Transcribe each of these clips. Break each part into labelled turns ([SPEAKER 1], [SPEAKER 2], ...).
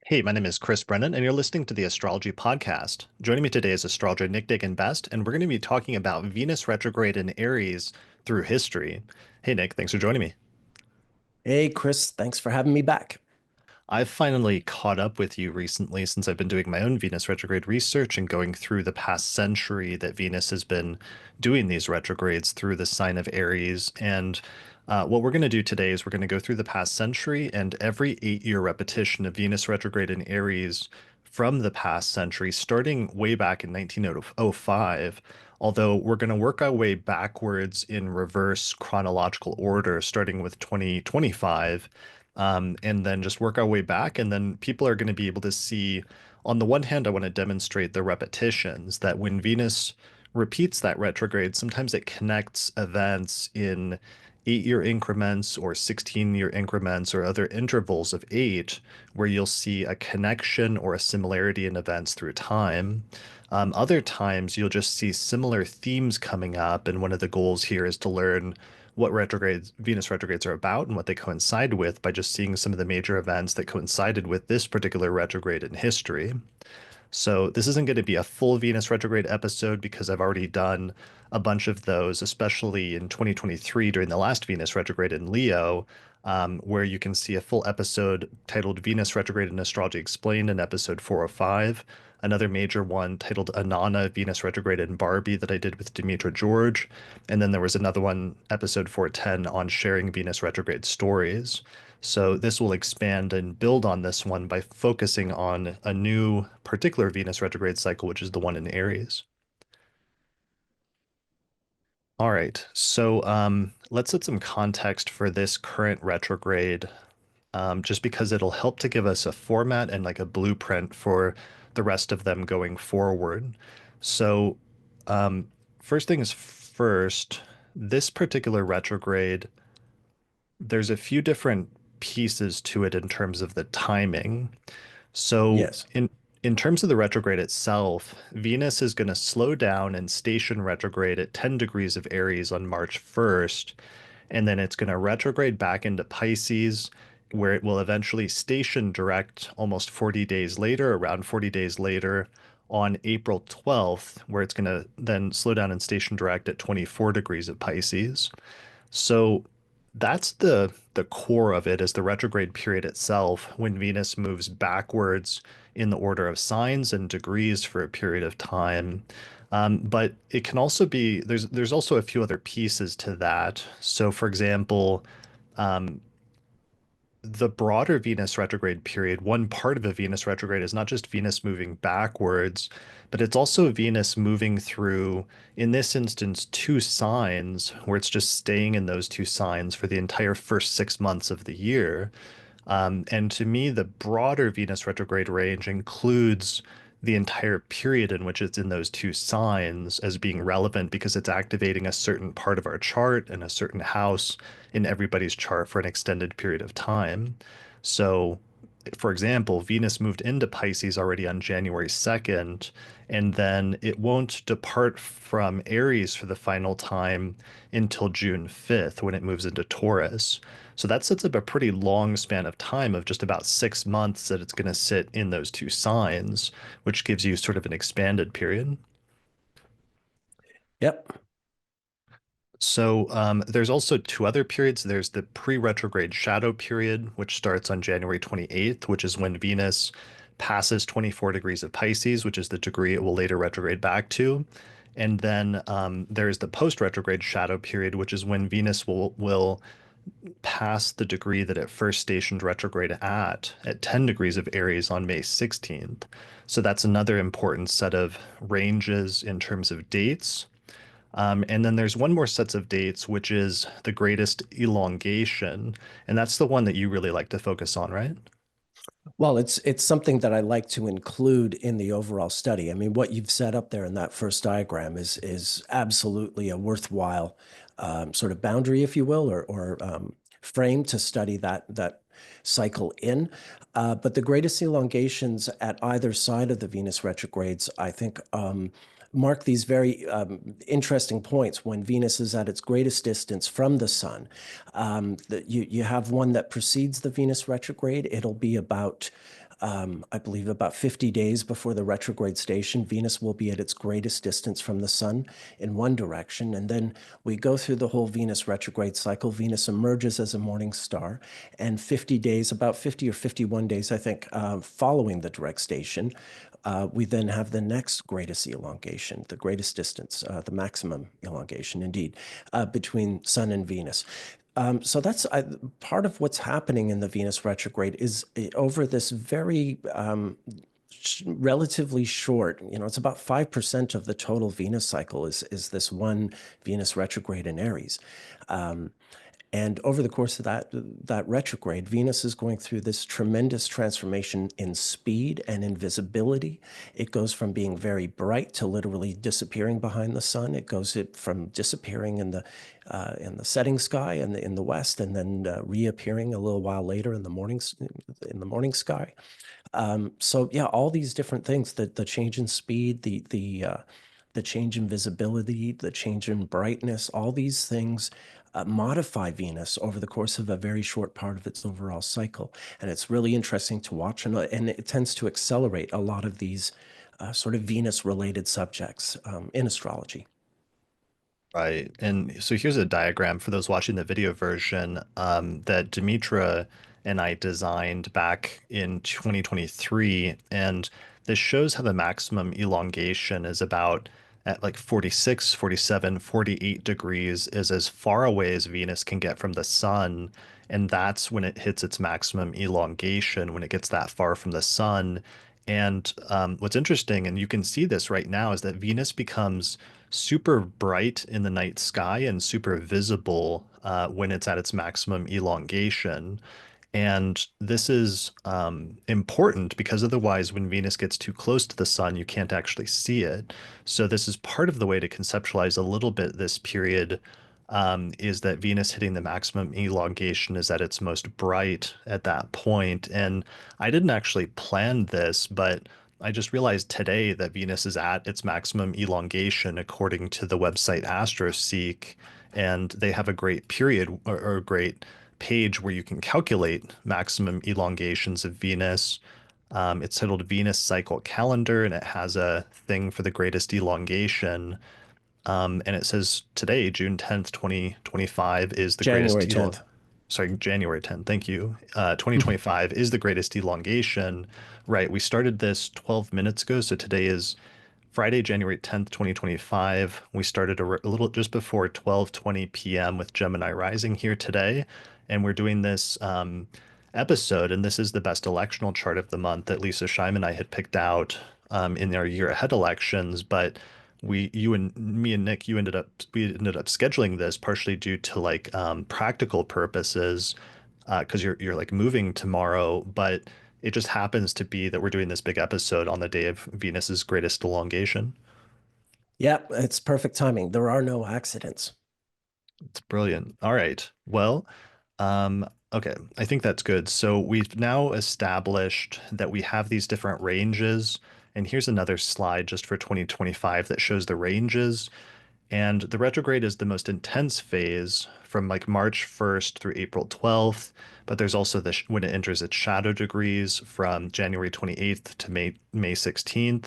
[SPEAKER 1] Hey, my name is Chris Brennan, and you're listening to the Astrology Podcast. Joining me today is astrologer Nick Dagan Best, and we're going to be talking about Venus retrograde in Aries through history. Hey, Nick, thanks for joining me.
[SPEAKER 2] Hey, Chris, thanks for having me back.
[SPEAKER 1] I've finally caught up with you recently since I've been doing my own Venus retrograde research and going through the past century that Venus has been doing these retrogrades through the sign of Aries. And what we're going to do today is we're going to go through the past century and every 8 year repetition of Venus retrograde in Aries from the past century, starting way back in 1905. Although we're going to work our way backwards in reverse chronological order, starting with 2025 and then just work our way back. And then people are going to be able to see, on the one hand, I want to demonstrate the repetitions that when Venus repeats that retrograde, sometimes it connects events in 8 year increments or 16 year increments or other intervals of eight, where you'll see a connection or a similarity in events through time. Other times, you'll just see similar themes coming up. And one of the goals here is to learn what retrogrades, Venus retrogrades are about and what they coincide with by just seeing some of the major events that coincided with this particular retrograde in history. So this isn't going to be a full Venus retrograde episode because I've already done a bunch of those, especially in 2023 during the last Venus retrograde in Leo, where you can see a full episode titled Venus Retrograde in Astrology Explained in episode 405. Another major one titled Anana, Venus Retrograde in Barbie, that I did with Demetra George. And then there was another one, episode 410, on sharing Venus retrograde stories. So this will expand and build on this one by focusing on a new particular Venus retrograde cycle, which is the one in Aries. All right, so let's set some context for this current retrograde, just because it'll help to give us a format and like a blueprint for the rest of them going forward. So, um, first things first, this particular retrograde, there's a few different pieces to it in terms of the timing. So
[SPEAKER 2] Yes.
[SPEAKER 1] in terms of the retrograde itself, Venus is going to slow down and station retrograde at 10 degrees of Aries on March 1st, and then it's going to retrograde back into Pisces, where it will eventually station direct almost 40 days later, around 40 days later, on April 12th, where it's going to then slow down and station direct at 24 degrees of Pisces. So that's the core of it is the retrograde period itself, when Venus moves backwards in the order of signs and degrees for a period of time. But it can also be there's also a few other pieces to that. So for example, um, the broader Venus retrograde period, one part of a Venus retrograde is not just Venus moving backwards, but it's also Venus moving through, in this instance, two signs where it's just staying in those two signs for the entire first 6 months of the year. And to me, the broader Venus retrograde range includes the entire period in which it's in those two signs as being relevant because it's activating a certain part of our chart and a certain house in everybody's chart for an extended period of time. So, for example, Venus moved into Pisces already on January 2nd, and then it won't depart from Aries for the final time until June 5th when it moves into Taurus. So that sets up a pretty long span of time of just about 6 months that it's going to sit in those two signs, which gives you sort of an expanded period.
[SPEAKER 2] Yep.
[SPEAKER 1] So there's also two other periods. There's the pre-retrograde shadow period, which starts on January 28th, which is when Venus passes 24 degrees of Pisces, which is the degree it will later retrograde back to. And then there's the post-retrograde shadow period, which is when Venus will pass the degree that it first stationed retrograde at 10 degrees of Aries on May 16th. So that's another important set of ranges in terms of dates. And then there's one more sets of dates, which is the greatest elongation. And that's the one that you really like to focus on, right?
[SPEAKER 2] Well, it's something that I like to include in the overall study. I mean, what you've set up there in that first diagram is absolutely a worthwhile sort of boundary, if you will, or frame to study that cycle in. But the greatest elongations at either side of the Venus retrogrades, I think, mark these very interesting points when Venus is at its greatest distance from the sun. You have one that precedes the Venus retrograde. It'll be about I believe about 50 days before the retrograde station, Venus will be at its greatest distance from the sun in one direction. And then we go through the whole Venus retrograde cycle. Venus emerges as a morning star. And 50 days, about 50 or 51 days, I think, following the direct station, we then have the next greatest elongation, the greatest distance, the maximum elongation, indeed, between Sun and Venus. So that's part of what's happening in the Venus retrograde is over this very relatively short, it's about 5% of the total Venus cycle is this one Venus retrograde in Aries. And over the course of that retrograde, Venus is going through this tremendous transformation in speed and in visibility. It goes from being very bright to literally disappearing behind the sun. It goes from disappearing in the setting sky and in the west, and then reappearing a little while later in the morning sky. So yeah, all these different things, the change in speed, the change in visibility, the change in brightness, all these things modify Venus over the course of a very short part of its overall cycle. And it's really interesting to watch, and it tends to accelerate a lot of these sort of Venus-related subjects in astrology.
[SPEAKER 1] Right. And so here's a diagram for those watching the video version that Demetra and I designed back in 2023. And this shows how the maximum elongation is about at like 46, 47, 48 degrees is as far away as Venus can get from the sun. And that's when it hits its maximum elongation, when it gets that far from the sun. And what's interesting, and you can see this right now, is that Venus becomes super bright in the night sky and super visible when it's at its maximum elongation. And this is important because otherwise, when Venus gets too close to the sun, you can't actually see it. So this is part of the way to conceptualize a little bit this period, is that Venus hitting the maximum elongation is at its most bright at that point. And I didn't actually plan this, but I just realized today that Venus is at its maximum elongation according to the website AstroSeek, and they have a great period or a great page where you can calculate maximum elongations of Venus. It's titled Venus Cycle Calendar, and it has a thing for the greatest elongation. And it says today, June 10th, 2025, is the greatest
[SPEAKER 2] January 10th.
[SPEAKER 1] sorry, January 10th. Thank you. 2025 is the greatest elongation. Right. We started this 12 minutes ago. So today is Friday, January 10th, 2025. We started a little just before 12:20 p.m. with Gemini rising here today. And we're doing this episode. And this is the best electional chart of the month that Lisa Scheiman and I had picked out in our year ahead elections. But you and me and Nick, we ended up scheduling this partially due to like practical purposes, because you're like moving tomorrow, but it just happens to be that we're doing this big episode on the day of Venus's greatest elongation.
[SPEAKER 2] Yeah, it's perfect timing. There are no accidents.
[SPEAKER 1] It's brilliant. All right. Well, okay, I think that's good. So we've now established that we have these different ranges. And here's another slide just for 2025 that shows the ranges. And the retrograde is the most intense phase from like March 1st through April 12th. But there's also when it enters its shadow degrees from January 28th to May 16th.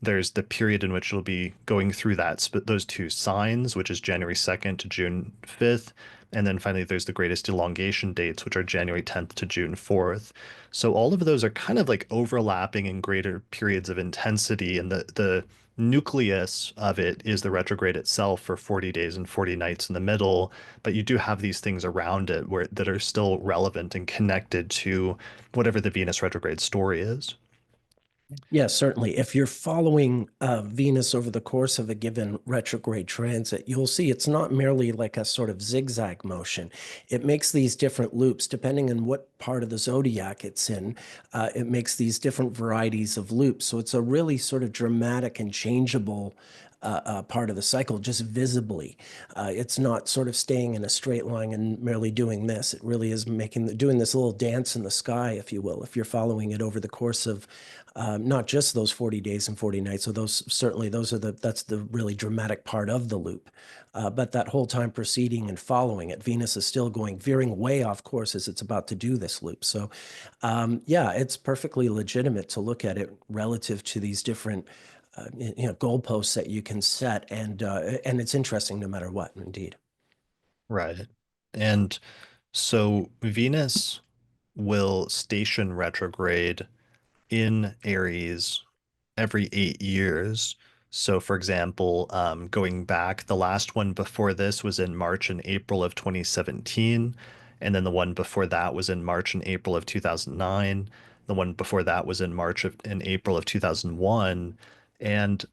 [SPEAKER 1] There's the period in which it'll be going through those two signs, which is January 2nd to June 5th. And then finally, there's the greatest elongation dates, which are January 10th to June 4th. So all of those are kind of like overlapping in greater periods of intensity. And the nucleus of it is the retrograde itself for 40 days and 40 nights in the middle. But you do have these things around it that are still relevant and connected to whatever the Venus retrograde story is.
[SPEAKER 2] Yeah, certainly. If you're following Venus over the course of a given retrograde transit, you'll see it's not merely like a sort of zigzag motion. It makes these different loops depending on what part of the zodiac it's in. It makes these different varieties of loops. So it's a really sort of dramatic and changeable part of the cycle, just visibly. It's not sort of staying in a straight line and merely doing this. It really is doing this little dance in the sky, if you will, if you're following it over the course of not just those 40 days and 40 nights. So that's the really dramatic part of the loop. But that whole time preceding and following it, Venus is still veering way off course as it's about to do this loop. So, yeah, it's perfectly legitimate to look at it relative to these different, goalposts that you can set, and it's interesting no matter what, indeed.
[SPEAKER 1] Right. And so Venus will station retrograde in Aries every 8 years. So, for example, going back, the last one before this was in March and April of 2017. And then the one before that was in March and April of 2009. The one before that was in and April of 2001. And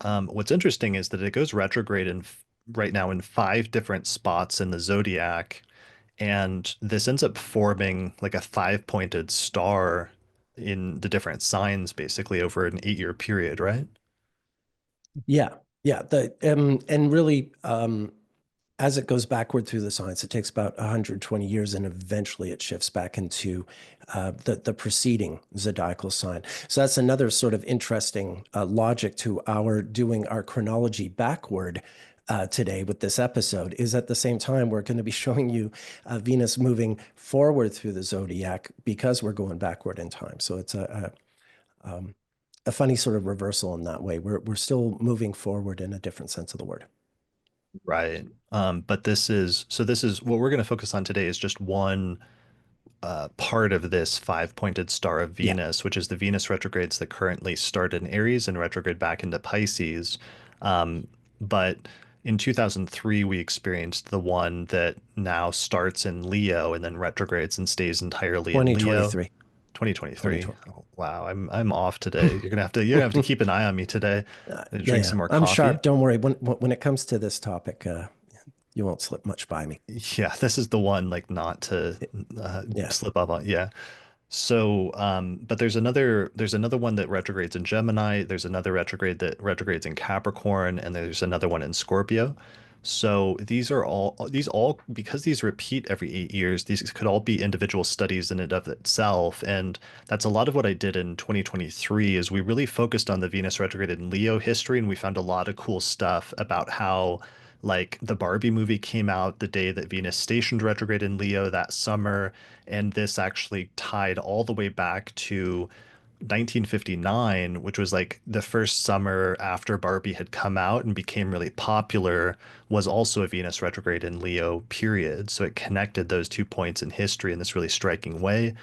[SPEAKER 1] what's interesting is that it goes retrograde right now in five different spots in the zodiac. And this ends up forming like a five-pointed star in the different signs basically over an 8 year period, right?
[SPEAKER 2] Yeah, yeah. And really, as it goes backward through the science, it takes about 120 years, and eventually it shifts back into the preceding zodiacal sign. So that's another sort of interesting logic to our doing our chronology backward today with this episode. Is at the same time we're going to be showing you Venus moving forward through the zodiac because we're going backward in time. So it's a funny sort of reversal in that way. We're still moving forward in a different sense of the word.
[SPEAKER 1] Right. But this is what we're going to focus on today is just one part of this five-pointed star of
[SPEAKER 2] Yeah.
[SPEAKER 1] Venus, which is the Venus retrogrades that currently start in Aries and retrograde back into Pisces. Um, but in 2003, we experienced the one that now starts in Leo and then retrogrades and stays entirely in Leo.
[SPEAKER 2] 2023.
[SPEAKER 1] 2023.
[SPEAKER 2] 2020.
[SPEAKER 1] Oh, wow, I'm off today. You're gonna have to keep an eye on me today.
[SPEAKER 2] Yeah,
[SPEAKER 1] Drink
[SPEAKER 2] yeah.
[SPEAKER 1] some more
[SPEAKER 2] I'm
[SPEAKER 1] coffee.
[SPEAKER 2] sharp. Don't worry. When it comes to this topic, you won't slip much by me.
[SPEAKER 1] Yeah, this is the one like not to
[SPEAKER 2] Yeah.
[SPEAKER 1] slip up on. Yeah. So, but there's another one that retrogrades in Gemini. There's another retrograde that retrogrades in Capricorn, and there's another one in Scorpio. So these all because these repeat every 8 years, these could all be individual studies in and of itself. And that's a lot of what I did in 2023 is we really focused on the Venus retrograde in Leo history, and we found a lot of cool stuff about how like the Barbie movie came out the day that Venus stationed retrograde in Leo that summer, and this actually tied all the way back to 1959, which was like the first summer after Barbie had come out and became really popular, was also a Venus retrograde in Leo period. So it connected those 2 points in history in this really striking way.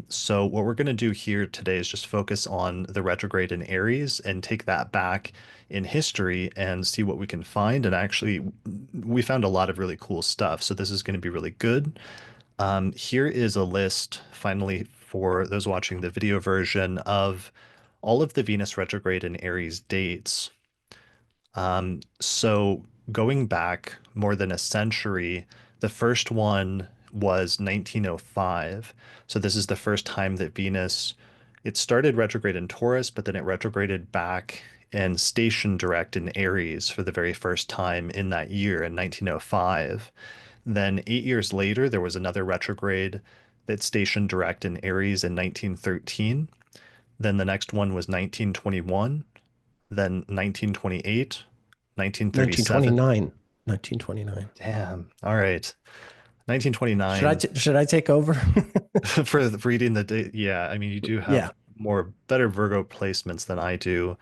[SPEAKER 1] So what we're going to do here today is just focus on the retrograde in Aries and take that back in history and see what we can find. And actually, we found a lot of really cool stuff. So this is going to be really good. Here is a list, finally, for those watching the video version of all of the Venus retrograde and Aries dates. So going back more than a century, the first one was 1905. So this is the first time that it started retrograde in Taurus, but then it retrograded back and stationed direct in Aries for the very first time in that year in 1905. Then 8 years later, there was another retrograde that stationed direct in Aries in 1913. Then the next one was 1921, then 1928, 1937.
[SPEAKER 2] 1929. 1929.
[SPEAKER 1] Damn. All right.
[SPEAKER 2] Should I
[SPEAKER 1] 1929
[SPEAKER 2] should I take over?
[SPEAKER 1] for reading the date. Yeah, I mean, you do
[SPEAKER 2] Yeah.
[SPEAKER 1] have better Virgo placements than I do.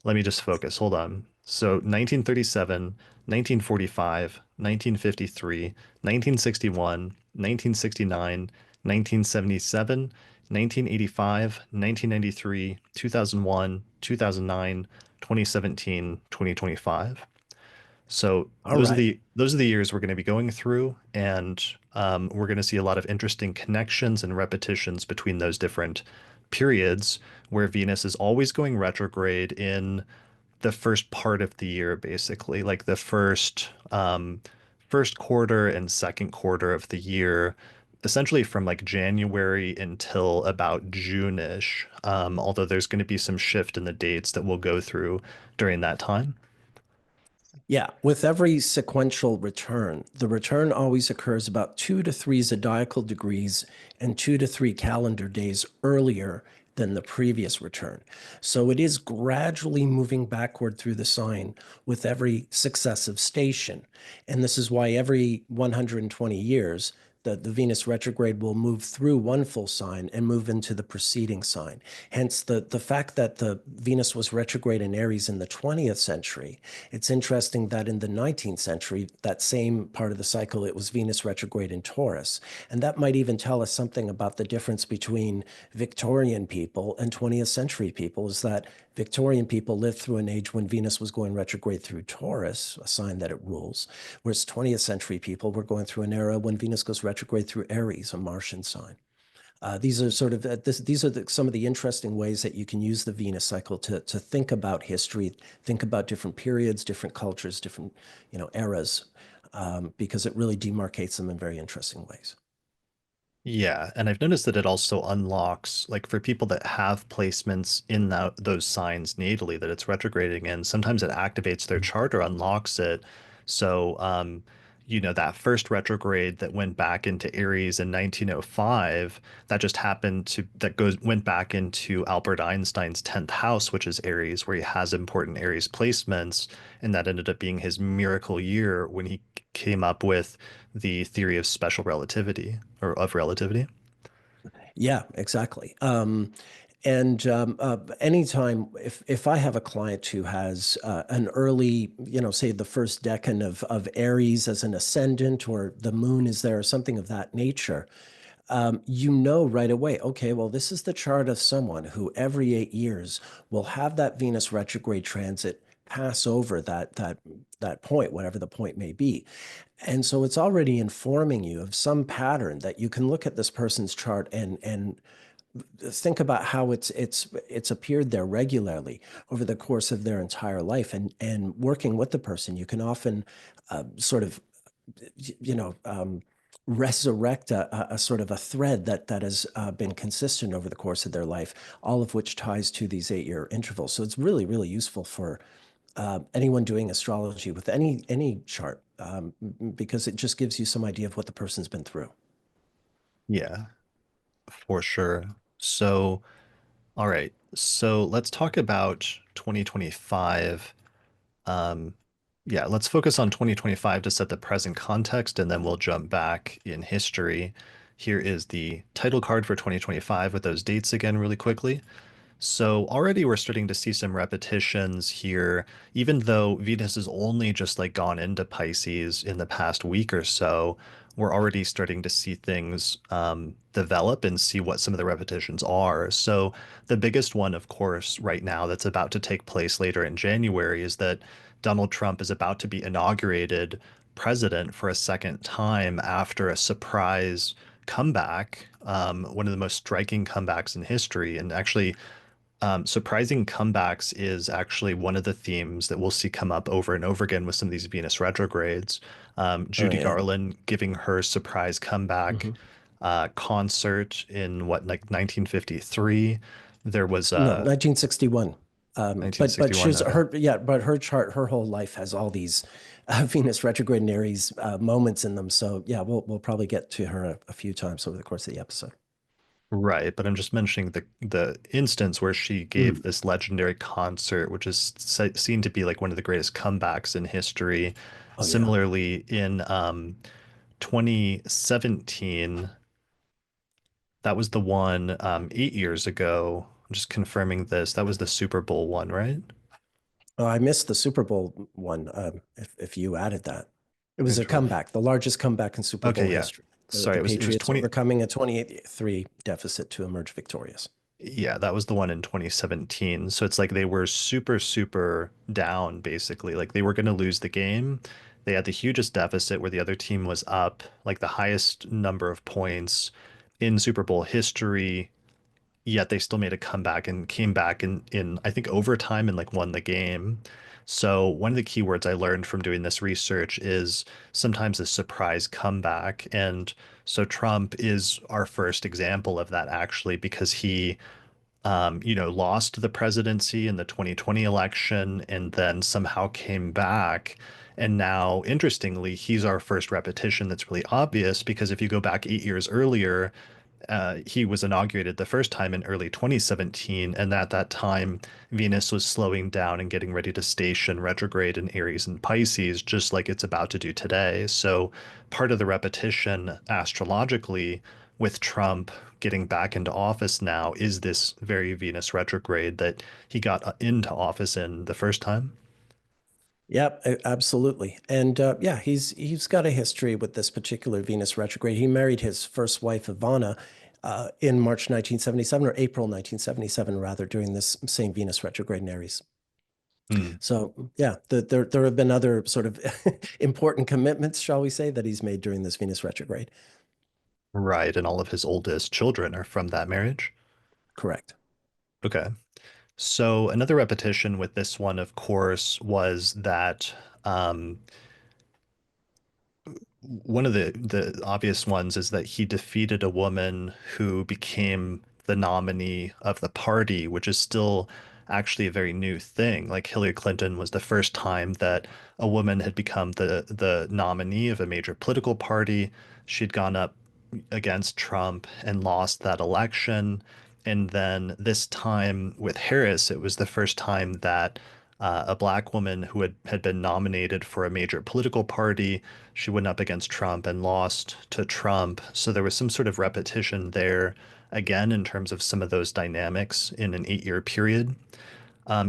[SPEAKER 1] Let me just focus. Hold on. So 1937, 1945, 1953, 1961, 1969, 1977, 1985, 1993, 2001, 2009, 2017, 2025. So
[SPEAKER 2] All right.
[SPEAKER 1] those are the years we're going to be going through, and we're going to see a lot of interesting connections and repetitions between those different periods where Venus is always going retrograde in the first part of the year, basically, like the first quarter and second quarter of the year, essentially from like January until about June-ish. Although there's going to be some shift in the dates that we'll go through during that time.
[SPEAKER 2] Yeah, with every sequential return, the return always occurs about 2 to 3 zodiacal degrees and 2 to 3 calendar days earlier than the previous return. So it is gradually moving backward through the sign with every successive station. And this is why every 120 years, the Venus retrograde will move through one full sign and move into the preceding sign. Hence, the fact that the Venus was retrograde in Aries in the 20th century, it's interesting that in the 19th century, that same part of the cycle, it was Venus retrograde in Taurus. And that might even tell us something about the difference between Victorian people and 20th century people, is that Victorian people lived through an age when Venus was going retrograde through Taurus, a sign that it rules, whereas 20th century people were going through an era when Venus goes retrograde through Aries, a Martian sign. These are sort of these are some of the interesting ways that you can use the Venus cycle to think about history, think about different periods, different cultures, different eras, because it really demarcates them in very interesting ways.
[SPEAKER 1] Yeah, and I've noticed that it also unlocks, like for people that have placements in those signs natally that it's retrograding in, sometimes it activates their chart or unlocks it. So, that first retrograde that went back into Aries in 1905, that just happened to that goes went back into Albert Einstein's 10th house, which is Aries, where he has important Aries placements, and that ended up being his miracle year when he came up with the theory of special relativity or of relativity.
[SPEAKER 2] Yeah, exactly. And anytime if I have a client who has an early, say the first decan of Aries as an ascendant, or the moon is there, or something of that nature, you know right away, okay, well, this is the chart of someone who every 8 years will have that Venus retrograde transit pass over that point, whatever the point may be. And so it's already informing you of some pattern that you can look at this person's chart and think about how it's appeared there regularly over the course of their entire life. And working with the person, you can often sort of you know resurrect a sort of a thread that has been consistent over the course of their life, all of which ties to these 8 year intervals. So it's really, really useful for anyone doing astrology with any chart, because it just gives you some idea of what the person's been through.
[SPEAKER 1] Yeah, for sure. So, all right. So let's talk about 2025. Um, yeah, let's focus on 2025 to set the present context, and then we'll jump back in history. Here is the title card for 2025 with those dates again, really quickly. So already we're starting to see some repetitions here, even though Venus has only just like gone into Pisces in the past week or so, we're already starting to see things develop and see what some of the repetitions are. So the biggest one, of course, right now that's about to take place later in January is that Donald Trump is about to be inaugurated president for a second time after a surprise comeback, one of the most striking comebacks in history. And actually, surprising comebacks is actually one of the themes that we'll see come up over and over again with some of these Venus retrogrades.
[SPEAKER 2] Oh
[SPEAKER 1] Judy
[SPEAKER 2] yeah.
[SPEAKER 1] Garland giving her surprise comeback
[SPEAKER 2] Hmm.
[SPEAKER 1] concert in what, like 1953. There was
[SPEAKER 2] No, 1961. But
[SPEAKER 1] 1961.
[SPEAKER 2] she's
[SPEAKER 1] Okay.
[SPEAKER 2] her yeah, but her chart, her whole life has all these Venus retrograde and Aries moments in them. So yeah, we'll probably get to her a few times over the course of the episode.
[SPEAKER 1] Right, but I'm just mentioning the instance where she gave
[SPEAKER 2] Mm.
[SPEAKER 1] this legendary concert, which is seen to be like one of the greatest comebacks in history.
[SPEAKER 2] Oh yeah.
[SPEAKER 1] Similarly, in 2017, that was the one 8 years ago. I'm just confirming this. That was the Super Bowl one, right?
[SPEAKER 2] Oh, I missed the Super Bowl one. If you added that, it was a
[SPEAKER 1] Control.
[SPEAKER 2] comeback, the largest comeback in Super
[SPEAKER 1] Okay,
[SPEAKER 2] Bowl
[SPEAKER 1] yeah.
[SPEAKER 2] history.
[SPEAKER 1] Sorry,
[SPEAKER 2] The
[SPEAKER 1] it was
[SPEAKER 2] Patriots
[SPEAKER 1] 20.
[SPEAKER 2] overcoming a 28-3 deficit to emerge victorious.
[SPEAKER 1] Yeah, that was the one in 2017. So it's like they were super, super down, basically. Like they were going to lose the game. They had the hugest deficit where the other team was up, like the highest number of points in Super Bowl history. Yet they still made a comeback and came back in I think overtime and like won the game. So one of the keywords I learned from doing this research is sometimes a surprise comeback. And so Trump is our first example of that actually because he lost the presidency in the 2020 election and then somehow came back And now, interestingly, he's our first repetition that's really obvious because if you go back 8 years earlier, he was inaugurated the first time in early 2017, and at that time, Venus was slowing down and getting ready to station retrograde in Aries and Pisces, just like it's about to do today. So, part of the repetition astrologically with Trump getting back into office now is this very Venus retrograde that he got into office in the first time.
[SPEAKER 2] Yep, absolutely. And yeah, he's got a history with this particular Venus retrograde. He married his first wife, Ivana, in March 1977 or April 1977, rather, during this same Venus retrograde in Aries.
[SPEAKER 1] Hmm.
[SPEAKER 2] So yeah, there have been other sort of important commitments, shall we say, that he's made during this Venus retrograde.
[SPEAKER 1] Right, and all of his oldest children are from that marriage.
[SPEAKER 2] Correct.
[SPEAKER 1] Okay. So another repetition with this one, of course, was that um, one of the obvious ones is that he defeated a woman who became the nominee of the party, which is still actually a very new thing. Like Hillary Clinton was the first time that a woman had become the nominee of a major political party. She'd gone up against Trump and lost that election. And then this time with Harris, it was the first time that a black woman who had been nominated for a major political party, she went up against Trump and lost to Trump. So there was some sort of repetition there again in terms of some of those dynamics in an 8 year period.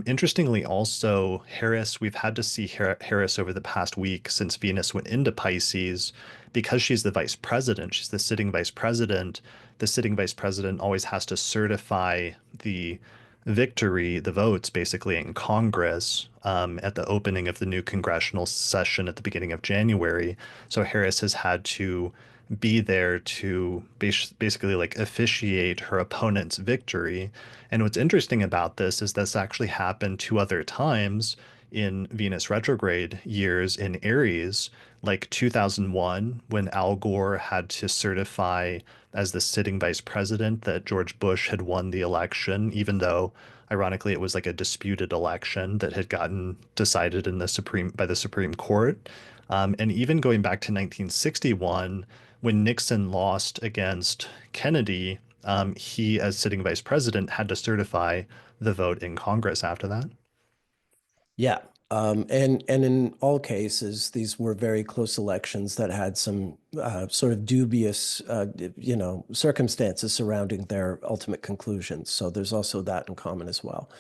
[SPEAKER 1] Interestingly, also, Harris, we've had to see Harris over the past week since Venus went into Pisces because she's the vice president. She's the sitting vice president. The sitting vice president always has to certify the victory, the votes, basically, in Congress at the opening of the new congressional session at the beginning of January. So Harris has had to be there to basically like officiate her opponent's victory. And what's interesting about this is this actually happened two other times in Venus retrograde years in Aries, like 2001, when Al Gore had to certify as the sitting vice president that George Bush had won the election, even though ironically it was like a disputed election that had gotten decided in the Supreme Court. And even going back to 1961, when Nixon lost against Kennedy, he, as sitting vice president, had to certify the vote in Congress after that.
[SPEAKER 2] Yeah. And in all cases, these were very close elections that had some sort of dubious, circumstances surrounding their ultimate conclusions. So there's also that in common as well.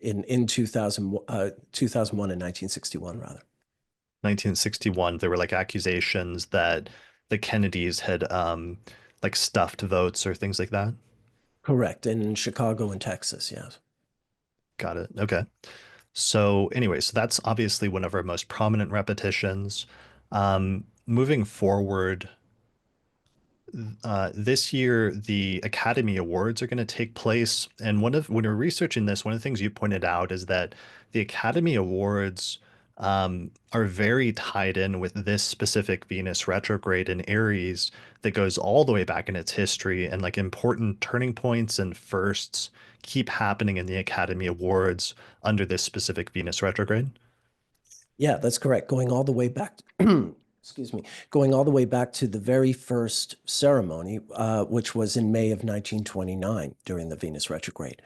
[SPEAKER 2] In 2001 and 1961, rather.
[SPEAKER 1] 1961, there were like accusations that the Kennedys had like stuffed votes or things like that.
[SPEAKER 2] Correct. In Chicago and Texas, yes.
[SPEAKER 1] Got it. Okay. So anyway, so that's obviously one of our most prominent repetitions. Moving forward, this year the Academy Awards are going to take place, and when we're researching this, one of the things you pointed out is that the Academy Awards are very tied in with this specific Venus retrograde in Aries that goes all the way back in its history, and like important turning points and firsts keep happening in the Academy Awards under this specific Venus retrograde.
[SPEAKER 2] Yeah, that's correct. Going all the way back, excuse me, going all the way back to the very first ceremony, which was in May of 1929 during the Venus retrograde,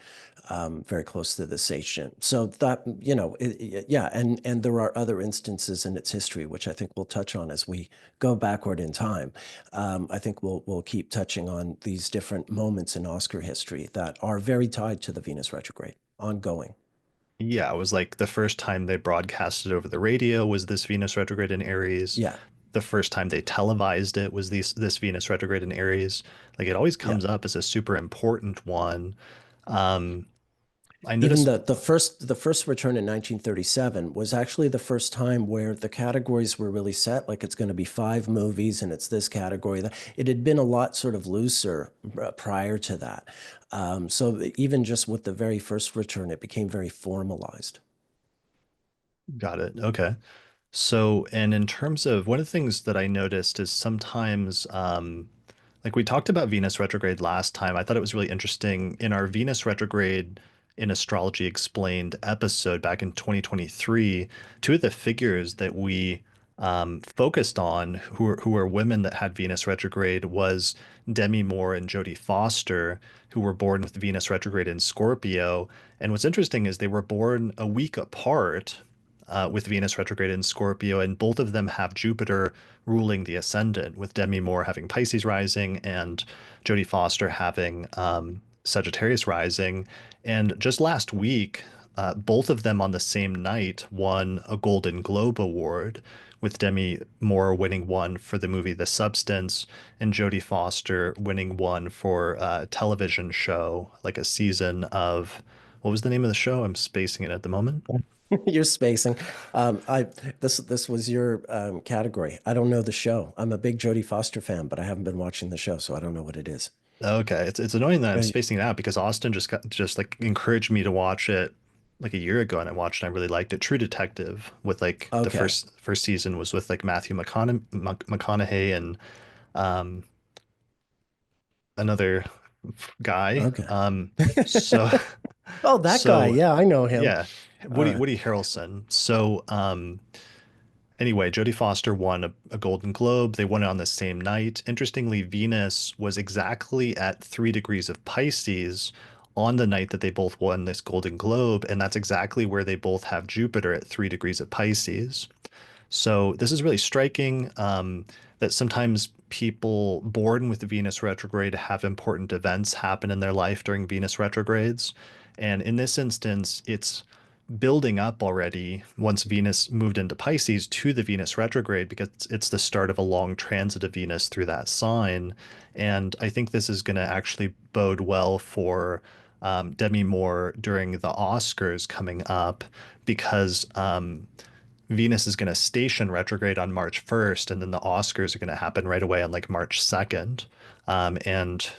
[SPEAKER 2] very close to the station. So that, yeah, and there are other instances in its history, which I think we'll touch on as we go backward in time. I think we'll keep touching on these different moments in Oscar history that are very tied to the Venus retrograde, ongoing.
[SPEAKER 1] Yeah, it was like the first time they broadcasted over the radio was this Venus retrograde in Aries.
[SPEAKER 2] Yeah,
[SPEAKER 1] The first time they televised it was this Venus retrograde in Aries. Like it always
[SPEAKER 2] yeah.
[SPEAKER 1] comes up as a super important one. Um, I
[SPEAKER 2] Even
[SPEAKER 1] noticed,
[SPEAKER 2] the first return in 1937 was actually the first time where the categories were really set. Like it's going to be 5 movies and it's this category. It had been a lot sort of looser prior to that. So even just with the very first return, it became very formalized.
[SPEAKER 1] got it. Okay. So, and in terms of one of the things that I noticed is sometimes, like we talked about Venus retrograde last time, I thought it was really interesting in our Venus retrograde in Astrology Explained episode back in 2023, two of the figures that we focused on who are women that had Venus retrograde was Demi Moore and Jodie Foster, who were born with Venus retrograde in Scorpio. And what's interesting is they were born a week apart with Venus retrograde in Scorpio, and both of them have Jupiter ruling the ascendant, with Demi Moore having Pisces rising and Jodie Foster having Sagittarius rising. And just last week, both of them on the same night won a Golden Globe Award, with Demi Moore winning one for the movie The Substance, and Jodie Foster winning one for a television show, like a season of, what was the name of the show? I'm spacing it at the moment.
[SPEAKER 2] You're spacing. I this was your category. I don't know the show. I'm a big Jodie Foster fan, but I haven't been watching the show, so I don't know what it is.
[SPEAKER 1] Okay, it's annoying that I'm
[SPEAKER 2] Right.
[SPEAKER 1] spacing it out because Austin just like encouraged me to watch it like a year ago, and I watched and I really liked it. True Detective, with like the
[SPEAKER 2] Okay.
[SPEAKER 1] first season was with like Matthew McConaughey and um another guy.
[SPEAKER 2] Okay.
[SPEAKER 1] So
[SPEAKER 2] Oh, that guy.
[SPEAKER 1] so
[SPEAKER 2] Yeah, I know him.
[SPEAKER 1] yeah,
[SPEAKER 2] Uh,
[SPEAKER 1] Woody Harrelson. So anyway, Jodie Foster won a Golden Globe. They won it on the same night. Interestingly, Venus was exactly at 3 degrees of Pisces on the night that they both won this Golden Globe, and that's exactly where they both have Jupiter at 3 degrees of Pisces. So this is really striking, that sometimes people born with Venus retrograde have important events happen in their life during Venus retrogrades. And in this instance, it's building up already once Venus moved into Pisces to the Venus retrograde, because it's the start of a long transit of Venus through that sign. And I think this is going to actually bode well for Demi Moore during the Oscars coming up, because Venus is going to station retrograde on March 1st, and then the Oscars are going to happen right away on like March 2nd. And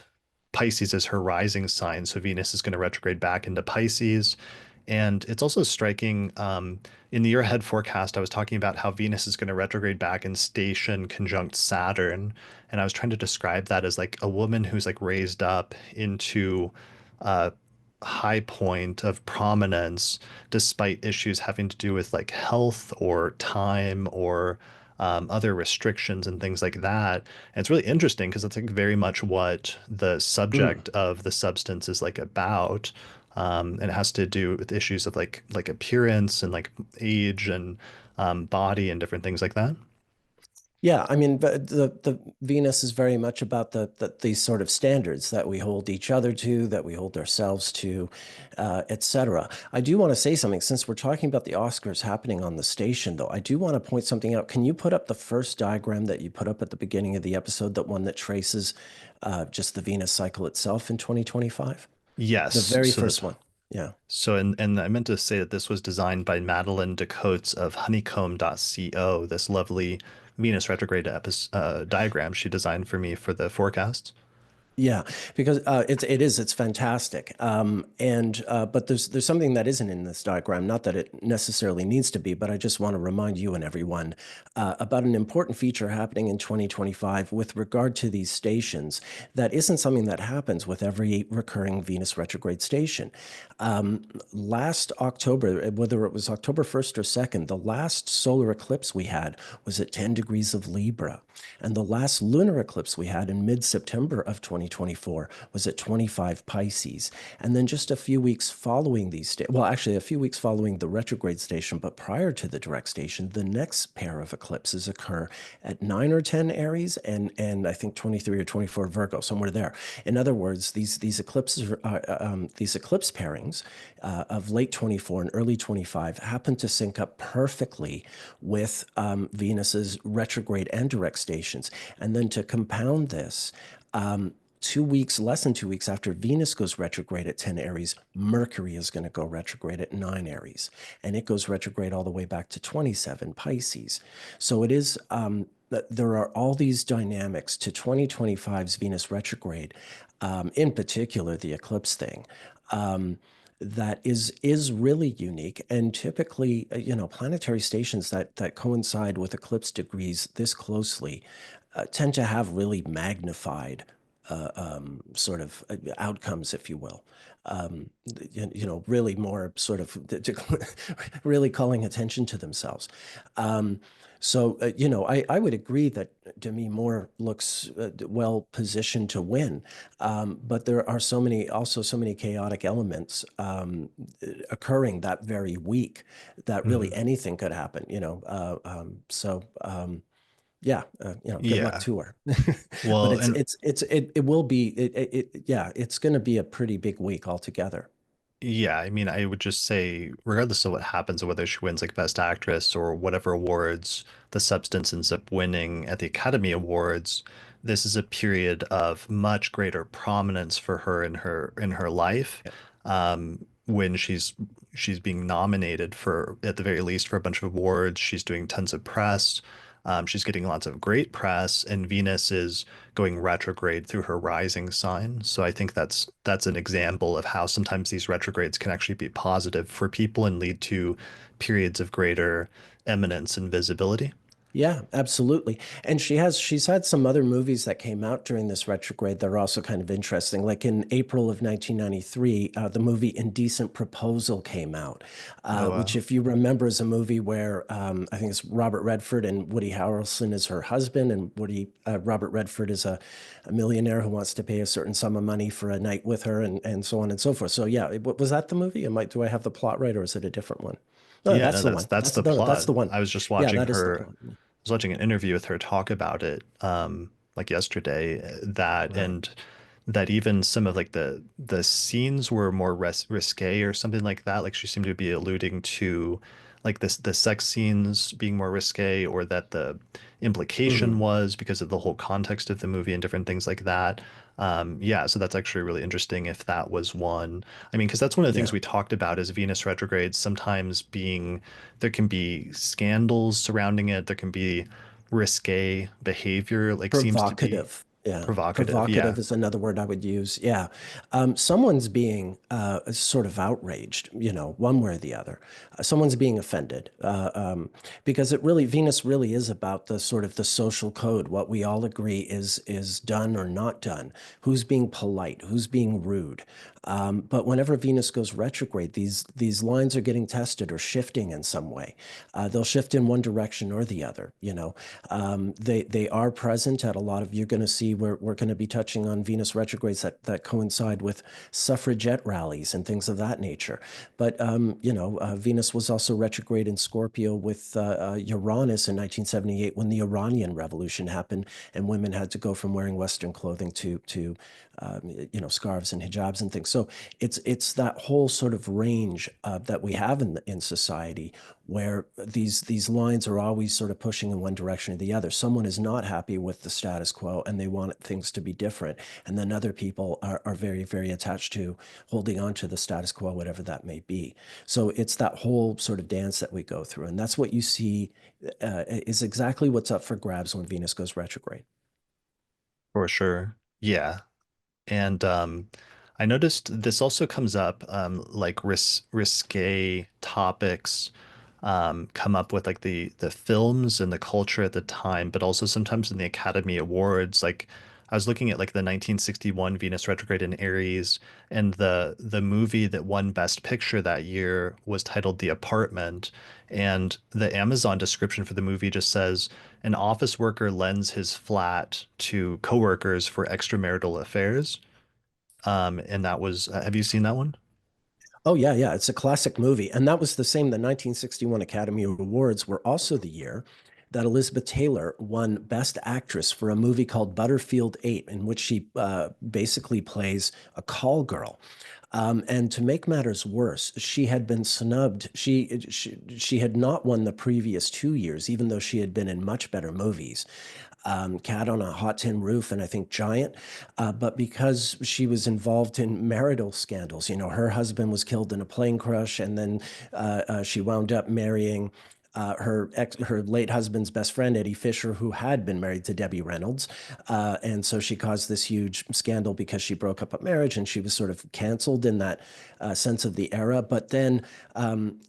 [SPEAKER 1] Pisces is her rising sign, so Venus is going to retrograde back into Pisces. And it's also striking, in the year ahead forecast, I was talking about how Venus is going to retrograde back and station conjunct Saturn. And I was trying to describe that as like a woman who's like raised up into a high point of prominence despite issues having to do with like health or time or other restrictions and things like that. And it's really interesting because it's like very much what the
[SPEAKER 2] mm.
[SPEAKER 1] subject of the substance is like about. And it has to do with issues of like appearance and like age and body and different things like that.
[SPEAKER 2] Yeah, I mean, but the Venus is very much about these sort of standards that we hold each other to, that we hold ourselves to, etc. I do want to say something since we're talking about the Oscars happening on the station, though. I do want to point something out. Can you put up the first diagram that you put up at the beginning of the episode, that one that traces just the Venus cycle itself in 2025? The
[SPEAKER 1] Yes.
[SPEAKER 2] very first one. Yeah.
[SPEAKER 1] And I meant to say that this was designed by Madeline Decotes of honeycomb.co, this lovely Venus retrograde diagram she designed for me for the forecasts.
[SPEAKER 2] Yeah, because it's fantastic. And but there's something that isn't in this diagram. Not that it necessarily needs to be, but I just want to remind you and everyone about an important feature happening in 2025 with regard to these stations. That isn't something that happens with every recurring Venus retrograde station. Last October, whether it was October 1st or 2nd, the last solar eclipse we had was at 10 degrees of Libra. And the last lunar eclipse we had in mid-September of 2024 was at 25 Pisces. And then just a few weeks following well, actually a few weeks following the retrograde station, but prior to the direct station, the next pair of eclipses occur at 9 or 10 Aries and I think 23 or 24 Virgo, somewhere there. In other words, these eclipses, these eclipse pairings of late 24 and early 25 happen to sync up perfectly with Venus's retrograde and direct stations. And then to compound this, 2 weeks, less than 2 weeks after Venus goes retrograde at 10 Aries, Mercury is going to go retrograde at 9 Aries. And it goes retrograde all the way back to 27 Pisces. So it is, there are all these dynamics to 2025's Venus retrograde, in particular, the eclipse thing. That is really unique, and typically, planetary stations that coincide with eclipse degrees this closely tend to have really magnified sort of outcomes, if you will. really more sort of really calling attention to themselves. Um, I would agree that Demi Moore looks well positioned to win, but there are also so many chaotic elements occurring that very week that really
[SPEAKER 1] Mhm.
[SPEAKER 2] anything could happen. Yeah, good luck
[SPEAKER 1] Yeah.
[SPEAKER 2] to her. But
[SPEAKER 1] Well, and
[SPEAKER 2] it will be yeah, it's going to be a pretty big week altogether.
[SPEAKER 1] yeah, I mean, I would just say, regardless of what happens, or whether she wins like Best Actress or whatever awards The Substance ends up winning at the Academy Awards, this is a period of much greater prominence for her in her life, when she's being nominated for, at the very least, for a bunch of awards. She's doing tons of press. She's getting lots of great press, and Venus is going retrograde through her rising sign. So I think that's an example of how sometimes these retrogrades can actually be positive for people and lead to periods of greater eminence and visibility.
[SPEAKER 2] Yeah, absolutely. And she's had some other movies that came out during this retrograde that are also kind of interesting. Like in April of 1993, the movie Indecent Proposal came out,
[SPEAKER 1] Oh
[SPEAKER 2] which,
[SPEAKER 1] wow.
[SPEAKER 2] if you remember, is a movie where I think it's Robert Redford and Woody Harrelson is her husband, and Robert Redford is a millionaire who wants to pay a certain sum of money for a night with her, and so on and so forth. So yeah, was that the movie? Do I have the plot right, or is it a different one? No,
[SPEAKER 1] Yeah,
[SPEAKER 2] that's
[SPEAKER 1] no,
[SPEAKER 2] the one.
[SPEAKER 1] that's
[SPEAKER 2] That's
[SPEAKER 1] the
[SPEAKER 2] no, no, that's
[SPEAKER 1] plot.
[SPEAKER 2] the one.
[SPEAKER 1] I was just
[SPEAKER 2] Yeah,
[SPEAKER 1] watching
[SPEAKER 2] that is the
[SPEAKER 1] her,
[SPEAKER 2] plot.
[SPEAKER 1] was watching an interview with her talk about it, like yesterday, that
[SPEAKER 2] Right.
[SPEAKER 1] and that even some of like the scenes were more risque or something like that. Like she seemed to be alluding to like the sex scenes being more risque, or that the implication
[SPEAKER 2] Hmm.
[SPEAKER 1] was because of the whole context of the movie and different things like that. Yeah, so that's actually really interesting if that was one. I mean, because that's one of the things
[SPEAKER 2] Yeah.
[SPEAKER 1] we talked about is Venus retrogrades sometimes being, there can be scandals surrounding it, there can be risque behavior, like seems to be
[SPEAKER 2] Provocative. Yeah.
[SPEAKER 1] provocative.
[SPEAKER 2] Provocative
[SPEAKER 1] Yeah,
[SPEAKER 2] is another word I would use. Yeah. Someone's being sort of outraged, one way or the other. Someone's being offended because Venus really is about the sort of the social code, what we all agree is done or not done, who's being polite, who's being rude. But whenever Venus goes retrograde, these lines are getting tested or shifting in some way. They'll shift in one direction or the other. They are present at a lot of. You're going to see we're going to be touching on Venus retrogrades that coincide with suffragette rallies and things of that nature. But Venus was also retrograde in Scorpio with Uranus in 1978 when the Iranian Revolution happened, and women had to go from wearing Western clothing to scarves and hijabs and things. So it's that whole sort of range that we have in society where these lines are always sort of pushing in one direction or the other. Someone is not happy with the status quo and they want things to be different, and then other people are very very attached to holding on to the status quo, whatever that may be. So it's that whole sort of dance that we go through, and that's what you see is exactly what's up for grabs when Venus goes retrograde.
[SPEAKER 1] for sure. Yeah. And I noticed this also comes up, like risque topics come up with like the films and the culture at the time, but also sometimes in the Academy Awards. Like I was looking at like the 1961 Venus retrograde in Aries, and the movie that won Best Picture that year was titled The Apartment, and the Amazon description for the movie just says an office worker lends his flat to coworkers for extramarital affairs. And that was, have you seen that one?
[SPEAKER 2] Oh yeah, yeah, it's a classic movie, and that was the same. The 1961 Academy Awards were also the year that Elizabeth Taylor won Best Actress for a movie called Butterfield 8, in which she basically plays a call girl. And to make matters worse, she had been snubbed. She had not won the previous 2 years, even though she had been in much better movies. Cat on a Hot Tin Roof, and I think Giant. But because she was involved in marital scandals, her husband was killed in a plane crash, and then she wound up marrying her late husband's best friend, Eddie Fisher, who had been married to Debbie Reynolds. And so she caused this huge scandal because she broke up a marriage and she was sort of canceled in that sense of the era. But then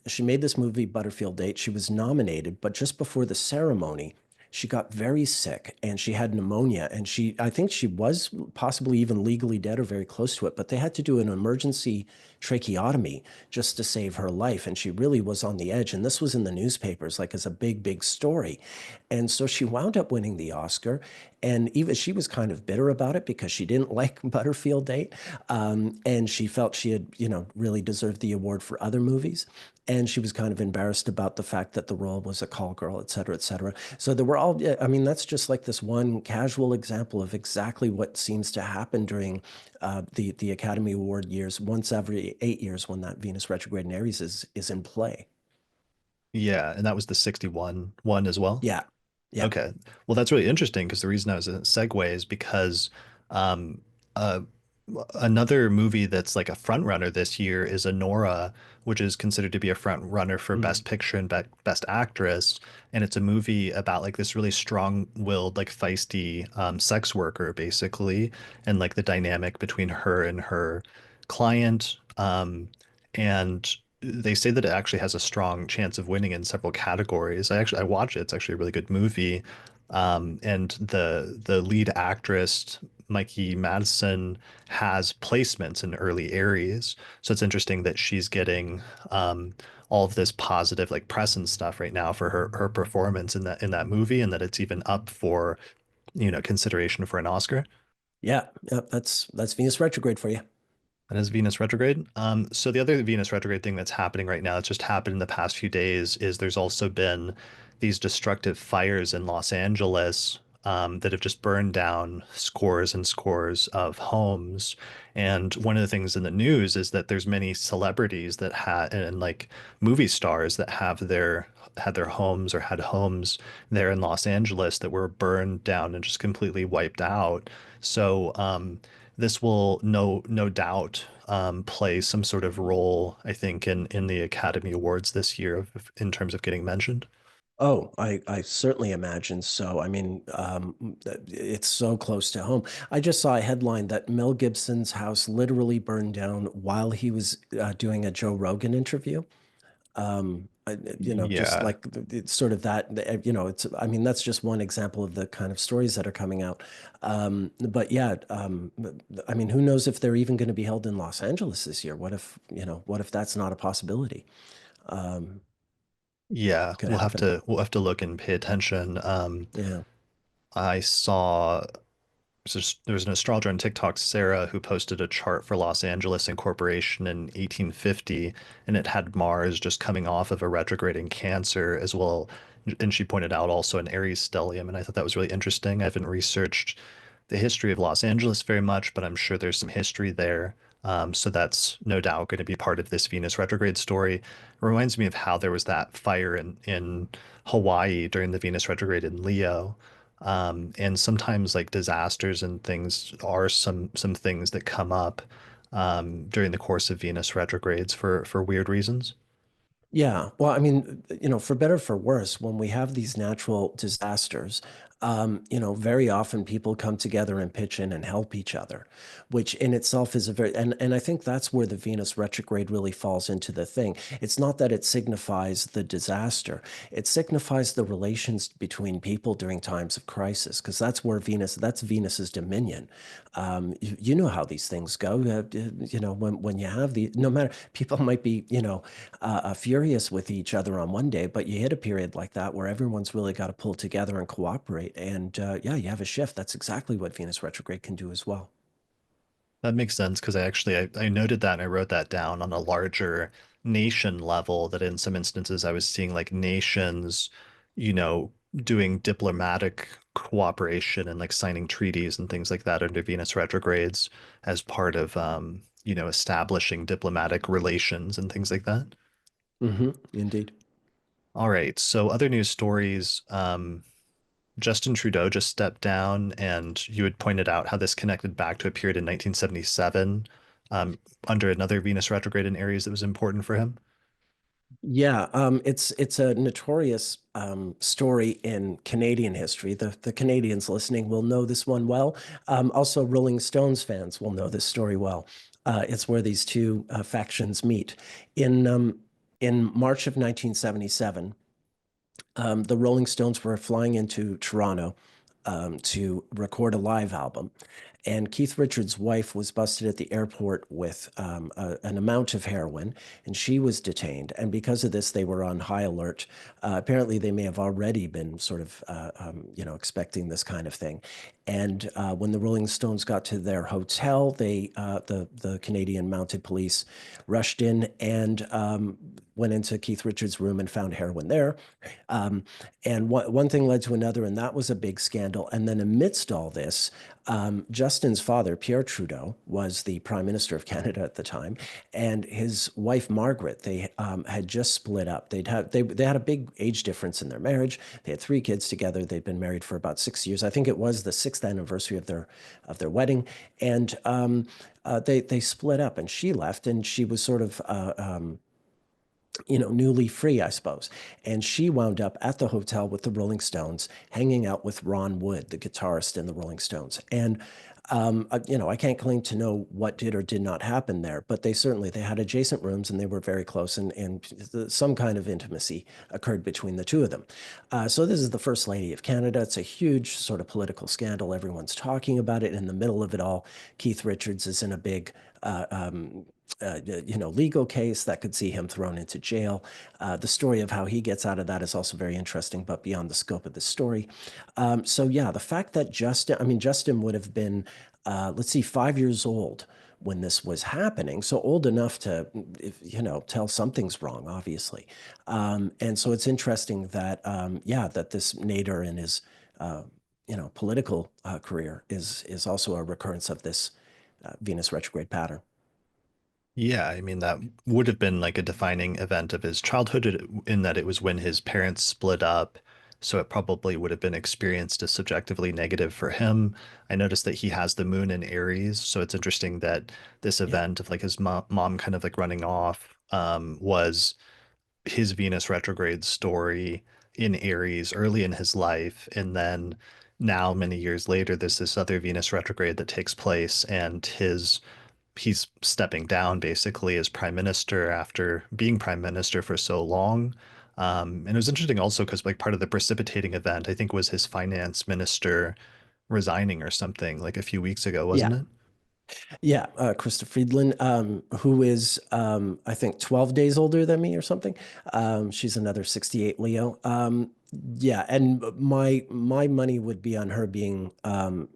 [SPEAKER 2] she made this movie, Butterfield Date. She was nominated, but just before the ceremony, she got very sick and she had pneumonia. And I think she was possibly even legally dead or very close to it, but they had to do an emergency tracheotomy just to save her life. And she really was on the edge. And this was in the newspapers, like as a big, big story. And so she wound up winning the Oscar. And even she was kind of bitter about it because she didn't like Butterfield Date. And she felt she had, really deserved the award for other movies. And she was kind of embarrassed about the fact that the role was a call girl, et cetera, et cetera. So there were all, yeah, I mean, that's just like this one casual example of exactly what seems to happen during the Academy Award years, once every 8 years when that Venus retrograde in Aries is in play.
[SPEAKER 1] Yeah, and that was the 61 one as well.
[SPEAKER 2] Yeah. Yeah.
[SPEAKER 1] Okay. Well, that's really interesting because the reason I was a segue is because um, uh, another movie that's like a front runner this year is Honora, which is considered to be a front runner for
[SPEAKER 2] Mm.
[SPEAKER 1] Best Picture and Best Actress. And it's a movie about like this really strong-willed, like feisty sex worker, basically, and like the dynamic between her and her client. And they say that it actually has a strong chance of winning in several categories. I watched it. It's actually a really good movie. And the lead actress, Mikey Madison, has placements in early Aries. So it's interesting that she's getting all of this positive like press and stuff right now for her performance in that movie, and that it's even up for, consideration for an Oscar.
[SPEAKER 2] Yeah. Yeah. That's Venus retrograde for you.
[SPEAKER 1] That is Venus retrograde. So the other Venus retrograde thing that's happening right now, that's just happened in the past few days, is there's also been these destructive fires in Los Angeles that have just burned down scores and scores of homes. And one of the things in the news is that there's many celebrities that had and like movie stars that have had their homes or had homes there in Los Angeles that were burned down and just completely wiped out. So this will no doubt play some sort of role, I think, in the Academy Awards this year in terms of getting mentioned.
[SPEAKER 2] Oh, I certainly imagine so. I mean, it's so close to home. I just saw a headline that Mel Gibson's house literally burned down while he was doing a Joe Rogan interview. Just
[SPEAKER 1] Yeah,
[SPEAKER 2] like it's sort of that, I mean, that's just one example of the kind of stories that are coming out. But yeah, I mean, who knows if they're even going to be held in Los Angeles this year? What if that's not a possibility? Um,
[SPEAKER 1] yeah,
[SPEAKER 2] could happen.
[SPEAKER 1] we'll have to look and pay attention.
[SPEAKER 2] Yeah.
[SPEAKER 1] I saw there was an astrologer on TikTok, Sarah, who posted a chart for Los Angeles incorporation in 1850, and it had Mars just coming off of a retrograde in Cancer as well. And she pointed out also an Aries stellium, and I thought that was really interesting. I haven't researched the history of Los Angeles very much, but I'm sure there's some history there. So that's no doubt going to be part of this Venus retrograde story. It reminds me of how there was that fire in Hawaii during the Venus retrograde in Leo. And sometimes like disasters and things are some things that come up during the course of Venus retrogrades for weird reasons.
[SPEAKER 2] Yeah. Well, I mean, for better or for worse, when we have these natural disasters, very often people come together and pitch in and help each other, which in itself is and I think that's where the Venus retrograde really falls into the thing. It's not that it signifies the disaster, it signifies the relations between people during times of crisis, because that's Venus's dominion. You know how these things go. When you have no matter, people might be, furious with each other on one day, but you hit a period like that where everyone's really got to pull together and cooperate. And yeah, you have a shift. That's exactly what Venus retrograde can do as well.
[SPEAKER 1] That makes sense because I noted that and I wrote that down on a larger nation level that in some instances I was seeing like nations, doing diplomatic cooperation and like signing treaties and things like that under Venus retrogrades as part of establishing diplomatic relations and things like that.
[SPEAKER 2] Indeed.
[SPEAKER 1] All right. So other news stories. Justin Trudeau just stepped down, and you had pointed out how this connected back to a period in 1977 under another Venus retrograde in Aries that was important for him.
[SPEAKER 2] Yeah, it's a notorious story in Canadian history. The Canadians listening will know this one well. Also, Rolling Stones fans will know this story well. It's where these two factions meet in March of 1977. The Rolling Stones were flying into Toronto to record a live album. And Keith Richards' wife was busted at the airport with an amount of heroin, and she was detained. And because of this, they were on high alert. Apparently, they may have already been sort of, expecting this kind of thing. And when the Rolling Stones got to their hotel, the Canadian Mounted Police rushed in and went into Keith Richards' room and found heroin there. Um, and one thing led to another, and that was a big scandal. And then amidst all this, Justin's father, Pierre Trudeau, was the Prime Minister of Canada at the time, and his wife Margaret. They had just split up. They had a big age difference in their marriage. They had 3 kids together. They'd been married for about 6 years. I think it was the 6th anniversary of their wedding, and they split up. And she left, and she was sort of newly free, I suppose. And she wound up at the hotel with the Rolling Stones, hanging out with Ron Wood, the guitarist in the Rolling Stones. And I can't claim to know what did or did not happen there, but they had adjacent rooms and they were very close, and some kind of intimacy occurred between the two of them. So this is the First Lady of Canada. It's a huge sort of political scandal. Everyone's talking about it. In the middle of it all, Keith Richards is in a big uh, um, legal case that could see him thrown into jail. The story of how he gets out of that is also very interesting, but beyond the scope of the story. So yeah, the fact that Justin would have been, let's see, 5 years old when this was happening, so old enough to, tell something's wrong, obviously. And so it's interesting that, that this nadir in his, political career is also a recurrence of this Venus retrograde pattern.
[SPEAKER 1] Yeah, I mean, that would have been like a defining event of his childhood in that it was when his parents split up. So it probably would have been experienced as subjectively negative for him. I noticed that he has the moon in Aries. So it's interesting that this
[SPEAKER 2] Yeah.
[SPEAKER 1] event of like his mom kind of like running off was his Venus retrograde story in Aries early in his life. And then now, many years later, there's this other Venus retrograde that takes place, and he's stepping down basically as prime minister after being prime minister for so long. And it was interesting also because like part of the precipitating event, I think, was his finance minister resigning or something like a few weeks ago,
[SPEAKER 2] Yeah.
[SPEAKER 1] wasn't it?
[SPEAKER 2] Yeah, Krista Friedland, who is, I think, 12 days older than me or something. She's another 68 Leo. Yeah, and my money would be on her being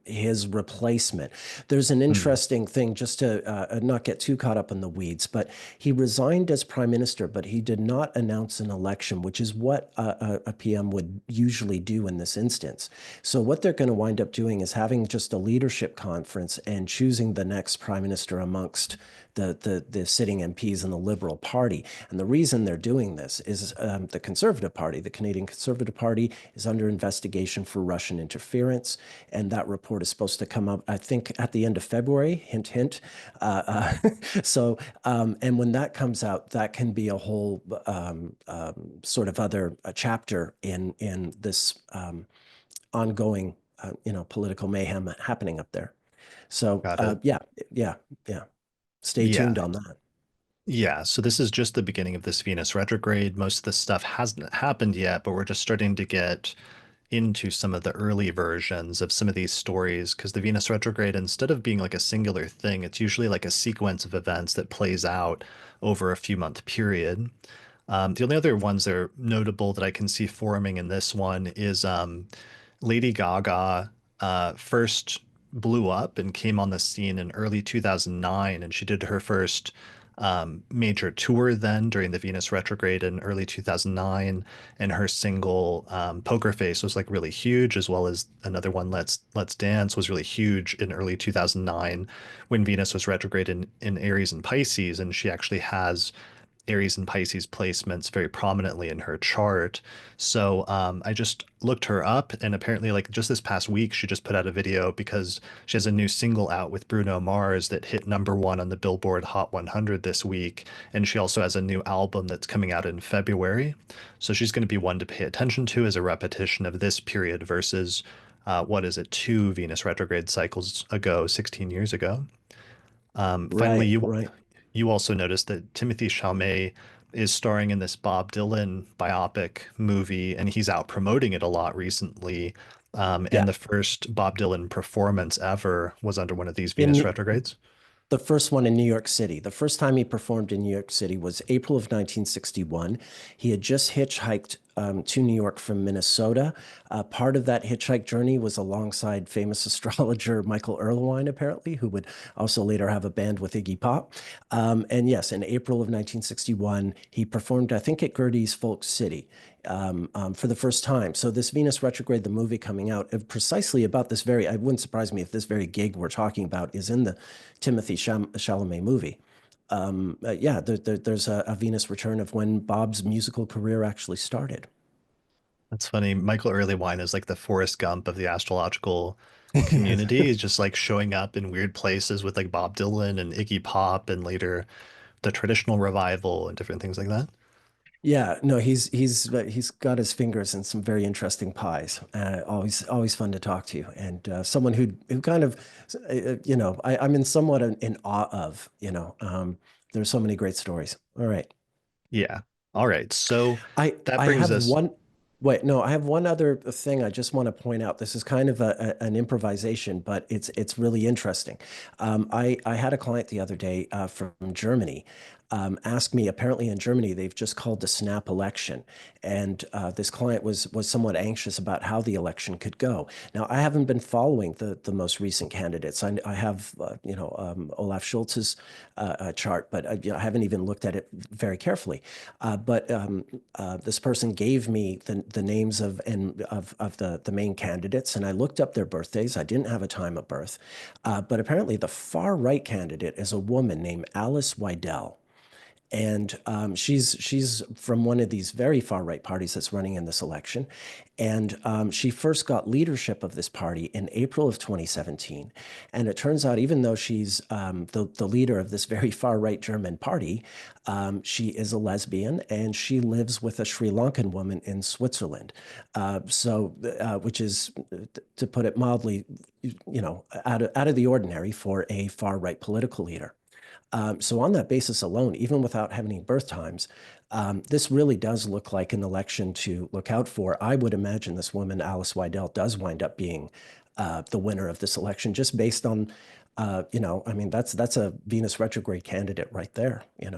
[SPEAKER 2] his replacement. There's an
[SPEAKER 1] Hmm.
[SPEAKER 2] interesting thing, just to not get too caught up in the weeds, but he resigned as prime minister, but he did not announce an election, which is what a PM would usually do in this instance. So what they're going to wind up doing is having just a leadership conference and choosing the next prime minister amongst the sitting MPs in the Liberal Party. And the reason they're doing this is the Conservative Party, the Canadian Conservative Party, is under investigation for Russian interference, and that report is supposed to come up, I think, at the end of February. Hint, hint. So, and when that comes out, that can be a whole sort of other chapter in this ongoing, political mayhem happening up there. So,
[SPEAKER 1] Got it.
[SPEAKER 2] yeah, yeah. Stay tuned
[SPEAKER 1] Yeah.
[SPEAKER 2] on that.
[SPEAKER 1] Yeah, so this is just the beginning of this Venus retrograde. Most of the stuff hasn't happened yet, but we're just starting to get into some of the early versions of some of these stories because the Venus retrograde, instead of being like a singular thing, it's usually like a sequence of events that plays out over a few month period. The only other ones that are notable that I can see forming in this one is Lady Gaga first blew up and came on the scene in early 2009, and she did her first major tour then during the Venus retrograde in early 2009, and her single Poker Face was like really huge, as well as another one, Let's Dance, was really huge in early 2009 when Venus was retrograde in Aries and Pisces, and she actually has Aries and Pisces placements very prominently in her chart. So I just looked her up, and apparently, like just this past week, she just put out a video because she has a new single out with Bruno Mars that hit #1 on the Billboard Hot 100 this week. And she also has a new album that's coming out in February. So she's going to be one to pay attention to as a repetition of this period versus what is it, 2 Venus retrograde cycles ago, 16 years ago. Finally,
[SPEAKER 2] Right, right.
[SPEAKER 1] you also noticed that Timothy Chalamet is starring in this Bob Dylan biopic movie, and he's out promoting it a lot recently. And
[SPEAKER 2] Yeah.
[SPEAKER 1] the first Bob Dylan performance ever was under one of these Venus
[SPEAKER 2] In
[SPEAKER 1] retrogrades.
[SPEAKER 2] the first one in New York City. The first time he performed in New York City was April of 1961. He had just hitchhiked to New York from Minnesota. Part of that hitchhike journey was alongside famous astrologer Michael Erlewine, apparently, who would also later have a band with Iggy Pop. And yes, in April of 1961, he performed, I think, at Gertie's Folk City. For the first time. So this Venus retrograde, the movie coming out precisely about this very, it wouldn't surprise me if this very gig we're talking about is in the Timothy Chalamet movie. Yeah, there's a Venus return of when Bob's musical career actually started.
[SPEAKER 1] That's funny. Michael Earlywine is like the Forrest Gump of the astrological
[SPEAKER 2] Yes.
[SPEAKER 1] community. He's just like showing up in weird places with like Bob Dylan and Iggy Pop and later the traditional revival and different things like that.
[SPEAKER 2] Yeah, no, he's got his fingers in some very interesting pies. Always fun to talk to you, and someone who kind of, I'm in somewhat in awe of. There's so many great stories. All right.
[SPEAKER 1] Yeah. All right. So that
[SPEAKER 2] I
[SPEAKER 1] brings
[SPEAKER 2] have
[SPEAKER 1] us,
[SPEAKER 2] one. Wait, no, I have one other thing I just want to point out. This is kind of an improvisation, but it's really interesting. I had a client the other day from Germany ask me. Apparently, in Germany, they've just called the snap election, and this client was somewhat anxious about how the election could go. Now, I haven't been following the most recent candidates. I have Olaf Schulz's chart, but I haven't even looked at it very carefully. But this person gave me the names of the main candidates, and I looked up their birthdays. I didn't have a time of birth, but apparently the far right candidate is a woman named Alice Weidel. And she's from one of these very far right parties that's running in this election. And she first got leadership of this party in April of 2017. And it turns out, even though she's the leader of this very far right German party, she is a lesbian and she lives with a Sri Lankan woman in Switzerland. Which is, to put it mildly, out of the ordinary for a far right political leader. So on that basis alone, even without having any birth times, this really does look like an election to look out for. I would imagine this woman, Alice Weidel, does wind up being the winner of this election, just based on, I mean, that's a Venus retrograde candidate right there. So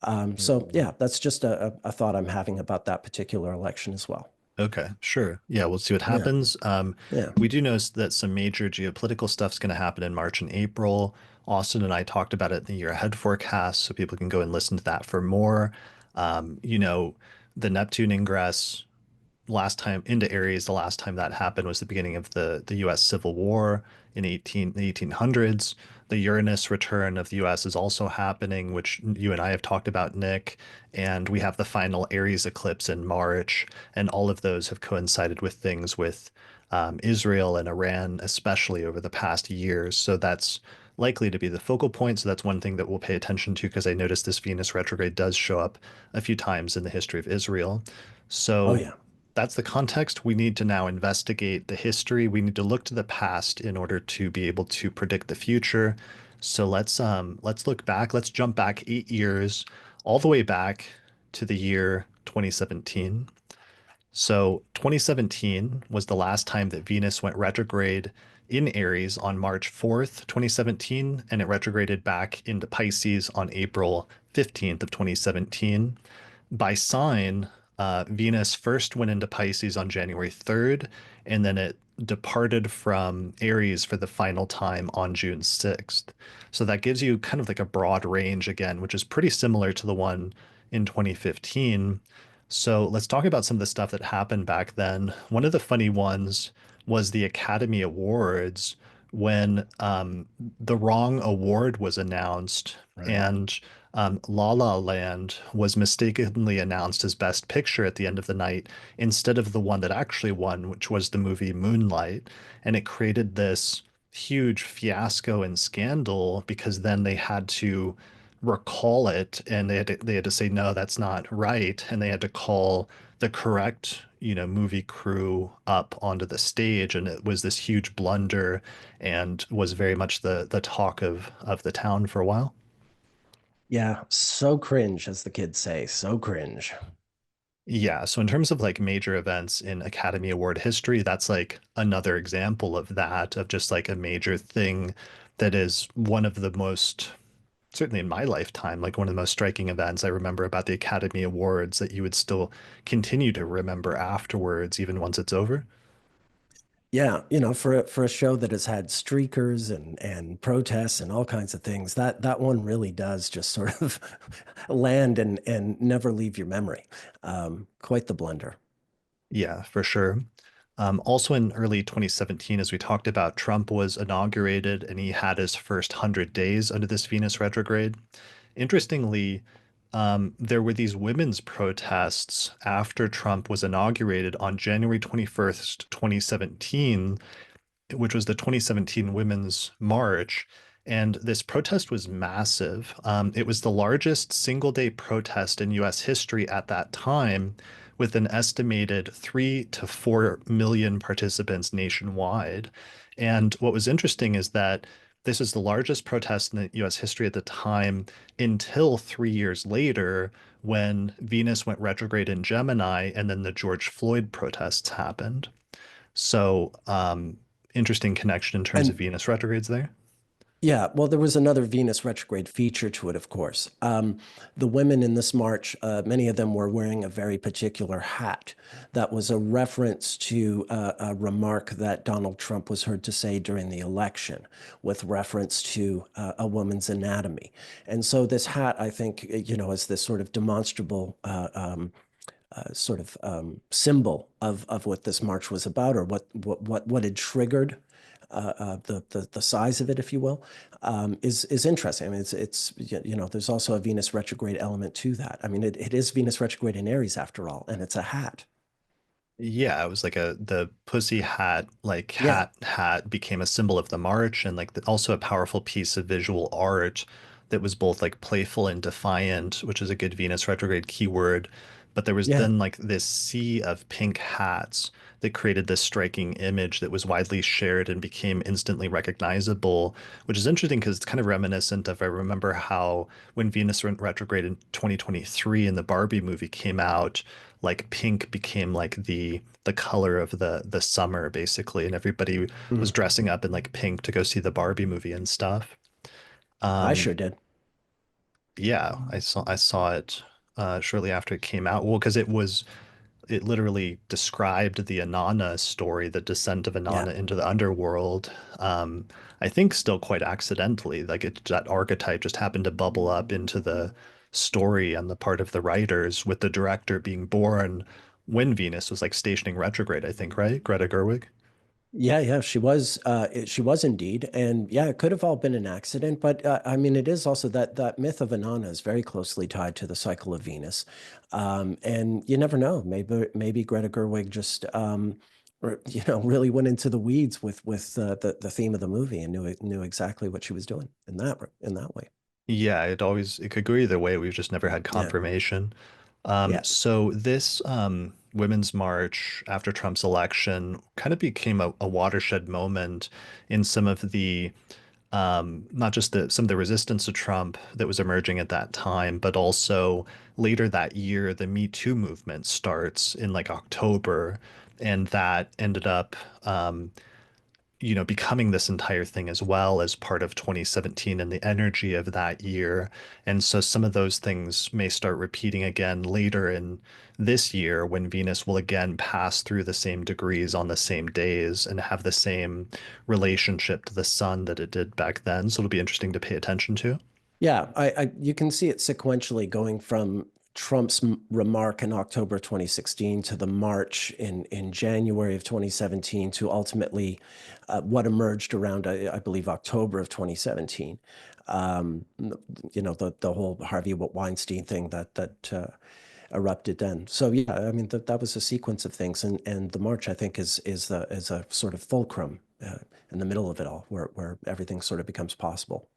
[SPEAKER 1] Mhm.
[SPEAKER 2] yeah, that's just a thought I'm having about that particular election as well.
[SPEAKER 1] Okay, sure. Yeah, we'll see what
[SPEAKER 2] Yeah,
[SPEAKER 1] happens.
[SPEAKER 2] yeah.
[SPEAKER 1] We do know that some major geopolitical stuff's going to happen in March and April. Austin and I talked about it in the year ahead forecast, so people can go and listen to that for more. You know, the Neptune ingress last time into Aries, the last time that happened was the beginning of the U.S. Civil War in the 1800s. The Uranus return of the U.S. is also happening, which you and I have talked about, Nick. And we have the final Aries eclipse in March, and all of those have coincided with things with Israel and Iran, especially over the past years. So that's likely to be the focal point. So that's one thing that we'll pay attention to because I noticed this Venus retrograde does show up a few times in the history of Israel.
[SPEAKER 2] Oh
[SPEAKER 1] So
[SPEAKER 2] yeah.
[SPEAKER 1] that's the context. We need to now investigate the history. We need to look to the past in order to be able to predict the future. So let's look back. Let's jump back 8 years, all the way back to the year 2017. So 2017 was the last time that Venus went retrograde in Aries on March 4th, 2017, and it retrograded back into Pisces on April 15th of 2017. By sign, Venus first went into Pisces on January 3rd, and then it departed from Aries for the final time on June 6th. So that gives you kind of like a broad range again, which is pretty similar to the one in 2015. So let's talk about some of the stuff that happened back then. One of the funny ones was the Academy Awards when the wrong award was announced
[SPEAKER 2] Right.
[SPEAKER 1] and La La Land was mistakenly announced as Best Picture at the end of the night instead of the one that actually won, which was the movie Moonlight. And it created this huge fiasco and scandal because then they had to recall it and they had to say no, that's not right, and they had to call the correct movie crew up onto the stage, and it was this huge blunder and was very much the talk of the town for a while.
[SPEAKER 2] Yeah, so cringe, as the kids say, so cringe.
[SPEAKER 1] Yeah, so in terms of like major events in Academy Award history, that's like another example of that, of just like a major thing that is one of the most, certainly in my lifetime, like one of the most striking events I remember about the Academy Awards that you would still continue to remember afterwards, even once it's over.
[SPEAKER 2] Yeah, for a show that has had streakers and protests and all kinds of things, that one really does just sort of land and never leave your memory. Quite the blunder.
[SPEAKER 1] Yeah, for sure. Also in early 2017, as we talked about, Trump was inaugurated and he had his first 100 days under this Venus retrograde. Interestingly, there were these women's protests after Trump was inaugurated on January 21st, 2017, which was the 2017 Women's March. And this protest was massive. It was the largest single day protest in US history at that time, with an estimated 3 to 4 million participants nationwide. And what was interesting is that this is the largest protest in the US history at the time until 3 years later, when Venus went retrograde in Gemini and then the George Floyd protests happened. So, interesting connection in terms of
[SPEAKER 2] And
[SPEAKER 1] Venus retrogrades there.
[SPEAKER 2] yeah, well, there was another Venus retrograde feature to it, of course. The women in this march, many of them were wearing a very particular hat that was a reference to a remark that Donald Trump was heard to say during the election, with reference to a woman's anatomy. And so this hat, I think, is this sort of demonstrable symbol of what this march was about, or what had triggered the size of it, if you will, is interesting. I mean, there's also a Venus retrograde element to that. I mean, it is Venus retrograde in Aries after all, and it's a hat.
[SPEAKER 1] Yeah, it was like the pussy hat, like
[SPEAKER 2] Yeah,
[SPEAKER 1] hat became a symbol of the march and like also a powerful piece of visual art that was both like playful and defiant, which is a good Venus retrograde keyword. But there was
[SPEAKER 2] yeah,
[SPEAKER 1] then like this sea of pink hats that created this striking image that was widely shared and became instantly recognizable, which is interesting because it's kind of reminiscent of, I remember how when Venus went retrograde in 2023 and the Barbie movie came out, like pink became like the color of the summer basically, and everybody was
[SPEAKER 2] mm,
[SPEAKER 1] dressing up in like pink to go see the Barbie movie and stuff.
[SPEAKER 2] I
[SPEAKER 1] Um,
[SPEAKER 2] sure did.
[SPEAKER 1] yeah, I saw it shortly after it came out. Well, because it literally described the Inanna story, the descent of
[SPEAKER 2] Yeah.
[SPEAKER 1] Inanna into the underworld. I think still quite accidentally, like that archetype just happened to bubble up into the story on the part of the writers, with the director being born when Venus was like stationing retrograde, I think, right? Greta Gerwig.
[SPEAKER 2] Yeah, yeah, she was indeed. And yeah, it could have all been an accident, but I mean, it is also that myth of Inanna is very closely tied to the cycle of Venus. And you never know, maybe Greta Gerwig just really went into the weeds with the theme of the movie and knew exactly what she was doing in that way.
[SPEAKER 1] Yeah, it could go either way. We've just never had
[SPEAKER 2] Yeah.
[SPEAKER 1] confirmation.
[SPEAKER 2] Yeah.
[SPEAKER 1] So this Women's March after Trump's election kind of became a watershed moment in some of the not just some of the resistance to Trump that was emerging at that time, but also later that year, the Me Too movement starts in like October, and that ended up becoming this entire thing as well as part of 2017 and the energy of that year. And so some of those things may start repeating again later in this year when Venus will again pass through the same degrees on the same days and have the same relationship to the sun that it did back then. So it'll be interesting to pay attention to.
[SPEAKER 2] Yeah, you can see it sequentially going from Trump's remark in October 2016 to the march in January of 2017 to ultimately what emerged around, I believe, October of 2017. Um, the whole Harvey Weinstein thing that erupted then. So yeah, I mean that was a sequence of things, and the march I think is a sort of fulcrum in the middle of it all, where everything sort of becomes possible.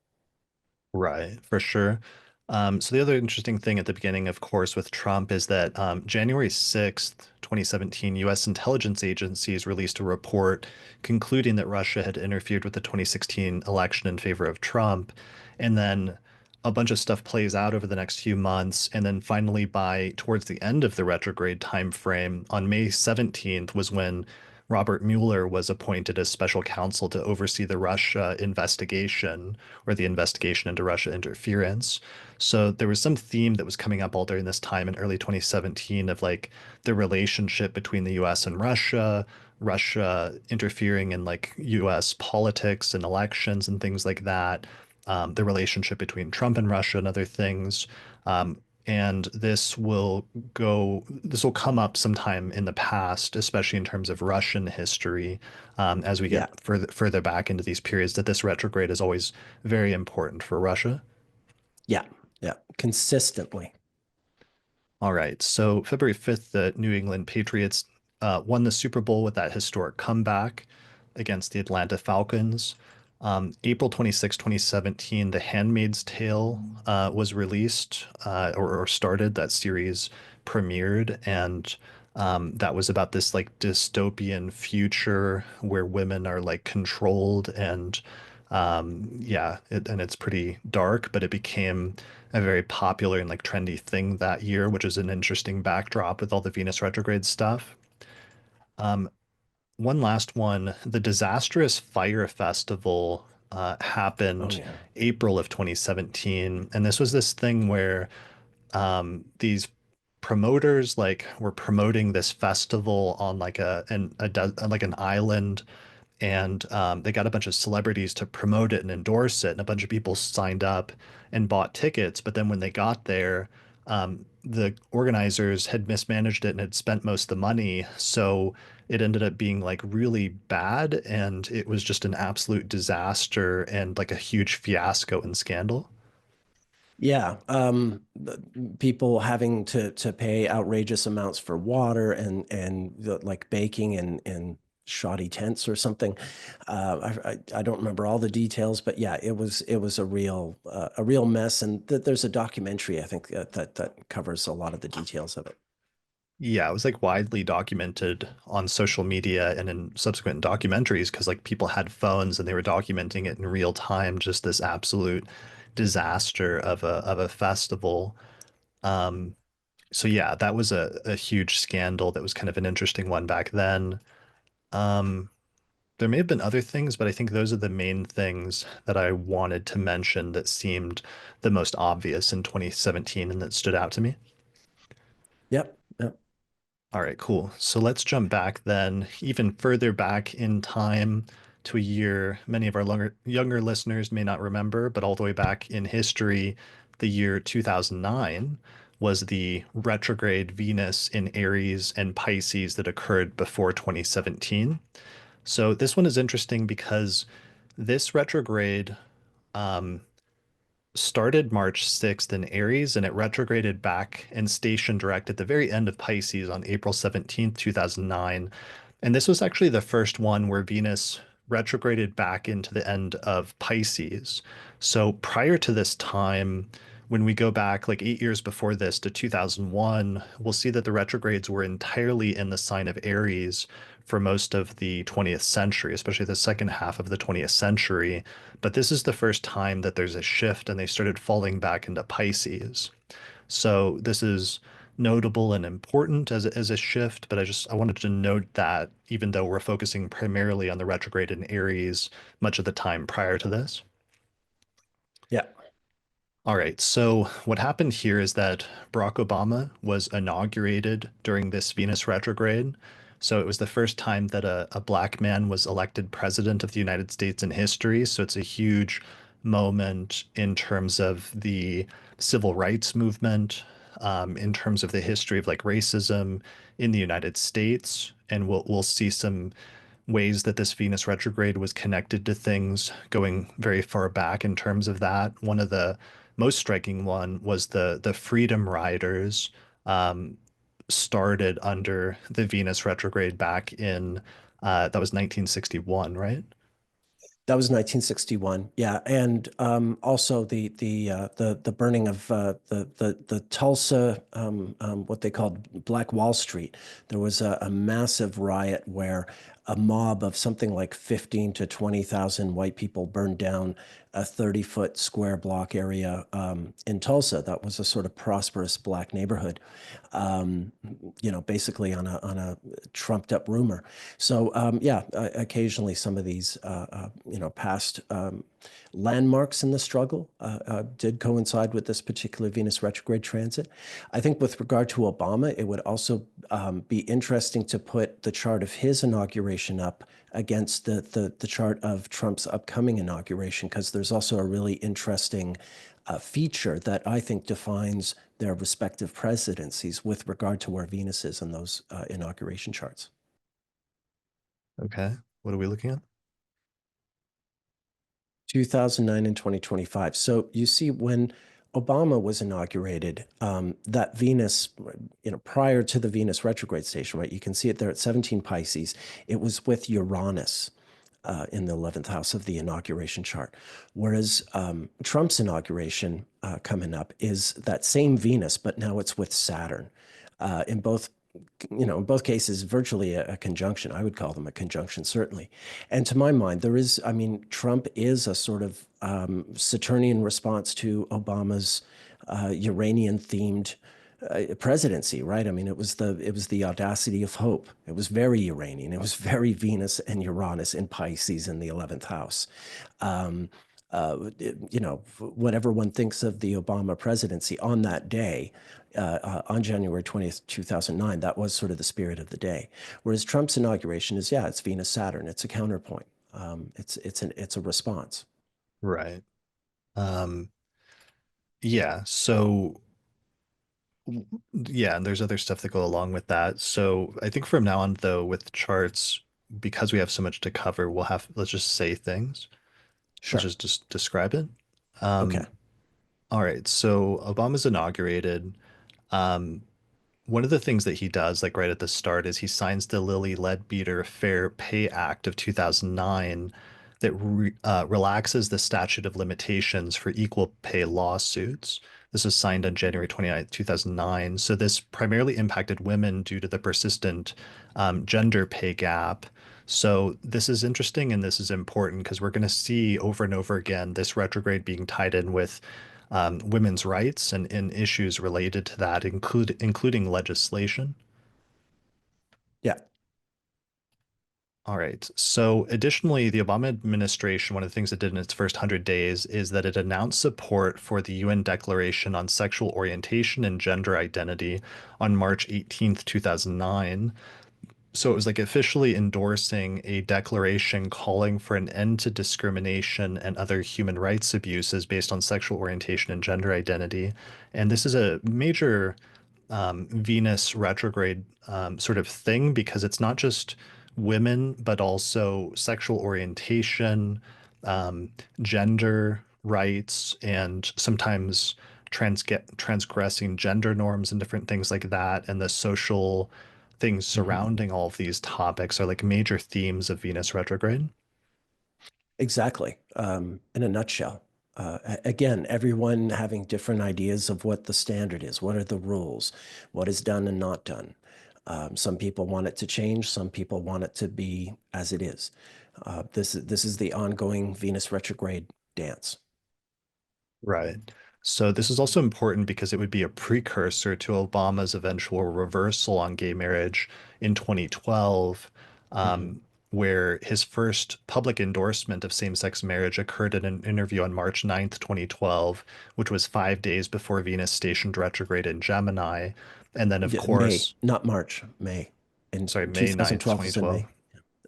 [SPEAKER 1] Right, for sure. So the other interesting thing at the beginning, of course, with Trump is that January 6th, 2017, U.S. intelligence agencies released a report concluding that Russia had interfered with the 2016 election in favor of Trump. And then a bunch of stuff plays out over the next few months, and then finally by towards the end of the retrograde time frame, on May 17th was when Robert Mueller was appointed as special counsel to oversee the Russia investigation or the investigation into Russia interference. So there was some theme that was coming up all during this time in early 2017 of like the relationship between the US and Russia, Russia interfering in like US politics and elections and things like that, the relationship between Trump and Russia and other things. And this will come up sometime in the past, especially in terms of Russian history, as we
[SPEAKER 2] Yeah.
[SPEAKER 1] get further back into these periods, that this retrograde is always very important for Russia.
[SPEAKER 2] Yeah. Yeah. Consistently.
[SPEAKER 1] All right. So February 5th, the New England Patriots won the Super Bowl with that historic comeback against the Atlanta Falcons. April 26, 2017, The Handmaid's Tale was released or started. That series premiered, and that was about this like dystopian future where women are like controlled and and it's pretty dark, but it became a very popular and like trendy thing that year, which is an interesting backdrop with all the Venus retrograde stuff. Um, One last one, the disastrous fire festival
[SPEAKER 2] Oh
[SPEAKER 1] happened
[SPEAKER 2] yeah.
[SPEAKER 1] April of 2017, and this was this thing where these promoters like were promoting this festival on like like an island, and they got a bunch of celebrities to promote it and endorse it, and a bunch of people signed up and bought tickets. But then when they got there, the organizers had mismanaged it and had spent most of the money, so it ended up being like really bad, and it was just an absolute disaster and like a huge fiasco and scandal.
[SPEAKER 2] Yeah, people having to pay outrageous amounts for water and like baking in shoddy tents or something. I don't remember all the details, but yeah, it was a real mess. And there's a documentary I think that covers a lot of the details of it.
[SPEAKER 1] Yeah, it was like widely documented on social media and in subsequent documentaries because like people had phones and they were documenting it in real time, just this absolute disaster of a festival. Um, so yeah, that was a huge scandal that was kind of an interesting one back then. Um, there may have been other things, but I think those are the main things that I wanted to mention that seemed the most obvious in 2017 and that stood out to me.
[SPEAKER 2] Yep, yep.
[SPEAKER 1] All right, cool. So let's jump back then, even further back in time to a year many of our younger listeners may not remember, but all the way back in history, the year 2009 was the retrograde Venus in Aries and Pisces that occurred before 2017. So this one is interesting because this retrograde um, started March 6th in Aries and it retrograded back and stationed direct at the very end of Pisces on April 17th, 2009. And this was actually the first one where Venus retrograded back into the end of Pisces. So prior to this time, when we go back like 8 years before this to 2001, we'll see that the retrogrades were entirely in the sign of Aries for most of the 20th century, especially the second half of the 20th century. But this is the first time that there's a shift and they started falling back into Pisces. So this is notable and important as a shift, but I wanted to note that even though we're focusing primarily on the retrograde in Aries much of the time prior to this.
[SPEAKER 2] Yeah.
[SPEAKER 1] All right, so what happened here is that Barack Obama was inaugurated during this Venus retrograde. So it was the first time that a black man was elected president of the United States in history. So it's a huge moment in terms of the civil rights movement, in terms of the history of like racism in the United States. And we'll see some ways that this Venus retrograde was connected to things going very far back in terms of that. One of the most striking one was the Freedom Riders um, started under the Venus retrograde back in that was 1961, right?
[SPEAKER 2] That was 1961. Yeah, and also the burning of the Tulsa, what they called Black Wall Street. There was a massive riot where a mob of something like 15 to 20,000 white people burned down a 30-foot square block area in Tulsa. That was a sort of prosperous black neighborhood, um, basically on a trumped up rumor. So yeah, occasionally some of these past landmarks in the struggle did coincide with this particular Venus retrograde transit. I think with regard to Obama, it would also be interesting to put the chart of his inauguration up against the chart of Trump's upcoming inauguration, because there's also a really interesting feature that I think defines their respective presidencies with regard to where Venus is in those inauguration charts.
[SPEAKER 1] Okay. What are we looking at?
[SPEAKER 2] 2009 and 2025. So you see, when Obama was inaugurated, that Venus, prior to the Venus retrograde station, right? You can see it there at 17 Pisces. It was with Uranus in the 11th house of the inauguration chart. Whereas Trump's inauguration coming up is that same Venus, but now it's with Saturn. In both in both cases, virtually a conjunction. I would call them a conjunction, certainly. And to my mind, I mean, Trump is a sort of Saturnian response to Obama's Uranian-themed presidency, right? I mean, it was the audacity of hope. It was very Uranian. It was very Venus and Uranus in Pisces in the 11th house. Um, Whatever one thinks of the Obama presidency on that day, on January 20th, 2009, that was sort of the spirit of the day. Whereas Trump's inauguration is, yeah, it's Venus Saturn. It's a counterpoint. It's a response.
[SPEAKER 1] Right. Um, yeah. So yeah, and there's other stuff that go along with that. So I think from now on, though, with charts, because we have so much to cover, let's just say things. Let's
[SPEAKER 2] Sure.
[SPEAKER 1] just describe it.
[SPEAKER 2] Okay.
[SPEAKER 1] Um, all right. So Obama's inaugurated. Um, One of the things that he does, like right at the start, is he signs the Lilly Leadbeater Fair Pay Act of 2009 that relaxes the statute of limitations for equal pay lawsuits. This was signed on January 29th, 2009. So this primarily impacted women due to the persistent gender pay gap. So this is interesting and this is important because we're going to see over and over again this retrograde being tied in with women's rights and issues related to that, including legislation.
[SPEAKER 2] Yeah.
[SPEAKER 1] All right. So, additionally, the Obama administration, one of the things it did in its first 100 days is that it announced support for the UN Declaration on Sexual Orientation and Gender Identity on March 18th, 2009. So it was like officially endorsing a declaration calling for an end to discrimination and other human rights abuses based on sexual orientation and gender identity. And this is a major Venus retrograde sort of thing because it's not just women, but also sexual orientation, um, gender rights, and sometimes transgressing gender norms and different things like that. And the social things
[SPEAKER 2] Mhm.
[SPEAKER 1] surrounding all of these topics are like major themes of Venus retrograde.
[SPEAKER 2] Exactly. In a nutshell. Again, everyone having different ideas of what the standard is. What are the rules? What is done and not done? Some people want it to change. Some people want it to be as it is. This is the ongoing Venus retrograde dance.
[SPEAKER 1] Right. So this is also important because it would be a precursor to Obama's eventual reversal on gay marriage in 2012,
[SPEAKER 2] Mhm.
[SPEAKER 1] um, where his first public endorsement of same-sex marriage occurred in an interview on March 9th, 2012, which was 5 days before Venus stationed retrograde in Gemini. And then, of
[SPEAKER 2] Yeah, May,
[SPEAKER 1] course,
[SPEAKER 2] not March, May. In
[SPEAKER 1] sorry, May 9th,
[SPEAKER 2] 2012 was in
[SPEAKER 1] 2012.
[SPEAKER 2] May.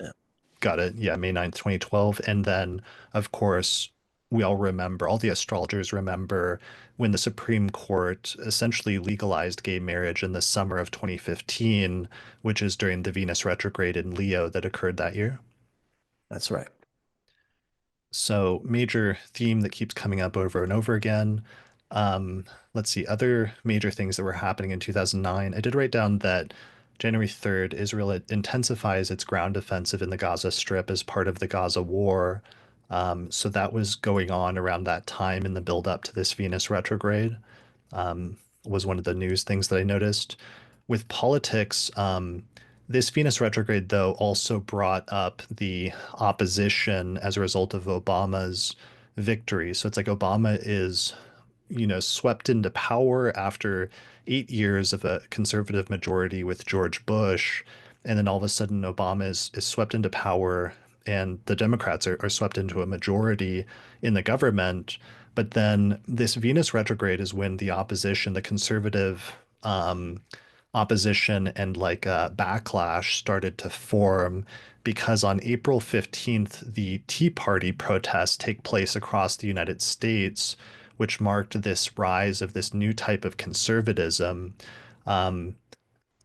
[SPEAKER 2] Yeah,
[SPEAKER 1] Got it. Yeah, May 9th, 2012. And then, of course, we all remember, all the astrologers remember when the Supreme Court essentially legalized gay marriage in the summer of 2015, which is during the Venus retrograde in Leo that occurred that year.
[SPEAKER 2] that's right.
[SPEAKER 1] So, major theme that keeps coming up over and over again. Um, let's see, other major things that were happening in 2009. I did write down that January 3rd, Israel intensifies its ground offensive in the Gaza Strip as part of the Gaza war. So that was going on around that time in the build up to this Venus retrograde, was one of the news things that I noticed. With politics, This Venus retrograde, though, also brought up the opposition as a result of Obama's victory. So it's like Obama is, swept into power after 8 years of a conservative majority with George Bush. And then all of a sudden, Obama is swept into power, and the Democrats are swept into a majority in the government. But then this Venus retrograde is when the opposition, the conservative opposition and like a backlash started to form because on April 15th, the Tea Party protests take place across the United States, which marked this rise of this new type of conservatism um,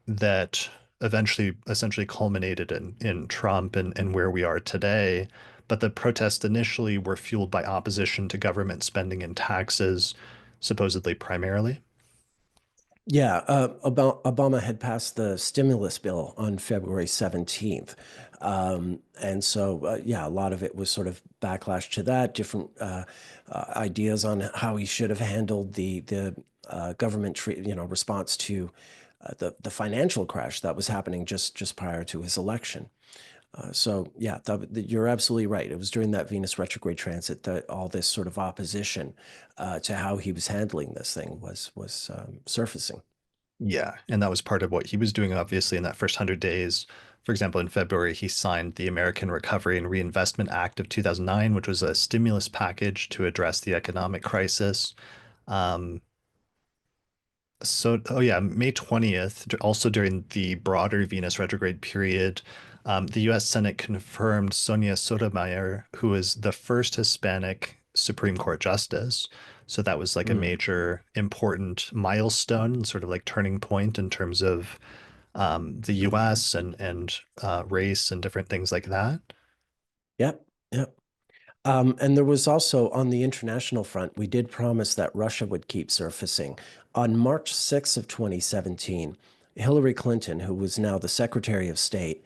[SPEAKER 1] that eventually essentially culminated in Trump and where we are today. But the protests initially were fueled by opposition to government spending and taxes, supposedly primarily.
[SPEAKER 2] Yeah, Obama had passed the stimulus bill on February 17th. And so, yeah, a lot of it was sort of backlash to that, different ideas on how he should have handled the government response to the financial crash that was happening just prior to his election. So yeah, you're absolutely right. It was during that Venus retrograde transit that all this sort of opposition to how he was handling this thing was surfacing.
[SPEAKER 1] Yeah, and that was part of what he was doing, obviously, in that first 100 days. For example, in February, he signed the American Recovery and Reinvestment Act of 2009, which was a stimulus package to address the economic crisis. Um, oh yeah, May 20th, also during the broader Venus retrograde period, the US Senate confirmed Sonia Sotomayor, who is the first Hispanic Supreme Court justice. So that was like a
[SPEAKER 2] Mm.
[SPEAKER 1] major important milestone, sort of like turning point in terms of the US and race and different things like that.
[SPEAKER 2] Yep, yep. And there was also on the international front, we did promise that Russia would keep surfacing. On March 6th of 2017, Hillary Clinton, who was now the Secretary of State,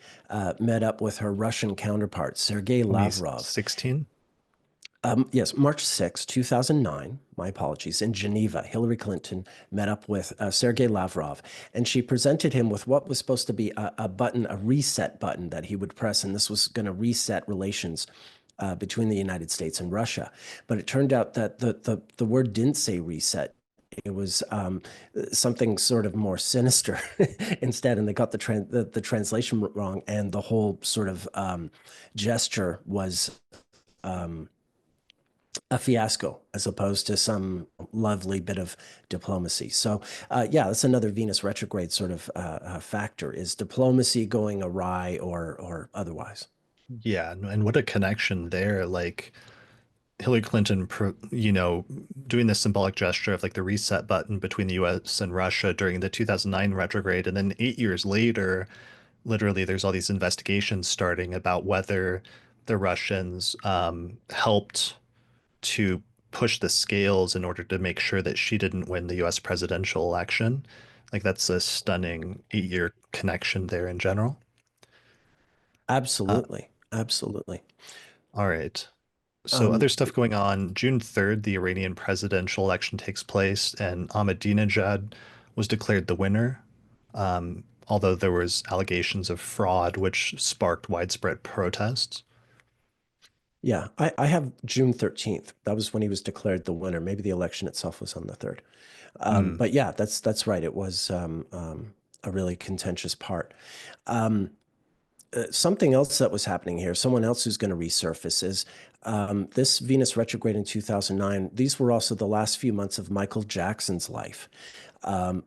[SPEAKER 2] met up with her Russian counterpart, Sergei Lavrov.
[SPEAKER 1] 2016?
[SPEAKER 2] Yes, March 6, 2009, my apologies, in Geneva, Hillary Clinton met up with Sergei Lavrov, and she presented him with what was supposed to be a button, a reset button that he would press, and this was going to reset relations between the United States and Russia. But it turned out that the word didn't say reset. It was something sort of more sinister instead, and they got the translation wrong, and the whole sort of gesture was a fiasco as opposed to some lovely bit of diplomacy. So, yeah, that's another Venus retrograde sort of factor is diplomacy going awry or otherwise.
[SPEAKER 1] Yeah, and what a connection there. Like Hillary Clinton, doing this symbolic gesture of like the reset button between the US and Russia during the 2009 retrograde. And then 8 years later, literally, there's all these investigations starting about whether the Russians helped to push the scales in order to make sure that she didn't win the US presidential election. Like, that's a stunning 8 year connection there in general. Uh,
[SPEAKER 2] Absolutely, absolutely.
[SPEAKER 1] all right. So
[SPEAKER 2] Um,
[SPEAKER 1] other stuff going on. June 3rd, the Iranian presidential election takes place, and Ahmadinejad was declared the winner. Although there was allegations of fraud, which sparked widespread protests.
[SPEAKER 2] yeah, I have June 13th. That was when he was declared the winner. Maybe the election itself was on the 3rd.
[SPEAKER 1] Mm,
[SPEAKER 2] But yeah, that's right. It was a really contentious part. Um, Something else that was happening here, someone else who's going to resurface is this Venus retrograde in 2009. These were also the last few months of Michael Jackson's life. On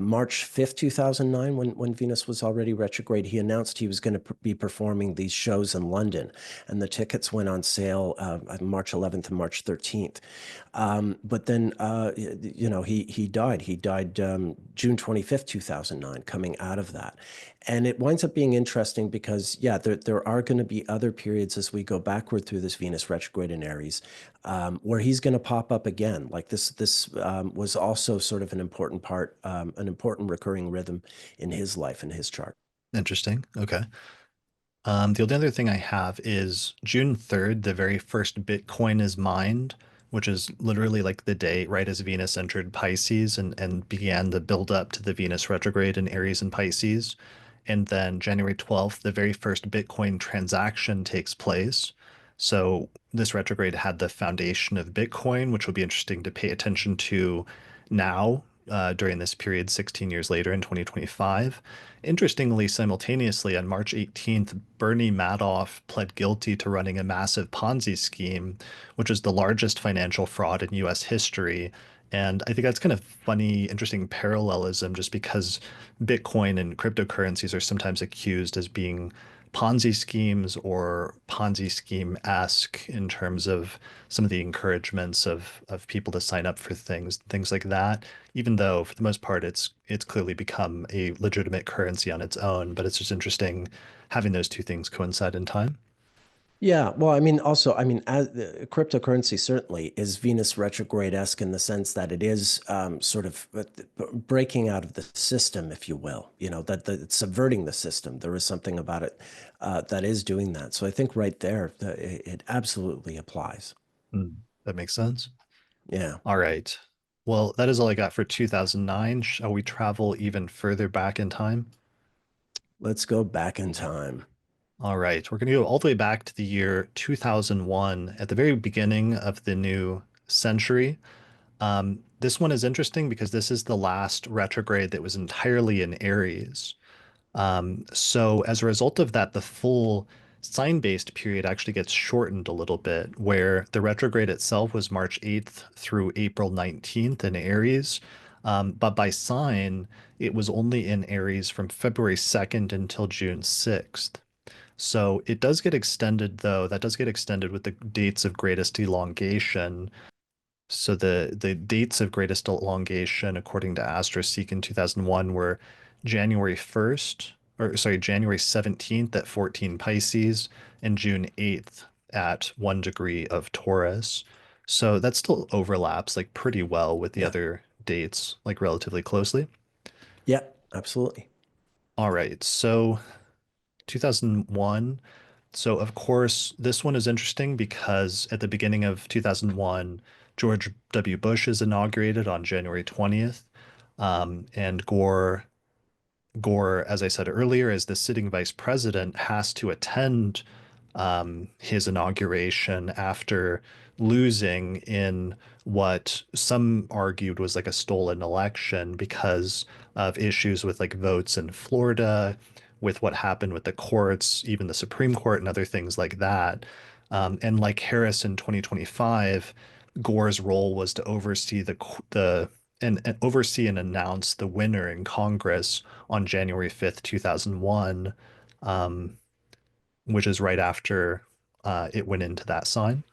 [SPEAKER 2] March 5th, 2009, when Venus was already retrograde, he announced he was going to be performing these shows in London, and the tickets went on sale March 11th and March 13th. But then, he died. He died June 25th, 2009, coming out of that. And it winds up being interesting because, yeah, there are going to be other periods as we go backward through this Venus retrograde in Aries, where he's going to pop up again. Like this was also sort of an important part, an important recurring rhythm in his life and his chart.
[SPEAKER 1] interesting. Okay. The only other thing I have is June 3rd, the very first Bitcoin is mined, which is literally like the day right as Venus entered Pisces and began the build up to the Venus retrograde in Aries and Pisces. And then January 12th, the very first Bitcoin transaction takes place. So this retrograde had the foundation of Bitcoin, which will be interesting to pay attention to now during this period 16 years later in 2025. Interestingly, simultaneously, on March 18th, Bernie Madoff pled guilty to running a massive Ponzi scheme, which is the largest financial fraud in US history. And I think that's kind of funny, interesting parallelism just because Bitcoin and cryptocurrencies are sometimes accused as being Ponzi schemes or Ponzi scheme-esque in terms of some of the encouragements of people to sign up for things like that. Even though for the most part it's clearly become a legitimate currency on its own, but it's just interesting having those two things coincide in time.
[SPEAKER 2] Yeah, well, I mean, also, I mean, as the cryptocurrency certainly is Venus retrograde-esque in the sense that it is sort of breaking out of the system, if you will. That it's subverting the system. There is something about it that is doing that. So I think right there, it absolutely applies.
[SPEAKER 1] That makes sense.
[SPEAKER 2] Yeah,
[SPEAKER 1] All right. Well, that is all I got for 2009. Shall we travel even further back in time?
[SPEAKER 2] let's go back in time.
[SPEAKER 1] All right, we're going to go all the way back to the year 2001 at the very beginning of the new century. This one is interesting because this is the last retrograde that was entirely in Aries. So as a result of that, the full sign-based period actually gets shortened a little bit, where the retrograde itself was March 8th through April 19th in Aries. But by sign, it was only in Aries from February 2nd until June 6th. So it does get extended, though. That does get extended with the dates of greatest elongation. So the dates of greatest elongation, according to AstroSeek in 2001, were January 1st, or sorry, January 17th at 14 Pisces and June 8th at 1 degree of Taurus. So that still overlaps like pretty well with the
[SPEAKER 2] Yeah,
[SPEAKER 1] other dates, like relatively closely.
[SPEAKER 2] yeah, absolutely.
[SPEAKER 1] All right, so 2001. So, of course, this one is interesting because at the beginning of 2001, George W. Bush is inaugurated on January 20th. And Gore, as I said earlier, as the sitting vice president, has to attend his inauguration after losing in what some argued was like a stolen election because of issues with like votes in Florida, with what happened with the courts, even the Supreme Court, and other things like that. And like Harris in 2025, Gore's role was to oversee the and oversee and announce the winner in Congress on January 5th, 2001, um, which is right after it went into that sign.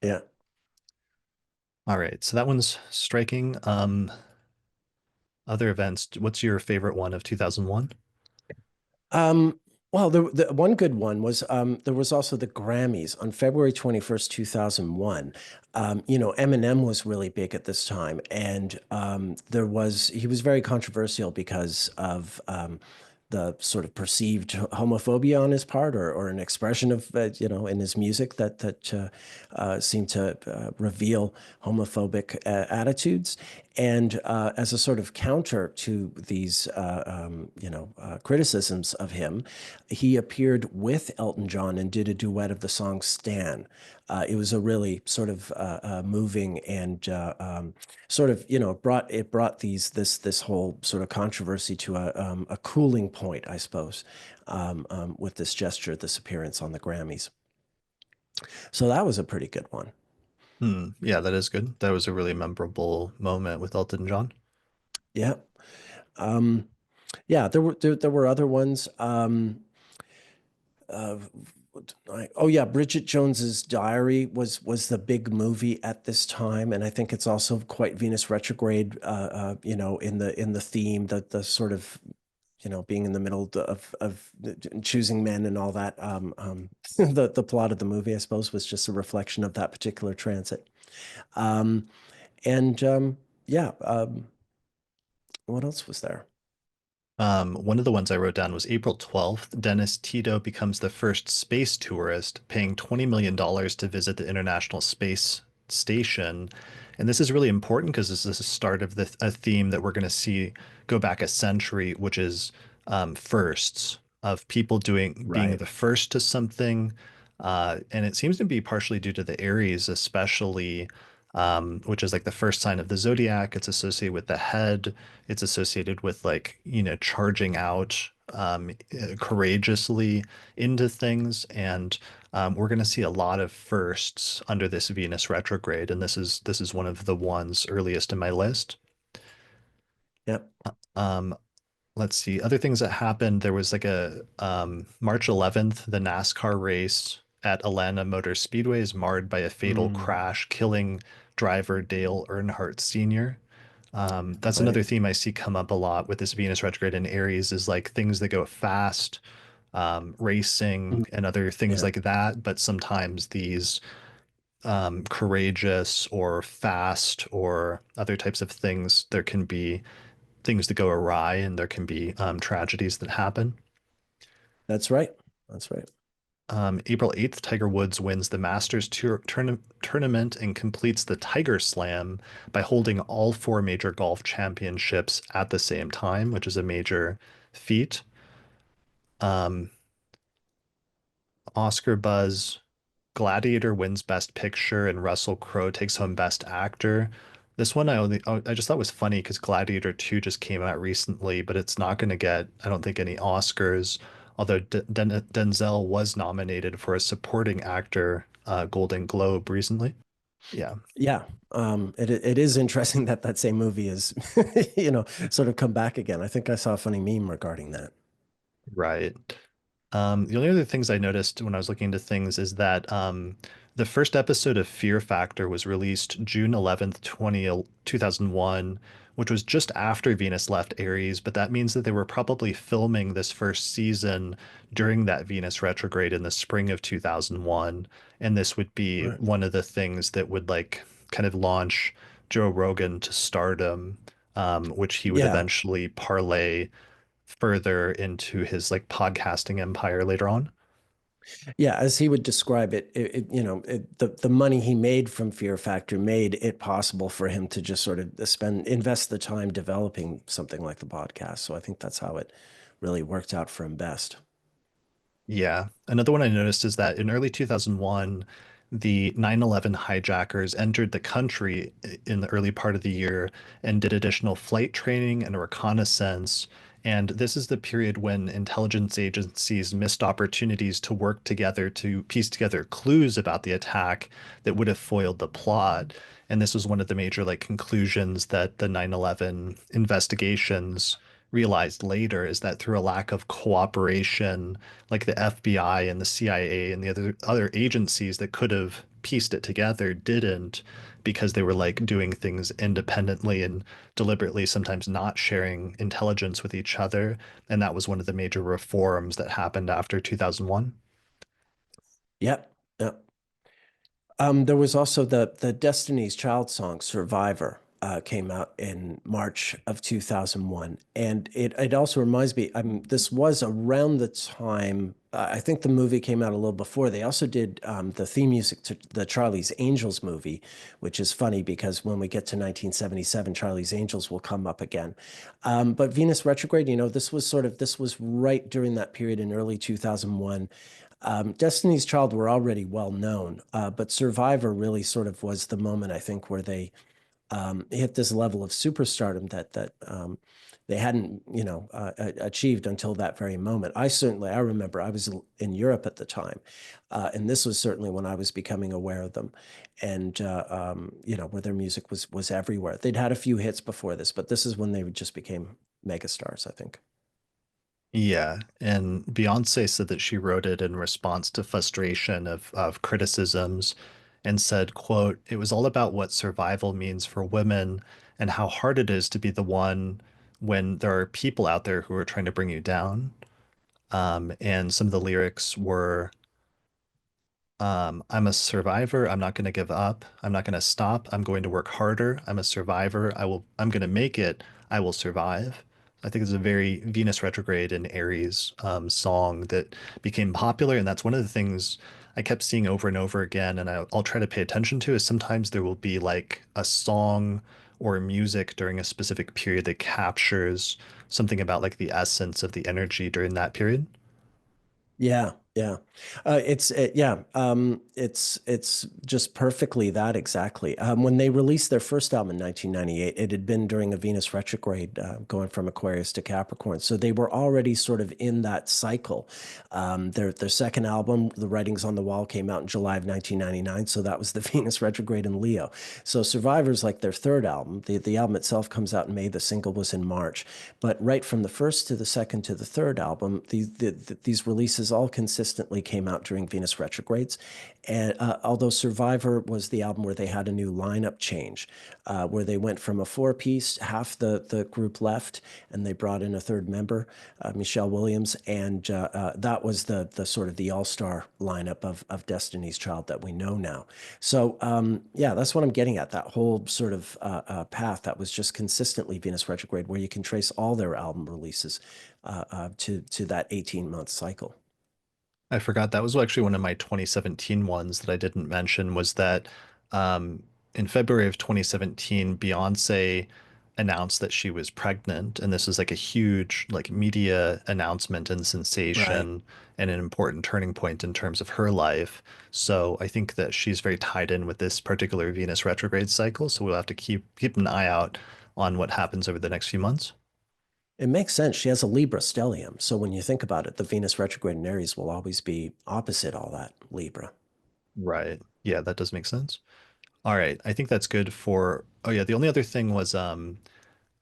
[SPEAKER 2] Yeah.
[SPEAKER 1] All right, so that one's striking. Other events, what's your favorite one of 2001?
[SPEAKER 2] Um, well, the one good one was there was also the Grammys on February 21st, 2001. Eminem was really big at this time, and he was very controversial because of the sort of perceived homophobia on his part, or an expression of in his music that seemed to reveal homophobic attitudes. And as a sort of counter to these, criticisms of him, he appeared with Elton John and did a duet of the song "Stan." It was a really sort of moving and sort of brought this whole sort of controversy to a cooling point, I suppose, with this gesture, this appearance on the Grammys. So that was a pretty good one.
[SPEAKER 1] Yeah, that is good. That was a really memorable moment with Elton John.
[SPEAKER 2] Yeah. Um, yeah, there were other ones. Uh, oh yeah, Bridget Jones's Diary was the big movie at this time, and I think it's also quite Venus retrograde. In the theme, the sort of being in the middle of choosing men and all that. The plot of the movie, I suppose, was just a reflection of that particular transit. Um, and yeah, what else was there?
[SPEAKER 1] One of the ones I wrote down was April 12th. Dennis Tito becomes the first space tourist, paying $20 million to visit the International Space Station. And this is really important because this is the start of a theme that we're going to see go back a century, which is firsts of people being
[SPEAKER 2] Right.
[SPEAKER 1] the first to something, and it seems to be partially due to the Aries, especially, which is like the first sign of the zodiac. It's associated with the head. It's associated with like charging out courageously into things, and we're going to see a lot of firsts under this Venus retrograde, and this is one of the ones earliest in my list.
[SPEAKER 2] Yep.
[SPEAKER 1] Um, let's see, other things that happened. There was like a March 11th, the NASCAR race at Atlanta Motor Speedway is marred by a fatal
[SPEAKER 2] Mm,
[SPEAKER 1] crash, killing driver Dale Earnhardt Sr. That's
[SPEAKER 2] right.
[SPEAKER 1] another theme I see come up a lot with this Venus retrograde in Aries is like things that go fast,
[SPEAKER 2] Mm,
[SPEAKER 1] racing and other things
[SPEAKER 2] yeah,
[SPEAKER 1] like that. But sometimes these courageous or fast or other types of things, there can be things that go awry and there can be tragedies that happen.
[SPEAKER 2] that's right. That's right.
[SPEAKER 1] April 8th, Tiger Woods wins the Masters tournament and completes the Tiger Slam by holding all four major golf championships at the same time, which is a major feat. Um, Oscar buzz. Gladiator wins Best Picture and Russell Crowe takes home Best Actor. This one I just thought was funny because Gladiator 2 just came out recently, but it's not going to get, I don't think, any Oscars. Although Denzel was nominated for a supporting actor Golden Globe recently. Yeah,
[SPEAKER 2] Yeah. It is interesting that that same movie is, sort of come back again. I think I saw a funny meme regarding that.
[SPEAKER 1] right. The only other things I noticed when I was looking into things is that the first episode of Fear Factor was released June 11th, 2001, which was just after Venus left Aries, but that means that they were probably filming this first season during that Venus retrograde in the spring of 2001. And this would be
[SPEAKER 2] Right.
[SPEAKER 1] one of the things that would like kind of launch Joe Rogan to stardom, which he would
[SPEAKER 2] Yeah.
[SPEAKER 1] eventually parlay further into his like podcasting empire later on.
[SPEAKER 2] Yeah, as he would describe it, the money he made from Fear Factor made it possible for him to just sort of invest the time developing something like the podcast. So I think that's how it really worked out for him best.
[SPEAKER 1] Yeah. Another one I noticed is that in early 2001, the 9/11 hijackers entered the country in the early part of the year and did additional flight training and reconnaissance. And this is the period when intelligence agencies missed opportunities to work together to piece together clues about the attack that would have foiled the plot. And this was one of the major like conclusions that the 9/11 investigations realized later is that through a lack of cooperation, like the FBI and the CIA and the other agencies that could have pieced it together didn't because they were like doing things independently and deliberately sometimes not sharing intelligence with each other. And that was one of the major reforms that happened after 2001.
[SPEAKER 2] Yep. Yep. There was also the Destiny's Child song "Survivor" came out in March of 2001, and it also reminds me. This was around the time I think the movie came out a little before. They also did the theme music to the Charlie's Angels movie, which is funny because when we get to 1977, Charlie's Angels will come up again. But Venus retrograde, this was right during that period in early 2001. Destiny's Child were already well known, but Survivor really sort of was the moment I think where they hit this level of superstardom that they hadn't achieved until that very moment. I remember I was in Europe at the time, and this was certainly when I was becoming aware of them, and where their music was everywhere. They'd had a few hits before this, but this is when they just became megastars, I think.
[SPEAKER 1] Yeah, and Beyonce said that she wrote it in response to frustration of criticisms and said, quote, "It was all about what survival means for women and how hard it is to be the one when there are people out there who are trying to bring you down." And some of the lyrics were I'm a survivor. I'm not going to give up. I'm not going to stop. I'm going to work harder. I'm a survivor. I'm going to make it. I will survive. I think it's a very Venus retrograde and Aries song that became popular. And that's one of the things I kept seeing over and over again. And I'll try to pay attention to is sometimes there will be like a song or music during a specific period that captures something about like the essence of the energy during that period?
[SPEAKER 2] Yeah, yeah. It's just perfectly that exactly. When they released their first album in 1998, it had been during a Venus retrograde, going from Aquarius to Capricorn. So they were already sort of in that cycle. Their second album, The Writings on the Wall, came out in July of 1999. So that was the Venus retrograde in Leo. So Survivors, like their third album, the album itself comes out in May. The single was in March. But right from the first to the second to the third album, these releases all consistently came out during Venus retrogrades. And although Survivor was the album where they had a new lineup change, where they went from a four-piece, half the group left, and they brought in a third member, Michelle Williams, and that was the sort of the all-star lineup of Destiny's Child that we know now. So yeah, that's what I'm getting at. That whole sort of path that was just consistently Venus retrograde, where you can trace all their album releases to that 18-month cycle.
[SPEAKER 1] I forgot that was actually one of my 2017 ones that I didn't mention was that um, in February of 2017, Beyonce announced that she was pregnant, and this was like a huge like media announcement and
[SPEAKER 2] Right.
[SPEAKER 1] sensation and an important turning point in terms of her life. So I think that she's very tied in with this particular Venus retrograde cycle. So we'll have to keep an eye out on what happens over the next few months.
[SPEAKER 2] It makes sense. She has a Libra stellium. So when you think about it, the Venus retrograde in Aries will always be opposite all that Libra.
[SPEAKER 1] Right. Yeah, that does make sense. All right. I think that's good for. Oh yeah, the only other thing was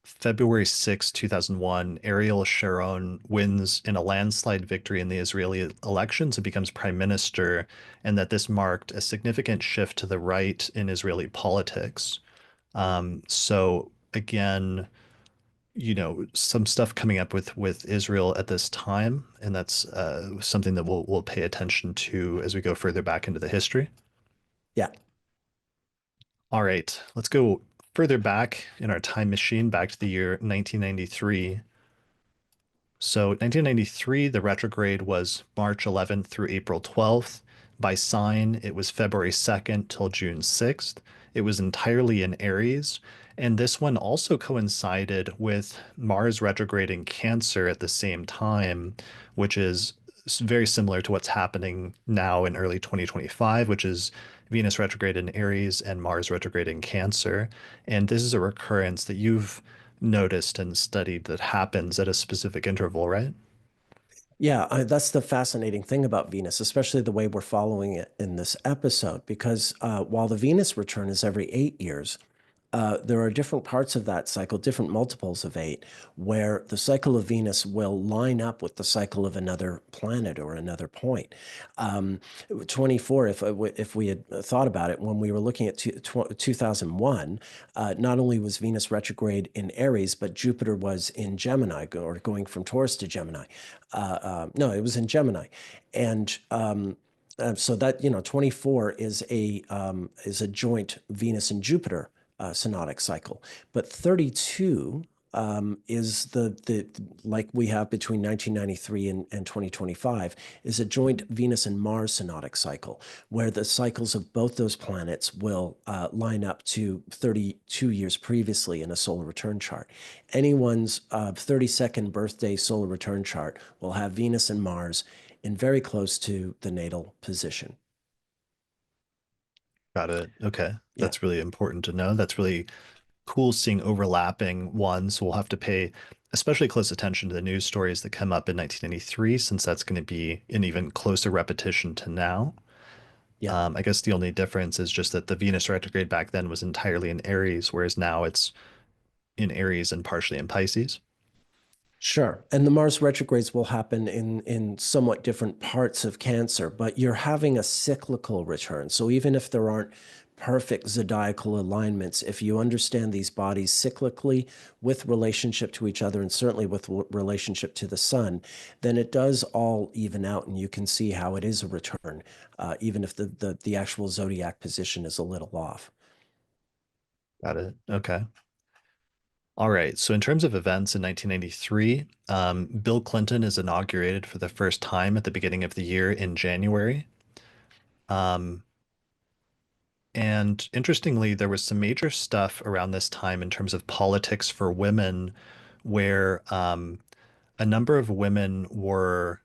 [SPEAKER 1] February 6, 2001, Ariel Sharon wins in a landslide victory in the Israeli elections and becomes prime minister, and that this marked a significant shift to the right in Israeli politics. So again, some stuff coming up with Israel at this time, and that's something that we'll pay attention to as we go further back into the history.
[SPEAKER 2] Yeah.
[SPEAKER 1] All right, let's go further back in our time machine, back to the year 1993. So 1993, the retrograde was March 11th through April 12th. By sign, it was February 2nd till June 6th. It was entirely in Aries. And this one also coincided with Mars retrograde in Cancer at the same time, which is very similar to what's happening now in early 2025, which is Venus retrograde in Aries and Mars retrograde in Cancer. And this is a recurrence that you've noticed and studied that happens at a specific interval, right?
[SPEAKER 2] Yeah, that's the fascinating thing about Venus, especially the way we're following it in this episode, because while the Venus return is every 8 years, there are different parts of that cycle, different multiples of eight, where the cycle of Venus will line up with the cycle of another planet or another point. Um, 24, if we had thought about it, when we were looking at 2001, not only was Venus retrograde in Aries, but Jupiter was in Gemini, or going from Taurus to Gemini. No, it was in Gemini. And so that, 24 is a joint Venus and Jupiter synodic cycle. But 32 is the like we have between 1993 and 2025 is a joint Venus and Mars synodic cycle, where the cycles of both those planets will line up to 32 years previously in a solar return chart. Anyone's 32nd birthday solar return chart will have Venus and Mars in very close to the natal position.
[SPEAKER 1] Got it. Okay.
[SPEAKER 2] Yeah.
[SPEAKER 1] That's really important to know. That's really cool seeing overlapping ones. We'll have to pay especially close attention to the news stories that come up in 1993, since that's going to be an even closer repetition to now.
[SPEAKER 2] Yeah.
[SPEAKER 1] I guess the only difference is just that the Venus retrograde back then was entirely in Aries, whereas now it's in Aries and partially in Pisces.
[SPEAKER 2] Sure. And the Mars retrogrades will happen in somewhat different parts of Cancer, but you're having a cyclical return. So even if there aren't perfect zodiacal alignments, if you understand these bodies cyclically with relationship to each other and certainly with relationship to the sun, then it does all even out and you can see how it is a return, even if the actual zodiac position is a little off.
[SPEAKER 1] Got it. Okay. All right. So in terms of events in 1993, Bill Clinton is inaugurated for the first time at the beginning of the year in January. Um, And interestingly, there was some major stuff around this time in terms of politics for women, where a number of women were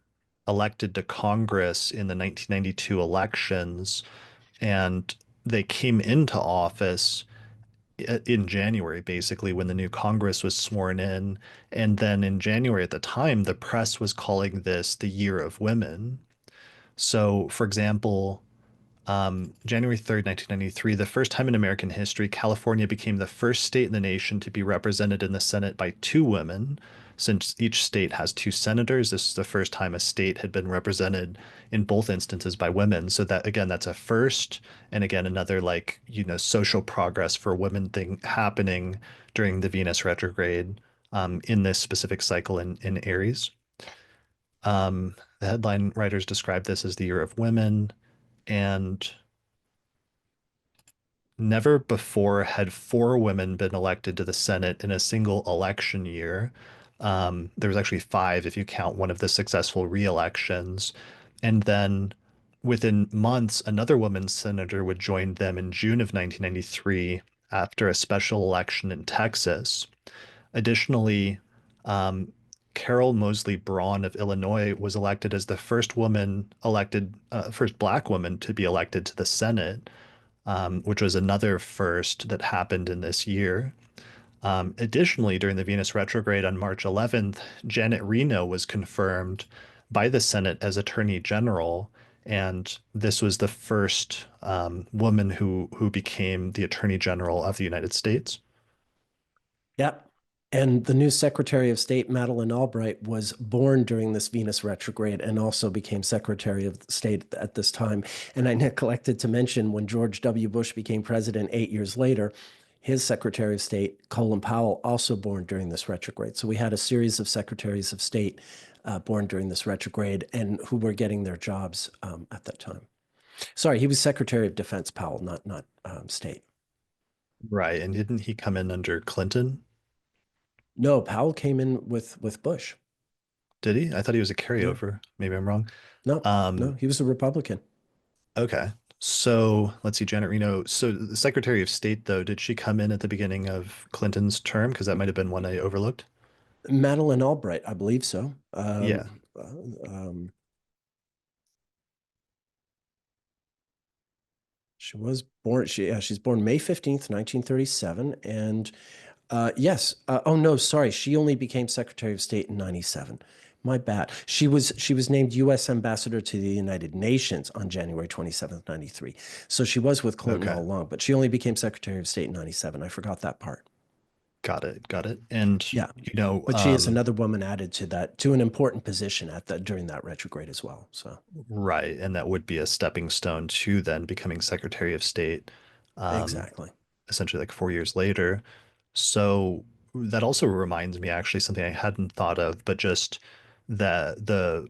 [SPEAKER 1] elected to Congress in the 1992 elections, and they came into office in January, basically, when the new Congress was sworn in. And then in January at the time, the press was calling this the Year of Women. So, for example, January 3rd, 1993, the first time in American history, California became the first state in the nation to be represented in the Senate by two women. Since each state has two senators, this is the first time a state had been represented in both instances by women. So that again, that's a first, and again, another like, social progress for women thing happening during the Venus retrograde in this specific cycle in Aries. The headline writers describe this as the year of women, and never before had four women been elected to the Senate in a single election year. There was actually five if you count one of the successful re-elections. And then within months, another woman senator would join them in June of 1993 after a special election in Texas. Additionally, um, Carol Moseley Braun of Illinois was elected as the first black woman to be elected to the Senate, which was another first that happened in this year. Additionally, during the Venus retrograde on March 11th, Janet Reno was confirmed by the Senate as Attorney General, and this was the first woman who became the Attorney General of the United States.
[SPEAKER 2] Yep. And the new Secretary of State, Madeleine Albright, was born during this Venus retrograde and also became Secretary of State at this time. And I neglected to mention when George W. Bush became president 8 years later, his Secretary of State, Colin Powell, also born during this retrograde. So we had a series of Secretaries of State born during this retrograde and who were getting their jobs at that time. Sorry, he was Secretary of Defense, Powell, not State.
[SPEAKER 1] Right. And didn't he come in under Clinton?
[SPEAKER 2] No, Powell came in with Bush.
[SPEAKER 1] Did he? I thought he was a
[SPEAKER 2] Yeah.
[SPEAKER 1] carryover. Maybe I'm wrong.
[SPEAKER 2] No,
[SPEAKER 1] Um,
[SPEAKER 2] he was a Republican.
[SPEAKER 1] okay. So let's see, Janet Reno. So the Secretary of State, though, did she come in at the beginning of Clinton's term? Because that might have been one I overlooked.
[SPEAKER 2] Madeleine Albright, I believe so.
[SPEAKER 1] Yeah.
[SPEAKER 2] She was born. She's born May 15th, 1937, and yes. Oh no, sorry. She only became Secretary of State in 97. My bad. She was named U.S. Ambassador to the United Nations on January 27th, 93. So she was with Clinton
[SPEAKER 1] Okay.
[SPEAKER 2] all along, but she only became Secretary of State in 97. I forgot that part.
[SPEAKER 1] Got it. Got it. And,
[SPEAKER 2] Yeah.
[SPEAKER 1] you know,
[SPEAKER 2] But she is
[SPEAKER 1] um,
[SPEAKER 2] another woman added to that, to an important position at that during that retrograde as well. So
[SPEAKER 1] right. And that would be a stepping stone to then becoming Secretary of State, um,
[SPEAKER 2] exactly.
[SPEAKER 1] essentially like 4 years later. So that also reminds me actually something I hadn't thought of, but just the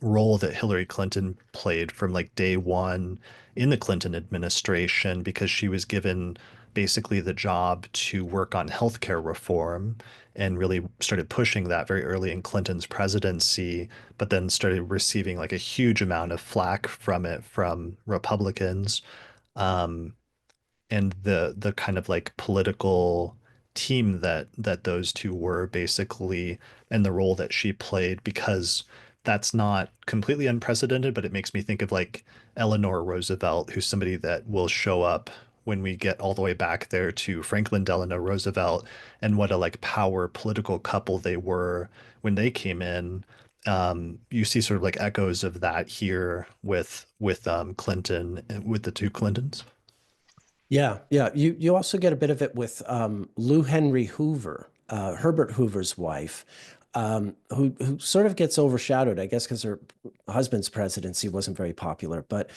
[SPEAKER 1] role that Hillary Clinton played from like day one in the Clinton administration, because she was given basically the job to work on healthcare reform and really started pushing that very early in Clinton's presidency, but then started receiving like a huge amount of flack from it from Republicans. Um, and the kind of like political team that those two were basically, and the role that she played, because that's not completely unprecedented, but it makes me think of like Eleanor Roosevelt, who's somebody that will show up when we get all the way back there to Franklin Delano Roosevelt, and what a like power political couple they were when they came in. You see sort of like echoes of that here with Clinton, with the two Clintons.
[SPEAKER 2] Yeah, yeah. You also get a bit of it with Lou Henry Hoover, Herbert Hoover's wife, who sort of gets overshadowed, I guess, because her husband's presidency wasn't very popular. But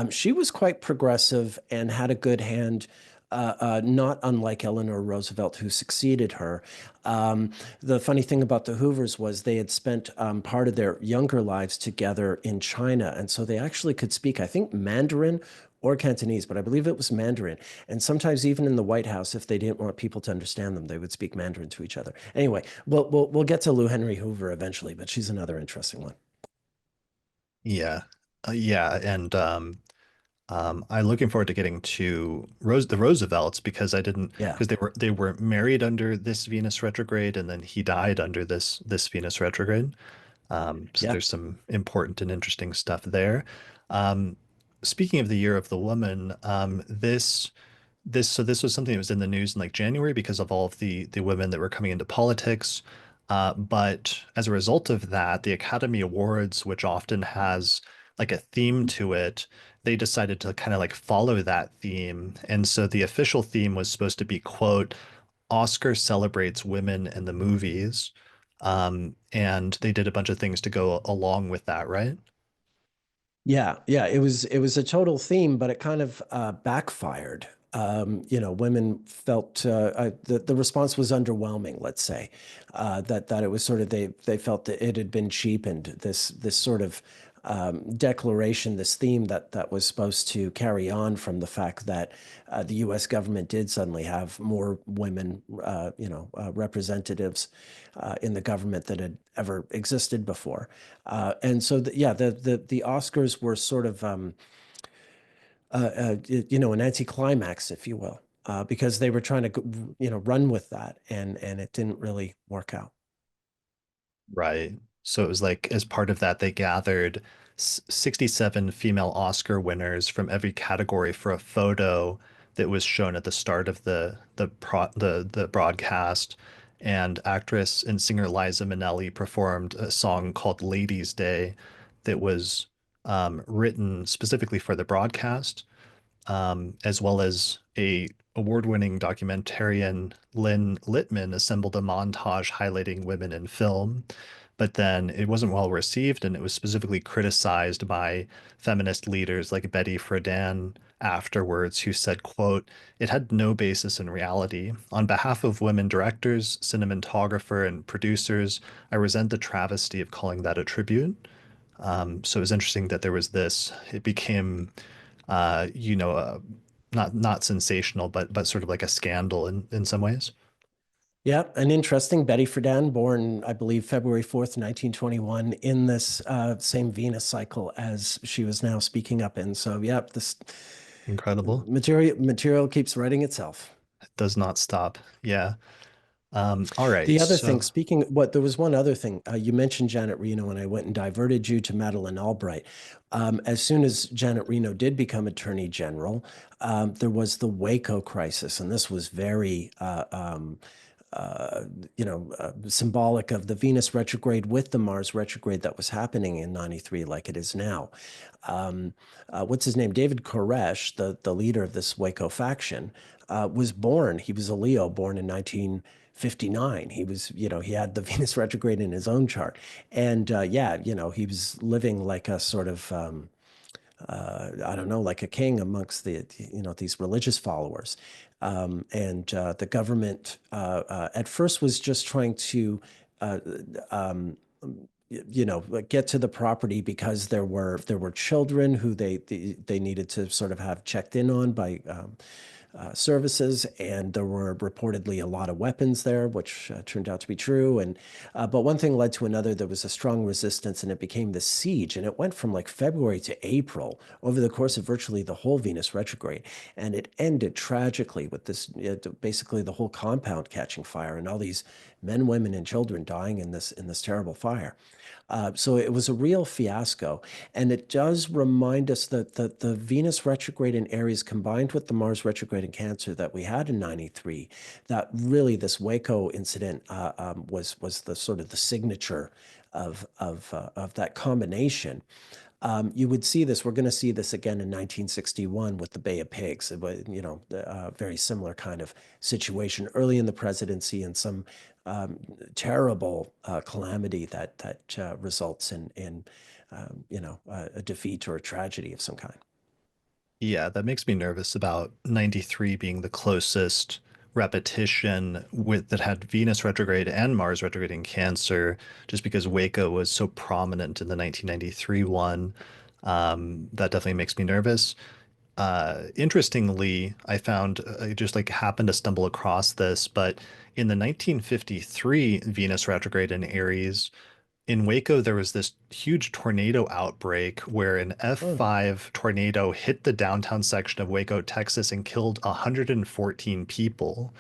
[SPEAKER 2] she was quite progressive and had a good hand. Not unlike Eleanor Roosevelt, who succeeded her. The funny thing about the Hoovers was they had spent part of their younger lives together in China, and so they actually could speak, I think, Mandarin or Cantonese, but I believe it was Mandarin. And sometimes even in the White House, if they didn't want people to understand them, they would speak Mandarin to each other. Anyway, we'll get to Lou Henry Hoover eventually, but she's another interesting one.
[SPEAKER 1] Yeah. Yeah. And I'm looking forward to getting to the Roosevelts because I didn't
[SPEAKER 2] Yeah.
[SPEAKER 1] because they were married under this Venus retrograde and then he died under this Venus retrograde. So
[SPEAKER 2] Yeah.
[SPEAKER 1] there's some important and interesting stuff there. Um, Speaking of the Year of the Woman, this was something that was in the news in like January because of all of the women that were coming into politics. But as a result of that, the Academy Awards, which often has like a theme to it, they decided to kind of like follow that theme. And so the official theme was supposed to be, quote, Oscar celebrates women in the movies. And they did a bunch of things to go along with that, right?
[SPEAKER 2] Yeah, yeah, it was a total theme, but it kind of backfired. Women felt the response was underwhelming. Let's say that it was sort of they felt that it had been cheapened. This sort of declaration, this theme that was supposed to carry on from the fact that the U.S. government did suddenly have more women, representatives in the government that had ever existed before. And so, yeah, the Oscars were sort of, an anticlimax, if you will, because they were trying to, run with that, and it didn't really work out.
[SPEAKER 1] Right. So it was like as part of that, they gathered 67 female Oscar winners from every category for a photo that was shown at the start of the broadcast. And actress and singer Liza Minnelli performed a song called Ladies' Day that was written specifically for the broadcast, as well as a award-winning documentarian Lynn Littman assembled a montage highlighting women in film. But then it wasn't well received, and it was specifically criticized by feminist leaders like Betty Friedan afterwards, who said, quote, "It had no basis in reality. On behalf of women directors, cinematographer, and producers, I resent the travesty of calling that a tribute." So it was interesting that there was this. It became, uh, you know, uh, not sensational, but sort of like a scandal in some ways.
[SPEAKER 2] Yeah, and interesting. Betty Friedan, born, I believe, February 4th, 1921, in this same Venus cycle as she was now speaking up in. So, yeah, this
[SPEAKER 1] Incredible.
[SPEAKER 2] material keeps writing itself.
[SPEAKER 1] It does not stop. Yeah. All right.
[SPEAKER 2] The other thing,
[SPEAKER 1] So
[SPEAKER 2] speaking, there was one other thing. You mentioned Janet Reno, and I went and diverted you to Madeleine Albright. As soon as Janet Reno did become Attorney General, there was the Waco crisis, and this was very uh, symbolic of the Venus retrograde with the Mars retrograde that was happening in 93, like it is now. What's his name? David Koresh, the leader of this Waco faction, was born. He was a Leo, born in 1959. He was, he had the Venus retrograde in his own chart. And yeah, he was living like a sort of, I don't know, like a king amongst these religious followers. And the government at first was just trying to, uh, um, get to the property because there were children who they needed to sort of have checked in on by services, and there were reportedly a lot of weapons there, which turned out to be true. And but one thing led to another. There was a strong resistance, and it became the siege. And it went from like February to April over the course of virtually the whole Venus retrograde, and it ended tragically with this basically the whole compound catching fire and all these men, women, and children dying in this terrible fire. So it was a real fiasco. And it does remind us that the Venus retrograde in Aries combined with the Mars retrograde in Cancer that we had in 93, that really this Waco incident was the sort of the signature of that combination. You would see this. We're going to see this again in 1961 with the Bay of Pigs. It was, very similar kind of situation early in the presidency and some terrible calamity that results in a defeat or a tragedy of some kind.
[SPEAKER 1] yeah, that makes me nervous about 93 being the closest repetition with that had Venus retrograde and Mars retrograde in Cancer, just because Waco was so prominent in the 1993 one. That definitely makes me nervous. Interestingly, I found I just like happened to stumble across this, but in the 1953 Venus retrograde in Aries, in Waco, there was this huge tornado outbreak where an
[SPEAKER 2] Oh,
[SPEAKER 1] F5 tornado hit the downtown section of Waco, Texas, and killed 114 people.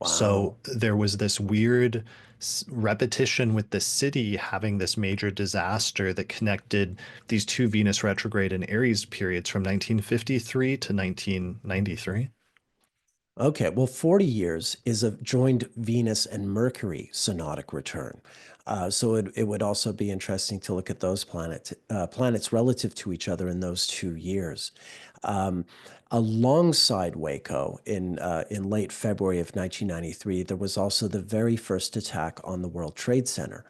[SPEAKER 1] So
[SPEAKER 2] wow.
[SPEAKER 1] there was this weird repetition with the city having this major disaster that connected these two Venus retrograde and Aries periods from 1953 to 1993.
[SPEAKER 2] Okay, well, 40 years is a joined Venus and Mercury synodic return. So it would also be interesting to look at those planets relative to each other in those 2 years. Um, Alongside Waco in late February of 1993, there was also the very first attack on the World Trade Center,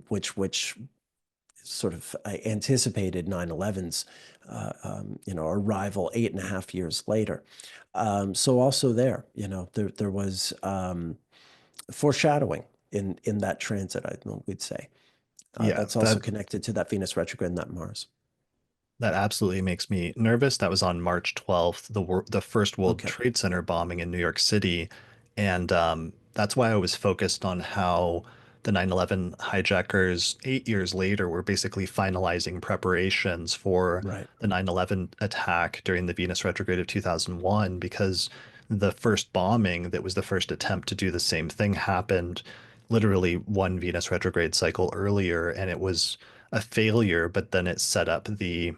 [SPEAKER 2] which sort of anticipated 9/11's arrival 8.5 years later. So also there, there was foreshadowing in that transit, we'd say.
[SPEAKER 1] Yeah,
[SPEAKER 2] That's also connected to that Venus retrograde and that Mars.
[SPEAKER 1] that absolutely makes me nervous. That was on March 12th, the first World
[SPEAKER 2] Okay.
[SPEAKER 1] Trade Center bombing in New York City. And that's why I was focused on how the 9/11 hijackers 8 years later were basically finalizing preparations for
[SPEAKER 2] Right.
[SPEAKER 1] the 9/11 attack during the Venus retrograde of 2001, because the first bombing that was the first attempt to do the same thing happened literally one Venus retrograde cycle earlier, and it was a failure, but then it set up the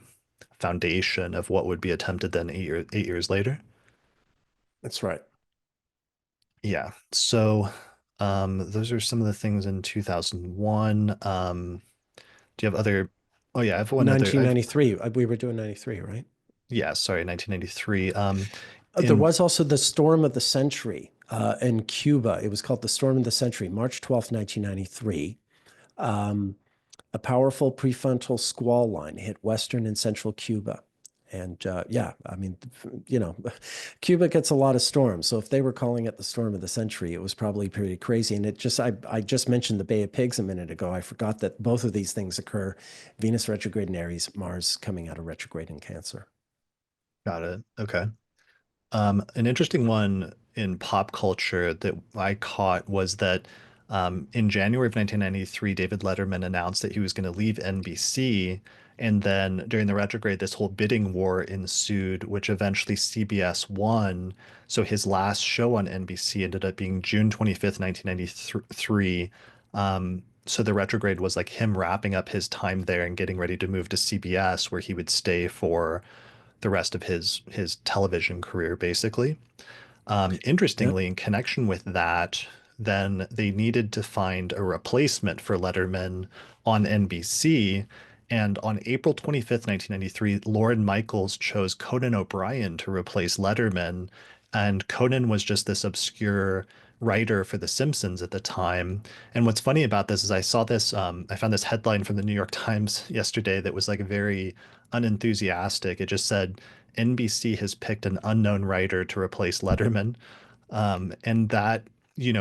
[SPEAKER 1] foundation of what would be attempted then 8 years later.
[SPEAKER 2] That's right.
[SPEAKER 1] Yeah. So those are some of the things in 2001. Do you have other? Oh yeah, I have one other. I've
[SPEAKER 2] 1993. We were doing 93, right?
[SPEAKER 1] Yeah, sorry, 1993.
[SPEAKER 2] There
[SPEAKER 1] In
[SPEAKER 2] was also the storm of the century in Cuba. It was called the storm of the century, March 12th, 1993. Um, a powerful prefrontal squall line hit western and central Cuba. And yeah, I mean, you know, Cuba gets a lot of storms. So if they were calling it the storm of the century, it was probably pretty crazy. And I just mentioned the Bay of Pigs a minute ago. I forgot that both of these things occur. Venus retrograde in Aries, Mars coming out of retrograde in Cancer.
[SPEAKER 1] Got it. Okay. An interesting one in pop culture that I caught was that in January of 1993, David Letterman announced that he was going to leave NBC. And then during the retrograde, this whole bidding war ensued, which eventually CBS won. So his last show on NBC ended up being June 25th, 1993. So the retrograde was like him wrapping up his time there and getting ready to move to CBS, where he would stay for the rest of his television career, basically.
[SPEAKER 2] Yeah.
[SPEAKER 1] Interestingly, in connection with that, then they needed to find a replacement for Letterman on NBC. And on April 25th, 1993, Lorne Michaels chose Conan O'Brien to replace Letterman. And Conan was just this obscure writer for The Simpsons at the time. And what's funny about this is I found this headline from the New York Times yesterday that was like very unenthusiastic. It just said, NBC has picked an unknown writer to replace Letterman. And that,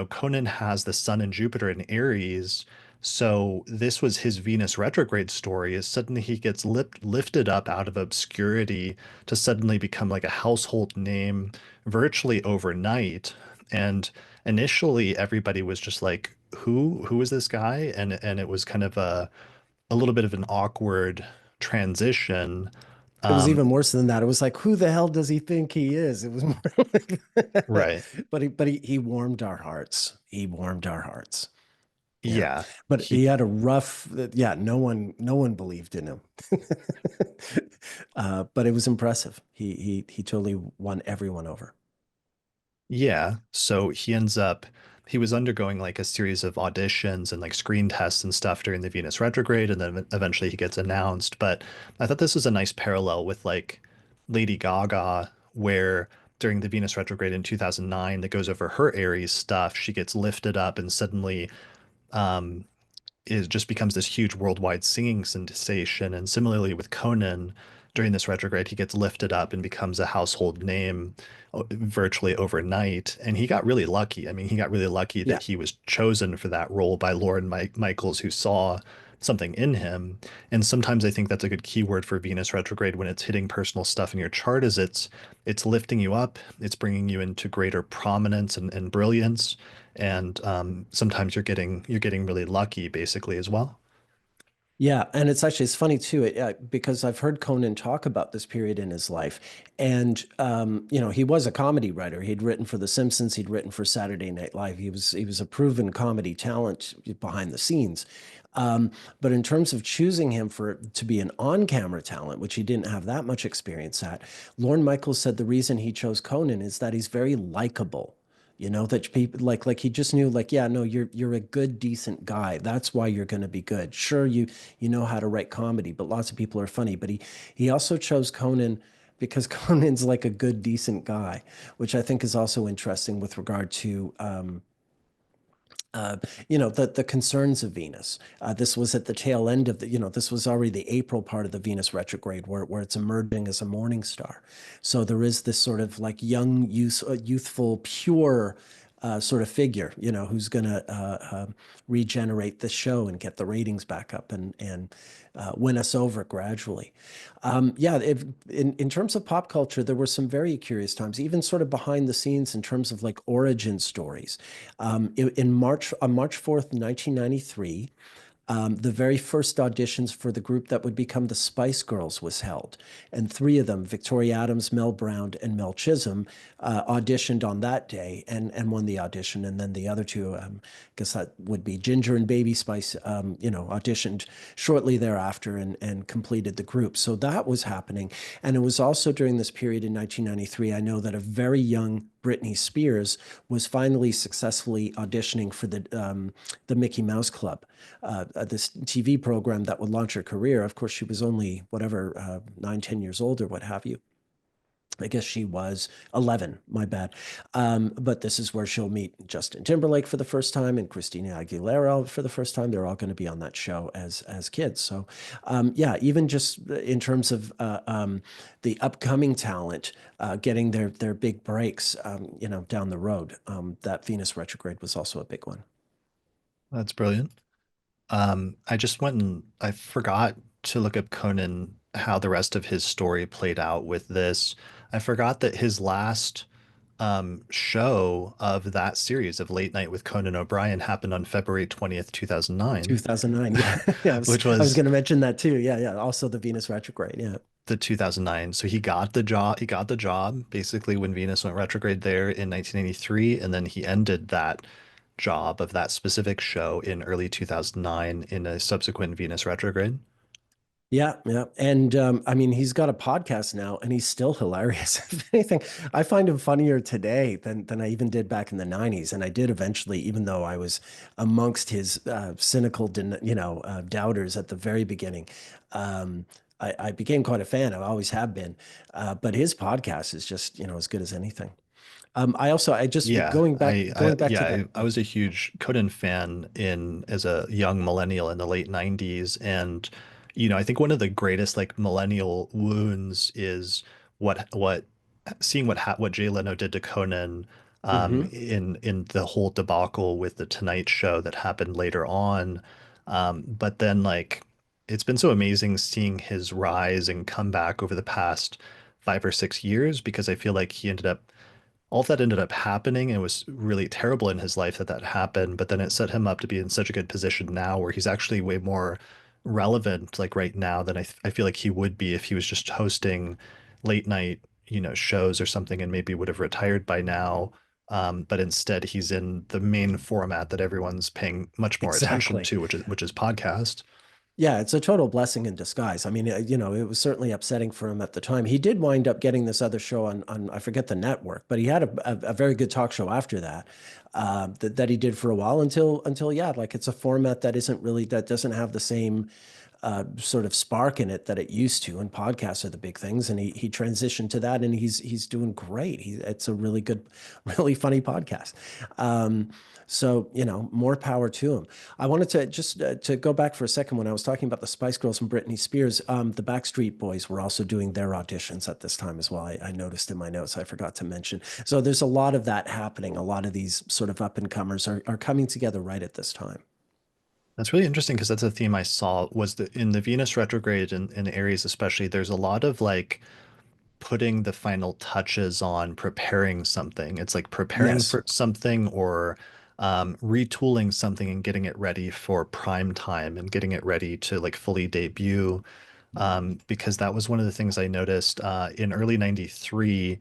[SPEAKER 1] Conan has the sun and Jupiter in Aries. So this was his Venus retrograde story, is suddenly he gets lifted up out of obscurity to suddenly become like a household name virtually overnight. And initially everybody was just like, who is this guy? And it was kind of a little bit of an awkward transition.
[SPEAKER 2] It was
[SPEAKER 1] Um,
[SPEAKER 2] even worse than that. It was like, who the hell does he think he is? It was more like,
[SPEAKER 1] right.
[SPEAKER 2] but he warmed our hearts. He warmed our hearts. Yeah.
[SPEAKER 1] Yeah.
[SPEAKER 2] But he
[SPEAKER 1] He
[SPEAKER 2] had a rough, yeah, no one believed in him. But it was impressive. He totally won everyone over.
[SPEAKER 1] Yeah. So he was undergoing like a series of auditions and like screen tests and stuff during the Venus retrograde, and then eventually he gets announced. But I thought this was a nice parallel with like Lady Gaga, where during the Venus retrograde in 2009 that goes over her Aries stuff, she gets lifted up and suddenly um, is just becomes this huge worldwide singing sensation. And similarly with Conan, during this retrograde, he gets lifted up and becomes a household name virtually overnight. And he got really lucky. I mean, he got really lucky that
[SPEAKER 2] Yeah.
[SPEAKER 1] he was chosen for that role by Lauren Michaels, who saw something in him. And sometimes I think that's a good keyword for Venus retrograde when it's hitting personal stuff in your chart, is it's lifting you up, it's bringing you into greater prominence and brilliance. and sometimes you're getting really lucky basically as well.
[SPEAKER 2] Yeah, and it's funny too because I've heard Conan talk about this period in his life, and he was a comedy writer. He'd written for The Simpsons, he'd written for Saturday Night Live. He was a proven comedy talent behind the scenes. But in terms of choosing him to be an on-camera talent, which he didn't have that much experience at, Lorne Michaels said the reason he chose Conan is that he's very likable. That people like he just knew like, yeah, no, you're a good, decent guy. That's why you're going to be good. Sure, you know how to write comedy, but lots of people are funny. But he also chose Conan because Conan's like a good, decent guy, which I think is also interesting with regard to uh, the concerns of Venus. This was at the tail end of this was already the April part of the Venus retrograde where it's emerging as a morning star. So there is this sort of like young, youthful, pure sort of figure, who's going to regenerate the show and get the ratings back up and win us over gradually. Yeah, in terms of pop culture, there were some very curious times, even sort of behind the scenes in terms of like origin stories. On March 4th, 1993, the very first auditions for the group that would become the Spice Girls was held. And three of them, Victoria Adams, Mel Brown, and Mel Chisholm, auditioned on that day and won the audition. And then the other two, I guess that would be Ginger and Baby Spice, auditioned shortly thereafter and completed the group. So that was happening. And it was also during this period in 1993, I know that a very young Britney Spears was finally successfully auditioning for the Mickey Mouse Club, this TV program that would launch her career. Of course, she was only whatever 9, 10 years old or what have you. I guess she was 11, my bad. But this is where she'll meet Justin Timberlake for the first time and Christina Aguilera for the first time. They're all going to be on that show as kids. So, yeah, even just in terms of the upcoming talent getting their big breaks, down the road, that Venus retrograde was also a big one.
[SPEAKER 1] That's brilliant. I just went and I forgot to look up Conan, how the rest of his story played out with this. I forgot that his last show of that series of Late Night with Conan O'Brien happened on February 20th, 2009,
[SPEAKER 2] 2009. Yeah. Yeah.
[SPEAKER 1] which
[SPEAKER 2] I was
[SPEAKER 1] was
[SPEAKER 2] going to mention that too. Yeah. Yeah. Also the Venus retrograde. Yeah.
[SPEAKER 1] the 2009. So he got the job. He got the job basically when Venus went retrograde there in 1983, and then he ended that job of that specific show in early 2009 in a subsequent Venus retrograde.
[SPEAKER 2] Yeah, yeah. And I mean, he's got a podcast now and he's still hilarious. If anything, I find him funnier today than I even did back in the 90s. And I did eventually, even though I was amongst his cynical, doubters at the very beginning. I became quite a fan. I always have been. But his podcast is just, as good as anything. I just
[SPEAKER 1] Yeah,
[SPEAKER 2] going back
[SPEAKER 1] yeah,
[SPEAKER 2] to that.
[SPEAKER 1] I was a huge Conan fan in as a young millennial in the late 90s, and I think one of the greatest like millennial wounds is what seeing what Jay Leno did to Conan
[SPEAKER 2] Hmm.
[SPEAKER 1] in the whole debacle with the Tonight Show that happened later on. But then like it's been so amazing seeing his rise and comeback over the past 5 or 6 years because I feel like he ended up all of that ended up happening and it was really terrible in his life that that happened, but then it set him up to be in such a good position now where he's actually way more relevant like right now than I feel like he would be if he was just hosting late night shows or something and maybe would have retired by now. But instead he's in the main format that everyone's paying much more attention
[SPEAKER 2] Exactly.
[SPEAKER 1] to, which is podcast.
[SPEAKER 2] Yeah, it's a total blessing in disguise. I mean, it was certainly upsetting for him at the time. He did wind up getting this other show on I forget the network, but he had a very good talk show after that, that he did for a while until yeah, like it's a format that doesn't have the same sort of spark in it that it used to. And podcasts are the big things, and he transitioned to that, and he's doing great. It's a really good, really funny podcast. So more power to him. I wanted to just to go back for a second when I was talking about the Spice Girls and Britney Spears. The Backstreet Boys were also doing their auditions at this time as well. I noticed in my notes. I forgot to mention. So there's a lot of that happening. A lot of these sort of up and comers are coming together right at this time.
[SPEAKER 1] That's really interesting because that's a theme I saw was in the Venus retrograde in Aries especially, there's a lot of like putting the final touches on preparing something. It's like preparing
[SPEAKER 2] Yes.
[SPEAKER 1] for something or retooling something and getting it ready for prime time and getting it ready to like fully debut. Because that was one of the things I noticed in early 93,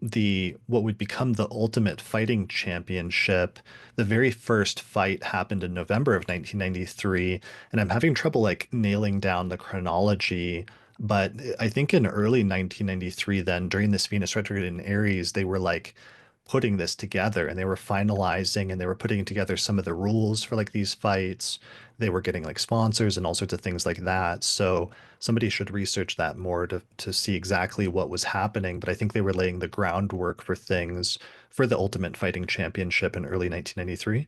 [SPEAKER 1] the what would become the Ultimate Fighting Championship. The very first fight happened in November of 1993, and I'm having trouble like nailing down the chronology. But I think in early 1993, then during this Venus retrograde in Aries, they were like putting this together and they were finalizing and they were putting together some of the rules for like these fights. They were getting like sponsors and all sorts of things like that. So somebody should research that more to see exactly what was happening. But I think they were laying the groundwork for things for the Ultimate Fighting Championship in early 1993.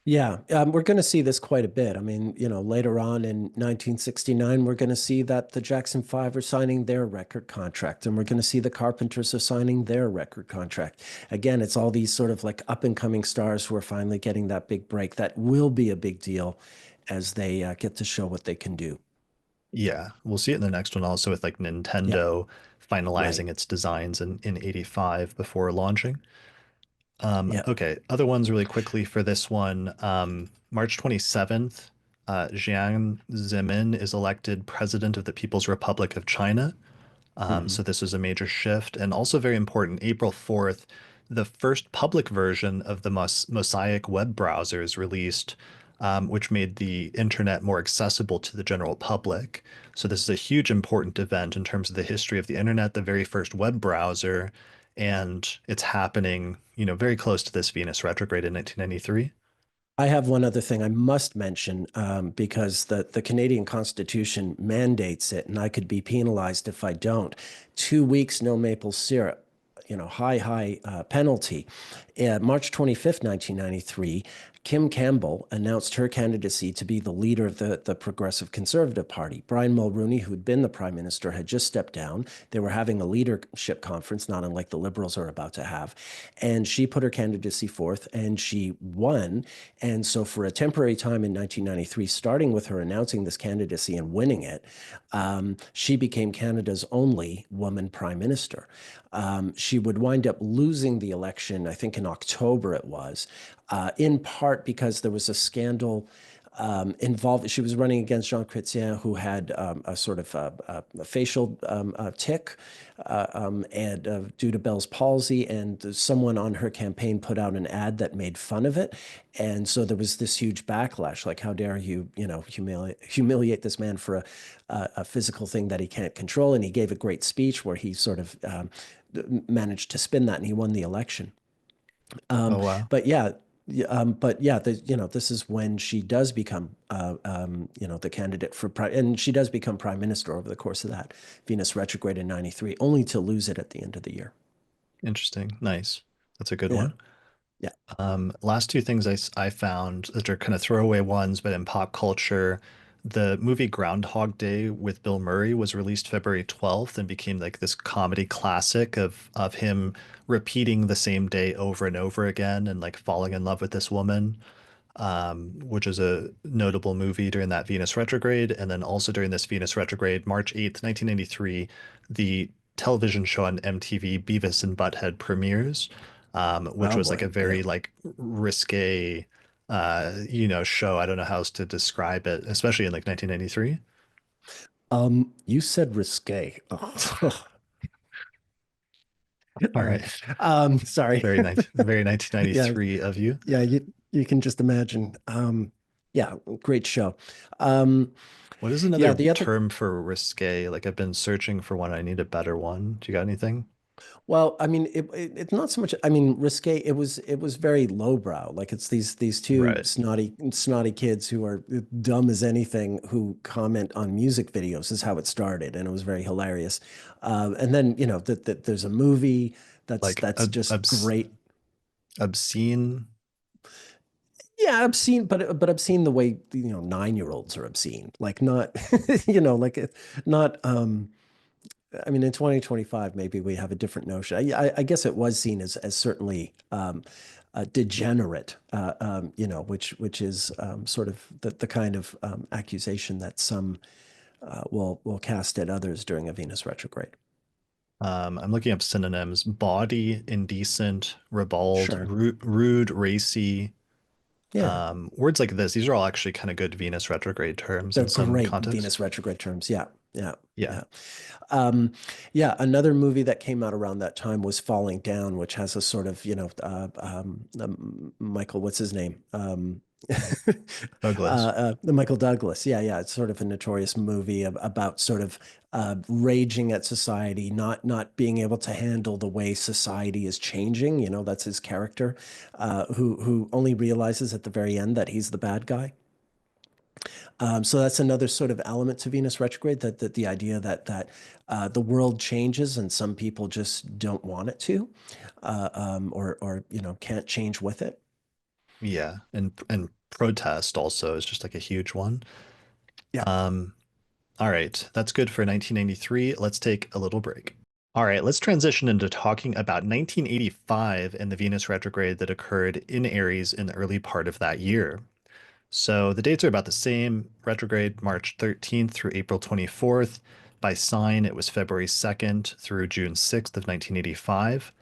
[SPEAKER 2] Yeah, we're going to see this quite a bit. I mean, later on in 1969, we're going to see that the Jackson Five are signing their record contract, and we're going to see the Carpenters are signing their record contract. Again, it's all these sort of like up and coming stars who are finally getting that big break. That will be a big deal as they get to show what they can do.
[SPEAKER 1] Yeah, we'll see it in the next one also with like
[SPEAKER 2] Yeah,
[SPEAKER 1] Nintendo
[SPEAKER 2] right.
[SPEAKER 1] finalizing its designs in 85 before launching.
[SPEAKER 2] Yeah.
[SPEAKER 1] Okay, other ones really quickly for this one. March 27th, Jiang Zemin is elected president of the People's Republic of China.
[SPEAKER 2] Hmm.
[SPEAKER 1] So this is a major shift. And also very important, April 4th, the first public version of the Mosaic web browser is released, which made the internet more accessible to the general public. So this is a huge important event in terms of the history of the internet, the very first web browser, and it's happening, very close to this Venus retrograde in 1993.
[SPEAKER 2] I have one other thing I must mention because the Canadian Constitution mandates it, and I could be penalized if I don't. 2 weeks, no maple syrup. High penalty. March 25th, 1993, Kim Campbell announced her candidacy to be the leader of the Progressive Conservative Party. Brian Mulroney, who'd been the prime minister, had just stepped down. They were having a leadership conference, not unlike the Liberals are about to have. And she put her candidacy forth and she won. And so, for a temporary time in 1993, starting with her announcing this candidacy and winning it, she became Canada's only woman prime minister. She would wind up losing the election, I think in October it was, in part because there was a scandal involved. She was running against Jean Chrétien, who had a sort of a facial tic and due to Bell's palsy, and someone on her campaign put out an ad that made fun of it, and so there was this huge backlash. Like, how dare you, humiliate this man for a physical thing that he can't control? And he gave a great speech where he sort of managed to spin that, and he won the election.
[SPEAKER 1] Oh,
[SPEAKER 2] Um,
[SPEAKER 1] wow.
[SPEAKER 2] but yeah, this is when she does become, the candidate for prime, and she does become prime minister over the course of that Venus retrograde in 93, only to lose it at the end of the year.
[SPEAKER 1] Interesting. Nice. That's a good
[SPEAKER 2] Yeah,
[SPEAKER 1] one.
[SPEAKER 2] yeah.
[SPEAKER 1] Last two things I found that are kind of throwaway ones, but in pop culture, the movie Groundhog Day with Bill Murray was released February 12th and became like this comedy classic of him repeating the same day over and over again and like falling in love with this woman, which is a notable movie during that Venus retrograde. And then also during this Venus retrograde, March 8th, 1993, the television show on MTV Beavis and Butthead premieres, which
[SPEAKER 2] Oh
[SPEAKER 1] was like
[SPEAKER 2] boy,
[SPEAKER 1] a
[SPEAKER 2] yeah.
[SPEAKER 1] very like risque, show. I don't know how else to describe it, especially in like 1993.
[SPEAKER 2] You said risque. Oh.
[SPEAKER 1] All
[SPEAKER 2] All
[SPEAKER 1] right.
[SPEAKER 2] right. Sorry.
[SPEAKER 1] Very
[SPEAKER 2] Yeah,
[SPEAKER 1] 1993 of you.
[SPEAKER 2] yeah. You can just imagine. Yeah, great show. Um,
[SPEAKER 1] What is
[SPEAKER 2] yeah,
[SPEAKER 1] another
[SPEAKER 2] the other.
[SPEAKER 1] term for risque? Like I've been searching for one. I need a better one. Do you got anything?
[SPEAKER 2] Well, I mean, it's not so much. I mean, risque. It was very lowbrow. Like, it's these two
[SPEAKER 1] Right.
[SPEAKER 2] snotty kids who are dumb as anything who comment on music videos. Is how it started, and it was very hilarious. And then there's a movie
[SPEAKER 1] Like
[SPEAKER 2] that's just
[SPEAKER 1] obs
[SPEAKER 2] great.
[SPEAKER 1] obscene.
[SPEAKER 2] Yeah, obscene, but obscene the way 9-year-olds are obscene. Like, not like not. I mean, in 2025, maybe we have a different notion. I guess it was seen as certainly degenerate, which is sort of the kind of accusation that some will cast at others during a Venus retrograde.
[SPEAKER 1] I'm looking up synonyms: bawdy, indecent, ribald,
[SPEAKER 2] Sure.
[SPEAKER 1] rude, racy.
[SPEAKER 2] Yeah.
[SPEAKER 1] Words like this, these are all actually kind of good Venus retrograde terms
[SPEAKER 2] They're
[SPEAKER 1] in some
[SPEAKER 2] great
[SPEAKER 1] context.
[SPEAKER 2] Venus retrograde terms. Yeah. Yeah.
[SPEAKER 1] Yeah.
[SPEAKER 2] Yeah. Um, yeah, another movie that came out around that time was Falling Down, which has a sort of, Michael, what's his name?
[SPEAKER 1] Douglas.
[SPEAKER 2] The Michael Douglas. Yeah, yeah. It's sort of a notorious movie about sort of raging at society, not being able to handle the way society is changing. That's his character, who only realizes at the very end that he's the bad guy. So that's another sort of element to Venus retrograde, that the idea that the world changes and some people just don't want it to, or can't change with it.
[SPEAKER 1] Yeah. And protest also is just like a huge one.
[SPEAKER 2] Yeah.
[SPEAKER 1] Um, all right. That's good for 1993. Let's take a little break. All right, let's transition into talking about 1985 and the Venus retrograde that occurred in Aries in the early part of that year. So the dates are about the same. Retrograde March 13th through April 24th. By sign, it was February 2nd through June 6th of 1985.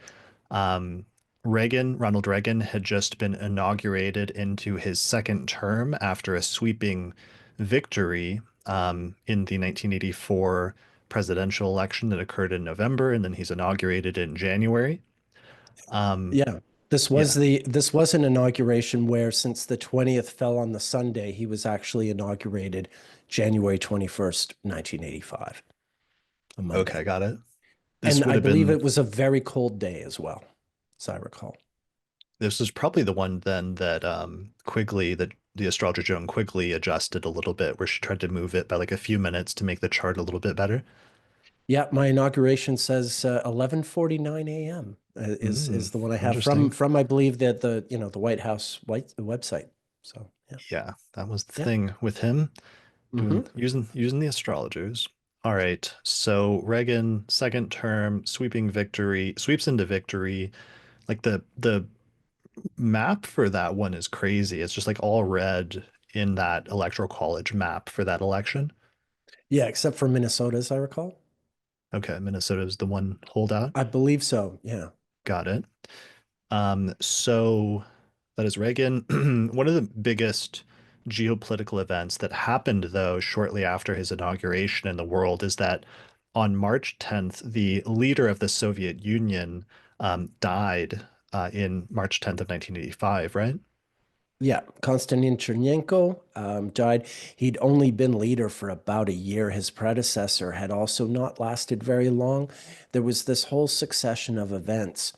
[SPEAKER 1] Um, Ronald Reagan, had just been inaugurated into his second term after a sweeping victory in the 1984 presidential election that occurred in November, and then he's inaugurated in January. Um,
[SPEAKER 2] Yeah.
[SPEAKER 1] yeah.
[SPEAKER 2] This was an inauguration where, since the 20th fell on the Sunday, he was actually inaugurated January 21st, 1985, a Monday.
[SPEAKER 1] Okay, got it. This
[SPEAKER 2] And
[SPEAKER 1] would
[SPEAKER 2] I
[SPEAKER 1] have
[SPEAKER 2] believe
[SPEAKER 1] been
[SPEAKER 2] it was a very cold day as well, as I recall.
[SPEAKER 1] This was probably the one then that Quigley, the astrologer Joan Quigley, adjusted a little bit, where she tried to move it by like a few minutes to make the chart a little bit better.
[SPEAKER 2] Yeah, my inauguration says 11:49 a.m. Is the one I have from
[SPEAKER 1] Interesting.
[SPEAKER 2] from I believe that the White House website. So yeah,
[SPEAKER 1] Yeah, that was the
[SPEAKER 2] yeah.
[SPEAKER 1] thing with him doing
[SPEAKER 2] Hmm.
[SPEAKER 1] using the astrologers. All right. So Reagan, second term, sweeping victory, sweeps into victory. Like the map for that one is crazy. It's just like all red in that electoral college map for that election.
[SPEAKER 2] Yeah, except for Minnesota, as I recall.
[SPEAKER 1] Okay, Minnesota is the one holdout.
[SPEAKER 2] I believe so. Yeah.
[SPEAKER 1] Got it. So that is Reagan. One of the biggest geopolitical events that happened, though, shortly after his inauguration in the world is that on March 10th, the leader of the Soviet Union died in March 10th of 1985, right?
[SPEAKER 2] Yeah, Konstantin Chernenko died. He'd only been leader for about a year. His predecessor had also not lasted very long. There was this whole succession of events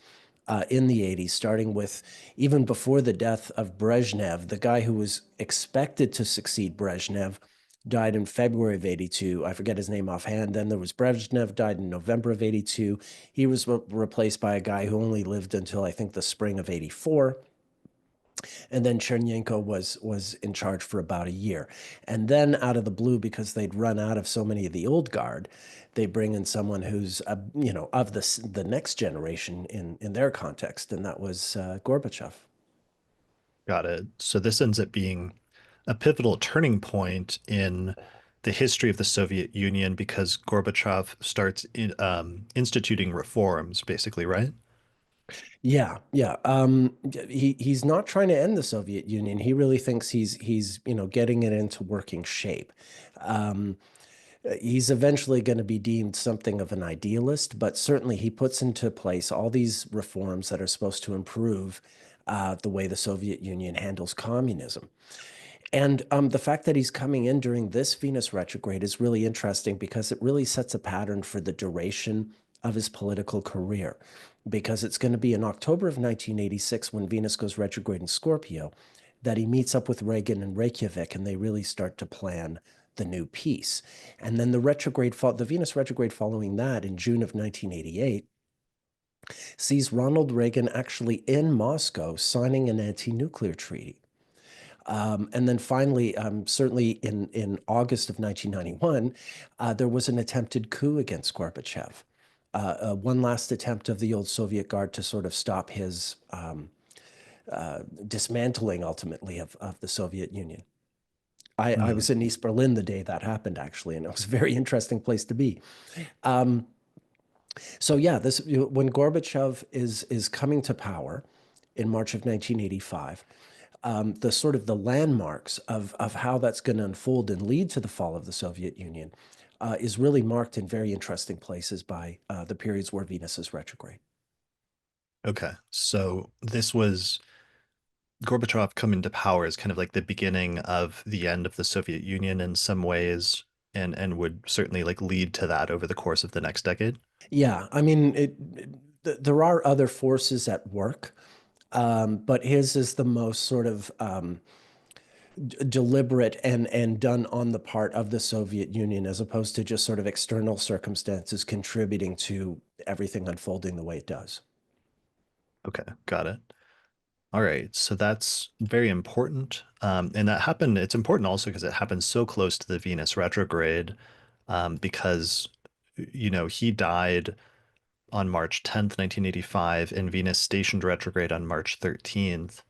[SPEAKER 2] in the 80s, starting with even before the death of Brezhnev, the guy who was expected to succeed Brezhnev died in February of 82. I forget his name offhand. Then there was Brezhnev, died in November of 82. He was replaced by a guy who only lived until I think the spring of 84. And then Chernyenko was in charge for about a year. And then out of the blue, because they'd run out of so many of the old guard, they bring in someone who's of the next generation in their context, and that was Gorbachev.
[SPEAKER 1] Got it. So this ends up being a pivotal turning point in the history of the Soviet Union because Gorbachev starts instituting reforms, basically, right?
[SPEAKER 2] Yeah, yeah. He's not trying to end the Soviet Union. He really thinks he's getting it into working shape. Um, he's eventually going to be deemed something of an idealist, but certainly he puts into place all these reforms that are supposed to improve the way the Soviet Union handles communism. And the fact that he's coming in during this Venus retrograde is really interesting because it really sets a pattern for the duration of his political career. Because it's going to be in October of 1986 when Venus goes retrograde in Scorpio that he meets up with Reagan in Reykjavik and they really start to plan the new peace. And then the Venus retrograde following that in June of 1988 sees Ronald Reagan actually in Moscow signing an anti-nuclear treaty. And then finally, certainly in August of 1991, there was an attempted coup against Gorbachev. One last attempt of the old Soviet Guard to sort of stop his dismantling ultimately of the Soviet Union. I
[SPEAKER 1] Hmm.
[SPEAKER 2] was in East Berlin the day that happened, actually, and it was a very interesting place to be. Um, So yeah, this when Gorbachev is coming to power in March of 1985, the sort of the landmarks of how that's going to unfold and lead to the fall of the Soviet Union is really marked in very interesting places by the periods where Venus is retrograde.
[SPEAKER 1] Okay. So this was Gorbachev coming to power is kind of like the beginning of the end of the Soviet Union in some ways, and would certainly like lead to that over the course of the next decade.
[SPEAKER 2] Yeah, I mean, there are other forces at work, but his is the most sort of deliberate and done on the part of the Soviet Union, as opposed to just sort of external circumstances contributing to everything unfolding the way it does.
[SPEAKER 1] Okay, got it. All right, so that's very important. And that happened, it's important also because it happened so close to the Venus retrograde, because, he died on March 10th, 1985, and Venus stationed retrograde on March 13th.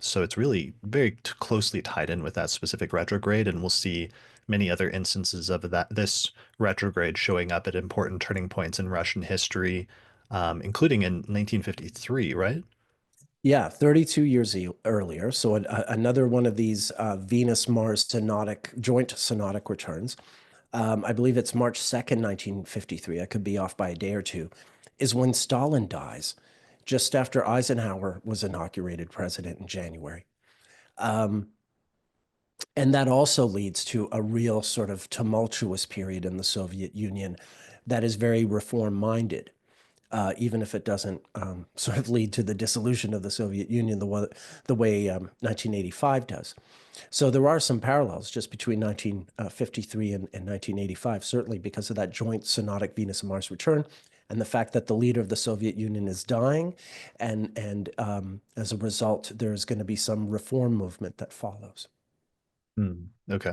[SPEAKER 1] So it's really very closely tied in with that specific retrograde, and we'll see many other instances of this retrograde showing up at important turning points in Russian history, including in 1953, right?
[SPEAKER 2] Yeah, 32 years earlier. So another one of these Venus-Mars joint synodic returns. I believe it's March 2nd, 1953. I could be off by a day or two, is when Stalin dies, just after Eisenhower was inaugurated president in January. Um, and that also leads to a real sort of tumultuous period in the Soviet Union that is very reform minded, even if it doesn't sort of lead to the dissolution of the Soviet Union the way 1985 does. So there are some parallels just between 1953 and 1985, certainly because of that joint synodic Venus and Mars return and the fact that the leader of the Soviet Union is dying. And as a result, there's going to be some reform movement that follows.
[SPEAKER 1] Okay.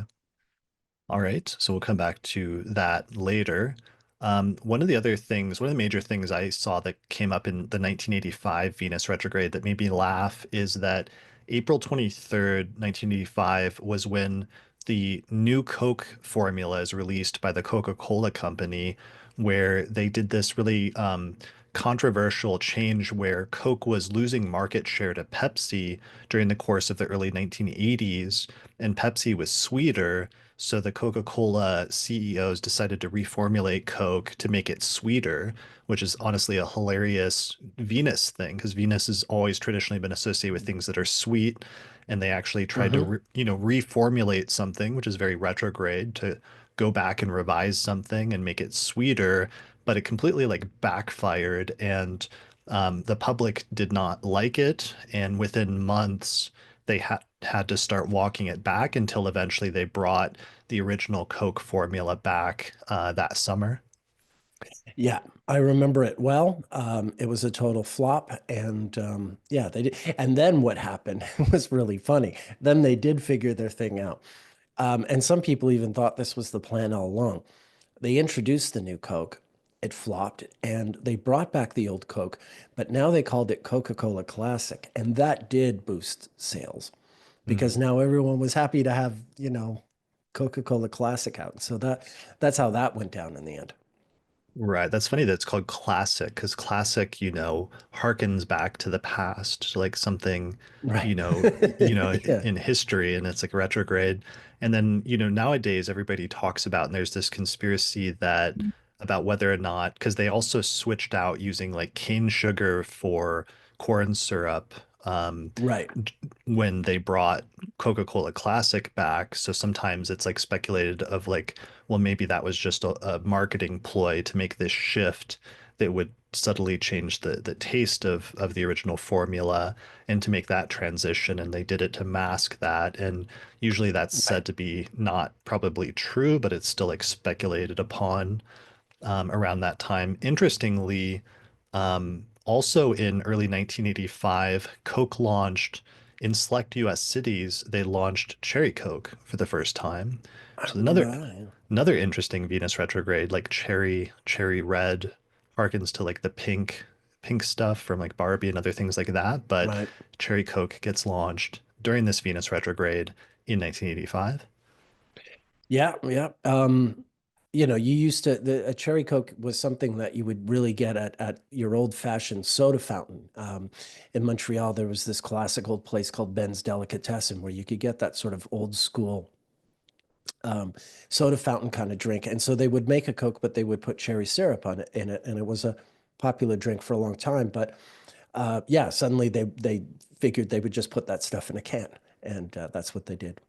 [SPEAKER 1] All right, so we'll come back to that later. One of the major things I saw that came up in the 1985 Venus retrograde that made me laugh is that April 23rd, 1985 was when the new Coke formula is released by the Coca-Cola company, where they did this really controversial change where Coke was losing market share to Pepsi during the course of the early 1980s, and Pepsi was sweeter. So the Coca-Cola CEOs decided to reformulate Coke to make it sweeter, which is honestly a hilarious Venus thing because Venus has always traditionally been associated with things that are sweet. And they actually tried to,
[SPEAKER 2] Hmm.
[SPEAKER 1] reformulate something, which is very retrograde, to go back and revise something and make it sweeter. But it completely like backfired, and the public did not like it. And within months, they had to start walking it back until eventually they brought the original Coke formula back that summer.
[SPEAKER 2] Yeah, I remember it well. It was a total flop, and yeah, they did. And then what happened was really funny. Then they did figure their thing out, and some people even thought this was the plan all along. They introduced the new Coke, it flopped, and they brought back the old Coke, but now they called it Coca-Cola Classic, and that did boost sales because
[SPEAKER 1] Mm.
[SPEAKER 2] now everyone was happy to have, Coca-Cola Classic out. So that's how that went down in the end.
[SPEAKER 1] Right. That's funny that it's called classic because classic, harkens back to the past, to like something,
[SPEAKER 2] Right. Yeah.
[SPEAKER 1] in history, and it's like retrograde. And then, nowadays everybody talks about, and there's this conspiracy that about whether or not, because they also switched out using like cane sugar for corn syrup.
[SPEAKER 2] Right.
[SPEAKER 1] When they brought Coca-Cola Classic back. So sometimes it's like speculated of like, well, maybe that was just a marketing ploy to make this shift that would subtly change the taste of the original formula and to make that transition. And they did it to mask that. And usually that's
[SPEAKER 2] Right.
[SPEAKER 1] said to be not probably true, but it's still like speculated upon around that time. Interestingly, also in early 1985, Coke launched in select US cities, they launched Cherry Coke for the first time.
[SPEAKER 2] I
[SPEAKER 1] So
[SPEAKER 2] remember that. Yeah.
[SPEAKER 1] another interesting Venus retrograde, like cherry red, harkens to like the pink stuff from like Barbie and other things like that. But
[SPEAKER 2] Right.
[SPEAKER 1] Cherry Coke gets launched during this Venus retrograde in 1985.
[SPEAKER 2] Yeah. Yeah. You used to a cherry Coke was something that you would really get at your old-fashioned soda fountain. In Montreal, there was this classic old place called Ben's Delicatessen where you could get that sort of old school um, soda fountain kind of drink. And so they would make a Coke, but they would put cherry syrup on it in it, and it was a popular drink for a long time. But yeah, suddenly they figured they would just put that stuff in a can, and that's what they did.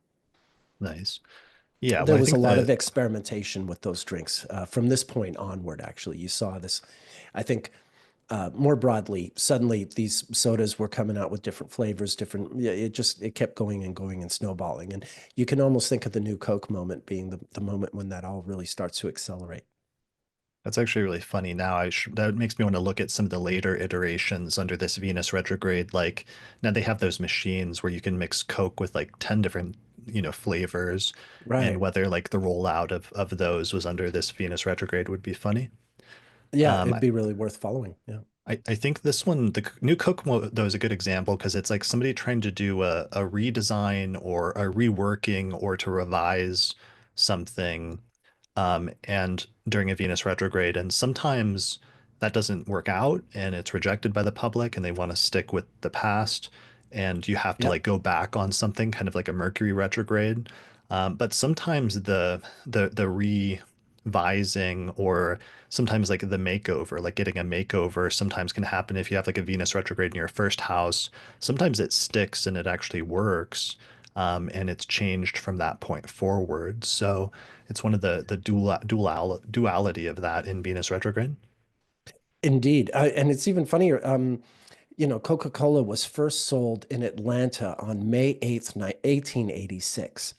[SPEAKER 1] Nice. Yeah,
[SPEAKER 2] There
[SPEAKER 1] well, I
[SPEAKER 2] was a
[SPEAKER 1] think
[SPEAKER 2] lot of
[SPEAKER 1] that
[SPEAKER 2] experimentation with those drinks from this point onward. Actually, you saw this. I think more broadly, suddenly these sodas were coming out with different flavors, different. Yeah, it kept going and going and snowballing. And you can almost think of the new Coke moment being the moment when that all really starts to accelerate.
[SPEAKER 1] that's actually really funny. Now that makes me want to look at some of the later iterations under this Venus retrograde. Like now they have those machines where you can mix Coke with like 10 different, flavors, and
[SPEAKER 2] Right.
[SPEAKER 1] whether like the rollout of those was under this Venus retrograde would be funny.
[SPEAKER 2] Yeah,
[SPEAKER 1] Um,
[SPEAKER 2] it'd be really worth following. Yeah.
[SPEAKER 1] I think this one, the new Kokomo, though, is a good example because it's like somebody trying to do a redesign or a reworking or to revise something, and during a Venus retrograde. And sometimes that doesn't work out and it's rejected by the public and they want to stick with the past. And you have to
[SPEAKER 2] Yep.
[SPEAKER 1] like go back on something, kind of like a Mercury retrograde. But sometimes the revising or sometimes like the makeover, like getting a makeover, sometimes can happen if you have like a Venus retrograde in your first house. Sometimes it sticks and it actually works, and it's changed from that point forward. So it's one of the duality of that in Venus retrograde.
[SPEAKER 2] Indeed. And it's even funnier. Coca-Cola was first sold in Atlanta on May 8th, 1886.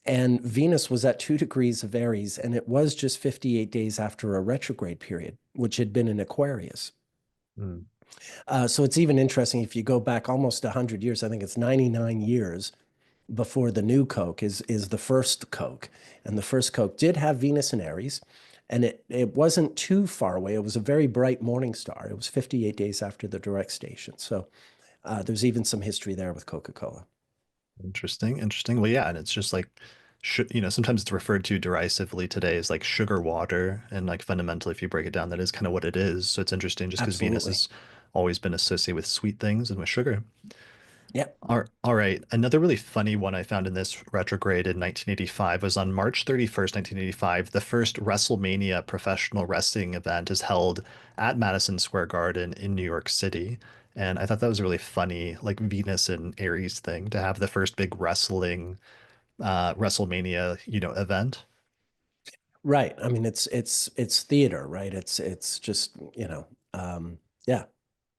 [SPEAKER 2] And Venus was at 2 degrees of Aries, and it was just 58 days after a retrograde period, which had been in Aquarius.
[SPEAKER 1] Mm.
[SPEAKER 2] So it's even interesting if you go back almost 100 years, I think it's 99 years before the new Coke is the first Coke. And the first Coke did have Venus and Aries, and it wasn't too far away. It was a very bright morning star. It was 58 days after the direct station. So there's even some history there with Coca-Cola.
[SPEAKER 1] Interesting, interesting. Well, yeah, and it's just like, sometimes it's referred to derisively today as like sugar water, and like fundamentally, if you break it down, that is kind of what it is. So it's interesting, just because Venus
[SPEAKER 2] Absolutely.
[SPEAKER 1] has always been associated with sweet things and with sugar.
[SPEAKER 2] Yep.
[SPEAKER 1] All right. Another really funny one I found in this retrograde in 1985 was on March 31st, 1985. The first WrestleMania professional wrestling event is held at Madison Square Garden in New York City. And I thought that was a really funny, like Venus and Aries thing to have the first big WrestleMania, event.
[SPEAKER 2] Right. I mean, it's theater, right? It's just, yeah,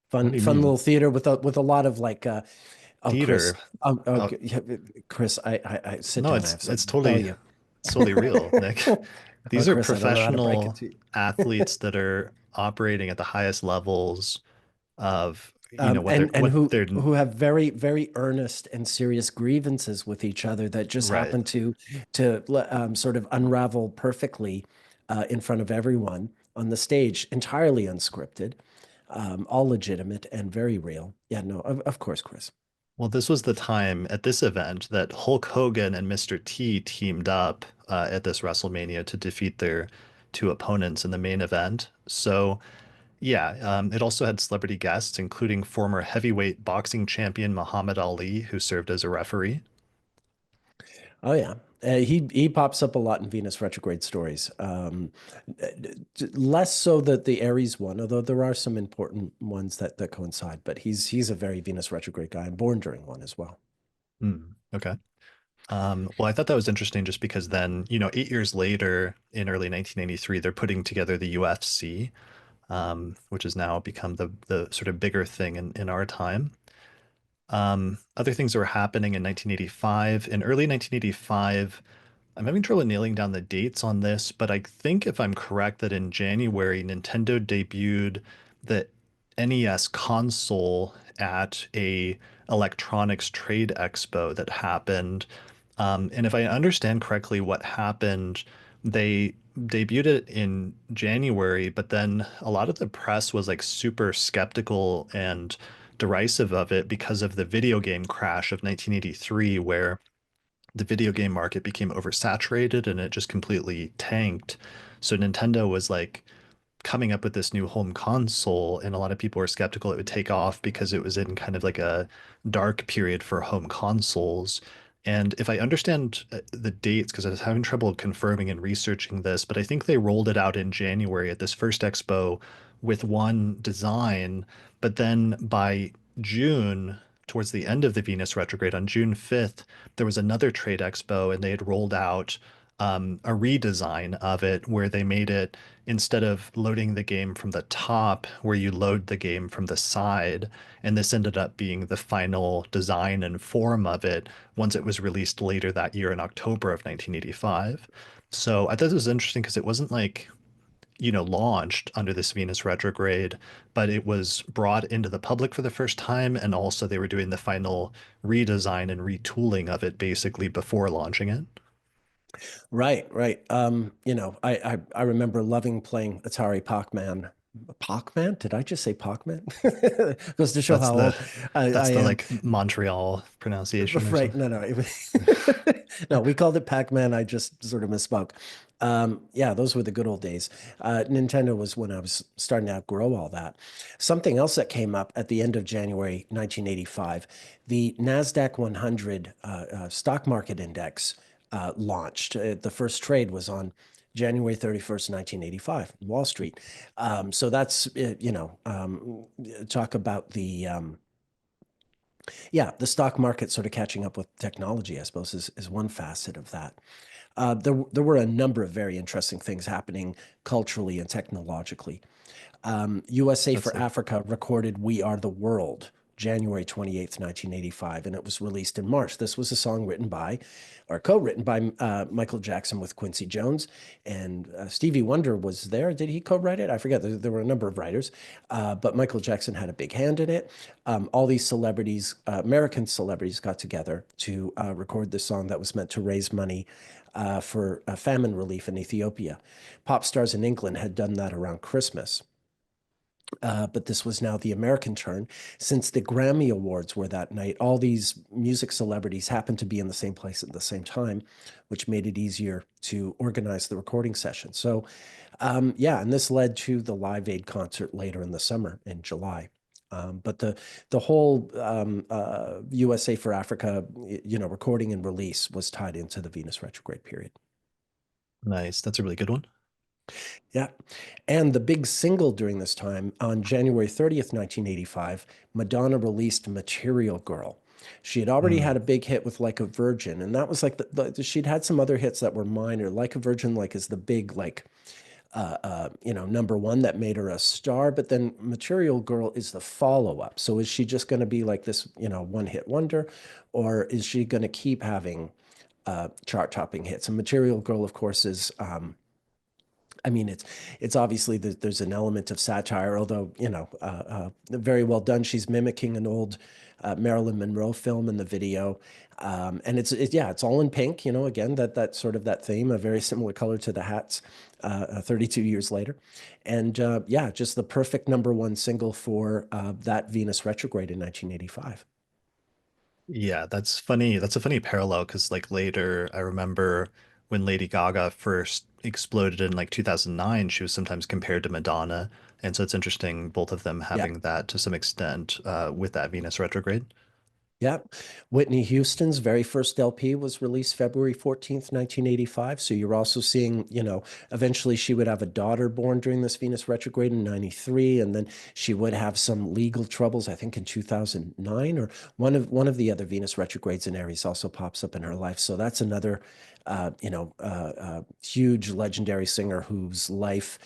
[SPEAKER 1] What do you
[SPEAKER 2] fun
[SPEAKER 1] mean?
[SPEAKER 2] little theater with a lot of like oh, Chris.
[SPEAKER 1] Theater?
[SPEAKER 2] Oh,
[SPEAKER 1] Oh,
[SPEAKER 2] yeah, Chris, I sit
[SPEAKER 1] no,
[SPEAKER 2] down. I
[SPEAKER 1] it's
[SPEAKER 2] have
[SPEAKER 1] it's
[SPEAKER 2] something to tell
[SPEAKER 1] totally
[SPEAKER 2] you.
[SPEAKER 1] it's totally real, Nick.
[SPEAKER 2] Oh,
[SPEAKER 1] These are
[SPEAKER 2] Chris, I don't know how to break it
[SPEAKER 1] professional
[SPEAKER 2] to you.
[SPEAKER 1] athletes that are operating at the highest levels of,
[SPEAKER 2] And
[SPEAKER 1] what they're
[SPEAKER 2] who have very very earnest and serious grievances with each other that just
[SPEAKER 1] right.
[SPEAKER 2] happen to sort of unravel perfectly in front of everyone on the stage, entirely unscripted, all legitimate and very real. Yeah, no, of course, Chris.
[SPEAKER 1] Well, this was the time at this event that Hulk Hogan and Mr. T teamed up at this WrestleMania to defeat their two opponents in the main event. So, yeah, it also had celebrity guests, including former heavyweight boxing champion Muhammad Ali, who served as a referee.
[SPEAKER 2] Oh yeah. He pops up a lot in Venus retrograde stories. Less so that the Aries one, although there are some important ones that coincide. But he's a very Venus retrograde guy and born during one as well.
[SPEAKER 1] Hmm, okay. Well, I thought that was interesting just because then, 8 years later, in early 1993, they're putting together the UFC, which has now become the sort of bigger thing in our time. Other things that were happening in 1985. In early 1985, I'm having trouble nailing down the dates on this, but I think if I'm correct that in January, Nintendo debuted the NES console at a electronics trade expo that happened. And if I understand correctly, what happened, they debuted it in January, but then a lot of the press was like super skeptical and derisive of it because of the video game crash of 1983, where the video game market became oversaturated and it just completely tanked. So Nintendo was like coming up with this new home console, and a lot of people were skeptical it would take off because it was in kind of like a dark period for home consoles. And if I understand the dates, because I was having trouble confirming and researching this, but I think they rolled it out in January at this first expo with one design, but then by June, towards the end of the Venus retrograde on June 5th, there was another trade expo and they had rolled out a redesign of it where they made it instead of loading the game from the top, where you load the game from the side. And this ended up being the final design and form of it once it was released later that year in October of 1985. So I thought this was interesting because it wasn't like, launched under this Venus retrograde, but it was brought into the public for the first time. And also, they were doing the final redesign and retooling of it basically before launching it.
[SPEAKER 2] Right, right. I remember loving playing Atari Pac-Man. Pac-Man? Did I just say Pac-Man? Goes to show
[SPEAKER 1] That's
[SPEAKER 2] how
[SPEAKER 1] the
[SPEAKER 2] old I
[SPEAKER 1] that's the
[SPEAKER 2] am.
[SPEAKER 1] like Montreal pronunciation or
[SPEAKER 2] Right.
[SPEAKER 1] something.
[SPEAKER 2] No, no. No, we called it Pac-Man. I just sort of misspoke. Yeah, those were the good old days. Nintendo was when I was starting to outgrow all that. Something else that came up at the end of January 1985, the NASDAQ 100 stock market index launched. The first trade was on January 31st, 1985, Wall Street. So that's, talk about the stock market sort of catching up with technology, I suppose, is one facet of that. There were a number of very interesting things happening culturally and technologically. USA
[SPEAKER 1] That's
[SPEAKER 2] for
[SPEAKER 1] like
[SPEAKER 2] Africa recorded We Are the World, January 28th, 1985, and it was released in March. This was a song written by, or co-written by Michael Jackson with Quincy Jones, and Stevie Wonder was there. Did he co-write it? I forget. There were a number of writers, but Michael Jackson had a big hand in it. All these celebrities, American celebrities, got together to record this song that was meant to raise money for famine relief in Ethiopia. Pop stars in England had done that around Christmas. But this was now the American turn. Since the Grammy Awards were that night, all these music celebrities happened to be in the same place at the same time, which made it easier to organize the recording session. So, yeah, and this led to the Live Aid concert later in the summer in July. But the whole USA for Africa, recording and release was tied into the Venus retrograde period.
[SPEAKER 1] nice. That's a really good one.
[SPEAKER 2] Yeah. And the big single during this time, on January 30th, 1985, Madonna released Material Girl. She had already
[SPEAKER 1] Mm.
[SPEAKER 2] had a big hit with Like a Virgin, and that was like she'd had some other hits that were minor. Like a Virgin, like is the big like number one that made her a star. But then Material Girl is the follow-up. So is she just going to be like this, one-hit wonder, or is she going to keep having chart-topping hits? And Material Girl, of course, is I mean, it's obviously there's an element of satire, although very well done. She's mimicking an old Marilyn Monroe film in the video, and it's all in pink. Again that sort of that theme, a very similar color to the hats. 32 years later, and yeah, just the perfect number one single for that Venus retrograde in 1985.
[SPEAKER 1] Yeah, that's funny. That's a funny parallel because like later, I remember when Lady Gaga first exploded in like 2009, she was sometimes compared to Madonna. And so it's interesting both of them
[SPEAKER 2] Yeah.
[SPEAKER 1] having that to some extent with that Venus retrograde.
[SPEAKER 2] Yeah. Whitney Houston's very first LP was released February 14th, 1985. So you're also seeing, eventually she would have a daughter born during this Venus retrograde in 93, and then she would have some legal troubles, I think in 2009, or one of the other Venus retrogrades in Aries also pops up in her life. So that's another huge legendary singer whose life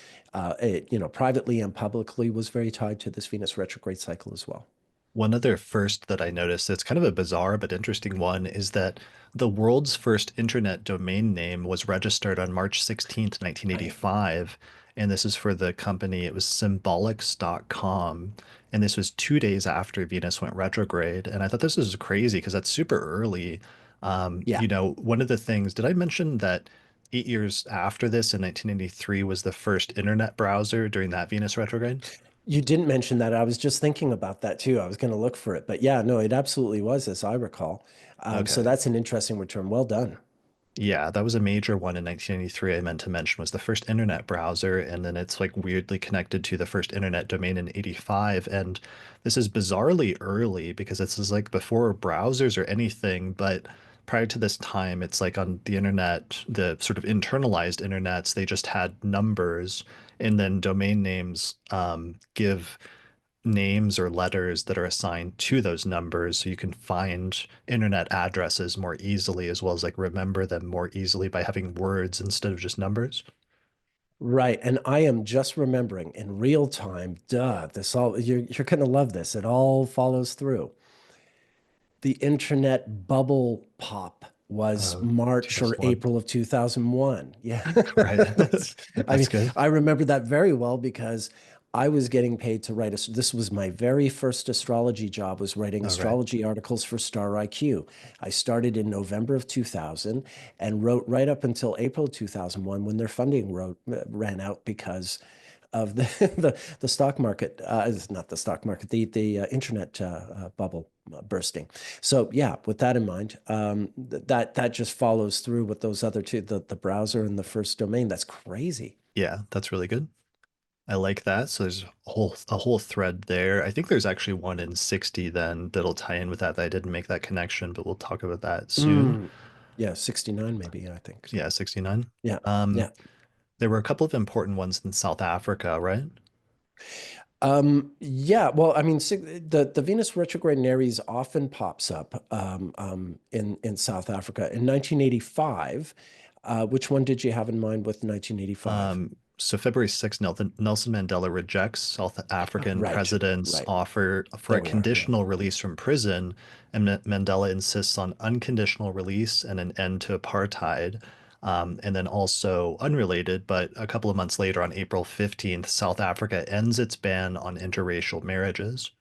[SPEAKER 2] privately and publicly was very tied to this Venus retrograde cycle as well.
[SPEAKER 1] One other first that I noticed that's kind of a bizarre but interesting one is that the world's first internet domain name was registered on March 16th,
[SPEAKER 2] Right.
[SPEAKER 1] 1985. And this is for the company, it was symbolics.com. And this was 2 days after Venus went retrograde. And I thought this was crazy because that's super early.
[SPEAKER 2] Yeah.
[SPEAKER 1] One of the things, did I mention that 8 years after this in 1983 was the first internet browser during that Venus retrograde?
[SPEAKER 2] You didn't mention that. I was just thinking about that too. I was going to look for it, but yeah, no, it absolutely was, as I recall. So
[SPEAKER 1] Okay.
[SPEAKER 2] that's an interesting return. Well done.
[SPEAKER 1] Yeah, that was a major one in 1993 I meant to mention was the first internet browser, and then it's like weirdly connected to the first internet domain in 85. And this is bizarrely early because this is like before browsers or anything, but prior to this time, it's like on the internet, the sort of internalized internets, they just had numbers, and then domain names give names or letters that are assigned to those numbers so you can find internet addresses more easily as well as like remember them more easily by having words instead of just numbers.
[SPEAKER 2] Right. And I am just remembering in real time, duh, this all you're gonna love this. It all follows through. The internet bubble pop was
[SPEAKER 1] Oh,
[SPEAKER 2] March or
[SPEAKER 1] 2001.
[SPEAKER 2] April of 2001. Yeah.
[SPEAKER 1] Right.
[SPEAKER 2] I
[SPEAKER 1] That's
[SPEAKER 2] mean,
[SPEAKER 1] good.
[SPEAKER 2] I remember that very well because I was getting paid to write this was my very first astrology job was writing
[SPEAKER 1] All right.
[SPEAKER 2] astrology articles for Star IQ. I started in November of 2000 and wrote right up until April 2001 when their funding ran out because of the the stock market, it's not the stock market, the internet bubble bursting. So yeah, with that in mind, that just follows through with those other two, the browser and the first domain. That's crazy.
[SPEAKER 1] Yeah, that's really good. I like that. So there's a whole thread there. I think there's actually one in 60 then that'll tie in with that I didn't make that connection, but we'll talk about that soon.
[SPEAKER 2] Mm, yeah, 69 maybe, I think so.
[SPEAKER 1] Yeah, 69.
[SPEAKER 2] Yeah,
[SPEAKER 1] Um,
[SPEAKER 2] yeah.
[SPEAKER 1] there were a couple of important ones in South Africa, right?
[SPEAKER 2] Yeah, well, I mean, the Venus retrograde in Aries often pops up in South Africa. In 1985, which one did you have in mind with 1985?
[SPEAKER 1] So February 6th, Nelson Mandela rejects South African
[SPEAKER 2] Right,
[SPEAKER 1] president's
[SPEAKER 2] right.
[SPEAKER 1] offer for a
[SPEAKER 2] There we are. Yeah.
[SPEAKER 1] conditional release from prison, and Mandela insists on unconditional release and an end to apartheid. And then also unrelated, but a couple of months later, on April 15th, South Africa ends its ban on interracial marriages.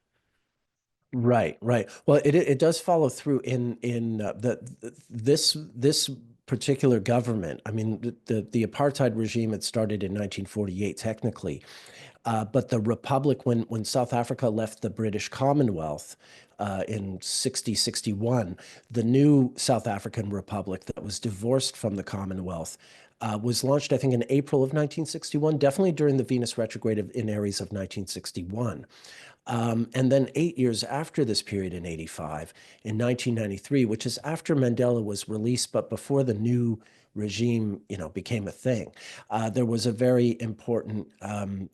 [SPEAKER 2] Right, right. Well, it does follow through in this particular government. I mean, the apartheid regime had started in 1948, technically, but the republic, when South Africa left the British Commonwealth in 61, the new South African Republic that was divorced from the Commonwealth was launched, I think, in April of 1961, definitely during the Venus retrograde in Aries of 1961. And then 8 years after this period in 85, in 1993, which is after Mandela was released, but before the new regime, became a thing. There was a very important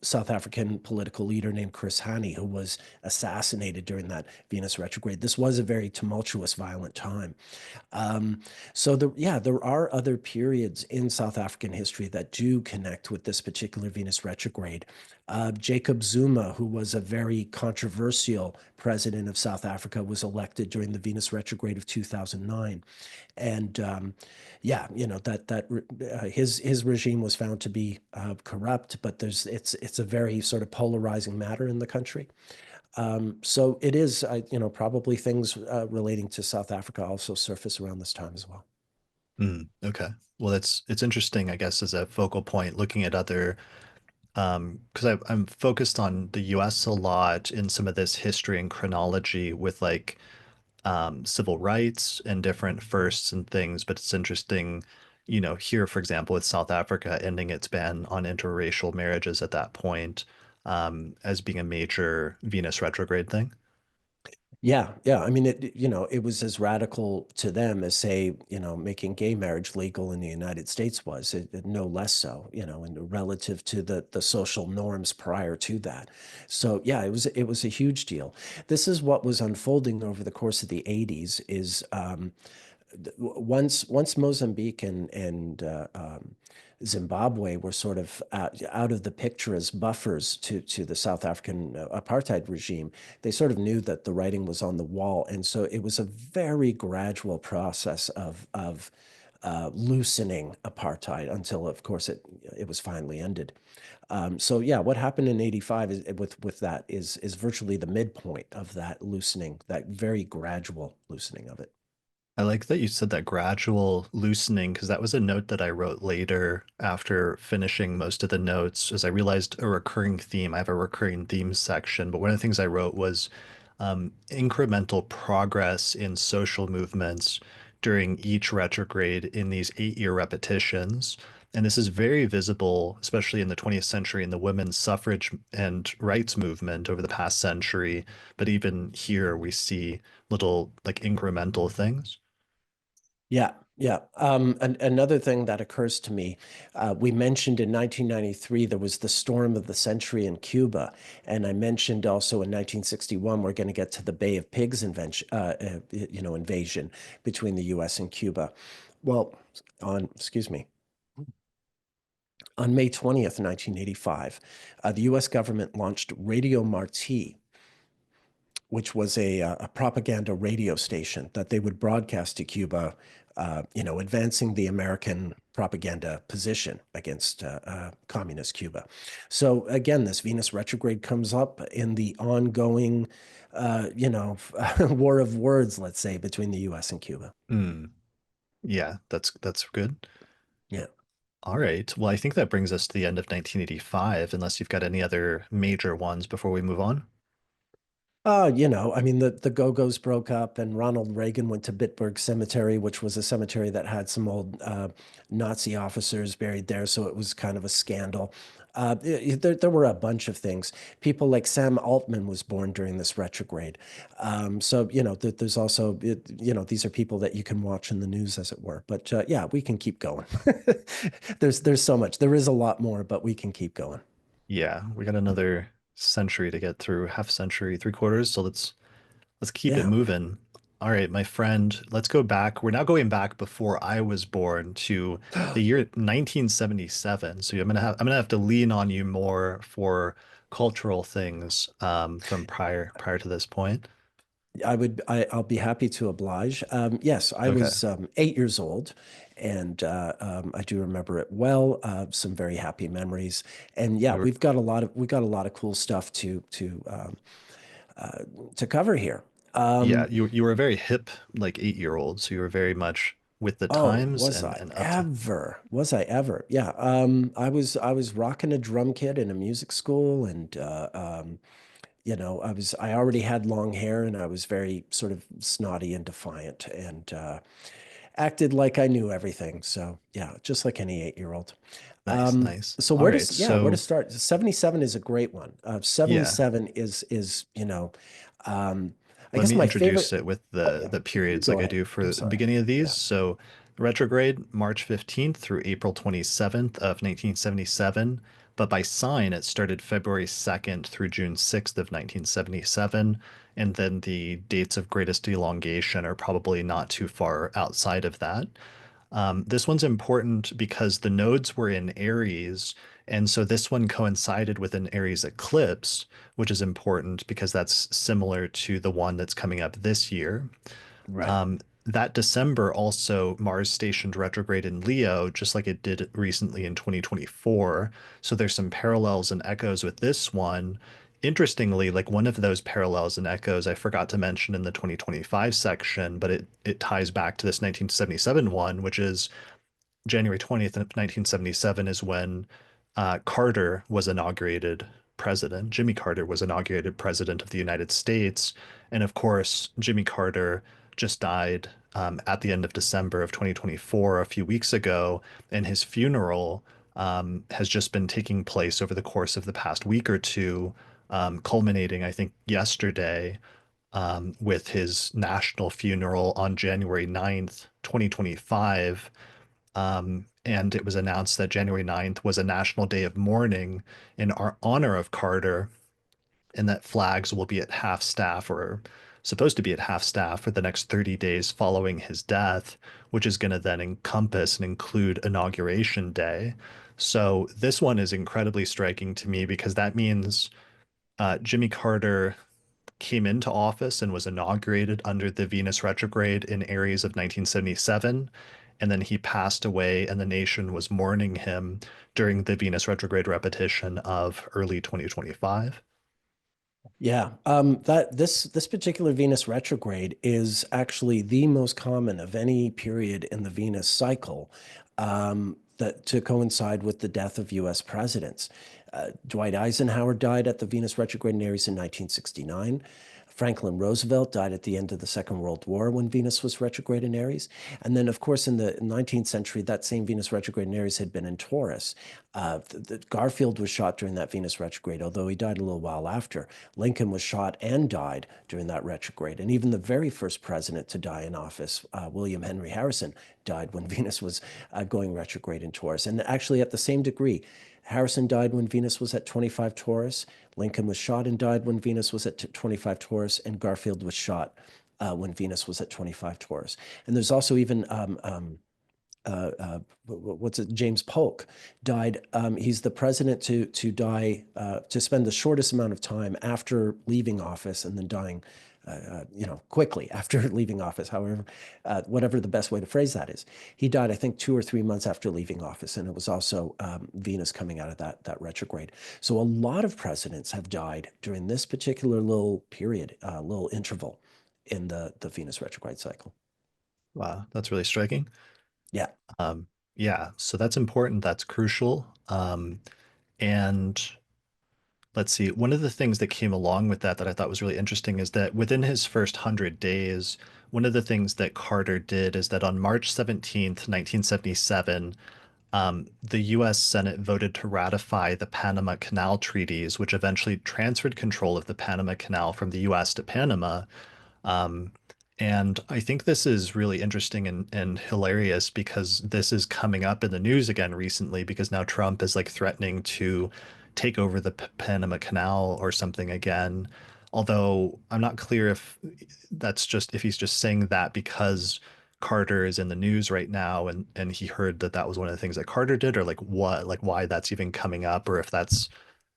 [SPEAKER 2] South African political leader named Chris Hani who was assassinated during that Venus retrograde. This was a very tumultuous, violent time. So there are other periods in South African history that do connect with this particular Venus retrograde. Jacob Zuma, who was a very controversial president of South Africa, was elected during the Venus retrograde of 2009, and yeah, his regime was found to be corrupt, but it's a very sort of polarizing matter in the country. So it is, probably things relating to South Africa also surface around this time as well.
[SPEAKER 1] Okay. Well, it's interesting, I guess, as a focal point, looking at other because I'm focused on the US a lot in some of this history and chronology with like civil rights and different firsts and things, but it's interesting, here, for example, with South Africa ending its ban on interracial marriages at that point, as being a major Venus retrograde thing.
[SPEAKER 2] Yeah, yeah. I mean, it was as radical to them as, say, making gay marriage legal in the United States was, no less so, and relative to the social norms prior to that. So yeah, it was a huge deal. This is what was unfolding over the course of the 80s is once Mozambique and Zimbabwe were sort of out of the picture as buffers to the South African apartheid regime, they sort of knew that the writing was on the wall, and so it was a very gradual process of loosening apartheid until, of course, it was finally ended. So yeah, what happened in 85 with that is virtually the midpoint of that loosening, that very gradual loosening of it.
[SPEAKER 1] I like that you said that gradual loosening because that was a note that I wrote later after finishing most of the notes as I realized a recurring theme. I have a recurring themes section, but one of the things I wrote was incremental progress in social movements during each retrograde in these 8-year repetitions. And this is very visible, especially in the 20th century in the women's suffrage and rights movement over the past century. But even here, we see little like incremental things.
[SPEAKER 2] Yeah, yeah. And another thing that occurs to me, we mentioned in 1993 there was the storm of the century in Cuba, and I mentioned also in 1961 we're going to get to the Bay of Pigs invasion between the U.S. and Cuba. Well, excuse me, on May 20th, 1985, the U.S. government launched Radio Marti, which was a propaganda radio station that they would broadcast to Cuba, advancing the American propaganda position against communist Cuba. So again, this Venus retrograde comes up in the ongoing, war of words, let's say, between the U.S. and Cuba.
[SPEAKER 1] Mm, yeah, that's good.
[SPEAKER 2] Yeah.
[SPEAKER 1] All right. Well, I think that brings us to the end of 1985, unless you've got any other major ones before we move on.
[SPEAKER 2] I mean, the Go-Go's broke up, and Ronald Reagan went to Bitburg Cemetery, which was a cemetery that had some old Nazi officers buried there, so it was kind of a scandal. There were a bunch of things. People like Sam Altman was born during this retrograde. So, there's also, these are people that you can watch in the news, as it were. But yeah, we can keep going. There's so much. There is a lot more, but we can keep going.
[SPEAKER 1] Yeah, we got another century to get through, half century, 3/4. So let's keep it
[SPEAKER 2] Yeah.
[SPEAKER 1] moving. All right, my friend, let's go back. We're now going back before I was born to the year 1977. So I'm gonna have to lean on you more for cultural things from prior to this point.
[SPEAKER 2] I'll be happy to oblige. Yes, I
[SPEAKER 1] Okay.
[SPEAKER 2] was 8 years old, and I do remember it well. Some very happy memories, and yeah,
[SPEAKER 1] You were
[SPEAKER 2] we got a lot of cool stuff to cover here.
[SPEAKER 1] yeah,
[SPEAKER 2] Um,
[SPEAKER 1] you were a very hip like 8-year old, so you were very much with the
[SPEAKER 2] oh,
[SPEAKER 1] times
[SPEAKER 2] was
[SPEAKER 1] and
[SPEAKER 2] I
[SPEAKER 1] up to
[SPEAKER 2] ever? Was I ever? Yeah. I was rocking a drum kit in a music school, and I already had long hair, and I was very sort of snotty and defiant, and acted like I knew everything. So yeah, just like any 8-year-old.
[SPEAKER 1] nice, nice.
[SPEAKER 2] So
[SPEAKER 1] All right,
[SPEAKER 2] where to
[SPEAKER 1] so
[SPEAKER 2] start? 77 is a great one.
[SPEAKER 1] yeah.
[SPEAKER 2] 77 is, um, I
[SPEAKER 1] Let
[SPEAKER 2] guess
[SPEAKER 1] me
[SPEAKER 2] my
[SPEAKER 1] introduce
[SPEAKER 2] favorite.
[SPEAKER 1] it with
[SPEAKER 2] Oh
[SPEAKER 1] the
[SPEAKER 2] yeah,
[SPEAKER 1] the
[SPEAKER 2] you
[SPEAKER 1] periods like
[SPEAKER 2] go
[SPEAKER 1] I
[SPEAKER 2] ahead.
[SPEAKER 1] do
[SPEAKER 2] I'm
[SPEAKER 1] for the
[SPEAKER 2] sorry.
[SPEAKER 1] beginning of these.
[SPEAKER 2] Yeah.
[SPEAKER 1] So retrograde, March 15th through April 27th of 1977. But by sign, it started February 2nd through June 6th of 1977. And then the dates of greatest elongation are probably not too far outside of that. This one's important because the nodes were in Aries, and so this one coincided with an Aries eclipse, which is important because that's similar to the one that's coming up this year.
[SPEAKER 2] Right.
[SPEAKER 1] That December also Mars stationed retrograde in Leo, just like it did recently in 2024. So there's some parallels and echoes with this one. Interestingly, like one of those parallels and echoes I forgot to mention in the 2025 section, but it ties back to this 1977 one, which is January 20th of 1977 is when Carter was inaugurated president. Jimmy Carter was inaugurated president of the United States. And of course, Jimmy Carter just died at the end of December of 2024, a few weeks ago, and his funeral has just been taking place over the course of the past week or two, culminating, I think, yesterday with his national funeral on January 9th, 2025. And it was announced that January 9th was a national day of mourning in our honor of Carter, and that flags will be at half staff or supposed to be at half staff for the next 30 days following his death, which is going to then encompass and include Inauguration Day. So this one is incredibly striking to me because that means Jimmy Carter came into office and was inaugurated under the Venus retrograde in Aries of 1977. And then he passed away, and the nation was mourning him during the Venus retrograde repetition of early 2025.
[SPEAKER 2] Yeah, that this particular Venus retrograde is actually the most common of any period in the Venus cycle, that to coincide with the death of U.S. presidents. Dwight Eisenhower died at the Venus retrograde in Aries in 1969. Franklin Roosevelt died at the end of the Second World War when Venus was retrograde in Aries. And then, of course, in the 19th century, that same Venus retrograde in Aries had been in Taurus. Garfield was shot during that Venus retrograde, although he died a little while after. Lincoln was shot and died during that retrograde. And even the very first president to die in office, William Henry Harrison, died when Venus was going retrograde in Taurus. And actually, at the same degree, Harrison died when Venus was at 25 Taurus. Lincoln was shot and died when Venus was at 25 Taurus. And Garfield was shot when Venus was at 25 Taurus. And there's also even what's it? James Polk died. He's the president to die to spend the shortest amount of time after leaving office and then dying, quickly after leaving office. However, whatever the best way to phrase that is, he died, I think, 2 or 3 months after leaving office, and it was also Venus coming out of that retrograde. So a lot of presidents have died during this particular little period, little interval in the Venus retrograde cycle.
[SPEAKER 1] Wow, that's really striking.
[SPEAKER 2] Yeah.
[SPEAKER 1] Yeah, so that's important. That's crucial. And let's see, one of the things that came along with that that I thought was really interesting is that within his first 100 days, one of the things that Carter did is that on March 17th, 1977, the US Senate voted to ratify the Panama Canal Treaties, which eventually transferred control of the Panama Canal from the US to Panama. Um, and I think this is really interesting and hilarious because this is coming up in the news again recently because now Trump is like threatening to take over the Panama Canal or something again. Although I'm not clear if that's just if he's just saying that because Carter is in the news right now and he heard that that was one of the things that Carter did or like what like why that's even coming up or if that's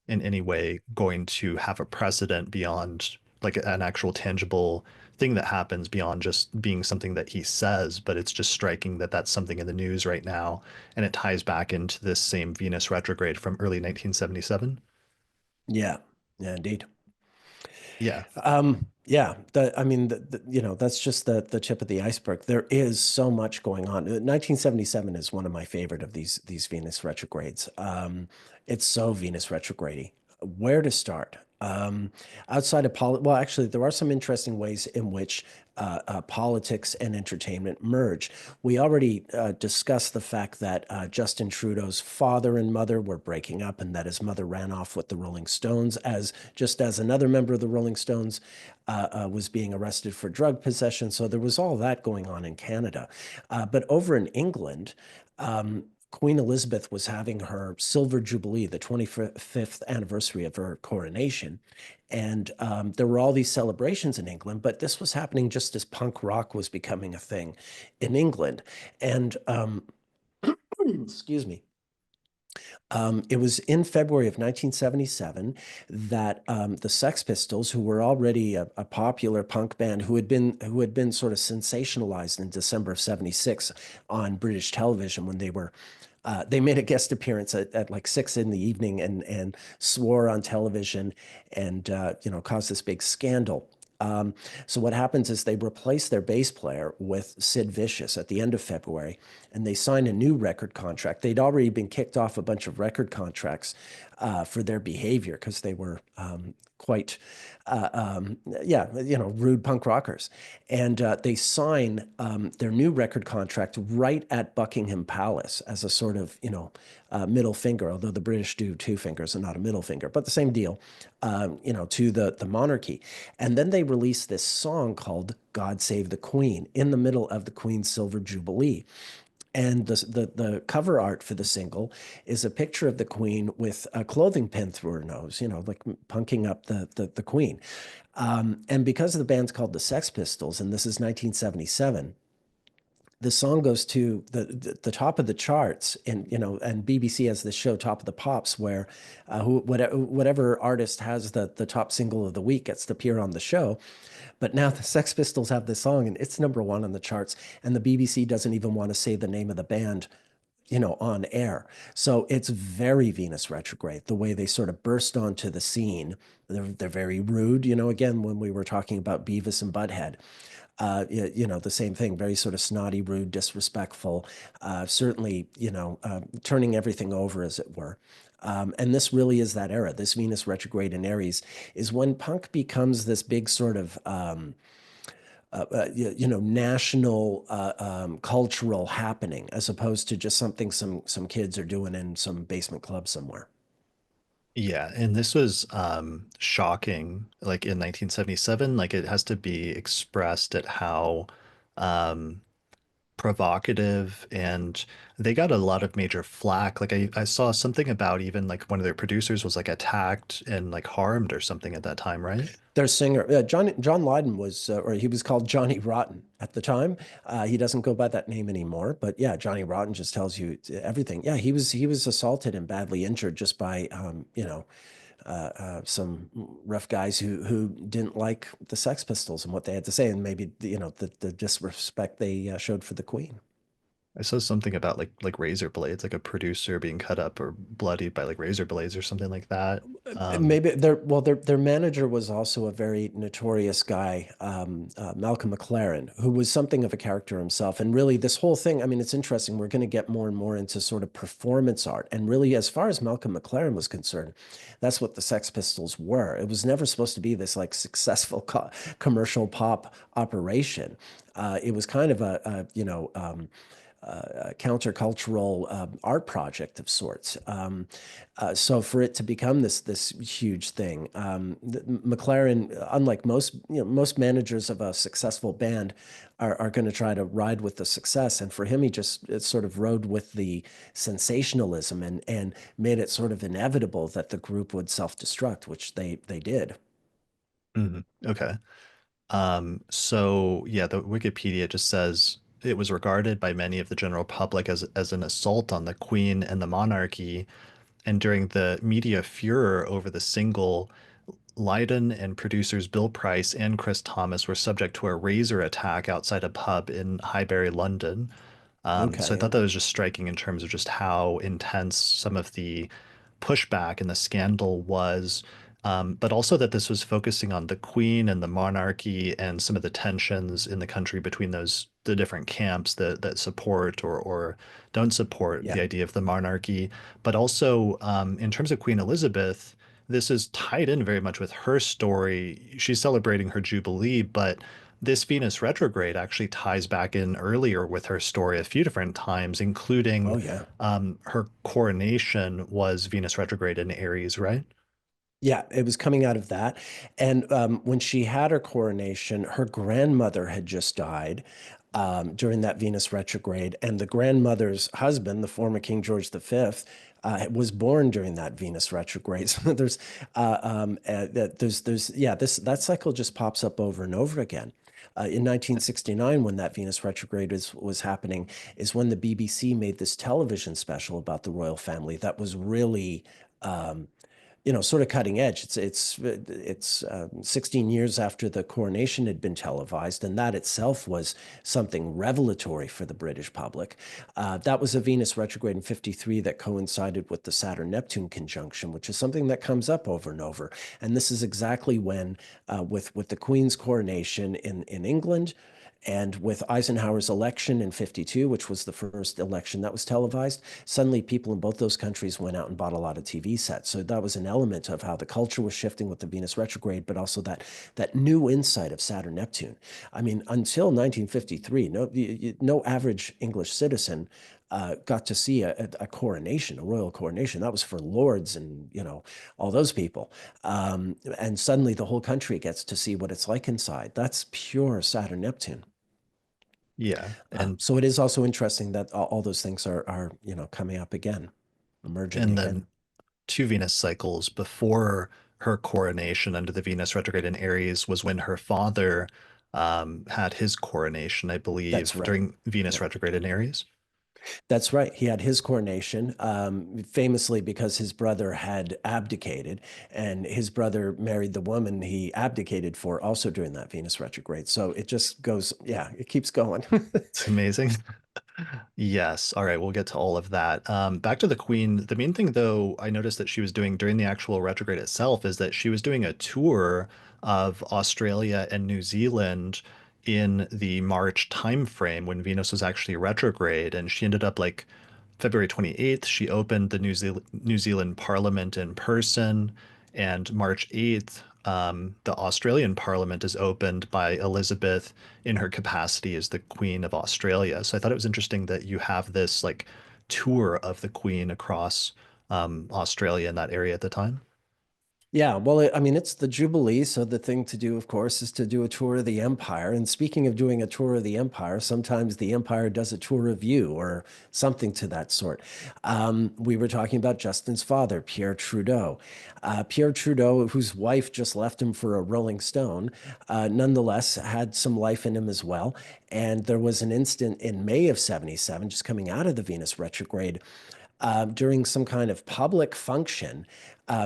[SPEAKER 1] in any way going to have a precedent beyond like an actual tangible thing that happens beyond just being something that he says, but it's just striking that that's something in the news right now, and it ties back into this same Venus retrograde from early 1977.
[SPEAKER 2] Yeah. Yeah, indeed.
[SPEAKER 1] Yeah.
[SPEAKER 2] Yeah, I mean, that's just the tip of the iceberg. There is so much going on. 1977 is one of my favorite of these Venus retrogrades. It's so Venus retrograde. Where to start? Outside of well, actually, there are some interesting ways in which politics and entertainment merge. We already discussed the fact that Justin Trudeau's father and mother were breaking up, and that his mother ran off with the Rolling Stones, as another member of the Rolling Stones was being arrested for drug possession. So there was all that going on in Canada, but over in England. Queen Elizabeth was having her Silver Jubilee, the 25th anniversary of her coronation. And there were all these celebrations in England, but this was happening just as punk rock was becoming a thing in England. And excuse me. It was in February of 1977 that the Sex Pistols, who were already a popular punk band who had been sort of sensationalized in December of '76 on British television when they made a guest appearance at like 6 in the evening and swore on television and caused this big scandal. So what happens is they replace their bass player with Sid Vicious at the end of February, and they sign a new record contract. They'd already been kicked off a bunch of record contracts for their behavior because they were quite, rude punk rockers. And they sign their new record contract right at Buckingham Palace as a sort of, middle finger, although the British do two fingers and not a middle finger, but the same deal, to the monarchy. And then they release this song called God Save the Queen in the middle of the Queen's Silver Jubilee. And the cover art for the single is a picture of the Queen with a clothing pin through her nose, like punking up the Queen. And because the band's called the Sex Pistols, and this is 1977, the song goes to the top of the charts, and BBC has this show Top of the Pops where whatever artist has the top single of the week gets to appear on the show. But now the Sex Pistols have this song and it's #1 on the charts, and the BBC doesn't even want to say the name of the band, on air. So it's very Venus retrograde, the way they sort of burst onto the scene. They're very rude, again, when we were talking about Beavis and Butthead. The same thing, very sort of snotty, rude, disrespectful, certainly, turning everything over, as it were. And this really is that era. This Venus retrograde in Aries is when punk becomes this big sort of national cultural happening, as opposed to just something some kids are doing in some basement club somewhere.
[SPEAKER 1] Yeah, and this was shocking, like in 1977. Like it has to be expressed at how um provocative, and they got a lot of major flack. Like I saw something about even like one of their producers was like attacked and like harmed or something at that time, right?
[SPEAKER 2] Their singer, John Lydon was, or he was called Johnny Rotten at the time. He doesn't go by that name anymore, but yeah, Johnny Rotten just tells you everything. Yeah, he was assaulted and badly injured just by some rough guys who didn't like the Sex Pistols and what they had to say, and maybe the disrespect they showed for the Queen.
[SPEAKER 1] I saw something about like razor blades, like a producer being cut up or bloodied by like razor blades or something like that.
[SPEAKER 2] Maybe their manager was also a very notorious guy, Malcolm McLaren, who was something of a character himself. And really, this whole thing, I mean, it's interesting. We're going to get more and more into sort of performance art. And really, as far as Malcolm McLaren was concerned, that's what the Sex Pistols were. It was never supposed to be this like successful commercial pop operation. It was kind of a countercultural art project of sorts. So for it to become this huge thing, McLaren, unlike most managers of a successful band, are going to try to ride with the success, and for him, he just sort of rode with the sensationalism and made it sort of inevitable that the group would self-destruct, which they did.
[SPEAKER 1] Okay. So yeah, the Wikipedia just says it was regarded by many of the general public as an assault on the Queen and the monarchy. And during the media furor over the single, Lydon and producers Bill Price and Chris Thomas were subject to a razor attack outside a pub in Highbury, London. So I thought
[SPEAKER 2] Okay.
[SPEAKER 1] that was just striking in terms of just how intense some of the pushback and the scandal was, but also that this was focusing on the Queen and the monarchy and some of the tensions in the country between the different camps that support or don't support
[SPEAKER 2] Yeah.
[SPEAKER 1] the idea of the monarchy. But also in terms of Queen Elizabeth, this is tied in very much with her story. She's celebrating her Jubilee, but this Venus retrograde actually ties back in earlier with her story a few different times,
[SPEAKER 2] Oh
[SPEAKER 1] including
[SPEAKER 2] yeah.
[SPEAKER 1] her coronation was Venus retrograde in Aries, right?
[SPEAKER 2] Yeah, it was coming out of that. And when she had her coronation, her grandmother had just died during that Venus retrograde. And the grandmother's husband, the former King George V, was born during that Venus retrograde. So yeah, that cycle just pops up over and over again. In 1969, when that Venus retrograde was happening, is when the BBC made this television special about the royal family that was really sort of cutting edge. It's 16 years after the coronation had been televised, and that itself was something revelatory for the British public. That was a Venus retrograde in 53 that coincided with the Saturn-Neptune conjunction, which is something that comes up over and over. And this is exactly when, with the Queen's coronation in England, and with Eisenhower's election in 52, which was the first election that was televised, suddenly people in both those countries went out and bought a lot of TV sets. So that was an element of how the culture was shifting with the Venus retrograde, but also that new insight of Saturn Neptune. I mean, until 1953, no average English citizen got to see a coronation, a royal coronation. That was for lords and all those people. And suddenly the whole country gets to see what it's like inside. That's pure Saturn Neptune.
[SPEAKER 1] Yeah. And
[SPEAKER 2] So it is also interesting that all those things are coming up again, emerging
[SPEAKER 1] and
[SPEAKER 2] again.
[SPEAKER 1] then two Venus cycles before her coronation under the Venus retrograde in Aries was when her father had his coronation, I
[SPEAKER 2] That's
[SPEAKER 1] believe,
[SPEAKER 2] right.
[SPEAKER 1] during Venus
[SPEAKER 2] Yeah,
[SPEAKER 1] retrograde in Aries.
[SPEAKER 2] that's right. He had his coronation, famously because his brother had abdicated, and his brother married the woman he abdicated for also during that Venus retrograde. So it just goes, yeah, it keeps going.
[SPEAKER 1] It's amazing. Yes. All right. We'll get to all of that. Back to the Queen. The main thing, though, I noticed that she was doing during the actual retrograde itself is that she was doing a tour of Australia and New Zealand in the March timeframe when Venus was actually retrograde, and she ended up like February 28th, she opened the New Zealand Parliament in person, and March 8th, the Australian Parliament is opened by Elizabeth in her capacity as the Queen of Australia. So I thought it was interesting that you have this like tour of the Queen across Australia in that area at the time.
[SPEAKER 2] Yeah, well, I mean, it's the Jubilee, so the thing to do, of course, is to do a tour of the empire. And speaking of doing a tour of the empire, sometimes the empire does a tour of you or something to that sort. We were talking about Justin's father, Pierre Trudeau. Pierre Trudeau, whose wife just left him for a Rolling Stone, nonetheless had some life in him as well. And there was an instant in May of 77, just coming out of the Venus retrograde, during some kind of public function,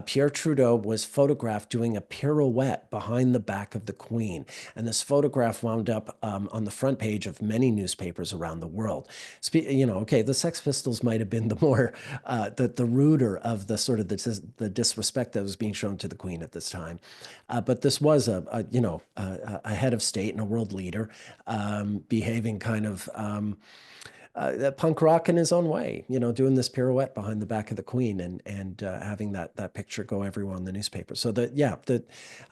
[SPEAKER 2] Pierre Trudeau was photographed doing a pirouette behind the back of the Queen. And this photograph wound up on the front page of many newspapers around the world. Okay, the Sex Pistols might have been the more, the ruder of the sort of the disrespect that was being shown to the Queen at this time. But this was a head of state and a world leader behaving kind of punk rock in his own way, doing this pirouette behind the back of the Queen and having that picture go everywhere on the newspaper. So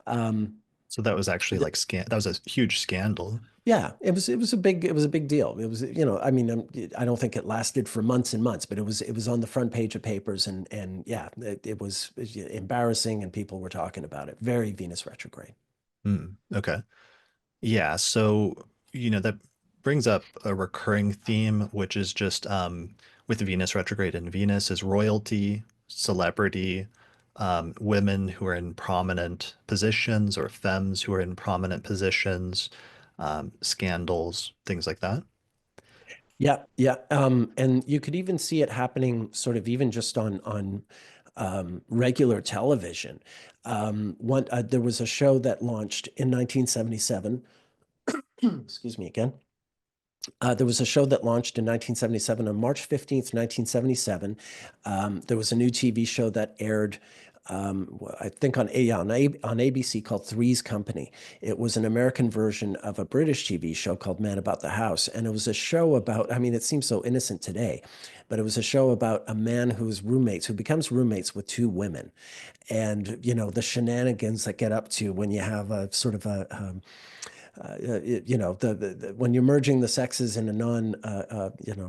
[SPEAKER 2] um,
[SPEAKER 1] So that was actually
[SPEAKER 2] the,
[SPEAKER 1] like that was a huge scandal.
[SPEAKER 2] yeah, it was a big deal. It was, I mean, I don't think it lasted for months and months, but it was on the front page of papers, and yeah, it was embarrassing, and people were talking about it. Very Venus retrograde.
[SPEAKER 1] Okay. Yeah, so that brings up a recurring theme, which is just with Venus retrograde and Venus is royalty, celebrity, women who are in prominent positions or femmes who are in prominent positions, scandals, things like that.
[SPEAKER 2] Yeah, yeah. And you could even see it happening sort of even just on regular television. There was a show that launched in 1977. Excuse me again. There was a show that launched in 1977 on March 15th, 1977. There was a new TV show that aired, I think on ABC called Three's Company. It was an American version of a British TV show called Man About the House. And it was a show about, I mean, it seems so innocent today, but it was a show about a man who becomes roommates with two women. And, the shenanigans that get up to when you have a sort of when you're merging the sexes in a non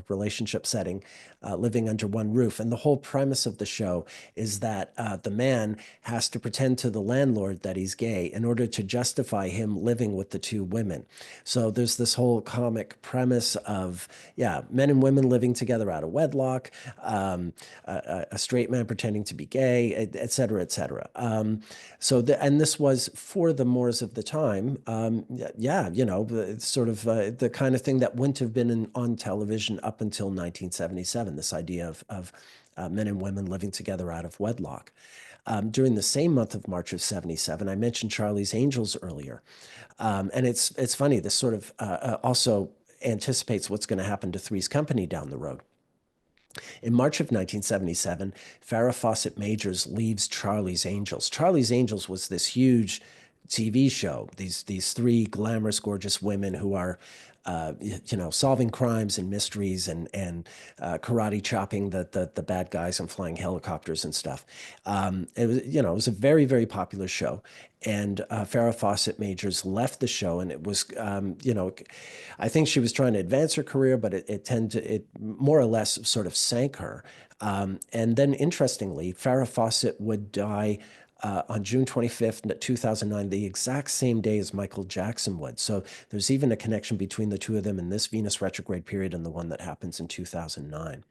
[SPEAKER 2] relationship setting, living under one roof. And the whole premise of the show is that the man has to pretend to the landlord that he's gay in order to justify him living with the two women. So there's this whole comic premise of, yeah, men and women living together out of wedlock, a straight man pretending to be gay, et cetera, et cetera. And this was for the Moors of the time. Yeah, it's sort of the kind of thing that wouldn't have been on television up until 1977. This idea of men and women living together out of wedlock. During the same month of March of 77, I mentioned Charlie's Angels earlier. And it's funny, this sort of also anticipates what's going to happen to Three's Company down the road. In March of 1977, Farrah Fawcett Majors leaves Charlie's Angels. Charlie's Angels was this huge TV show. These three glamorous, gorgeous women who are, solving crimes and mysteries and karate chopping the bad guys and flying helicopters and stuff. It was a very, very popular show. And Farrah Fawcett Majors left the show, and it was, I think she was trying to advance her career, but it more or less sort of sank her. And then, interestingly, Farrah Fawcett would die on June 25th, 2009, the exact same day as Michael Jackson would. So there's even a connection between the two of them in this Venus retrograde period and the one that happens in 2009.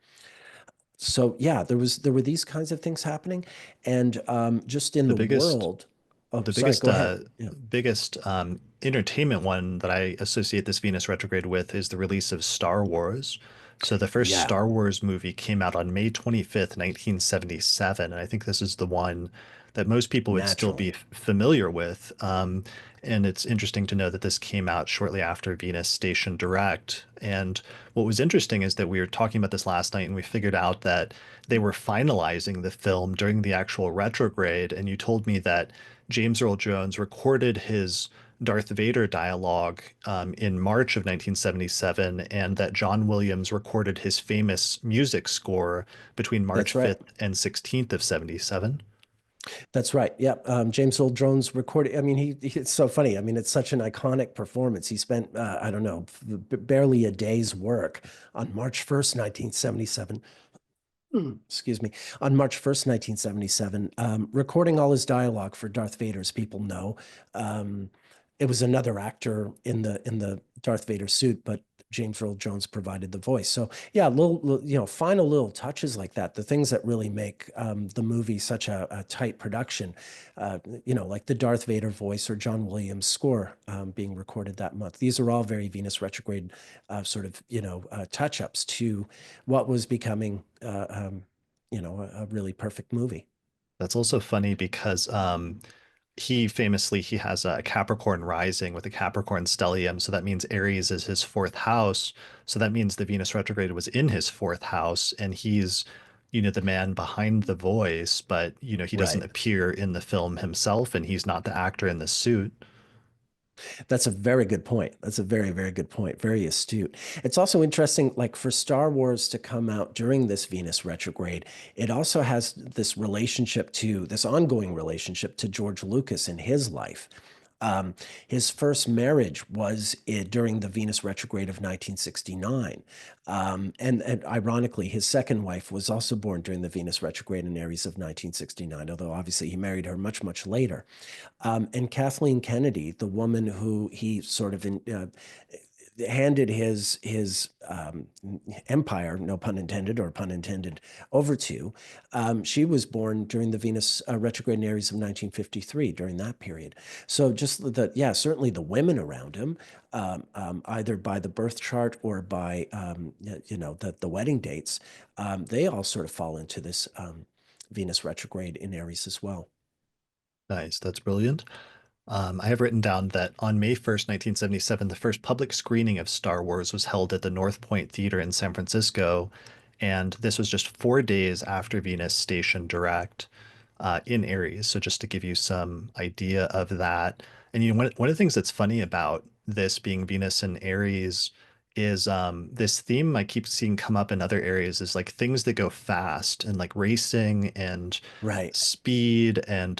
[SPEAKER 2] So yeah, there were these kinds of things happening, and just in
[SPEAKER 1] The
[SPEAKER 2] the
[SPEAKER 1] biggest
[SPEAKER 2] world. Oh,
[SPEAKER 1] The
[SPEAKER 2] sorry,
[SPEAKER 1] biggest
[SPEAKER 2] go ahead. Yeah.
[SPEAKER 1] entertainment one that I associate this Venus retrograde with is the release of Star Wars. So the first
[SPEAKER 2] Yeah,
[SPEAKER 1] Star Wars movie came out on May 25th, 1977, and I think this is the one that most people would still be
[SPEAKER 2] naturally.
[SPEAKER 1] familiar with. And it's interesting to know that this came out shortly after Venus Station Direct. And what was interesting is that we were talking about this last night, and we figured out that they were finalizing the film during the actual retrograde. And you told me that James Earl Jones recorded his Darth Vader dialogue in March of 1977, and that John Williams recorded his famous music score between March
[SPEAKER 2] That's right.
[SPEAKER 1] 5th and 16th of 77.
[SPEAKER 2] That's right. Yeah. James Earl Jones recorded. I mean, it's so funny. I mean, it's such an iconic performance. He spent, I don't know, barely a day's work on March 1st, 1977. Excuse me, on March 1st, 1977, recording all his dialogue for Darth Vader, as people know. Um, it was another actor in the Darth Vader suit, but James Earl Jones provided the voice. So yeah, final little touches like that, the things that really make the movie such a tight production, like the Darth Vader voice or John Williams score being recorded that month. These are all very Venus retrograde sort of touch ups to what was becoming a really perfect movie.
[SPEAKER 1] That's also funny because he has a Capricorn rising with a Capricorn stellium, so that means Aries is his fourth house. So that means the Venus retrograde was in his fourth house, and he's, the man behind the voice, but he doesn't
[SPEAKER 2] Right.
[SPEAKER 1] appear in the film himself, and he's not the actor in the suit.
[SPEAKER 2] That's a very good point. That's a very, very good point. Very astute. It's also interesting, like for Star Wars to come out during this Venus retrograde, it also has this ongoing relationship to George Lucas in his life. Um, his first marriage was during the Venus retrograde of 1969. And ironically, his second wife was also born during the Venus retrograde in Aries of 1969, although obviously he married her much, much later. And Kathleen Kennedy, the woman who he sort of handed his empire, no pun intended or pun intended, over to. She was born during the Venus retrograde in Aries of 1953 during that period. So certainly the women around him, either by the birth chart or by the wedding dates, they all sort of fall into this Venus retrograde in Aries as well.
[SPEAKER 1] Nice, that's brilliant. I have written down that on May 1st, 1977, the first public screening of Star Wars was held at the North Point Theater in San Francisco. And this was just 4 days after Venus stationed direct in Aries. So, just to give you some idea of that. And, one of the things that's funny about this being Venus in Aries is this theme I keep seeing come up in other areas is like things that go fast and like racing and
[SPEAKER 2] Right,
[SPEAKER 1] speed and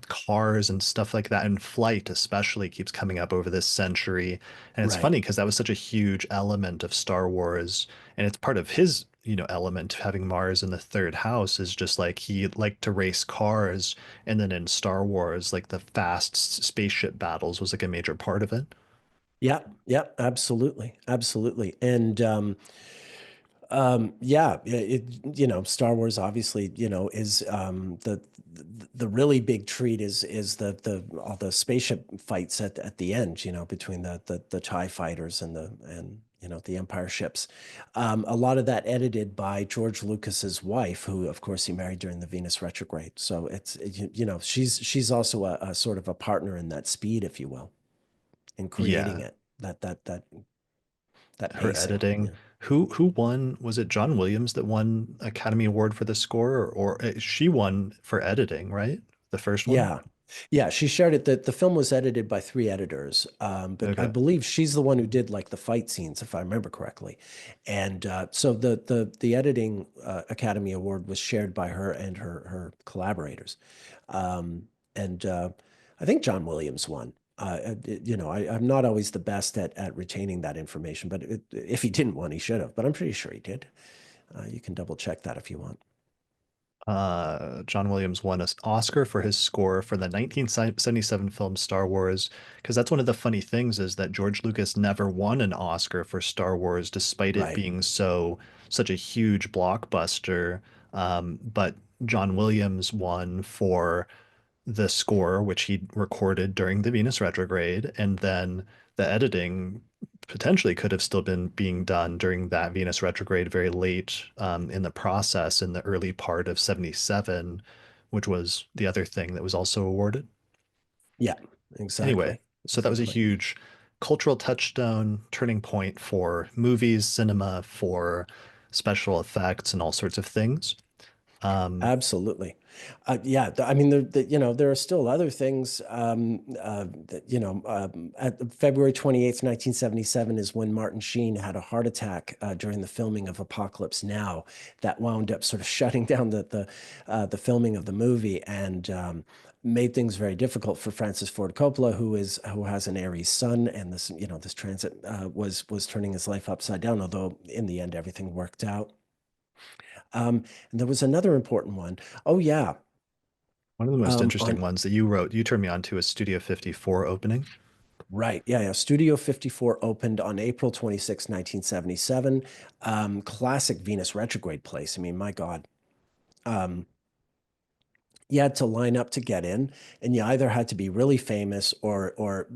[SPEAKER 1] cars and stuff like that. And flight especially keeps coming up over this century. And it's
[SPEAKER 2] right.
[SPEAKER 1] funny because that was such a huge element of Star Wars. And it's part of his, element having Mars in the third house is just like he liked to race cars. And then in Star Wars, like the fast spaceship battles was like a major part of it.
[SPEAKER 2] Yep, yep, absolutely, absolutely. And yeah, Star Wars obviously, is the really big treat is the all the spaceship fights at the end, between the TIE fighters and the Empire ships. A lot of that edited by George Lucas's wife, who of course he married during the Venus retrograde. So she's also a sort of a partner in that speed, if you will, in creating
[SPEAKER 1] Yeah,
[SPEAKER 2] it, that
[SPEAKER 1] her
[SPEAKER 2] pacing.
[SPEAKER 1] editing. Who won? Was it John Williams that won Academy Award for the score, or she won for editing, right? The first one?
[SPEAKER 2] Yeah. Yeah, she shared it that the film was edited by three editors, but I
[SPEAKER 1] Okay.
[SPEAKER 2] believe she's the one who did like the fight scenes, if I remember correctly. And so the editing Academy Award was shared by her and her collaborators. And I think John Williams won. I'm not always the best at retaining that information, but if he didn't win, he should have. But I'm pretty sure he did. You can double check that if you want.
[SPEAKER 1] John Williams won an Oscar for his score for the 1977 film Star Wars, because that's one of the funny things is that George Lucas never won an Oscar for Star Wars, despite it
[SPEAKER 2] Right.
[SPEAKER 1] being such a huge blockbuster. But John Williams won for the score, which he recorded during the Venus retrograde, and then the editing potentially could have still been being done during that Venus retrograde very late in the process in the early part of 77, which was the other thing that was also awarded.
[SPEAKER 2] Yeah,
[SPEAKER 1] Anyway,
[SPEAKER 2] exactly.
[SPEAKER 1] so that was a
[SPEAKER 2] Exactly.
[SPEAKER 1] huge cultural touchstone, turning point for movies, cinema, for special effects, and all sorts of things. Um,
[SPEAKER 2] Absolutely. Yeah, I mean, there are still other things. At February 28th, 1977 is when Martin Sheen had a heart attack during the filming of Apocalypse Now that wound up sort of shutting down the filming of the movie and made things very difficult for Francis Ford Coppola, who has an Aries sun, and this transit was turning his life upside down. Although in the end everything worked out. And there was another important one. Oh yeah.
[SPEAKER 1] One of the most
[SPEAKER 2] On
[SPEAKER 1] interesting ones that you wrote, you turned me on to a Studio 54 opening.
[SPEAKER 2] Right. Yeah, yeah. Studio 54 opened on April 26, 1977. Classic Venus retrograde place. I mean, my God. Um, you had to line up to get in, and you either had to be really famous or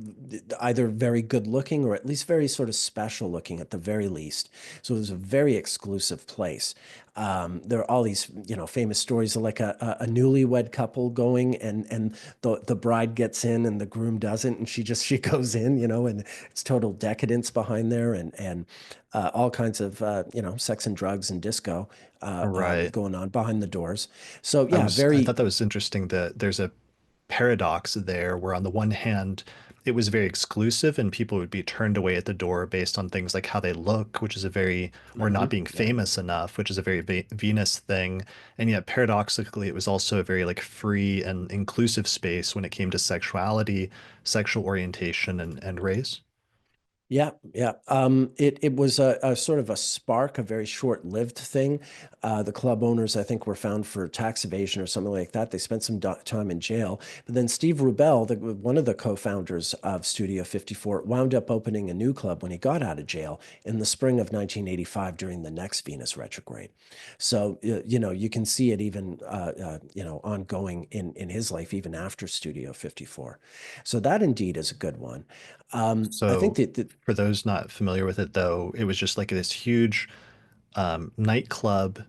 [SPEAKER 2] either very good looking or at least very sort of special looking at the very least. So it was a very exclusive place. There are all these, famous stories of like a newlywed couple going, and the bride gets in and the groom doesn't, and she goes in, and it's total decadence behind there, and all kinds of sex and drugs and disco
[SPEAKER 1] Right.
[SPEAKER 2] going on behind the doors. So yeah,
[SPEAKER 1] I
[SPEAKER 2] very
[SPEAKER 1] thought that was interesting that there's a paradox there where on the one hand it was very exclusive and people would be turned away at the door based on things like how they look, which is a very, or not being
[SPEAKER 2] yeah.
[SPEAKER 1] famous enough, which is a very Venus thing. And yet paradoxically it was also a very like free and inclusive space when it came to sexuality, sexual orientation and race.
[SPEAKER 2] Yeah, yeah. It was a sort of a spark, a very short-lived thing. The club owners, I think, were found for tax evasion or something like that. They spent some time in jail. But then Steve Rubell, one of the co-founders of Studio 54, wound up opening a new club when he got out of jail in the spring of 1985 during the next Venus retrograde. So, you can see it even, ongoing in his life, even after Studio 54. So that indeed is a good one. I think
[SPEAKER 1] So
[SPEAKER 2] that
[SPEAKER 1] for those not familiar with it though, it was just like this huge nightclub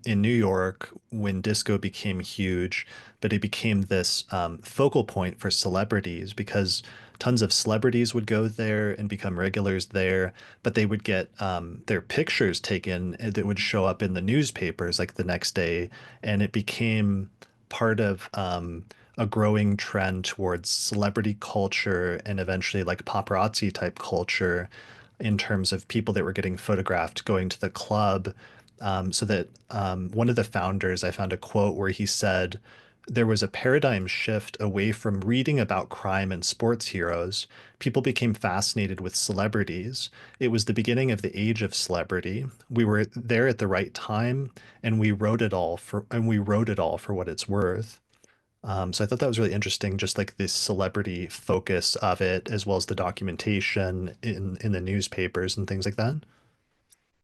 [SPEAKER 1] in New York when disco became huge, but it became this focal point for celebrities because tons of celebrities would go there and become regulars there, but they would get their pictures taken that would show up in the newspapers like the next day, and it became part of a growing trend towards celebrity culture and eventually like paparazzi type culture in terms of people that were getting photographed going to the club. So that one of the founders, I found a quote where he said, there was a paradigm shift away from reading about crime and sports heroes. People became fascinated with celebrities. It was the beginning of the age of celebrity. We were there at the right time, and we wrote it all for what it's worth. So I thought that was really interesting, just like the celebrity focus of it, as well as the documentation in the newspapers and things like that.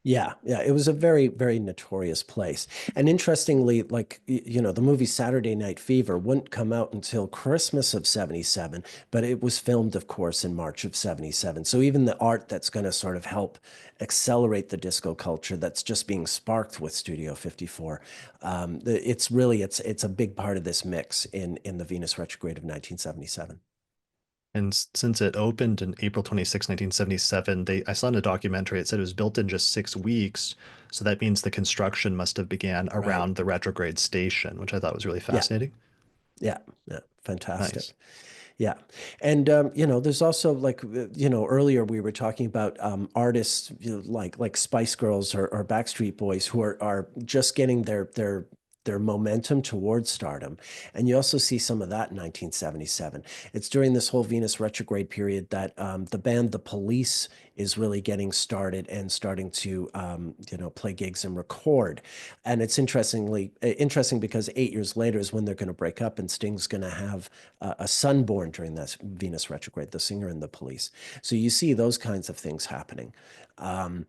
[SPEAKER 2] Yeah, yeah, it was a very, very notorious place. And interestingly, like, the movie Saturday Night Fever wouldn't come out until Christmas of 77, but it was filmed, of course, in March of 77. So even the art that's going to sort of help accelerate the disco culture that's just being sparked with Studio 54, it's a big part of this mix in the Venus retrograde of 1977.
[SPEAKER 1] And since it opened in April 26, 1977, I saw in a documentary, it said it was built in just 6 weeks. So that means the construction must have began
[SPEAKER 2] Right.
[SPEAKER 1] around the retrograde station, which I thought was really
[SPEAKER 2] Yeah.
[SPEAKER 1] fascinating.
[SPEAKER 2] Yeah. Yeah.
[SPEAKER 1] Nice.
[SPEAKER 2] Fantastic. Yeah. And there's also like earlier we were talking about artists like Spice Girls or Backstreet Boys who are just getting their momentum towards stardom. And you also see some of that in 1977. It's during this whole Venus retrograde period that the band The Police is really getting started and starting to play gigs and record. And it's interesting because 8 years later is when they're going to break up, and Sting's going to have a son born during this Venus retrograde, the singer and the police. So you see those kinds of things happening. Um,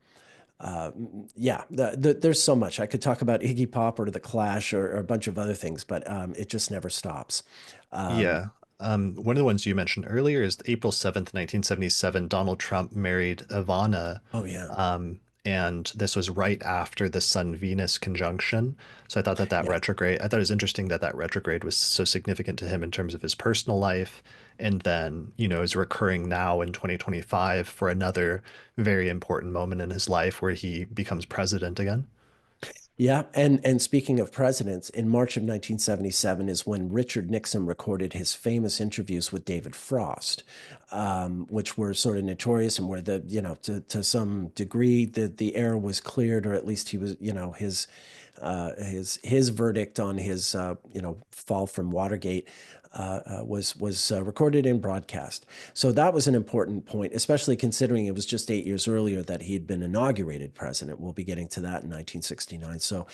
[SPEAKER 2] uh, yeah, there's so much. I could talk about Iggy Pop or The Clash or a bunch of other things, but it just never stops. Um,
[SPEAKER 1] Yeah. One of the ones you mentioned earlier is April 7th, 1977, Donald Trump married Ivana.
[SPEAKER 2] oh, yeah.
[SPEAKER 1] And this was right after the Sun-Venus conjunction. So
[SPEAKER 2] Yeah.
[SPEAKER 1] I thought it was interesting that that retrograde was so significant to him in terms of his personal life. And then, is recurring now in 2025 for another very important moment in his life where he becomes president again.
[SPEAKER 2] Yeah, and speaking of presidents, in March of 1977 is when Richard Nixon recorded his famous interviews with David Frost, which were sort of notorious and where the, to some degree the air was cleared, or at least he was, his verdict on his fall from Watergate was recorded and broadcast. So that was an important point, especially considering it was just 8 years earlier that he had been inaugurated president. We'll be getting to that in 1969. So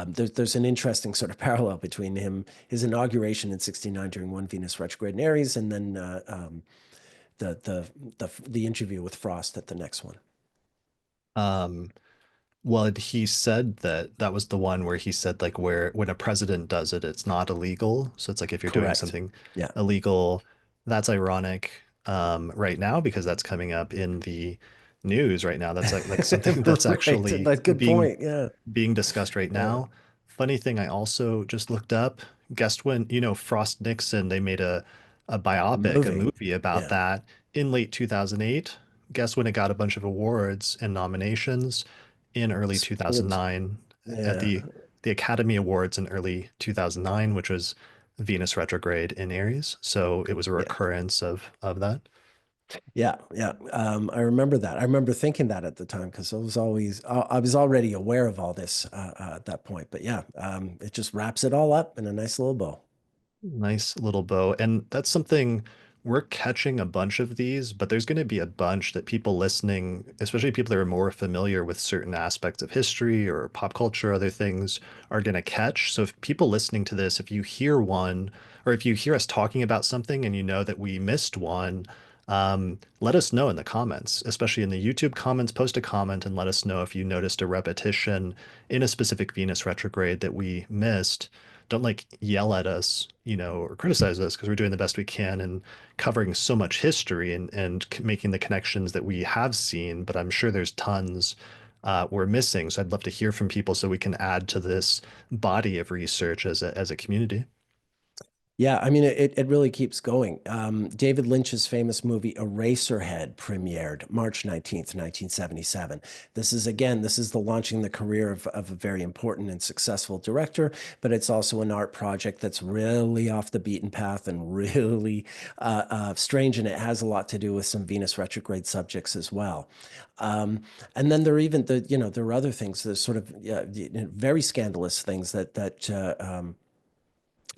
[SPEAKER 2] there's an interesting sort of parallel between his inauguration in '69 during one Venus retrograde in Aries, and then the interview with Frost at the next one.
[SPEAKER 1] Um, Well, he said that that was the one where he said like where when a president does it, it's not illegal. So it's like if you're doing
[SPEAKER 2] Correct.
[SPEAKER 1] something
[SPEAKER 2] Yeah.
[SPEAKER 1] illegal, that's ironic right now because that's coming up in the news right now. That's like something that's
[SPEAKER 2] Right.
[SPEAKER 1] actually
[SPEAKER 2] That's a good
[SPEAKER 1] being
[SPEAKER 2] point. Yeah.
[SPEAKER 1] being discussed right
[SPEAKER 2] Yeah.
[SPEAKER 1] now. Funny thing, I also just looked up, guessed when, Frost Nixon, they made a biopic, a
[SPEAKER 2] Movie.
[SPEAKER 1] movie about
[SPEAKER 2] Yeah.
[SPEAKER 1] that in late 2008. Guess when it got a bunch of awards and nominations in early
[SPEAKER 2] It was,
[SPEAKER 1] 2009 at
[SPEAKER 2] yeah.
[SPEAKER 1] the Academy Awards in early 2009, which was Venus retrograde in Aries. So it was a
[SPEAKER 2] Yeah.
[SPEAKER 1] recurrence of that.
[SPEAKER 2] Yeah, yeah. I remember that. I remember thinking that at the time because I was already aware of all this at that point. But yeah, it just wraps it all up in a nice little bow.
[SPEAKER 1] Nice little bow. And that's something we're catching a bunch of these, but there's going to be a bunch that people listening, especially people that are more familiar with certain aspects of history or pop culture, other things, are going to catch. So if people listening to this, if you hear one, or if you hear us talking about something and you know that we missed one, let us know in the comments, especially in the YouTube comments. Post a comment and let us know if you noticed a repetition in a specific Venus retrograde that we missed. Don't like yell at us, or criticize us because we're doing the best we can and covering so much history and making the connections that we have seen. But I'm sure there's tons we're missing. So I'd love to hear from people so we can add to this body of research as a community.
[SPEAKER 2] Yeah, I mean, it really keeps going. David Lynch's famous movie Eraserhead premiered March 19th, 1977. This is the launching the career of a very important and successful director, but it's also an art project that's really off the beaten path and really strange, and it has a lot to do with some Venus retrograde subjects as well. Um, and then there are even there are other things, there's sort of very scandalous things that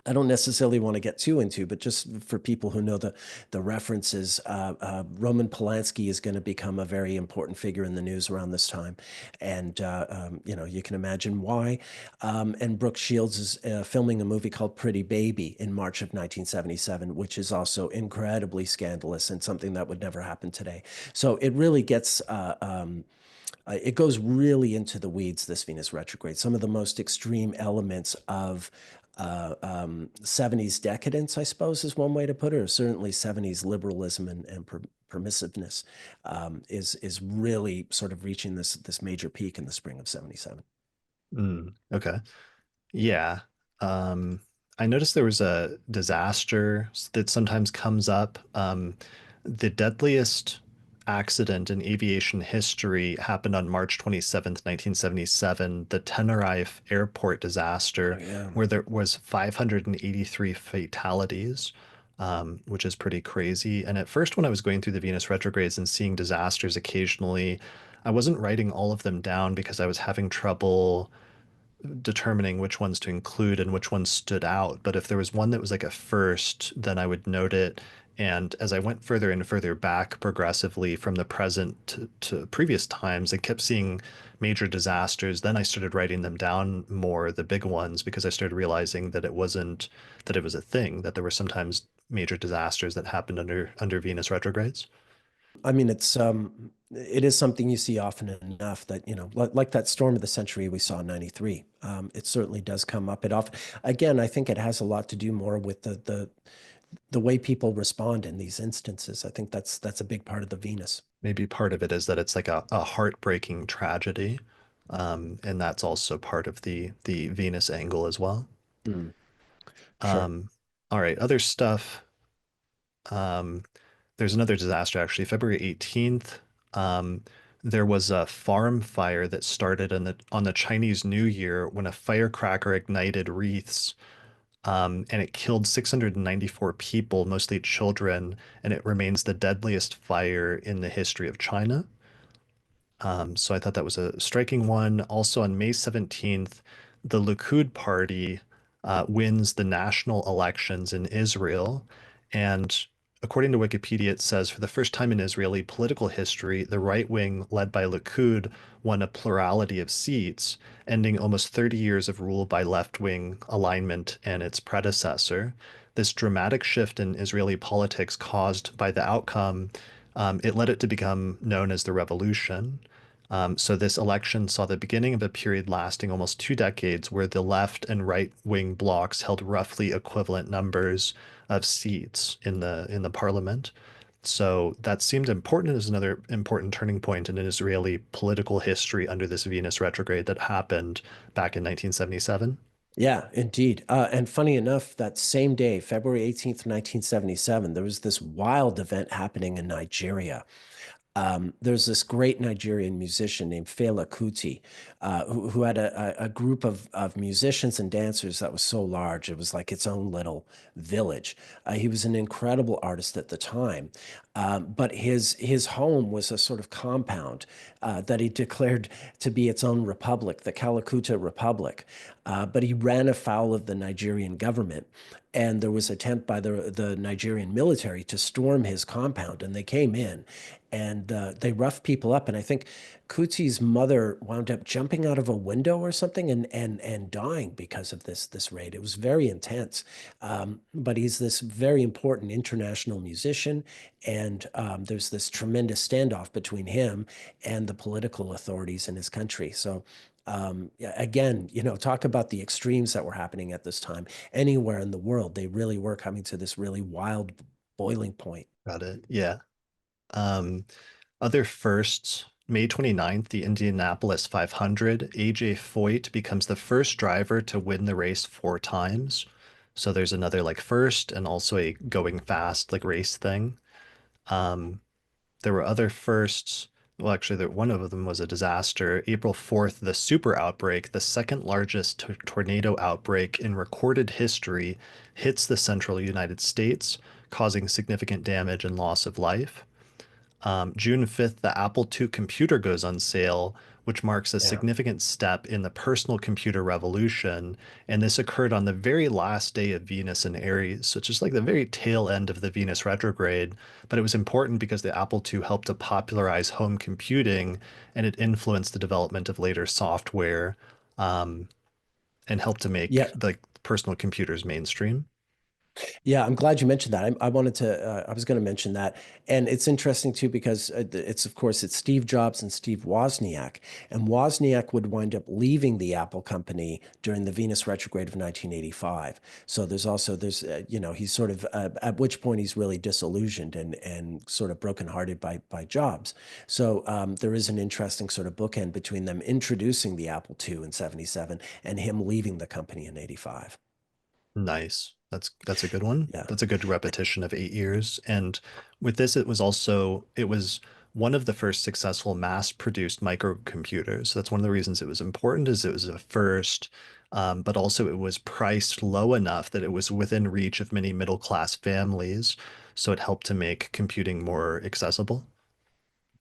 [SPEAKER 2] I don't necessarily want to get too into, but just for people who know the references, Roman Polanski is going to become a very important figure in the news around this time, and you can imagine why. And Brooke Shields is filming a movie called Pretty Baby in March of 1977, which is also incredibly scandalous and something that would never happen today. So it really gets. It goes really into the weeds, this Venus retrograde. Some of the most extreme elements of 70s decadence, I suppose, is one way to put it, or certainly 70s liberalism and permissiveness is really sort of reaching this major peak in the spring of '77.
[SPEAKER 1] Okay. Yeah. Um, I noticed there was a disaster that sometimes comes up. The deadliest accident in aviation history happened on March 27th, 1977, the Tenerife airport
[SPEAKER 2] Oh
[SPEAKER 1] disaster,
[SPEAKER 2] yeah.
[SPEAKER 1] where there was 583 fatalities, which is pretty crazy. And at first, when I was going through the Venus retrogrades and seeing disasters occasionally, I wasn't writing all of them down because I was having trouble determining which ones to include and which ones stood out. But if there was one that was like a first, then I would note it. And as I went further and further back progressively from the present to previous times, I kept seeing major disasters. Then I started writing them down more, the big ones, because I started realizing that it wasn't that it was a thing, that there were sometimes major disasters that happened under Venus retrogrades.
[SPEAKER 2] I mean, it is something you see often enough that, like that storm of the century we saw in '93. It certainly does come up. Again, I think it has a lot to do more with the way people respond in these instances. I think that's a big part of the Venus.
[SPEAKER 1] Maybe part of it is that it's like a heartbreaking tragedy. And that's also part of the Venus angle as well.
[SPEAKER 2] Mm, sure.
[SPEAKER 1] Um, all right, other stuff. Um, there's another disaster actually, February 18th. Um, There was a farm fire that started on the Chinese New Year when a firecracker ignited wreaths, and it killed 694 people, mostly children, and it remains the deadliest fire in the history of China. So I thought that was a striking one. Also on May 17th, the Likud party wins the national elections in Israel. And according to Wikipedia, it says for the first time in Israeli political history, the right wing, led by Likud, won a plurality of seats, ending almost 30 years of rule by left wing alignment and its predecessor. This dramatic shift in Israeli politics caused by the outcome, it led it to become known as the revolution. So this election saw the beginning of a period lasting almost 2 decades where the left and right wing blocs held roughly equivalent numbers of seats in the parliament. So that seemed important as another important turning point in an Israeli political history under this Venus retrograde that happened back in 1977.
[SPEAKER 2] Yeah, indeed. And funny enough, that same day, February 18th, 1977, there was this wild event happening in Nigeria. There's this great Nigerian musician named Fela Kuti, who had a group of musicians and dancers that was so large. It was like its own little village. He was an incredible artist at the time. But his home was a sort of compound that he declared to be its own republic, the Calacuta Republic. But he ran afoul of the Nigerian government, and there was an attempt by the Nigerian military to storm his compound, and they came in and they roughed people up. And I think Kuti's mother wound up jumping out of a window or something and dying because of this raid. It was very intense. But he's this very important international musician, and there's this tremendous standoff between him and the political authorities in his country. So yeah, again, talk about the extremes that were happening at this time. Anywhere in the world, they really were coming to this really wild boiling point.
[SPEAKER 1] Got it. Yeah. Um, Other firsts, May 29th, the Indianapolis 500, AJ Foyt becomes the first driver to win the race 4 times. So there's another like first and also a going fast like race thing. Um, there were other firsts. Well, actually, one of them was a disaster. April 4th, the super outbreak, the second largest tornado outbreak in recorded history, hits the central United States, causing significant damage and loss of life. June 5th, the Apple II computer goes on sale, which marks a
[SPEAKER 2] Yeah.
[SPEAKER 1] significant step in the personal computer revolution. And this occurred on the very last day of Venus in Aries, so it's just like the very tail end of the Venus retrograde. But it was important because the Apple II helped to popularize home computing and it influenced the development of later software, um, and helped to make
[SPEAKER 2] Yeah,
[SPEAKER 1] like personal computers mainstream.
[SPEAKER 2] yeah, I'm glad you mentioned that. I wanted to, I was going to mention that. And it's interesting too, because of course, it's Steve Jobs and Steve Wozniak. And Wozniak would wind up leaving the Apple company during the Venus retrograde of 1985. So he's sort of, at which point he's really disillusioned and sort of brokenhearted by Jobs. So there is an interesting sort of bookend between them introducing the Apple II in 77 and him leaving the company in 85.
[SPEAKER 1] Nice. That's a good one.
[SPEAKER 2] Yeah.
[SPEAKER 1] That's a good repetition of 8 years. And with this, it was one of the first successful mass-produced microcomputers. So that's one of the reasons it was important is it was a first, but also it was priced low enough that it was within reach of many middle-class families. So it helped to make computing more accessible.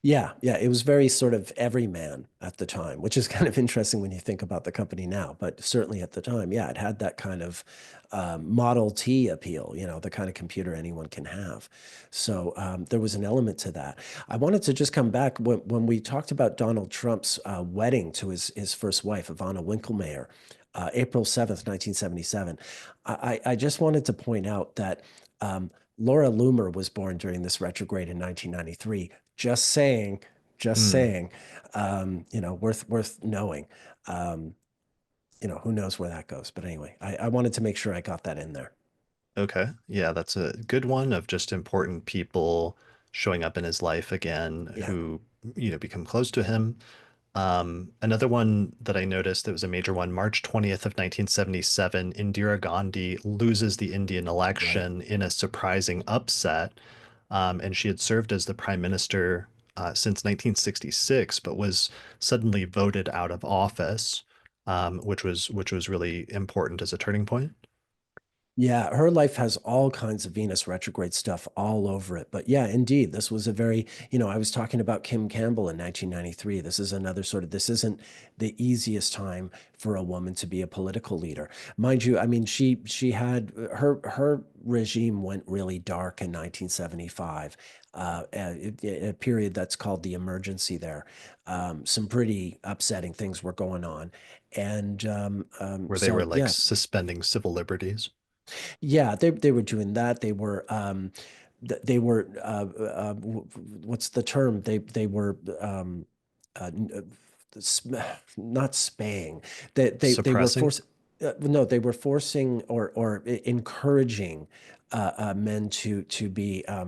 [SPEAKER 2] Yeah, yeah, it was very sort of everyman at the time, which is kind of interesting when you think about the company now. But certainly at the time, yeah, it had that kind of Model T appeal, the kind of computer anyone can have. So there was an element to that. I wanted to just come back when we talked about Donald Trump's wedding to his first wife, Ivana Winkelmeyer, April 7th, 1977. I just wanted to point out that Laura Loomer was born during this retrograde in 1993. Just saying, just
[SPEAKER 1] Hmm.
[SPEAKER 2] saying, worth knowing. Um, who knows where that goes. But anyway, I wanted to make sure I got that in there.
[SPEAKER 1] Okay. Yeah, that's a good one of just important people showing up in his life again
[SPEAKER 2] Yeah,
[SPEAKER 1] who, become close to him. Another one that I noticed that was a major one, March 20th of 1977, Indira Gandhi loses the Indian
[SPEAKER 2] right.
[SPEAKER 1] election in a surprising upset. And she had served as the prime minister since 1966, but was suddenly voted out of office, which was really important as a turning point.
[SPEAKER 2] Yeah, her life has all kinds of Venus retrograde stuff all over it. But yeah, indeed, this was a very, I was talking about Kim Campbell in 1993. This is another sort of, this isn't the easiest time for a woman to be a political leader. Mind you, I mean, she had her regime went really dark in 1975. A period that's called the emergency there. Some pretty upsetting things were going on. And
[SPEAKER 1] Where they were
[SPEAKER 2] so,
[SPEAKER 1] like
[SPEAKER 2] yeah,
[SPEAKER 1] suspending civil liberties.
[SPEAKER 2] yeah, they were doing that. They were what's the term? They were uh, n- sm- not spaying. They were
[SPEAKER 1] Suppressing?
[SPEAKER 2] forcing. No, they were forcing or encouraging men to be uh,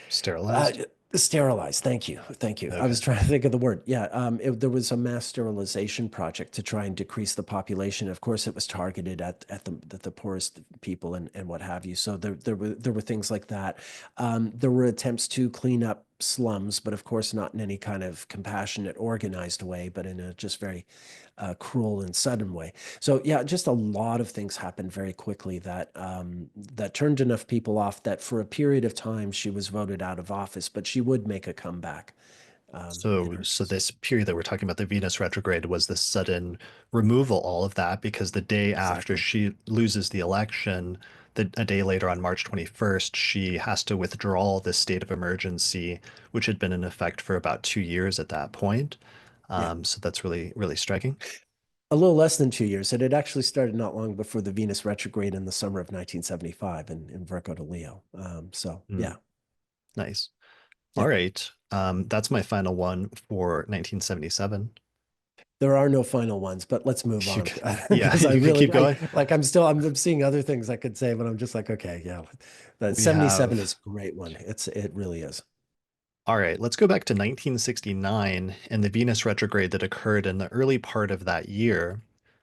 [SPEAKER 1] Sterilized?
[SPEAKER 2] sterilized. Thank you. Thank you. I
[SPEAKER 1] Okay.
[SPEAKER 2] was trying to think of the word. Yeah. There was a mass sterilization project to try and decrease the population. Of course, it was targeted at the poorest people and what have you. So there were things like that. There were attempts to clean up slums, but of course not in any kind of compassionate, organized way, but in a just very cruel and sudden way. So yeah, just a lot of things happened very quickly that turned enough people off that for a period of time she was voted out of office, but she would make a comeback in
[SPEAKER 1] So,
[SPEAKER 2] her.
[SPEAKER 1] so this period that we're talking about, the Venus retrograde, was the sudden removal, all of that, because the day after
[SPEAKER 2] Exactly.
[SPEAKER 1] she loses the election, a day later on March 21st, she has to withdraw the state of emergency, which had been in effect for about 2 years at that point.
[SPEAKER 2] Yeah.
[SPEAKER 1] So that's really, really striking.
[SPEAKER 2] A little less than 2 years. It had actually started not long before the Venus retrograde in the summer of 1975 in Virgo to Leo. So
[SPEAKER 1] Mm,
[SPEAKER 2] yeah,
[SPEAKER 1] nice. All
[SPEAKER 2] yeah.
[SPEAKER 1] right. That's my final one for 1977.
[SPEAKER 2] There are no final ones, but let's move
[SPEAKER 1] You
[SPEAKER 2] on
[SPEAKER 1] could, yeah,
[SPEAKER 2] because I
[SPEAKER 1] you could
[SPEAKER 2] really,
[SPEAKER 1] keep going.
[SPEAKER 2] I'm seeing other things I could say, but I'm just like, okay, yeah, the
[SPEAKER 1] We
[SPEAKER 2] 77 is
[SPEAKER 1] have
[SPEAKER 2] a great one. It really is.
[SPEAKER 1] All right, let's go back to 1969 and the Venus retrograde that occurred in the early part of that year.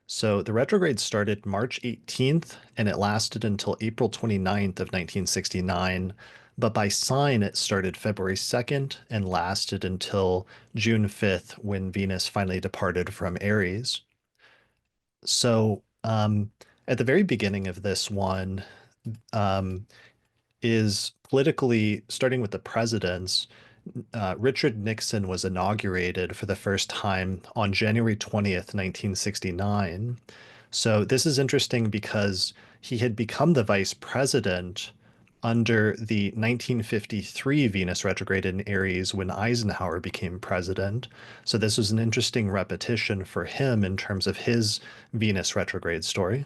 [SPEAKER 1] So the retrograde started March 18th and it lasted until April 29th of 1969. But by sign, it started February 2nd and lasted until June 5th when Venus finally departed from Aries. So at the very beginning of this one, um, is politically starting with the presidents. Richard Nixon was inaugurated for the first time on January 20th, 1969. So this is interesting because he had become the vice president under the 1953 Venus retrograde in Aries when Eisenhower became president. So this was an interesting repetition for him in terms of his Venus retrograde story.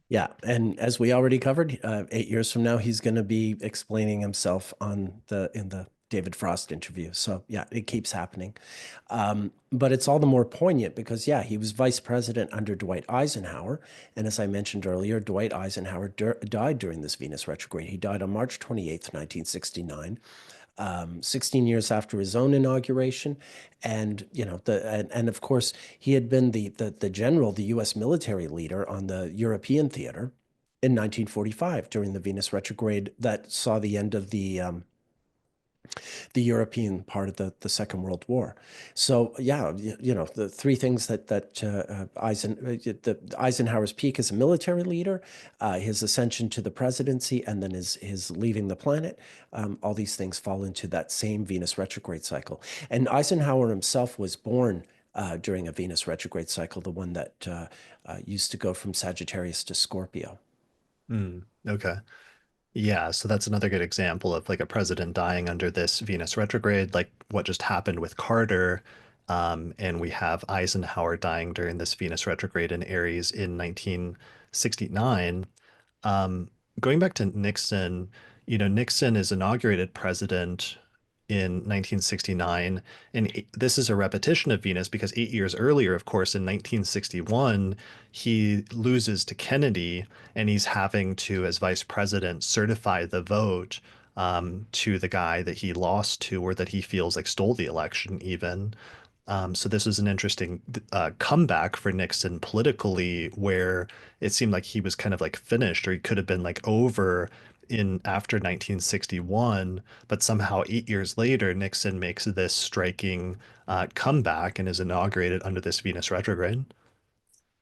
[SPEAKER 2] Yeah, and as we already covered, 8 years from now, he's going to be explaining himself on the in the David Frost interview. So yeah, it keeps happening, but it's all the more poignant because yeah, he was vice president under Dwight Eisenhower, and as I mentioned earlier, Dwight Eisenhower died during this Venus retrograde. He died on March 28th, 1969. 16 years after his own inauguration. And, and of course, he had been the general, the U.S. military leader on the European theater in 1945 during the Venus retrograde that saw the end of the European part of the Second World War. So yeah, the three things that Eisenhower's peak as a military leader, his ascension to the presidency, and then his leaving the planet. All these things fall into that same Venus retrograde cycle. And Eisenhower himself was born during a Venus retrograde cycle, the one that used to go from Sagittarius to Scorpio.
[SPEAKER 1] Okay. Yeah, so that's another good example of like a president dying under this Venus retrograde, like what just happened with Carter. And we have Eisenhower dying during this Venus retrograde in Aries in 1969. Um, Going back to Nixon, Nixon is inaugurated president in 1969, and this is a repetition of Venus because 8 years earlier, of course, in 1961, he loses to Kennedy, and he's having to, as vice president, certify the vote to the guy that he lost to or that he feels like stole the election, even. So this was an interesting comeback for Nixon politically, where it seemed like he was kind of like finished, or he could have been like over in after 1961, but somehow 8 years later, Nixon makes this striking comeback and is inaugurated under this Venus retrograde.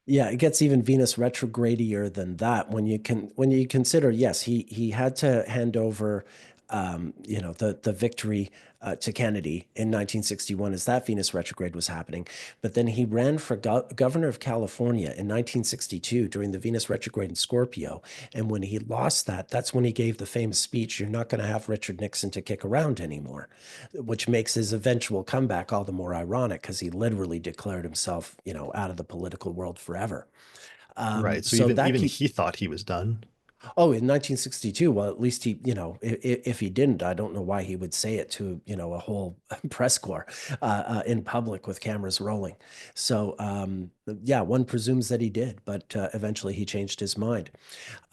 [SPEAKER 2] Yeah, it gets even Venus retrogradier than that when you consider, yes, he had to hand over the victory to Kennedy in 1961 as that Venus retrograde was happening. But then he ran for governor of California in 1962 during the Venus retrograde in Scorpio. And when he lost that, that's when he gave the famous speech, "You're not going to have Richard Nixon to kick around anymore," which makes his eventual comeback all the more ironic because he literally declared himself, out of the political world forever.
[SPEAKER 1] Right. So
[SPEAKER 2] So that
[SPEAKER 1] even
[SPEAKER 2] keep
[SPEAKER 1] he thought he was done.
[SPEAKER 2] Oh, in 1962, well, at least he, if he didn't, I don't know why he would say it to, a whole press corps in public with cameras rolling. So, yeah, one presumes that he did, but eventually he changed his mind.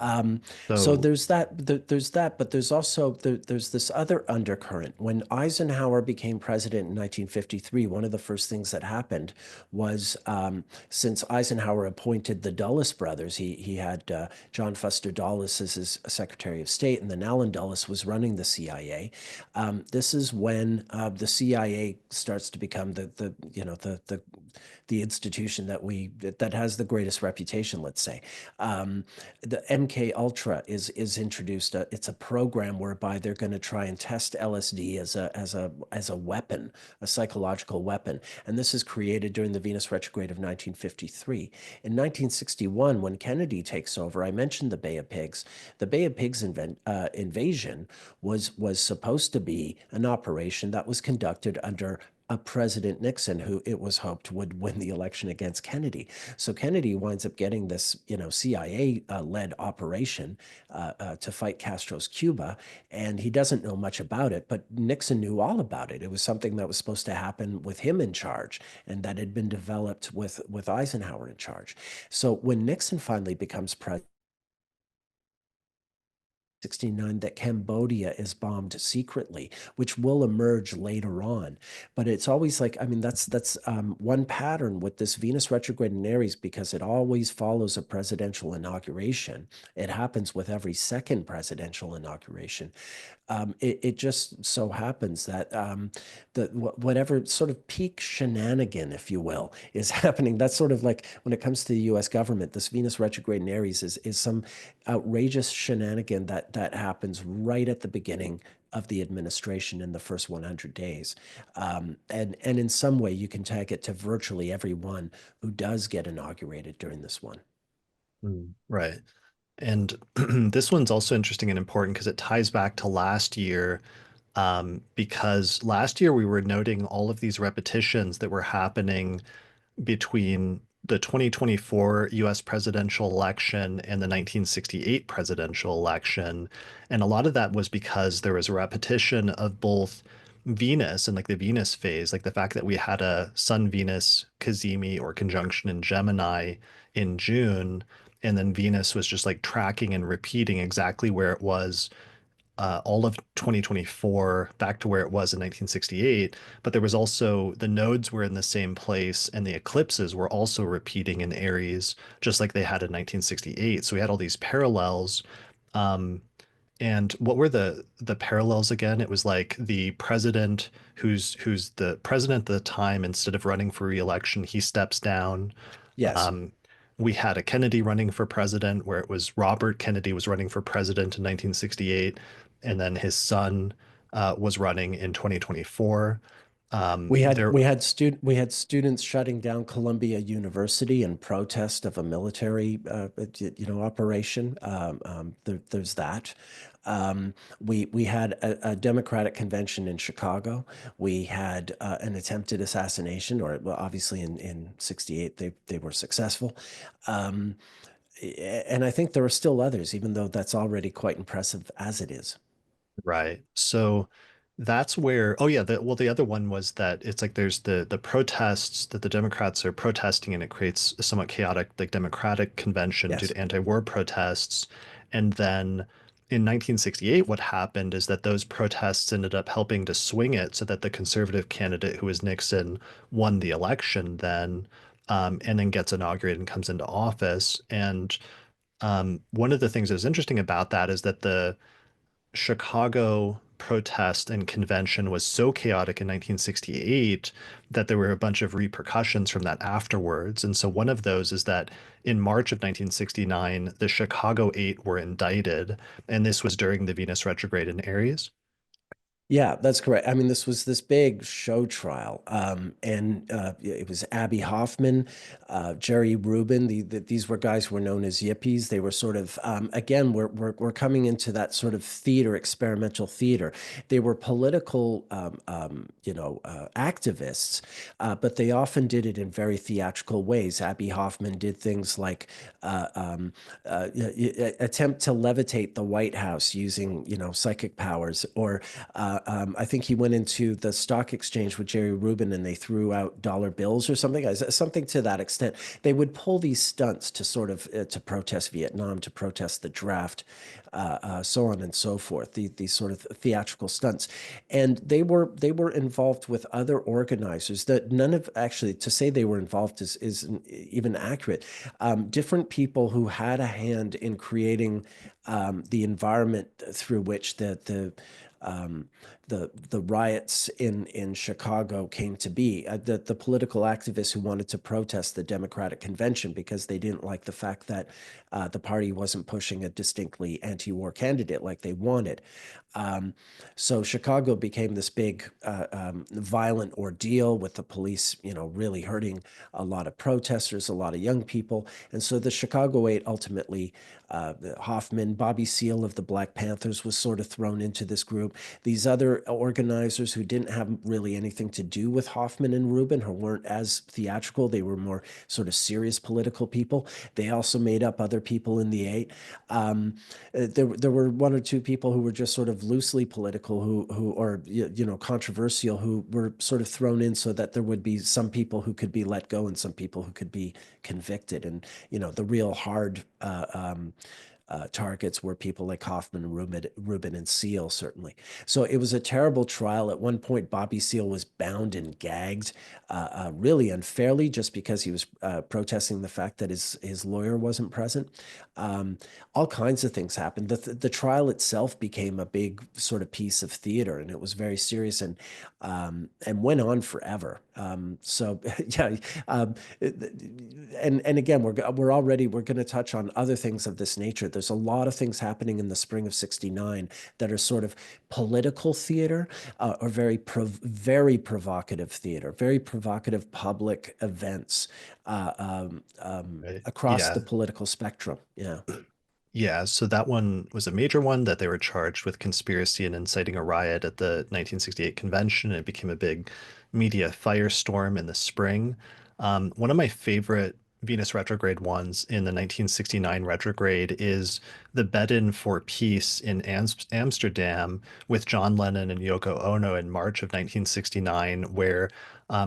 [SPEAKER 2] So
[SPEAKER 1] So
[SPEAKER 2] there's that, but there's also there's this other undercurrent. When Eisenhower became president in 1953, one of the first things that happened was since Eisenhower appointed the Dulles brothers, he had John Foster Dulles as his Secretary of State, and then Allen Dulles was running the CIA. This is when the CIA starts to become the institution that has the greatest reputation, let's say. The MK Ultra is introduced. It's a program whereby they're going to try and test LSD as a weapon, a psychological weapon, and this is created during the Venus retrograde of 1953. In 1961, when Kennedy takes over, I mentioned the Bay of Pigs. The Bay of Pigs invasion was supposed to be an operation that was conducted under a President Nixon, who it was hoped would win the election against Kennedy. So Kennedy winds up getting this, CIA led operation to fight Castro's Cuba, and he doesn't know much about it, but Nixon knew all about it. It was something that was supposed to happen with him in charge, and that had been developed with Eisenhower in charge. So when Nixon finally becomes president, 69, that Cambodia is bombed secretly, which will emerge later on. But it's always like, I mean, that's one pattern with this Venus retrograde in Aries, because it always follows a presidential inauguration. It happens with every second presidential inauguration. It just so happens that whatever sort of peak shenanigan, if you will, is happening. That's sort of like when it comes to the U.S. government, this Venus retrograde in Aries is some outrageous shenanigan that happens right at the beginning of the administration in the first 100 days. And in some way, you can tag it to virtually everyone who does get inaugurated during this one.
[SPEAKER 1] right. And this one's also interesting and important because it ties back to last year. Because last year we were noting all of these repetitions that were happening between the 2024 US presidential election and the 1968 presidential election. And a lot of that was because there was a repetition of both Venus and like the Venus phase, like the fact that we had a Sun Venus cazimi or conjunction in Gemini in June. And then Venus was just like tracking and repeating exactly where it was all of 2024 back to where it was in 1968, but there was also the nodes were in the same place and the eclipses were also repeating in Aries, just like they had in 1968. So we had all these parallels. Um, and what were the parallels again? It was like the president who's the president at the time, instead of running for re-election, he steps down.
[SPEAKER 2] Yes.
[SPEAKER 1] Um, we had a Kennedy running for president where it was Robert Kennedy was running for president in 1968, and then his son was running in 2024. There,
[SPEAKER 2] We had students shutting down Columbia University in protest of a military operation. There's that. We had a Democratic convention in Chicago. We had an attempted assassination, or well, obviously in '68 they were successful. Um, and I think there are still others, even though that's already quite impressive as it is.
[SPEAKER 1] Right. So that's where, oh yeah, the other one was that it's like there's the protests that the Democrats are protesting, and it creates a somewhat chaotic like Democratic convention due
[SPEAKER 2] Yes.
[SPEAKER 1] to anti-war protests. And then in 1968, what happened is that those protests ended up helping to swing it so that the conservative candidate, who was Nixon, won the election then, and then gets inaugurated and comes into office. And one of the things that was interesting about that is that Chicago protest and convention was so chaotic in 1968 that there were a bunch of repercussions from that afterwards. And so one of those is that in March of 1969, the Chicago Eight were indicted, and this was during the Venus retrograde in Aries.
[SPEAKER 2] Yeah, that's correct. I mean, this was this big show trial, and it was Abby Hoffman, Jerry Rubin. These were guys who were known as yippies. They were sort of, again, we're coming into that sort of theater, experimental theater. They were political, activists, but they often did it in very theatrical ways. Abby Hoffman did things like attempt to levitate the White House using, psychic powers, or I think he went into the stock exchange with Jerry Rubin and they threw out dollar bills or something, something to that extent. They would pull these stunts to sort of to protest Vietnam, to protest the draft, so on and so forth. These sort of theatrical stunts, and they were involved with other organizers that none of actually to say they were involved isn't even accurate. Different people who had a hand in creating the environment through which um, the riots in Chicago came to be. The political activists who wanted to protest the Democratic convention because they didn't like the fact that the party wasn't pushing a distinctly anti-war candidate like they wanted. Um, so Chicago became this big violent ordeal with the police, really hurting a lot of protesters, a lot of young people. And so the Chicago Eight ultimately, Hoffman, Bobby Seale of the Black Panthers was sort of thrown into this group. These other organizers who didn't have really anything to do with Hoffman and Rubin, who weren't as theatrical, they were more sort of serious political people. They also made up other people in the Eight. There were one or two people who were just sort of loosely political, who or controversial, who were sort of thrown in so that there would be some people who could be let go and some people who could be convicted. And the real hard targets were people like Hoffman, Rubin, and Seal, certainly. So it was a terrible trial. At one point, Bobby Seale was bound and gagged, really unfairly, just because he was protesting the fact that his lawyer wasn't present. All kinds of things happened. The trial itself became a big sort of piece of theater, and it was very serious and went on forever. So yeah, and again, we're going to touch on other things of this nature. There's a lot of things happening in the spring of '69 that are sort of political theater, or very provocative theater, very provocative public events
[SPEAKER 1] Right.
[SPEAKER 2] across the
[SPEAKER 1] Yeah.
[SPEAKER 2] political spectrum. Yeah.
[SPEAKER 1] Yeah, so that one was a major one that they were charged with conspiracy and inciting a riot at the 1968 convention. It became a big media firestorm in the spring. One of my favorite Venus retrograde ones in the 1969 retrograde is the bed-in for peace in Amsterdam with John Lennon and Yoko Ono in March of 1969, where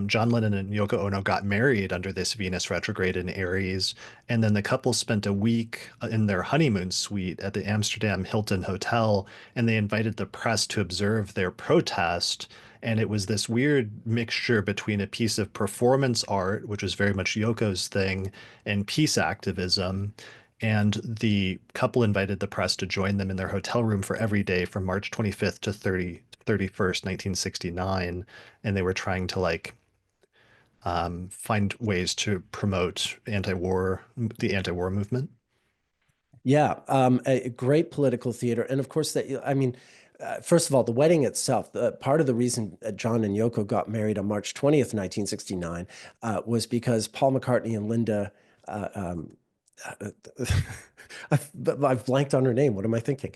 [SPEAKER 1] John Lennon and Yoko Ono got married under this Venus retrograde in Aries. And then the couple spent a week in their honeymoon suite at the Amsterdam Hilton Hotel, and they invited the press to observe their protest. And it was this weird mixture between a piece of performance art, which was very much Yoko's thing, and peace activism. And the couple invited the press to join them in their hotel room for every day from March 25th to 31st, 1969. And they were trying to find ways to promote the anti-war movement.
[SPEAKER 2] Yeah, a great political theater, and of course that I mean, first of all, the wedding itself. Part of the reason John and Yoko got married on March 20th, 1969, was because Paul McCartney and Linda. Uh, um, I've blanked on her name. What am I thinking?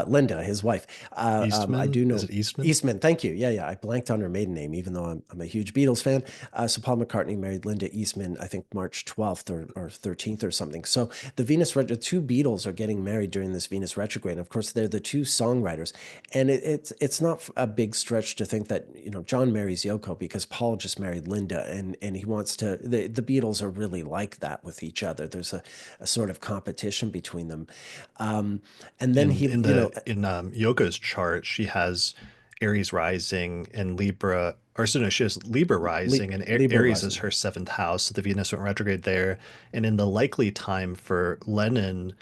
[SPEAKER 2] Linda, his wife. I
[SPEAKER 1] Eastman?
[SPEAKER 2] do
[SPEAKER 1] Is
[SPEAKER 2] know
[SPEAKER 1] it Eastman?
[SPEAKER 2] Eastman. Thank you. Yeah, yeah. I blanked on her maiden name, even though I'm a huge Beatles fan. So Paul McCartney married Linda Eastman, I think March 12th or 13th or something. So the two Beatles are getting married during this Venus retrograde. And of course, they're the two songwriters, and it's not a big stretch to think that John marries Yoko because Paul just married Linda, and he wants to. The Beatles are really like that with each other. There's a sort of competition between them. Um, and then
[SPEAKER 1] And
[SPEAKER 2] he,
[SPEAKER 1] in Yoko's chart, she has Aries rising and Libra, or so no, she has Libra rising, and
[SPEAKER 2] Libra
[SPEAKER 1] Aries is
[SPEAKER 2] rising.
[SPEAKER 1] her seventh house. So the Venus went retrograde there. And in the likely time for Lennon,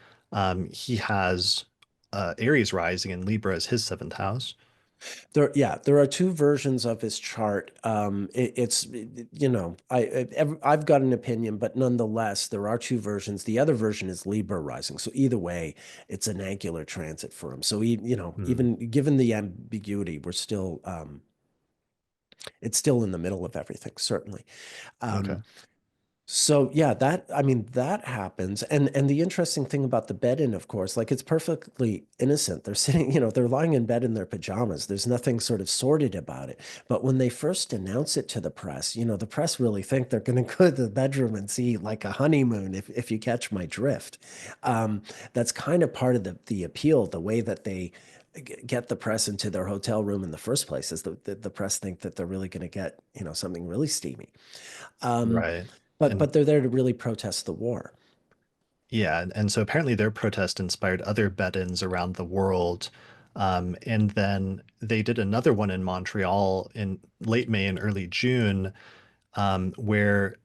[SPEAKER 1] he has Aries rising and Libra as his seventh house.
[SPEAKER 2] Yeah, there are two versions of his chart. I've got an opinion, but nonetheless, there are two versions. The other version is Libra rising. So either way, it's an angular transit for him. So
[SPEAKER 1] Hmm.
[SPEAKER 2] even given the ambiguity, it's still in the middle of everything, certainly.
[SPEAKER 1] Okay.
[SPEAKER 2] Um, So yeah, I mean, that happens. And the interesting thing about the bed-in, of course, like it's perfectly innocent. They're sitting, they're lying in bed in their pajamas. There's nothing sort of sordid about it. But when they first announce it to the press, the press really think they're going to go to the bedroom and see like a honeymoon, if you catch my drift. Um, that's kind of part of the appeal, the way that they get the press into their hotel room in the first place is the press think that they're really going to get, something really steamy. Um,
[SPEAKER 1] Right.
[SPEAKER 2] but
[SPEAKER 1] And
[SPEAKER 2] they're there to really protest the war.
[SPEAKER 1] yeah, and so apparently their protest inspired other bed-ins around the world. And then they did another one in Montreal in late May and early June, where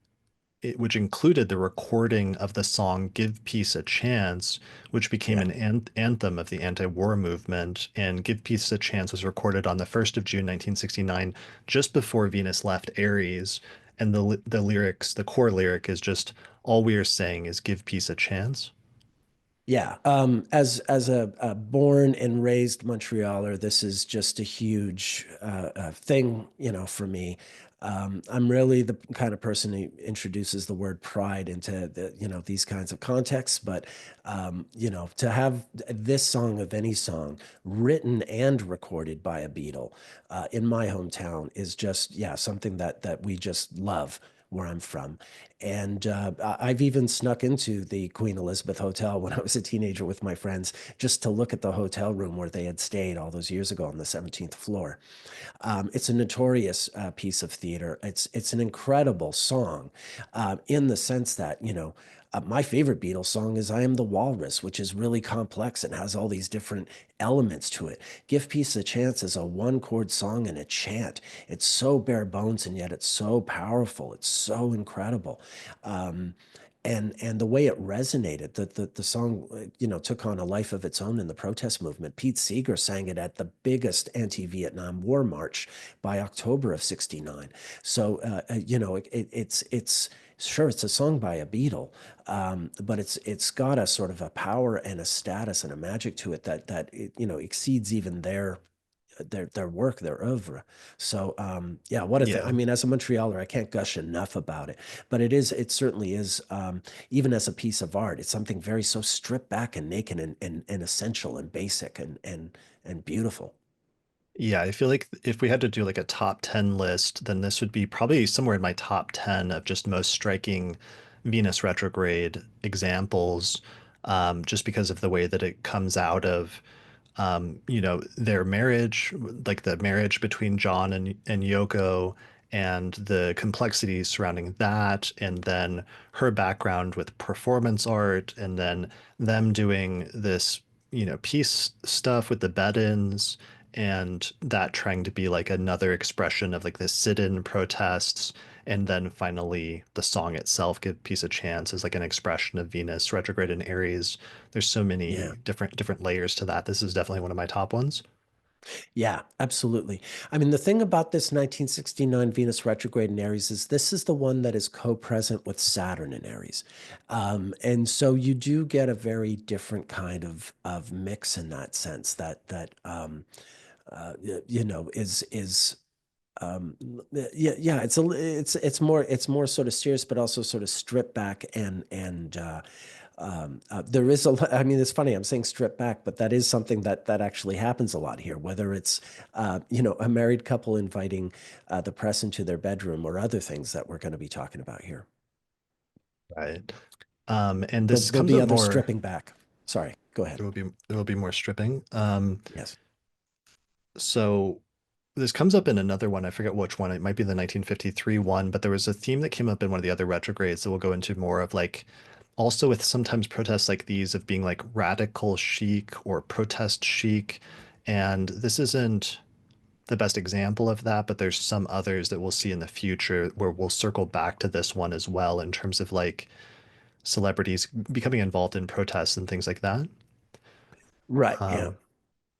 [SPEAKER 1] which included the recording of the song Give Peace a Chance, which became
[SPEAKER 2] Yeah.
[SPEAKER 1] an anthem of the anti-war movement. And Give Peace a Chance was recorded on the 1st of June, 1969, just before Venus left Aries. And the lyrics, the core lyric is just, all we are saying is give peace a chance.
[SPEAKER 2] Yeah, as a born and raised Montrealer, this is just a huge thing, for me. I'm really the kind of person who introduces the word pride into these kinds of contexts. But to have this song of any song written and recorded by a Beatle in my hometown is just, yeah, something that we just love where I'm from. And I've even snuck into the Queen Elizabeth Hotel when I was a teenager with my friends just to look at the hotel room where they had stayed all those years ago on the 17th floor. It's a notorious piece of theater. It's an incredible song in the sense that, my favorite Beatles song is I Am the Walrus, which is really complex and has all these different elements to it. Give Peace a Chance is a one chord song and a chant. It's so bare bones and yet it's so powerful. It's so incredible. Um, and the way it resonated, the song, took on a life of its own in the protest movement. Pete Seeger sang it at the biggest anti-Vietnam War march by October of '69. So, it's sure it's a song by a Beatle, but it's got a sort of a power and a status and a magic to it that exceeds even their work, their oeuvre. So yeah, what a thing. I
[SPEAKER 1] Yeah.
[SPEAKER 2] mean, as a Montrealer, I can't gush enough about it. But it certainly is, even as a piece of art, it's something very so stripped back and naked and essential and basic and beautiful.
[SPEAKER 1] Yeah, I feel like if we had to do like a top 10 list, then this would be probably somewhere in my top 10 of just most striking Venus retrograde examples, just because of the way that it comes out of, their marriage, like the marriage between John and Yoko, and the complexities surrounding that, and then her background with performance art, and then them doing this, peace stuff with the bed-ins, and that trying to be like another expression of like the sit-in protests, and then finally the song itself, Give Peace a Chance, is like an expression of Venus retrograde in Aries. There's so
[SPEAKER 2] Yeah.
[SPEAKER 1] many different layers to that. This is definitely one of my top ones.
[SPEAKER 2] Yeah, absolutely. I mean, the thing about this 1969 Venus retrograde in Aries is this is the one that is co-present with Saturn in Aries. And so you do get a very different kind of mix in that sense is um yeah, it's more sort of serious but also sort of stripped back and there is I mean, it's funny I'm saying strip back, but that is something that actually happens a lot here, whether it's a married couple inviting the press into their bedroom or other things that we're going to be talking about here.
[SPEAKER 1] Right. And
[SPEAKER 2] There'll,
[SPEAKER 1] this
[SPEAKER 2] there'll
[SPEAKER 1] comes
[SPEAKER 2] be
[SPEAKER 1] up
[SPEAKER 2] other
[SPEAKER 1] more.
[SPEAKER 2] stripping back. Sorry, go ahead.
[SPEAKER 1] There will be more stripping.
[SPEAKER 2] Yes.
[SPEAKER 1] So this comes up in another one. I forget which one. It might be the 1953 one, but there was a theme that came up in one of the other retrogrades that we'll go into more of, like also with sometimes protests like these of being like radical chic or protest chic. And this isn't the best example of that, but there's some others that we'll see in the future where we'll circle back to this one as well in terms of like celebrities becoming involved in protests and things like that.
[SPEAKER 2] Right. Yeah.
[SPEAKER 1] Um,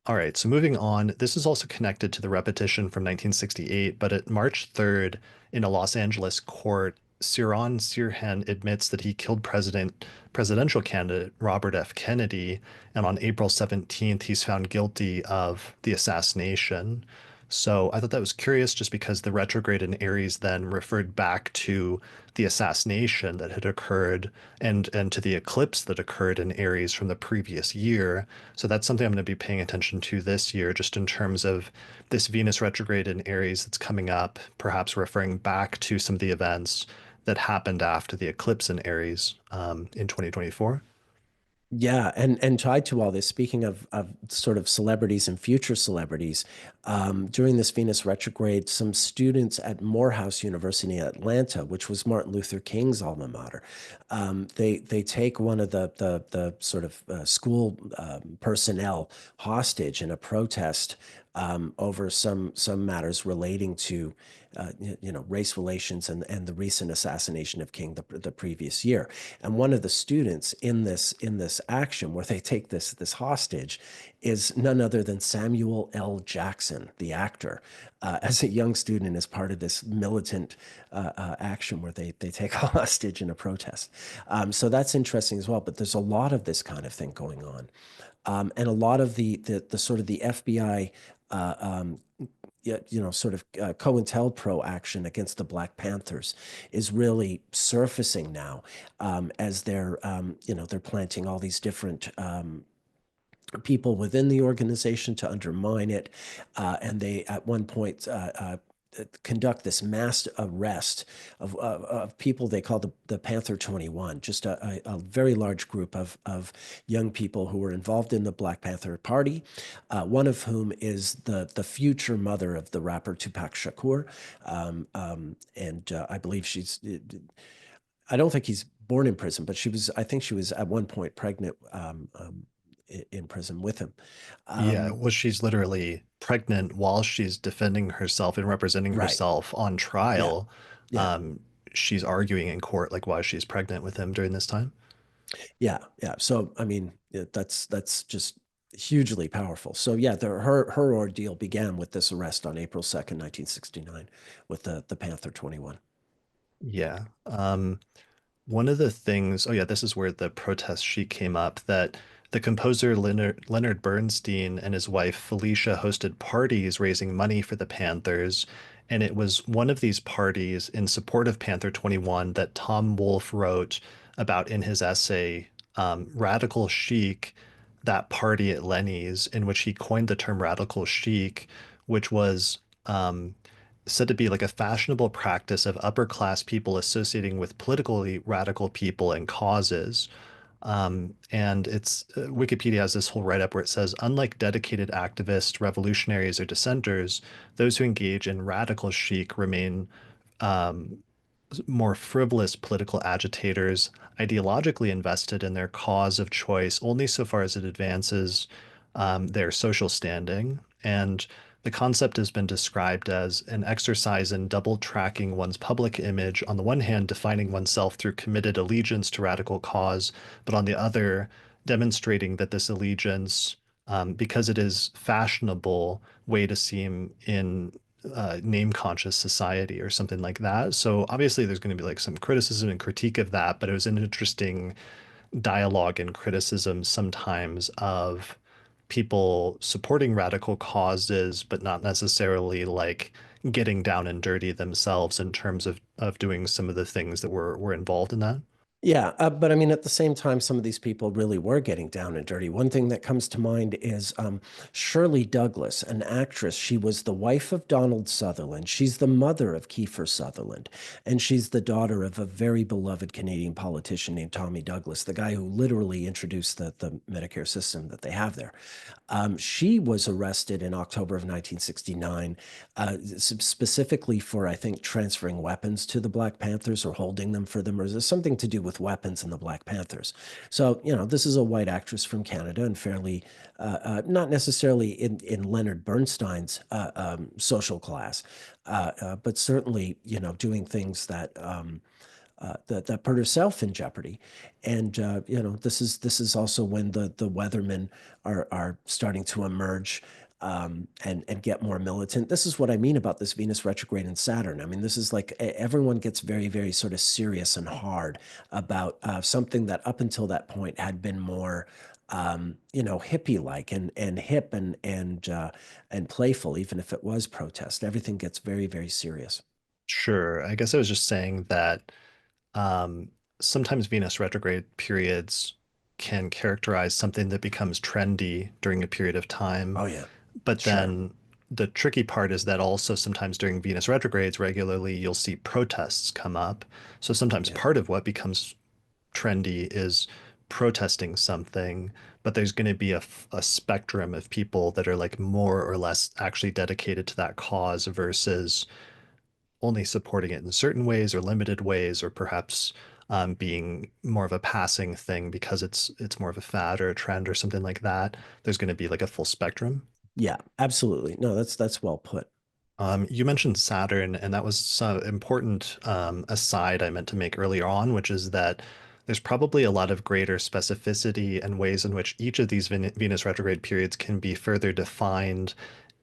[SPEAKER 1] all right, so moving on, this is also connected to the repetition from 1968, but at March 3rd, in a Los Angeles court, Sirhan Sirhan admits that he killed presidential candidate Robert F. Kennedy, and on April 17th, he's found guilty of the assassination. So I thought that was curious just because the retrograde in Aries then referred back to the assassination that had occurred and to the eclipse that occurred in Aries from the previous year. So that's something I'm going to be paying attention to this year, just in terms of this Venus retrograde in Aries that's coming up, perhaps referring back to some of the events that happened after the eclipse in Aries in 2024.
[SPEAKER 2] Yeah, and tied to all this, speaking of sort of celebrities and future celebrities, during this Venus retrograde, some students at Morehouse University in Atlanta, which was Martin Luther King's alma mater, they take one of the sort of school personnel hostage in a protest over some matters relating to race relations and the recent assassination of King the previous year. And one of the students in this action where they take this hostage is none other than Samuel L. Jackson, the actor, as a young student as part of this militant action where they take a hostage in a protest. So that's interesting as well. But there's a lot of this kind of thing going on. And a lot of the sort of the FBI sort of COINTELPRO action against the Black Panthers is really surfacing now as they're planting all these different people within the organization to undermine it. And they, at one point, conduct this mass arrest of people they call the Panther 21, just a very large group of young people who were involved in the Black Panther Party, one of whom is the future mother of the rapper Tupac Shakur. And I believe I don't think he's born in prison, but I think she was at one point pregnant in prison with him.
[SPEAKER 1] Yeah,
[SPEAKER 2] Um,
[SPEAKER 1] well, she's literally pregnant while she's defending herself and representing
[SPEAKER 2] right.
[SPEAKER 1] herself on
[SPEAKER 2] Yeah.
[SPEAKER 1] trial.
[SPEAKER 2] Yeah.
[SPEAKER 1] Um, she's arguing in court like why she's pregnant with him during this time.
[SPEAKER 2] Yeah, yeah. So I mean, that's just hugely powerful. So yeah, her ordeal began with this arrest on April 2nd, 1969, with the Panther 21.
[SPEAKER 1] Yeah. One of the things, oh yeah, this is where the protest sheet came up that the composer Leonard Bernstein and his wife Felicia hosted parties raising money for the Panthers. And it was one of these parties in support of Panther 21 that Tom Wolfe wrote about in his essay, Radical Chic, that party at Lenny's, in which he coined the term radical chic, which was said to be like a fashionable practice of upper class people associating with politically radical people and causes. And it's Wikipedia has this whole write-up where it says, unlike dedicated activists, revolutionaries, or dissenters, those who engage in radical chic remain um, more frivolous political agitators, ideologically invested in their cause of choice only so far as it advances their social standing. And the concept has been described as an exercise in double tracking one's public image, on the one hand, defining oneself through committed allegiance to radical cause, but on the other, demonstrating that this allegiance, because it is fashionable way to seem in name conscious society or something like that. So obviously there's going to be like some criticism and critique of that, but it was an interesting dialogue and criticism sometimes of people supporting radical causes, but not necessarily like getting down and dirty themselves in terms of doing some of the things that were involved in that.
[SPEAKER 2] Yeah, but I mean, at the same time, some of these people really were getting down and dirty. One thing that comes to mind is Shirley Douglas, an actress. She was the wife of Donald Sutherland. She's the mother of Kiefer Sutherland, and she's the daughter of a very beloved Canadian politician named Tommy Douglas, the guy who literally introduced the Medicare system that they have there. She was arrested in October of 1969, specifically for, I think, transferring weapons to the Black Panthers or holding them for them, or there's something to do with weapons in the Black Panthers. So, this is a white actress from Canada and fairly, not necessarily in Leonard Bernstein's social class, but certainly, doing things that that put herself in jeopardy. And this is also when the weathermen are starting to emerge, and get more militant. This is what I mean about this Venus retrograde in Saturn. I mean, this is like everyone gets very, very sort of serious and hard about something that up until that point had been more hippie-like and hip and playful, even if it was protest. Everything gets very, very serious.
[SPEAKER 1] Sure. I guess I was just saying that um, sometimes Venus retrograde periods can characterize something that becomes trendy during a period of time.
[SPEAKER 2] Oh yeah,
[SPEAKER 1] But
[SPEAKER 2] sure.
[SPEAKER 1] then the tricky part is that also sometimes during Venus retrogrades, regularly you'll see protests come up. So sometimes
[SPEAKER 2] Yeah.
[SPEAKER 1] part of what becomes trendy is protesting something, but there's going to be a spectrum of people that are like more or less actually dedicated to that cause versus only supporting it in certain ways or limited ways, or perhaps being more of a passing thing because it's more of a fad or a trend or something like that. There's going to be like a full spectrum.
[SPEAKER 2] Yeah, absolutely. No, that's well put.
[SPEAKER 1] You mentioned Saturn, and that was some important aside I meant to make earlier on, which is that there's probably a lot of greater specificity and ways in which each of these Venus retrograde periods can be further defined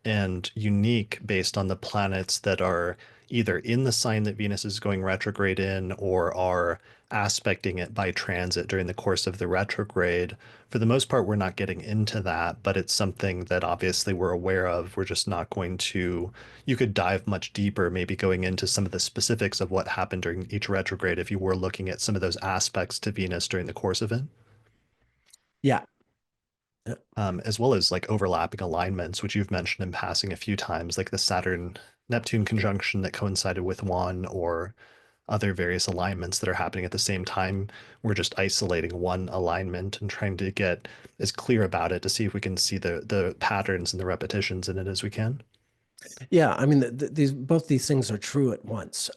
[SPEAKER 1] and unique based on the planets that are either in the sign that Venus is going retrograde in or are aspecting it by transit during the course of the retrograde. For the most part, we're not getting into that, but it's something that obviously we're aware of. We're just not going to, you could dive much deeper, maybe going into some of the specifics of what happened during each retrograde if you were looking at some of those aspects to Venus during the course of it.
[SPEAKER 2] Yeah. Yeah.
[SPEAKER 1] As well as like overlapping alignments, which you've mentioned in passing a few times, like the Saturn Neptune conjunction that coincided with one, or other various alignments that are happening at the same time. We're just isolating one alignment and trying to get as clear about it to see if we can see the patterns and the repetitions in it as we can.
[SPEAKER 2] Yeah, I mean, these both these things are true at once,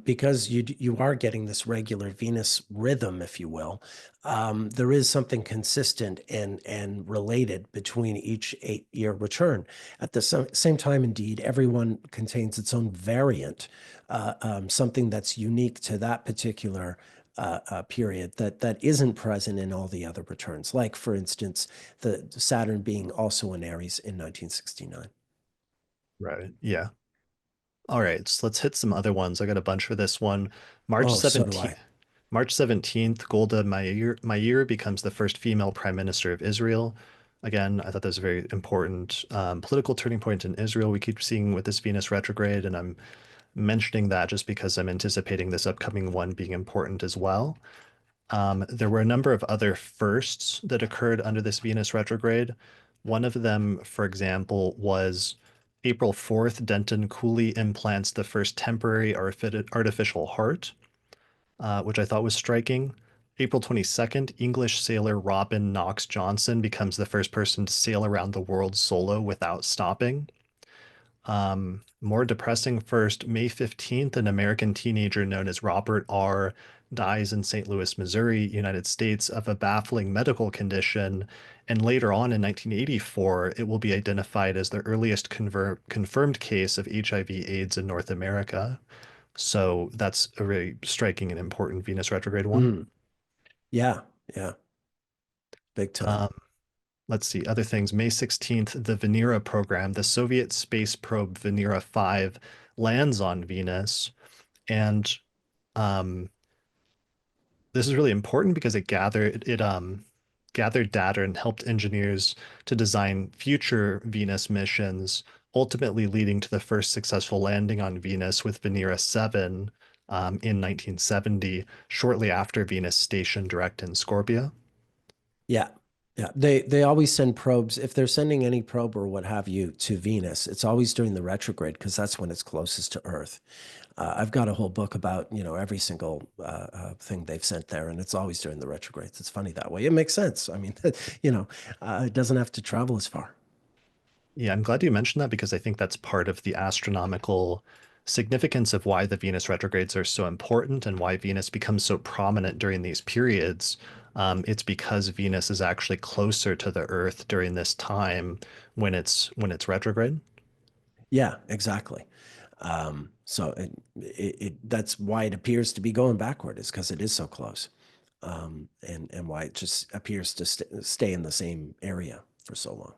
[SPEAKER 2] because you are getting this regular Venus rhythm, if you will. There is something consistent and related between each 8-year return. At the same time, indeed, everyone contains its own variant, something that's unique to that particular period that isn't present in all the other returns. Like, for instance, the Saturn being also in Aries in 1969.
[SPEAKER 1] Right. Yeah. All right, so let's hit some other ones. I got a bunch for this one. March
[SPEAKER 2] Oh, so do
[SPEAKER 1] 17th,
[SPEAKER 2] I.
[SPEAKER 1] March 17th, Golda Meir becomes the first female prime minister of Israel. Again, I thought that was a very important political turning point in Israel. We keep seeing with this Venus retrograde, and I'm mentioning that just because I'm anticipating this upcoming one being important as well. There were a number of other firsts that occurred under this Venus retrograde. One of them, for example, was April 4th, Denton Cooley implants the first temporary artificial heart, which I thought was striking. April 22nd, English sailor Robin Knox Johnson becomes the first person to sail around the world solo without stopping. More depressing first, May 15th, an American teenager known as Robert R. dies in St. Louis, Missouri, United States, of a baffling medical condition. And later on in 1984, it will be identified as the earliest confirmed case of HIV/AIDS in North America. So that's a really striking and important Venus retrograde one.
[SPEAKER 2] Mm, yeah, yeah, big time.
[SPEAKER 1] Um, let's see, other things. May 16th, the Venera program, the Soviet space probe Venera 5 lands on Venus. And um, this is really important because it gathered data and helped engineers to design future Venus missions, ultimately leading to the first successful landing on Venus with Venera 7 in 1970, shortly after Venus stationed direct in Scorpio.
[SPEAKER 2] Yeah. Yeah. They always send probes. If they're sending any probe or what have you to Venus, it's always during the retrograde because that's when it's closest to Earth. I've got a whole book about, every single thing they've sent there, and it's always during the retrogrades. It's funny that way. It makes sense. I mean, it doesn't have to travel as far.
[SPEAKER 1] Yeah, I'm glad you mentioned that because I think that's part of the astronomical significance of why the Venus retrogrades are so important and why Venus becomes so prominent during these periods. It's because Venus is actually closer to the Earth during this time when it's retrograde.
[SPEAKER 2] Yeah, exactly. So that's why it appears to be going backward, is because it is so close, and why it just appears to stay in the same area for so long.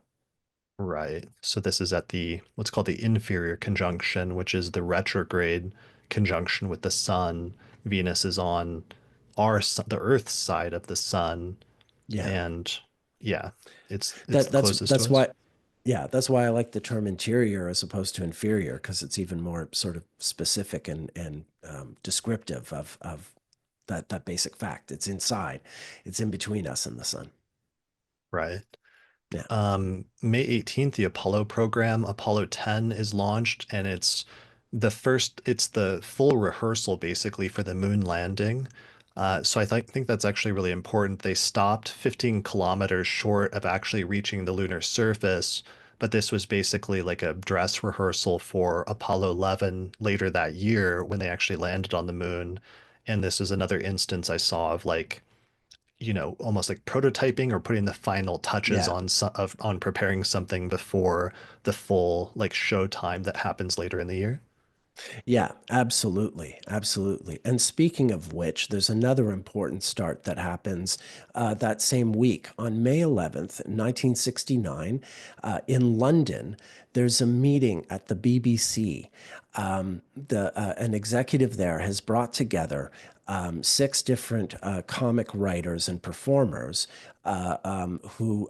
[SPEAKER 1] Right. So this is at the what's called the inferior conjunction, which is the retrograde conjunction with the sun. Venus is on the Earth's side of the sun,
[SPEAKER 2] Yeah,
[SPEAKER 1] and yeah, it's
[SPEAKER 2] that
[SPEAKER 1] the
[SPEAKER 2] that's
[SPEAKER 1] closest to
[SPEAKER 2] that's
[SPEAKER 1] us.
[SPEAKER 2] why. Yeah, that's why I like the term interior as opposed to inferior, because it's even more sort of specific and descriptive of that basic fact. It's inside. It's in between us and the sun.
[SPEAKER 1] Right.
[SPEAKER 2] Yeah.
[SPEAKER 1] May 18th, the Apollo program, Apollo 10 is launched, and it's the full rehearsal basically for the moon landing. So think that's actually really important. They stopped 15 kilometers short of actually reaching the lunar surface, but this was basically like a dress rehearsal for Apollo 11 later that year when they actually landed on the moon. And this is another instance I saw of like almost like prototyping or putting the final touches
[SPEAKER 2] Yeah.
[SPEAKER 1] on preparing something before the full like show time that happens later in the year.
[SPEAKER 2] Yeah, absolutely. Absolutely. And speaking of which, there's another important start that happens that same week on May 11th, 1969, in London. There's a meeting at the BBC. An executive there has brought together six different comic writers and performers who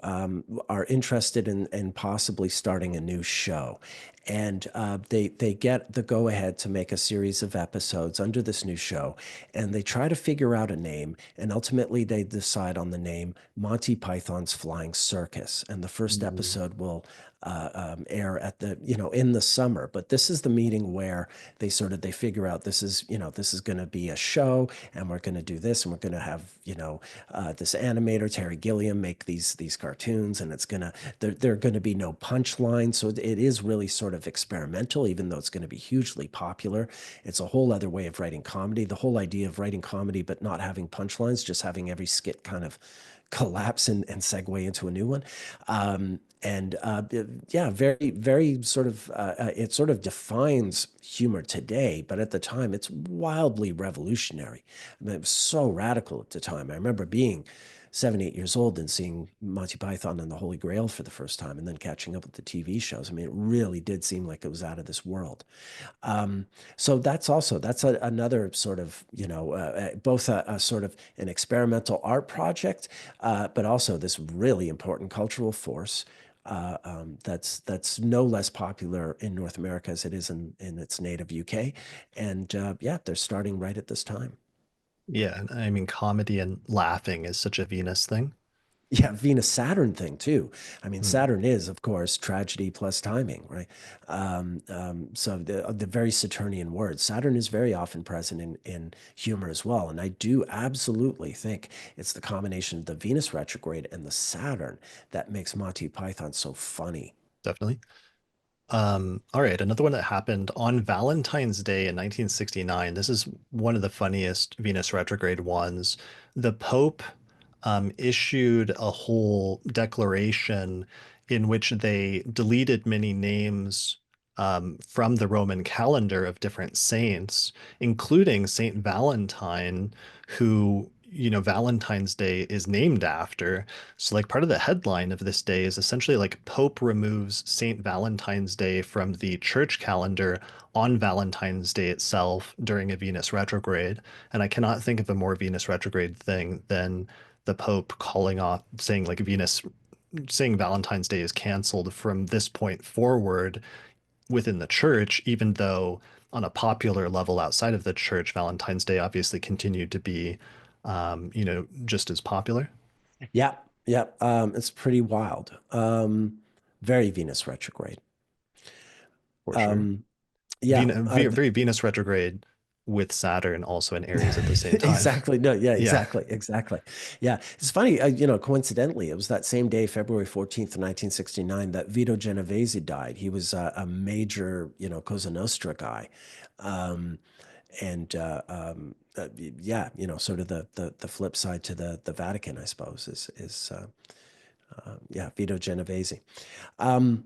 [SPEAKER 2] are interested in possibly starting a new show. And they get the go ahead to make a series of episodes under this new show, and they try to figure out a name. And ultimately, they decide on the name Monty Python's Flying Circus. And the first
[SPEAKER 1] Ooh.
[SPEAKER 2] episode will air at in the summer. But this is the meeting where they figure out this is going to be a show, and we're going to do this, and we're going to have this animator Terry Gilliam make these cartoons, and there are going to be no punchlines. So it is really sort of experimental, even though it's going to be hugely popular. It's a whole other way of writing comedy. The whole idea of writing comedy but not having punchlines, just having every skit kind of collapse and segue into a new one. And yeah, very, very sort of, it sort of defines humor today, but at the time it's wildly revolutionary. I mean, it was so radical at the time. I remember being 7, 8 years old and seeing Monty Python and the Holy Grail for the first time, and then catching up with the TV shows. I mean, it really did seem like it was out of this world. Um, so that's another sort of both a sort of an experimental art project, but also this really important cultural force that's no less popular in North America as it is in its native UK. And yeah, they're starting right at this time.
[SPEAKER 1] Yeah, I mean, comedy and laughing is such a Venus thing.
[SPEAKER 2] Yeah, Venus Saturn thing too. I mean,
[SPEAKER 1] Hmm,
[SPEAKER 2] Saturn is, of course, tragedy plus timing, right? So the very Saturnian word, Saturn is very often present in humor as well. And I do absolutely think it's the combination of the Venus retrograde and the Saturn that makes Monty Python so funny.
[SPEAKER 1] definitely. All right, another one that happened on Valentine's Day in 1969. This is one of the funniest Venus retrograde ones. The Pope issued a whole declaration in which they deleted many names from the Roman calendar of different saints, including Saint Valentine, who, Valentine's Day is named after. So, like, part of the headline of this day is essentially like Pope removes Saint Valentine's Day from the church calendar on Valentine's Day itself during a Venus retrograde. And I cannot think of a more Venus retrograde thing than the Pope calling off, saying like saying Valentine's Day is canceled from this point forward within the church, even though on a popular level outside of the church, Valentine's Day obviously continued to be, just as popular
[SPEAKER 2] Yeah, yeah, it's pretty wild. Very Venus retrograde.
[SPEAKER 1] for sure.
[SPEAKER 2] Um, yeah,
[SPEAKER 1] Very Venus retrograde with Saturn also in Aries at the same time.
[SPEAKER 2] exactly. No, yeah,
[SPEAKER 1] Yeah,
[SPEAKER 2] exactly. Exactly. Yeah. It's funny, coincidentally, it was that same day, February 14th, 1969, that Vito Genovese died. He was a major, Cosa Nostra guy. Um, and yeah, sort of the flip side to the Vatican, I suppose, is yeah, Vito Genovese. Um,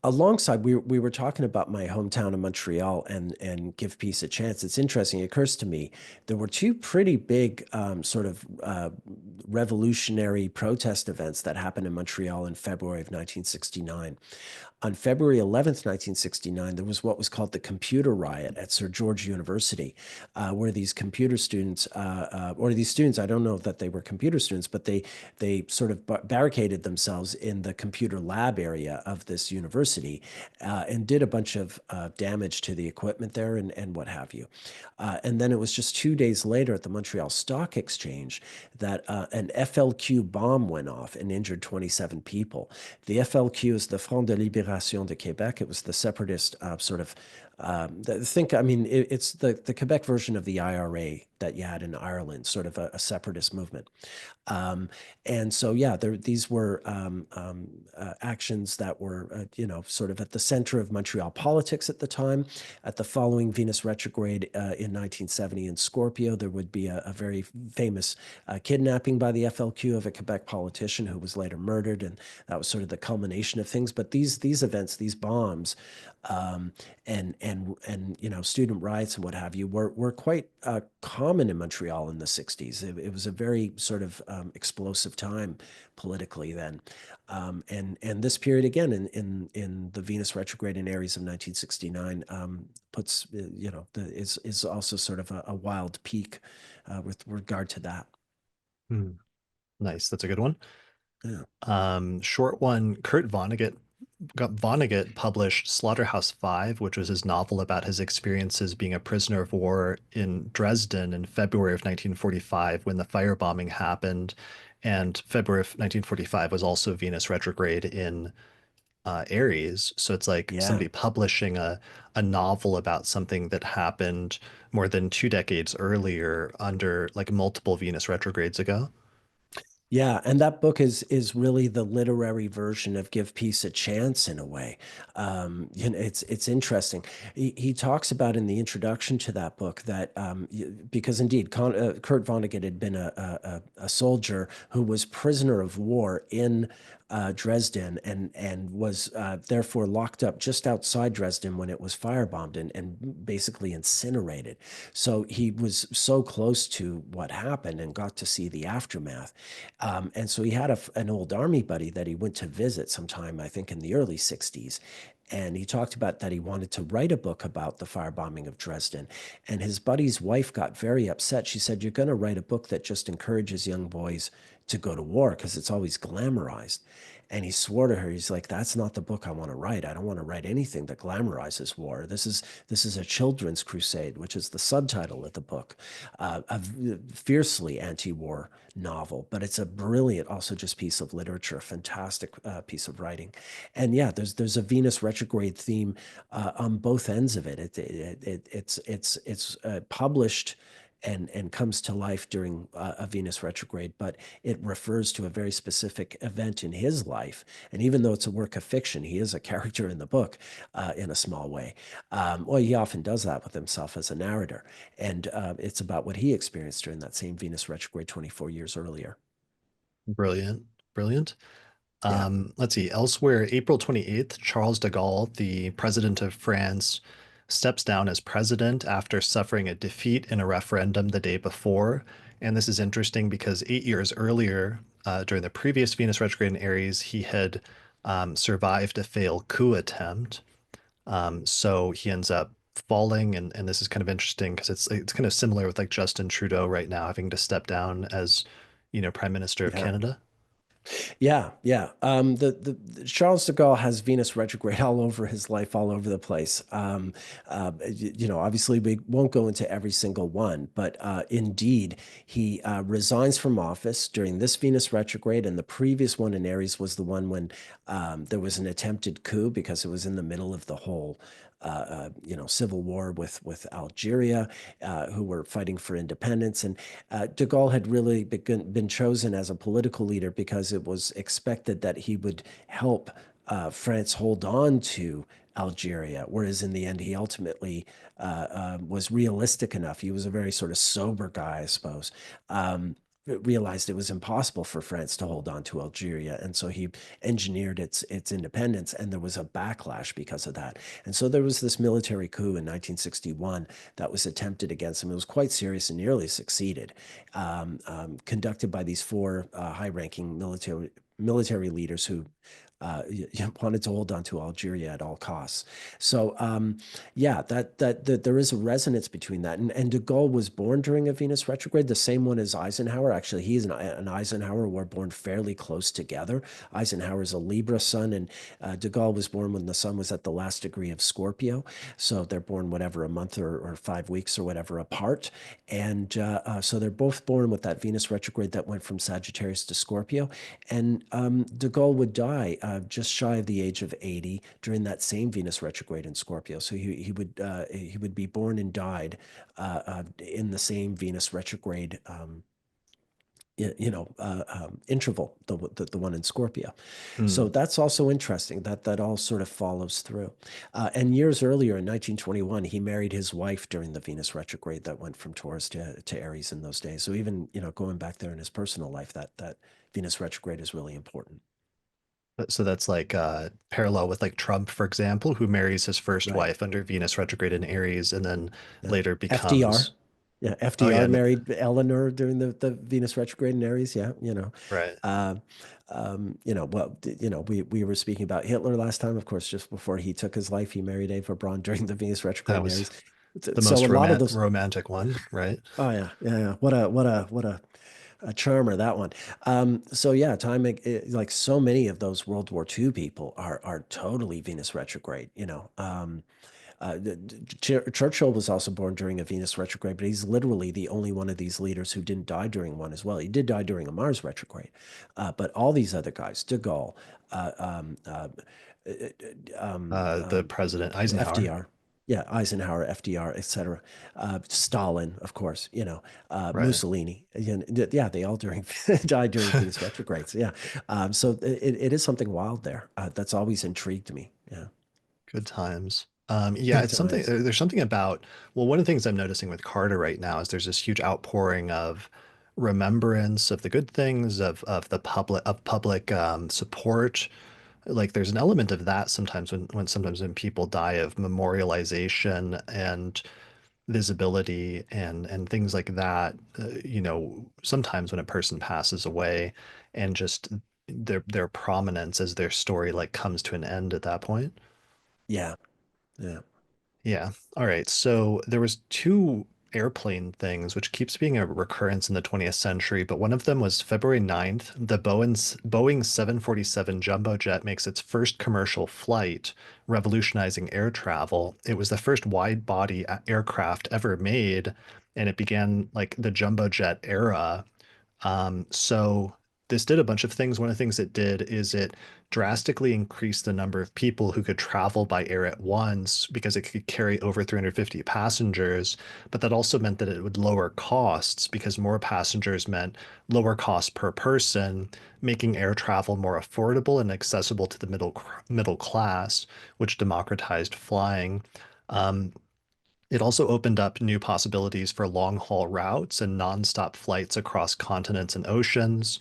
[SPEAKER 2] alongside, we were talking about my hometown of Montreal and Give Peace a Chance. It's interesting. It occurs to me there were two pretty big sort of revolutionary protest events that happened in Montreal in February of 1969. On February 11th, 1969, there was what was called the Computer Riot at Sir George University, where these computer students, or these students, I don't know that they were computer students, but they sort of barricaded themselves in the computer lab area of this university and did a bunch of damage to the equipment there and what have you. And then it was just 2 days later at the Montreal Stock Exchange that an FLQ bomb went off and injured 27 people. The FLQ is the Front de Libération de Québec. It was the separatist sort of I mean, it's the Quebec version of the IRA that you had in Ireland, sort of a separatist movement. Um, and so, yeah, these were actions that were, sort of at the center of Montreal politics at the time. At the following Venus retrograde in 1970 in Scorpio, there would be a very famous kidnapping by the FLQ of a Quebec politician who was later murdered, and that was sort of the culmination of things. But these events, these bombs, um, and student riots and what have you were quite common in Montreal in the 60s. It was a very sort of explosive time politically then. And this period again in the Venus retrograde in Aries of 1969 puts is also sort of a wild peak with regard to that.
[SPEAKER 1] Hmm. Nice. That's a good one.
[SPEAKER 2] Yeah.
[SPEAKER 1] Short one, Kurt Vonnegut published Slaughterhouse Five, which was his novel about his experiences being a prisoner of war in Dresden in February of 1945 when the firebombing happened. And February of 1945 was also Venus retrograde in Aries. So it's like
[SPEAKER 2] Yeah.
[SPEAKER 1] somebody publishing a novel about something that happened more than 2 decades earlier under like multiple Venus retrogrades ago.
[SPEAKER 2] Yeah, and that book is really the literary version of Give Peace a Chance in a way. It's interesting. He talks about in the introduction to that book that because indeed Kurt Vonnegut had been a soldier who was prisoner of war in Dresden and was therefore locked up just outside Dresden when it was firebombed and basically incinerated. So he was so close to what happened and got to see the aftermath. And so he had an old army buddy that he went to visit sometime, I think, in the early 60s. And he talked about that he wanted to write a book about the firebombing of Dresden. And his buddy's wife got very upset. She said, "You're going to write a book that just encourages young boys to go to war because it's always glamorized." And he swore to her, he's like, "That's not the book I want to write. I don't want to write anything that glamorizes war. This is a children's crusade," which is the subtitle of the book, a fiercely anti-war novel, but it's a brilliant, also just piece of literature, fantastic piece of writing. And yeah, there's a Venus retrograde theme on both ends of it. It's published and comes to life during a Venus retrograde, but it refers to a very specific event in his life. And even though it's a work of fiction, he is a character in the book in a small way. Well, he often does that with himself as a narrator. And it's about what he experienced during that same Venus retrograde 24 years earlier.
[SPEAKER 1] Brilliant. Brilliant.
[SPEAKER 2] Yeah.
[SPEAKER 1] Let's see. Elsewhere, April 28th, Charles de Gaulle, the president of France, steps down as president after suffering a defeat in a referendum the day before. And this is interesting because 8 years earlier, during the previous Venus retrograde in Aries, he had survived a failed coup attempt. So he ends up falling, and this is kind of interesting because it's kind of similar with like Justin Trudeau right now having to step down as, Prime Minister of
[SPEAKER 2] Yeah.
[SPEAKER 1] Canada.
[SPEAKER 2] Yeah, yeah. The Charles de Gaulle has Venus retrograde all over his life, all over the place. Obviously we won't go into every single one, but indeed he resigns from office during this Venus retrograde, and the previous one in Aries was the one when there was an attempted coup because it was in the middle of the whole civil war with Algeria, who were fighting for independence. And de Gaulle had really been chosen as a political leader because it was expected that he would help France hold on to Algeria, whereas in the end, he ultimately was realistic enough. He was a very sort of sober guy, I suppose. realized it was impossible for France to hold on to Algeria, and so he engineered its independence, and there was a backlash because of that. And so there was this military coup in 1961 that was attempted against him. It was quite serious and nearly succeeded, conducted by these four high-ranking military leaders who wanted to hold on to Algeria at all costs. So yeah, that there is a resonance between that. And de Gaulle was born during a Venus retrograde, the same one as Eisenhower. Actually, he's an Eisenhower were born fairly close together. Eisenhower is a Libra sun, and de Gaulle was born when the sun was at the last degree of Scorpio. So they're born whatever, a month or 5 weeks or whatever apart. And so they're both born with that Venus retrograde that went from Sagittarius to Scorpio. And de Gaulle would die just shy of the age of 80 during that same Venus retrograde in Scorpio. So he would be born and died in the same Venus retrograde interval, the one in Scorpio. So
[SPEAKER 1] Hmm.
[SPEAKER 2] that's also interesting that all sort of follows through. And years earlier in 1921, he married his wife during the Venus retrograde that went from Taurus to Aries in those days. So even, going back there in his personal life, that Venus retrograde is really important.
[SPEAKER 1] So that's like parallel with like Trump, for example, who marries his first
[SPEAKER 2] Right.
[SPEAKER 1] wife under Venus retrograde in Aries and then
[SPEAKER 2] Yeah.
[SPEAKER 1] later
[SPEAKER 2] FDR.
[SPEAKER 1] becomes,
[SPEAKER 2] Yeah,
[SPEAKER 1] oh yeah,
[SPEAKER 2] FDR married Eleanor during the Venus retrograde in Aries. Yeah,
[SPEAKER 1] right.
[SPEAKER 2] uh, well, we were speaking about Hitler last time. Of course, just before he took his life, he married Eva Braun during the Venus
[SPEAKER 1] That
[SPEAKER 2] retrograde in
[SPEAKER 1] was
[SPEAKER 2] Aries.
[SPEAKER 1] the
[SPEAKER 2] So
[SPEAKER 1] most
[SPEAKER 2] a lot of those.
[SPEAKER 1] romantic one, right?
[SPEAKER 2] Oh yeah, yeah, yeah. What a charmer that one. So yeah, like so many of those World War II people are totally Venus retrograde. Churchill was also born during a Venus retrograde, but he's literally the only one of these leaders who didn't die during one as well. He did die during a Mars retrograde, but all these other guys, De Gaulle, uh, um, uh,
[SPEAKER 1] The president Eisenhower,
[SPEAKER 2] FDR, yeah, Eisenhower, FDR, etc. Stalin, of course,
[SPEAKER 1] right?
[SPEAKER 2] Mussolini, yeah, they all died during Venus retrogrades. Yeah, so it is something wild there. That's always intrigued me. Yeah,
[SPEAKER 1] Good times. Yeah,
[SPEAKER 2] good
[SPEAKER 1] it's something.
[SPEAKER 2] times.
[SPEAKER 1] There's something about. Well, one of the things I'm noticing with Carter right now is there's this huge outpouring of remembrance of the good things of the public support. Like there's an element of that sometimes when people die of memorialization and visibility and things like that. Sometimes when a person passes away, and just their prominence as their story like comes to an end at that point.
[SPEAKER 2] Yeah, yeah.
[SPEAKER 1] Yeah. All right. So there was two airplane things, which keeps being a recurrence in the 20th century, but one of them was February 9th. The Boeing 747 jumbo jet makes its first commercial flight, revolutionizing air travel. It was the first wide body aircraft ever made, and it began like the jumbo jet era. So this did a bunch of things. One of the things it did is it drastically increased the number of people who could travel by air at once because it could carry over 350 passengers. But that also meant that it would lower costs because more passengers meant lower cost per person, making air travel more affordable and accessible to the middle class, which democratized flying. Um, it also opened up new possibilities for long haul routes and nonstop flights across continents and oceans.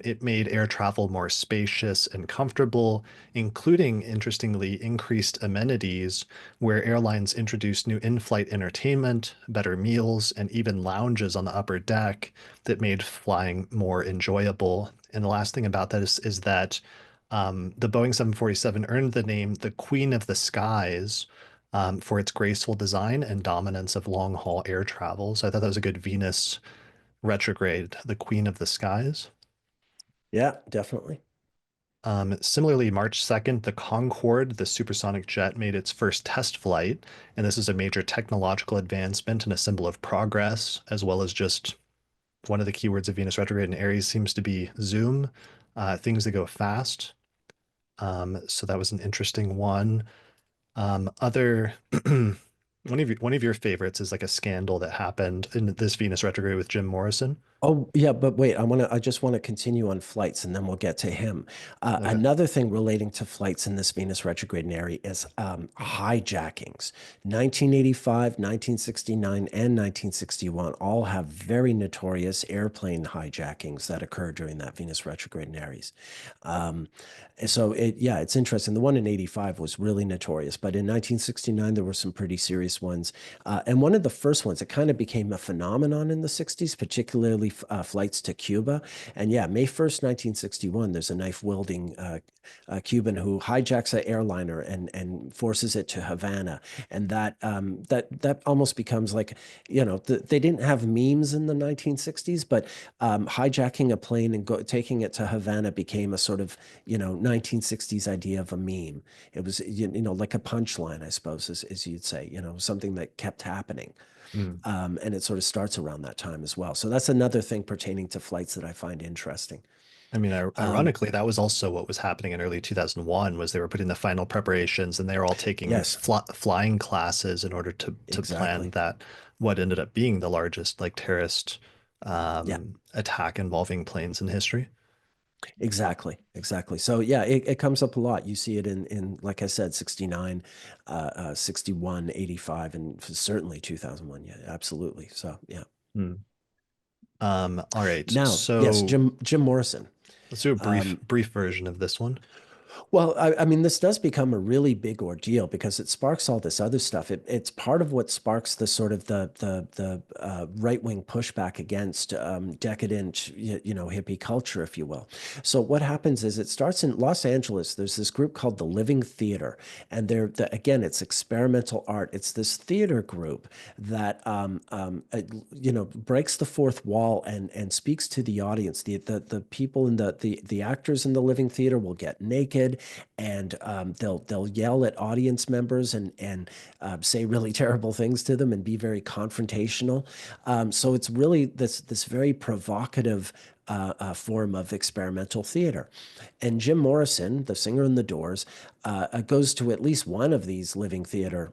[SPEAKER 1] It made air travel more spacious and comfortable, including, interestingly, increased amenities, where airlines introduced new in flight entertainment, better meals, and even lounges on the upper deck that made flying more enjoyable. And the last thing about that is that the Boeing 747 earned the name the Queen of the Skies for its graceful design and dominance of long haul air travel. So I thought that was a good Venus retrograde, the Queen of the Skies.
[SPEAKER 2] Yeah, definitely.
[SPEAKER 1] Similarly, March 2nd, the Concorde, the supersonic jet, made its first test flight. And this is a major technological advancement and a symbol of progress, as well as just one of the keywords of Venus retrograde in Aries seems to be zoom, things that go fast. So that was an interesting one. Other one of your favorites is like a scandal that happened in this Venus retrograde with Jim Morrison.
[SPEAKER 2] Oh, yeah, but wait, I just want to continue on flights and then we'll get to him.
[SPEAKER 1] Okay.
[SPEAKER 2] Another thing relating to flights in this Venus retrograde in Aries is hijackings. 1985, 1969, and 1961 all have very notorious airplane hijackings that occur during that Venus retrograde in Aries. Um, so yeah, it's interesting. The one in 85 was really notorious, but in 1969 there were some pretty serious ones. And one of the first ones, it kind of became a phenomenon in the 60s, particularly flights to Cuba. And yeah, May 1st, 1961, there's a knife wielding Cuban who hijacks an airliner and forces it to Havana. And that almost becomes like, they didn't have memes in the 1960s, but hijacking a plane and taking it to Havana became a sort of, 1960s idea of a meme. It was, like a punchline, I suppose, as you'd say, something that kept happening.
[SPEAKER 1] Mm.
[SPEAKER 2] And it sort of starts around that time as well. So that's another thing pertaining to flights that I find interesting.
[SPEAKER 1] I mean,
[SPEAKER 2] Um,
[SPEAKER 1] ironically, that was also what was happening in early 2001 was they were putting the final preparations and they were all taking
[SPEAKER 2] yes,
[SPEAKER 1] flying classes in order to plan
[SPEAKER 2] exactly.
[SPEAKER 1] that what ended up being the largest like terrorist
[SPEAKER 2] Yeah,
[SPEAKER 1] attack involving planes in history.
[SPEAKER 2] exactly. Exactly. So yeah, it comes up a lot. You see it in like I said, 69, 61, 85, and certainly 2001. Yeah, absolutely. So yeah.
[SPEAKER 1] Hmm. All right.
[SPEAKER 2] Now, yes,
[SPEAKER 1] So
[SPEAKER 2] Jim Morrison.
[SPEAKER 1] let's do a
[SPEAKER 2] Um,
[SPEAKER 1] brief version of this one.
[SPEAKER 2] Well, I mean, this does become a really big ordeal because it sparks all this other stuff. It's part of what sparks the sort of the right wing pushback against decadent, hippie culture, if you will. So what happens is it starts in Los Angeles. There's this group called the Living Theater, and again, it's experimental art. It's this theater group that breaks the fourth wall and speaks to the audience. The people in the actors in the Living Theater will get naked and they'll yell at audience members and say really terrible things to them and be very confrontational. So it's really this very provocative form of experimental theater. And Jim Morrison, the singer in The Doors, goes to at least one of these living theater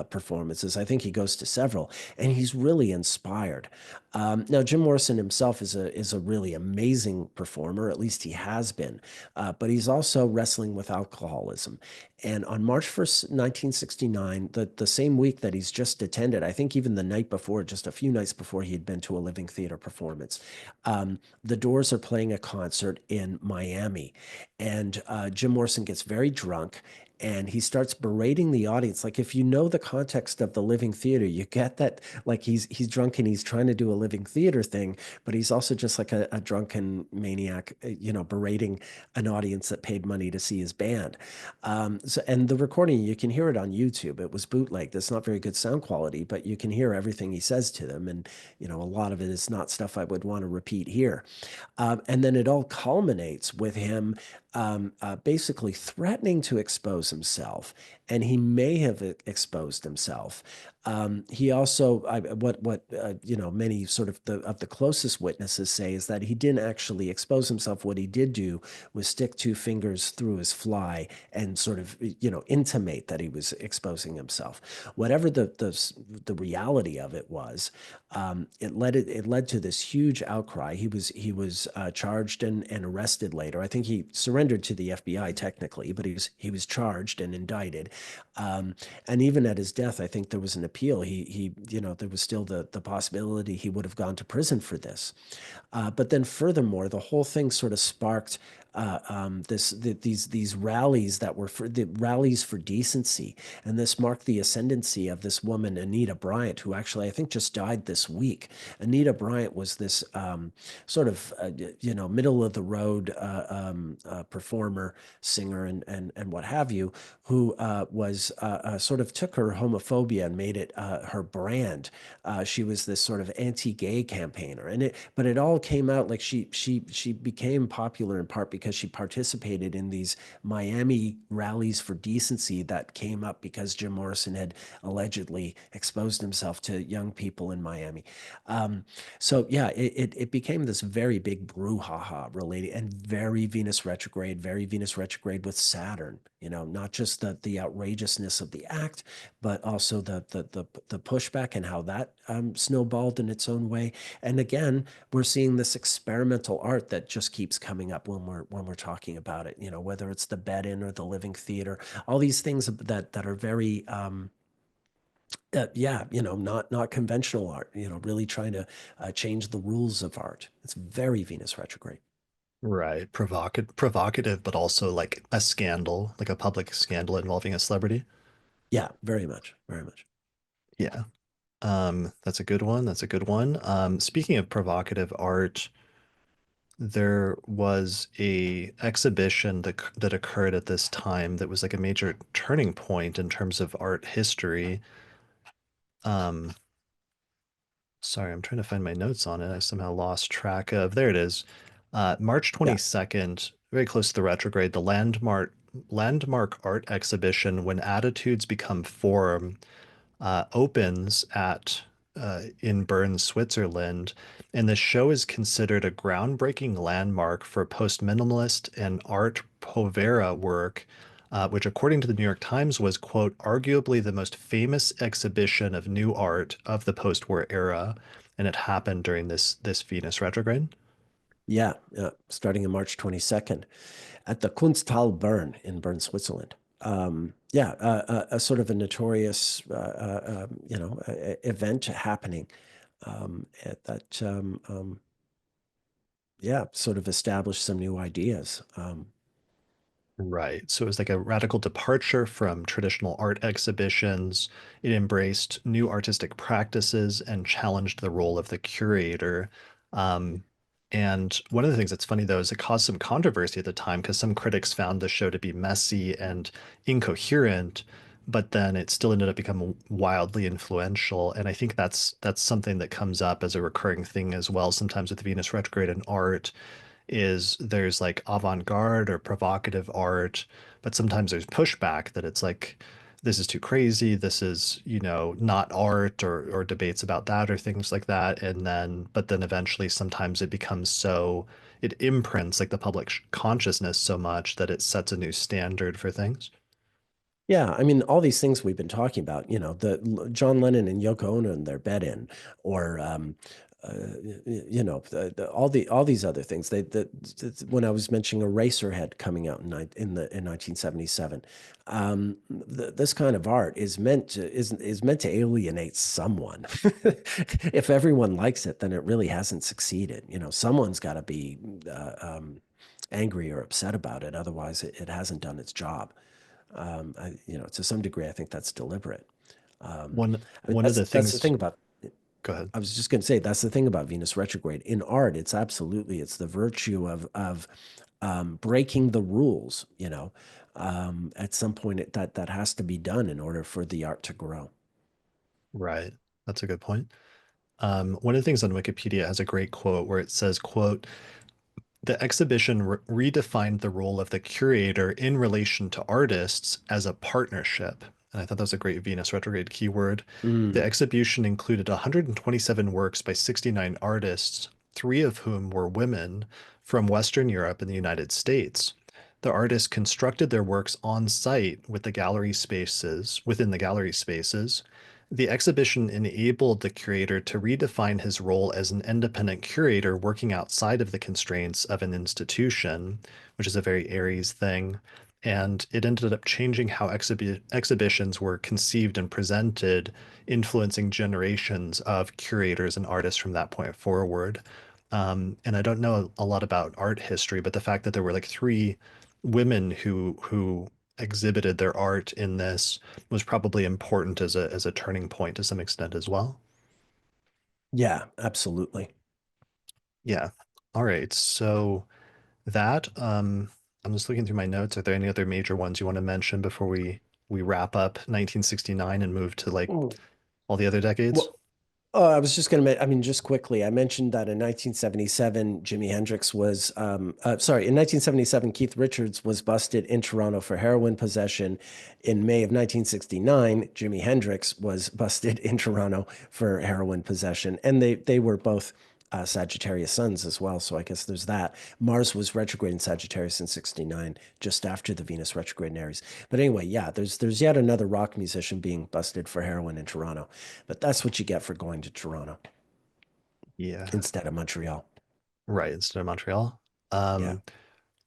[SPEAKER 2] performances. I think he goes to several, and he's really inspired. Now, Jim Morrison himself is a really amazing performer, at least he has been, but he's also wrestling with alcoholism. And on March 1st, 1969, the same week that he's just attended, I think even the night before, just a few nights before he had been to a living theater performance, the Doors are playing a concert in Miami. And Jim Morrison gets very drunk and he starts berating the audience. Like if you know the context of the living theater, you get that like he's drunk and he's trying to do a living theater thing, but he's also just like a drunken maniac, berating an audience that paid money to see his band. And the recording, you can hear it on YouTube. It was bootlegged. It's not very good sound quality, but you can hear everything he says to them. And, a lot of it is not stuff I would want to repeat here. And then it all culminates with him basically threatening to expose himself, and he may have exposed himself. He also, many sort of the closest witnesses say is that he didn't actually expose himself. What he did do was stick two fingers through his fly and sort of, intimate that he was exposing himself. Whatever the reality of it was, it led to this huge outcry. He was charged and arrested later. I think he surrendered to the FBI technically, but he was charged and indicted. And even at his death, I think there was an appeal. There was still the possibility he would have gone to prison for this. But then furthermore, the whole thing sort of sparked these rallies that were for the rallies for decency, and this marked the ascendancy of this woman Anita Bryant, who actually I think just died this week. Anita Bryant was this sort of middle of the road performer, singer, and what have you, who was sort of took her homophobia and made it her brand. She was this sort of anti-gay campaigner, but it all came out like she became popular in part because because she participated in these Miami rallies for decency that came up because Jim Morrison had allegedly exposed himself to young people in Miami. Um, so yeah, it became this very big brouhaha related and very Venus retrograde with Saturn. You know, not just the outrageousness of the act, but also the pushback and how that snowballed in its own way. And again, we're seeing this experimental art that just keeps coming up when we're talking about it. You know, whether it's the bed-in or the living theater, all these things that are very yeah, you know, not conventional art. You know, really trying to change the rules of art. It's very Venus retrograde.
[SPEAKER 1] Right. Provocative, but also like a scandal, like a public scandal involving a celebrity.
[SPEAKER 2] Yeah, very much, very much.
[SPEAKER 1] Yeah. That's a good one. That's a good one. Speaking of provocative art, there was a exhibition that occurred at this time that was like a major turning point in terms of art history. Um, Sorry, I'm trying to find my notes on it. I somehow lost track of. There it is. March
[SPEAKER 2] Yeah,
[SPEAKER 1] 22nd, very close to the retrograde, the landmark art exhibition When Attitudes Become Form opens at in Bern, Switzerland, and the show is considered a groundbreaking landmark for post-minimalist and art povera work, which, according to the New York Times, was, quote, arguably the most famous exhibition of new art of the post-war era, and it happened during this Venus retrograde.
[SPEAKER 2] yeah, yeah. Starting in March 22nd at the Kunsthalle Bern in Bern, Switzerland. Yeah, a sort of a notorious, you know, event happening at that, yeah, sort of established some new ideas.
[SPEAKER 1] Right. So it was like a radical departure from traditional art exhibitions. It embraced new artistic practices and challenged the role of the curator. Um, and one of the things that's funny, though, is it caused some controversy at the time because some critics found the show to be messy and incoherent, but then it still ended up becoming wildly influential. And I think that's something that comes up as a recurring thing as well, sometimes with Venus retrograde and art is there's like avant-garde or provocative art, but sometimes there's pushback that it's like this is too crazy, this is, you know, not art or debates about that or things like that. And then but then eventually sometimes it becomes so it imprints like the public consciousness so much that it sets a new standard for things.
[SPEAKER 2] Yeah, I mean, all these things we've been talking about, you know, the John Lennon and Yoko Ono and their bed-in, or uh, you know, all these other things. When I was mentioning Eraserhead coming out in 1977, this kind of art is meant to alienate someone. If everyone likes it, then it really hasn't succeeded. You know, someone's got to be angry or upset about it. Otherwise, it hasn't done its job. You know, to some degree, I think that's deliberate. I mean,
[SPEAKER 1] One of the
[SPEAKER 2] that's the
[SPEAKER 1] things,
[SPEAKER 2] thing about.
[SPEAKER 1] go ahead.
[SPEAKER 2] I was just going to say that's the thing about Venus retrograde in art. It's the virtue of breaking the rules. You know, at some point that has to be done in order for the art to grow.
[SPEAKER 1] Right. That's a good point. One of the things on Wikipedia has a great quote where it says, quote, the exhibition redefined the role of the curator in relation to artists as a partnership. And I thought that was a great Venus retrograde keyword. The
[SPEAKER 2] Mm.
[SPEAKER 1] exhibition included 127 works by 69 artists, three of whom were women from Western Europe and the United States. The artists constructed their works on site within the gallery spaces. The exhibition enabled the curator to redefine his role as an independent curator working outside of the constraints of an institution, which is a very Aries thing. And it ended up changing how exhibitions were conceived and presented, influencing generations of curators and artists from that point forward. And I don't know a lot about art history, but the fact that there were like three women who exhibited their art in this was probably important as a turning point to some extent as well.
[SPEAKER 2] Yeah, absolutely.
[SPEAKER 1] Yeah. All right. So that I'm just looking through my notes. Are there any other major ones you want to mention before we wrap up 1969 and move to like
[SPEAKER 2] Mm.
[SPEAKER 1] all the other decades?
[SPEAKER 2] Well, Oh, I was just going to, I mean, just quickly, I mentioned that in 1977, Jimi Hendrix was, sorry, in 1977, Keith Richards was busted in Toronto for heroin possession. In May of 1969, Jimi Hendrix was busted in Toronto for heroin possession. And they were both Sagittarius suns as well. So I guess there's that. Mars was retrograde in Sagittarius in 69, just after the Venus retrograde in Aries. But anyway, yeah, there's yet another rock musician being busted for heroin in Toronto. But that's what you get for going to Toronto
[SPEAKER 1] Yeah,
[SPEAKER 2] instead of Montreal.
[SPEAKER 1] right, instead of Montreal.
[SPEAKER 2] Yeah.
[SPEAKER 1] Um,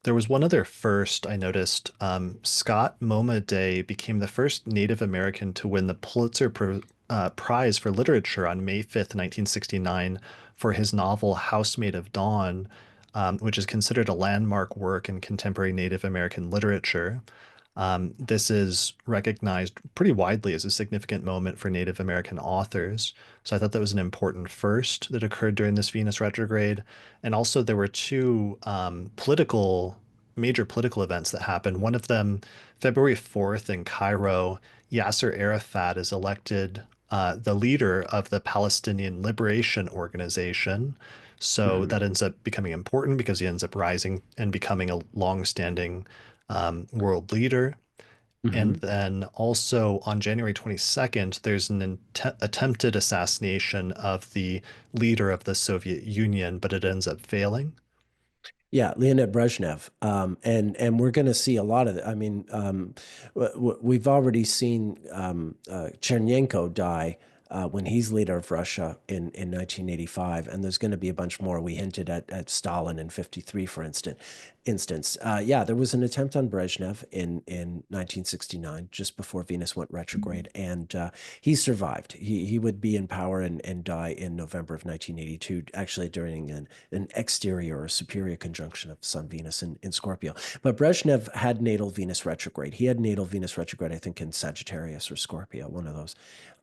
[SPEAKER 1] There was one other first I noticed. Scott Momaday became the first Native American to win the Prize for Literature on May 5th, 1969, for his novel Housemaid of Dawn, which is considered a landmark work in contemporary Native American literature. This is recognized pretty widely as a significant moment for Native American authors. So I thought that was an important first that occurred during this Venus retrograde. And also, there were two major political events that happened. One of them, February 4th in Cairo, Yasser Arafat is elected the leader of the Palestinian Liberation Organization. So
[SPEAKER 2] Hmm.
[SPEAKER 1] that ends up becoming important because he ends up rising and becoming a long-standing world leader. And
[SPEAKER 2] Hmm.
[SPEAKER 1] then also on January 22nd, there's an attempted assassination of the leader of the Soviet Union, but it ends up failing.
[SPEAKER 2] Yeah, Leonid Brezhnev, and we're going to see a lot of it. I mean, we've already seen Chernyenko die when he's leader of Russia in 1985, and there's going to be a bunch more. We hinted at Stalin in 53, for instance. Yeah, there was an attempt on Brezhnev in 1969, just before Venus went retrograde, and he survived. He would be in power and die in November of 1982, actually during an exterior or superior conjunction of Sun Venus in Scorpio. But Brezhnev had natal Venus retrograde. He had natal Venus retrograde, I think, in Sagittarius or Scorpio, one of those.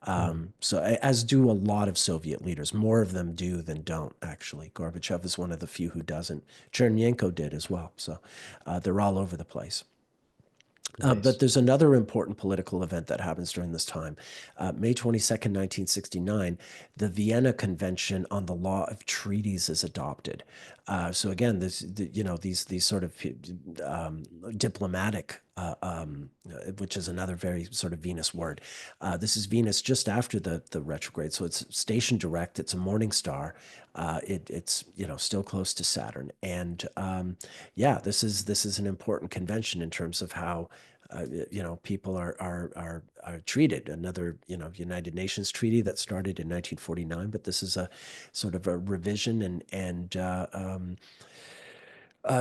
[SPEAKER 1] Hmm.
[SPEAKER 2] As do a lot of Soviet leaders. More of them do than don't, actually. Gorbachev is one of the few who doesn't. Chernyenko did as well. So they're all over the place. But
[SPEAKER 1] Nice.
[SPEAKER 2] there's another important political event that happens during this time. May 22nd, 1969, the Vienna Convention on the Law of Treaties is adopted. So again, these sort of diplomatic, which is another very sort of Venus word. This is Venus just after the retrograde, so it's station direct. It's a morning star. It's still close to Saturn, and yeah, this is an important convention in terms of how people are treated. Another, United Nations treaty that started in 1949, but this is a sort of a revision and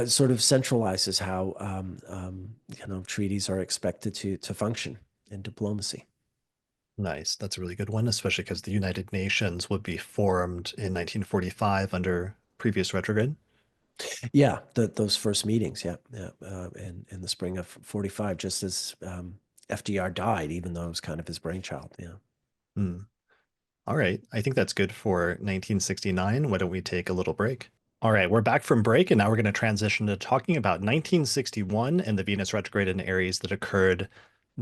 [SPEAKER 2] sort of centralizes how treaties are expected to function in diplomacy.
[SPEAKER 1] Nice. That's a really good one, especially because the United Nations would be formed in 1945 under previous retrograde.
[SPEAKER 2] Yeah, those first meetings, yeah, yeah, in the spring of 45, just as FDR died, even though it was kind of his brainchild. Yeah.
[SPEAKER 1] Hmm. All right. I think that's good for 1969. Why don't we take a little break? All right, we're back from break, and now we're going to transition to talking about 1961 and the Venus retrograde in Aries that occurred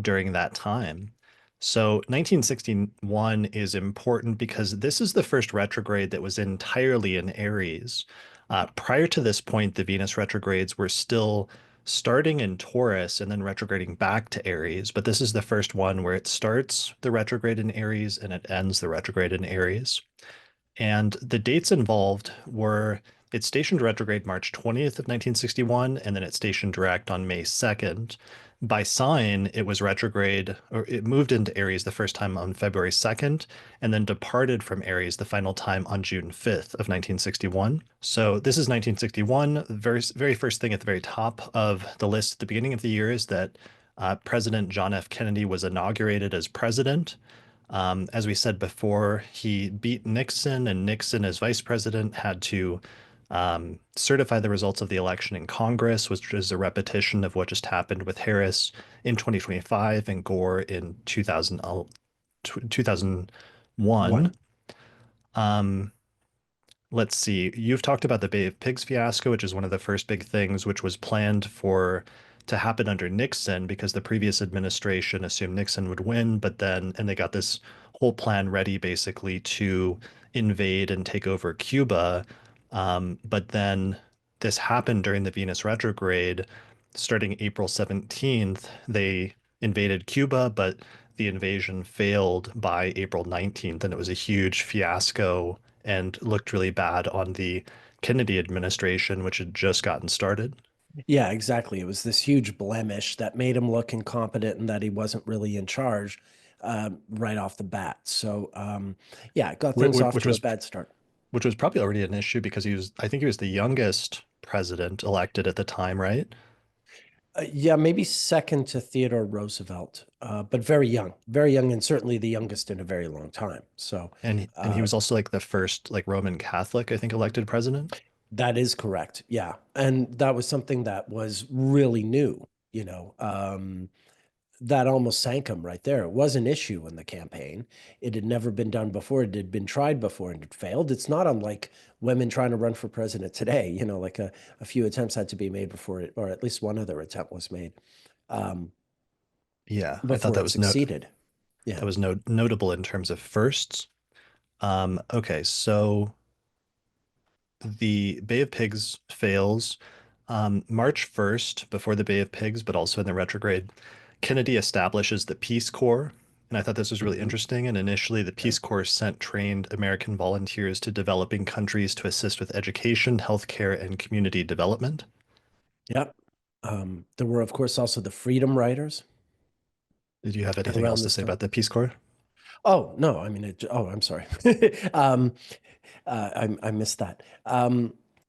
[SPEAKER 1] during that time. So 1961 is important because this is the first retrograde that was entirely in Aries. Prior to this point, the Venus retrogrades were still starting in Taurus and then retrograding back to Aries, but this is the first one where it starts the retrograde in Aries and it ends the retrograde in Aries. And the dates involved were it stationed retrograde March 20th of 1961, and then it stationed direct on May 2nd. By sign, it was retrograde, or it moved into Aries the first time on February 2nd, and then departed from Aries the final time on June 5th of 1961. So this is 1961. The very first thing at the very top of the list at the beginning of the year is that President John F. Kennedy was inaugurated as president. As we said before, he beat Nixon, and Nixon, as vice president, had to certify the results of the election in Congress, which is a repetition of what just happened with Harris in 2025 and Gore in 2001.
[SPEAKER 2] One.
[SPEAKER 1] Um, let's see. You've talked about the Bay of Pigs fiasco, which is one of the first big things, which was planned for to happen under Nixon because the previous administration assumed Nixon would win, but then, and they got this whole plan ready basically to invade and take over Cuba. But then this happened during the Venus retrograde. Starting April 17th, they invaded Cuba, but the invasion failed by April 19th, and it was a huge fiasco and looked really bad on the Kennedy administration, which had just gotten started.
[SPEAKER 2] Yeah, exactly. It was this huge blemish that made him look incompetent and that he wasn't really in charge right off the bat. So, yeah, it got things off
[SPEAKER 1] Which
[SPEAKER 2] to a
[SPEAKER 1] was
[SPEAKER 2] bad start.
[SPEAKER 1] probably already an issue because I think he was the youngest president elected at the time, right?
[SPEAKER 2] Yeah, maybe second to Theodore Roosevelt, but very young, and certainly the youngest in a very long time. So,
[SPEAKER 1] And he
[SPEAKER 2] uh,
[SPEAKER 1] was also like the first like Roman Catholic, I think, elected president.
[SPEAKER 2] that is correct. Yeah. And that was something that was really new, you know. That almost sank him right there. It was an issue in the campaign. It had never been done before. It had been tried before and it failed. It's not unlike women trying to run for president today. You know, like a few attempts had to be made before it, or at least one other attempt was made um,
[SPEAKER 1] Yeah, I thought
[SPEAKER 2] before it succeeded. Yeah.
[SPEAKER 1] that was notable in terms of firsts. Okay, so the Bay of Pigs fails. March 1st, before the Bay of Pigs, but also in the retrograde, Kennedy establishes the Peace Corps. And I thought this was really
[SPEAKER 2] Mhm.
[SPEAKER 1] interesting. And initially, the
[SPEAKER 2] Yeah.
[SPEAKER 1] Peace Corps sent trained American volunteers to developing countries to assist with education, healthcare, and community development.
[SPEAKER 2] Yep. There were, of course, also the Freedom Riders
[SPEAKER 1] Did you have anything
[SPEAKER 2] around
[SPEAKER 1] else to
[SPEAKER 2] this
[SPEAKER 1] say
[SPEAKER 2] time.
[SPEAKER 1] about the Peace Corps?
[SPEAKER 2] Oh, no, I mean, I'm sorry. um, I missed that.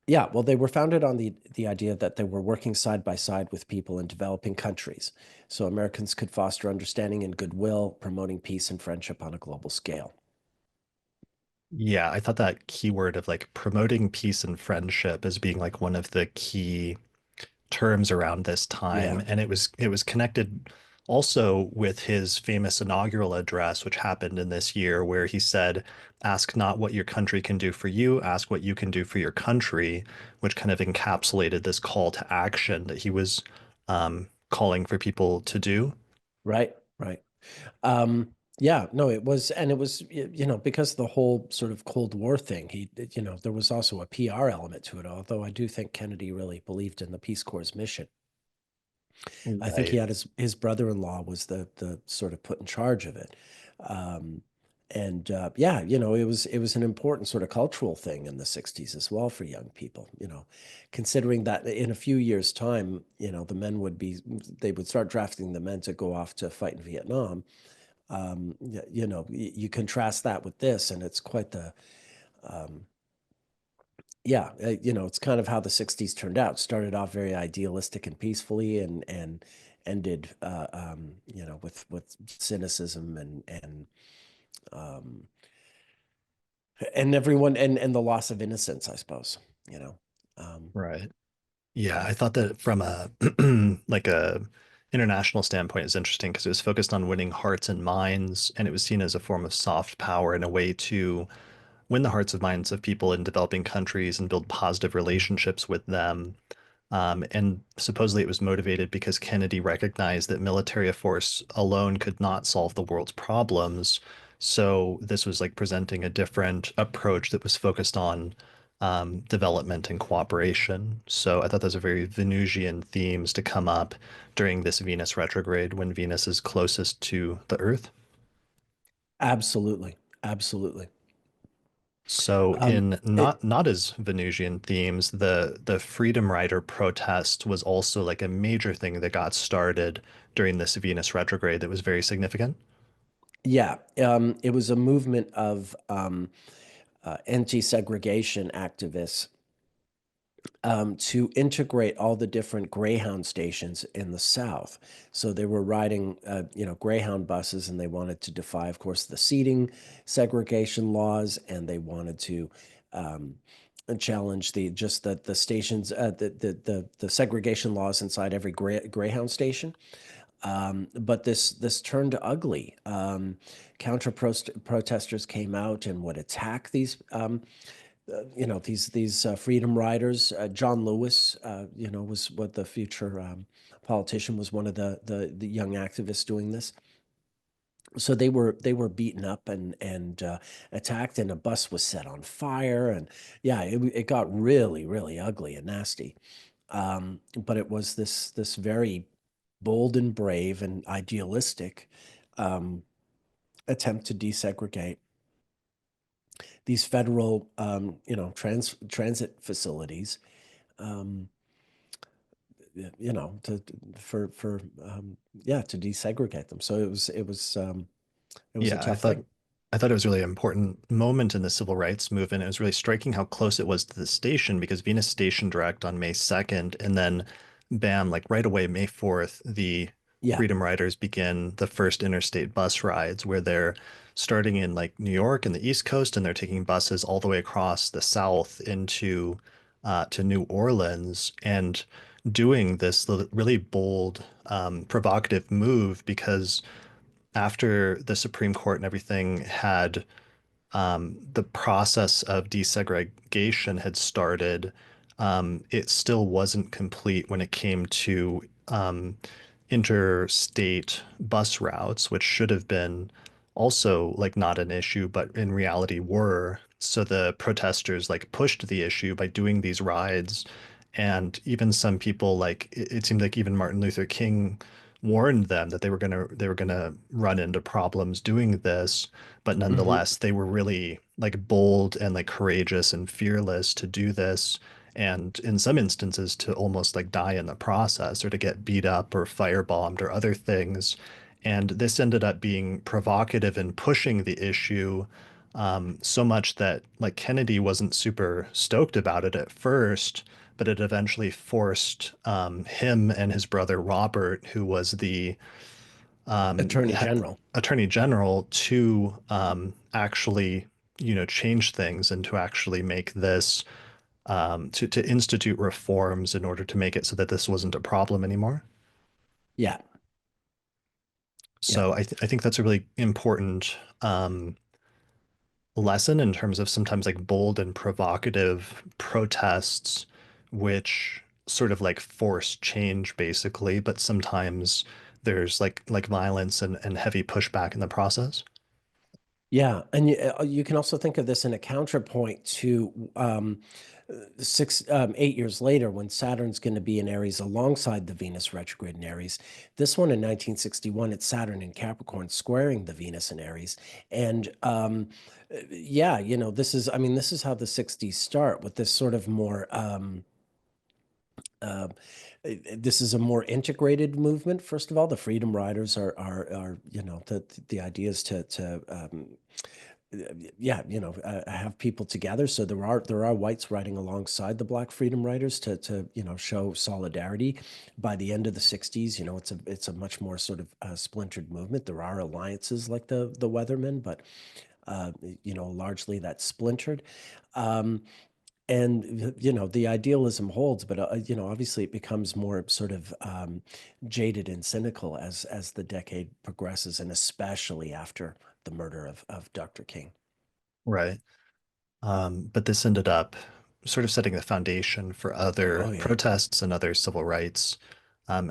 [SPEAKER 2] Yeah, well, they were founded on the idea that they were working side by side with people in developing countries, so Americans could foster understanding and goodwill, promoting peace and friendship on a global scale.
[SPEAKER 1] Yeah, I thought that keyword of like promoting peace and friendship as being like one of the key terms around this time,
[SPEAKER 2] Yeah,
[SPEAKER 1] and it was connected also with his famous inaugural address, which happened in this year, where he said, "Ask not what your country can do for you, ask what you can do for your country," which kind of encapsulated this call to action that he was calling for people to do.
[SPEAKER 2] right, right. Yeah, no, it was, and it was, you know, because the whole sort of Cold War thing, you know, there was also a PR element to it, although I do think Kennedy really believed in the Peace Corps' mission. I think he
[SPEAKER 1] Right.
[SPEAKER 2] had his brother-in-law was the sort of put in charge of it. Um, and yeah, you know, it was an important sort of cultural thing in the 60s as well for young people, you know, considering that in a few years' time, you know, they would start drafting the men to go off to fight in Vietnam. You know, you contrast that with this, and it's quite the um, yeah, you know, it's kind of how the 60s turned out. Started off very idealistic and peacefully and ended you know, with cynicism um and everyone and the loss of innocence, I suppose, you know. Um
[SPEAKER 1] Right. Yeah,
[SPEAKER 2] yeah.
[SPEAKER 1] I thought that from a like a international standpoint is interesting because it was focused on winning hearts and minds, and it was seen as a form of soft power and a way to win the hearts and minds of people in developing countries and build positive relationships with them. And supposedly it was motivated because Kennedy recognized that military force alone could not solve the world's problems. So this was like presenting a different approach that was focused on development and cooperation. So I thought those are very Venusian themes to come up during this Venus retrograde when Venus is closest to the Earth.
[SPEAKER 2] Absolutely. Absolutely.
[SPEAKER 1] So in
[SPEAKER 2] It
[SPEAKER 1] not as Venusian themes, the Freedom Rider protest was also like a major thing that got started during this Venus retrograde that was very significant.
[SPEAKER 2] Yeah, it was a movement of anti-segregation activists to integrate all the different Greyhound stations in the South. So they were riding, you know, Greyhound buses, and they wanted to defy, of course, the seating segregation laws, and they wanted to um, challenge the stations, the segregation laws inside every Greyhound station. But this turned ugly. Counter protesters came out and would attack these you know, these freedom riders. John Lewis, you know, was what the future politician was one of the young activists doing this. So they were beaten up and attacked, and a bus was set on fire, and yeah, it got really ugly and nasty. But it was this very bold and brave and idealistic um, attempt to desegregate these federal, transit facilities, um, to for yeah, to desegregate them. So it was a
[SPEAKER 1] Yeah,
[SPEAKER 2] tough thing.
[SPEAKER 1] I thought it was a really important moment in the civil rights movement. It was really striking how close it was to the station because Venus stationed direct on May 2nd, and then bam, like right away, May 4th, the
[SPEAKER 2] Yeah.
[SPEAKER 1] Freedom Riders begin the first interstate bus rides where they're starting in like New York and the East Coast, and they're taking buses all the way across the South into to New Orleans and doing this really bold, provocative move because after the Supreme Court and everything had the process of desegregation had started, it still wasn't complete when it came to interstate bus routes, which should have been also like not an issue, but in reality were. So the protesters like pushed the issue by doing these rides. And even some people like it seemed like even Martin Luther King warned them that they were gonna run into problems doing this, but
[SPEAKER 2] Hmm.
[SPEAKER 1] nonetheless they were really like bold and like courageous and fearless to do this, and in some instances to almost like die in the process or to get beat up or firebombed or other things. And this ended up being provocative and pushing the issue so much that like Kennedy wasn't super stoked about it at first, but it eventually forced him and his brother Robert, who was the
[SPEAKER 2] Attorney General.
[SPEAKER 1] attorney general, to actually, change things and to actually make this to institute reforms in order to make it so that this wasn't a problem anymore.
[SPEAKER 2] Yeah. Yeah.
[SPEAKER 1] So I think that's a really important lesson in terms of sometimes like bold and provocative protests, which sort of like force change basically, but sometimes there's like violence and heavy pushback in the process.
[SPEAKER 2] Yeah, and you can also think of this in a counterpoint to 8 years later when Saturn's going to be in Aries alongside the Venus retrograde in Aries. This one in 1961, it's Saturn in Capricorn squaring the Venus in Aries, and yeah, this is how the '60s start with this sort of more. Uh, this is a more integrated movement. First of all, the Freedom Riders are the idea is to yeah, have people together. So there are whites riding alongside the Black Freedom Riders to show solidarity. By the end of the '60s, it's a much more sort of splintered movement. There are alliances like the Weathermen, but largely that's splintered. Um, and the idealism holds, but obviously it becomes more sort of jaded and cynical as the decade progresses, and especially after the murder of Dr. King.
[SPEAKER 1] Right. But this ended up sort of setting the foundation for
[SPEAKER 2] Oh
[SPEAKER 1] other
[SPEAKER 2] yeah.
[SPEAKER 1] protests and other civil rights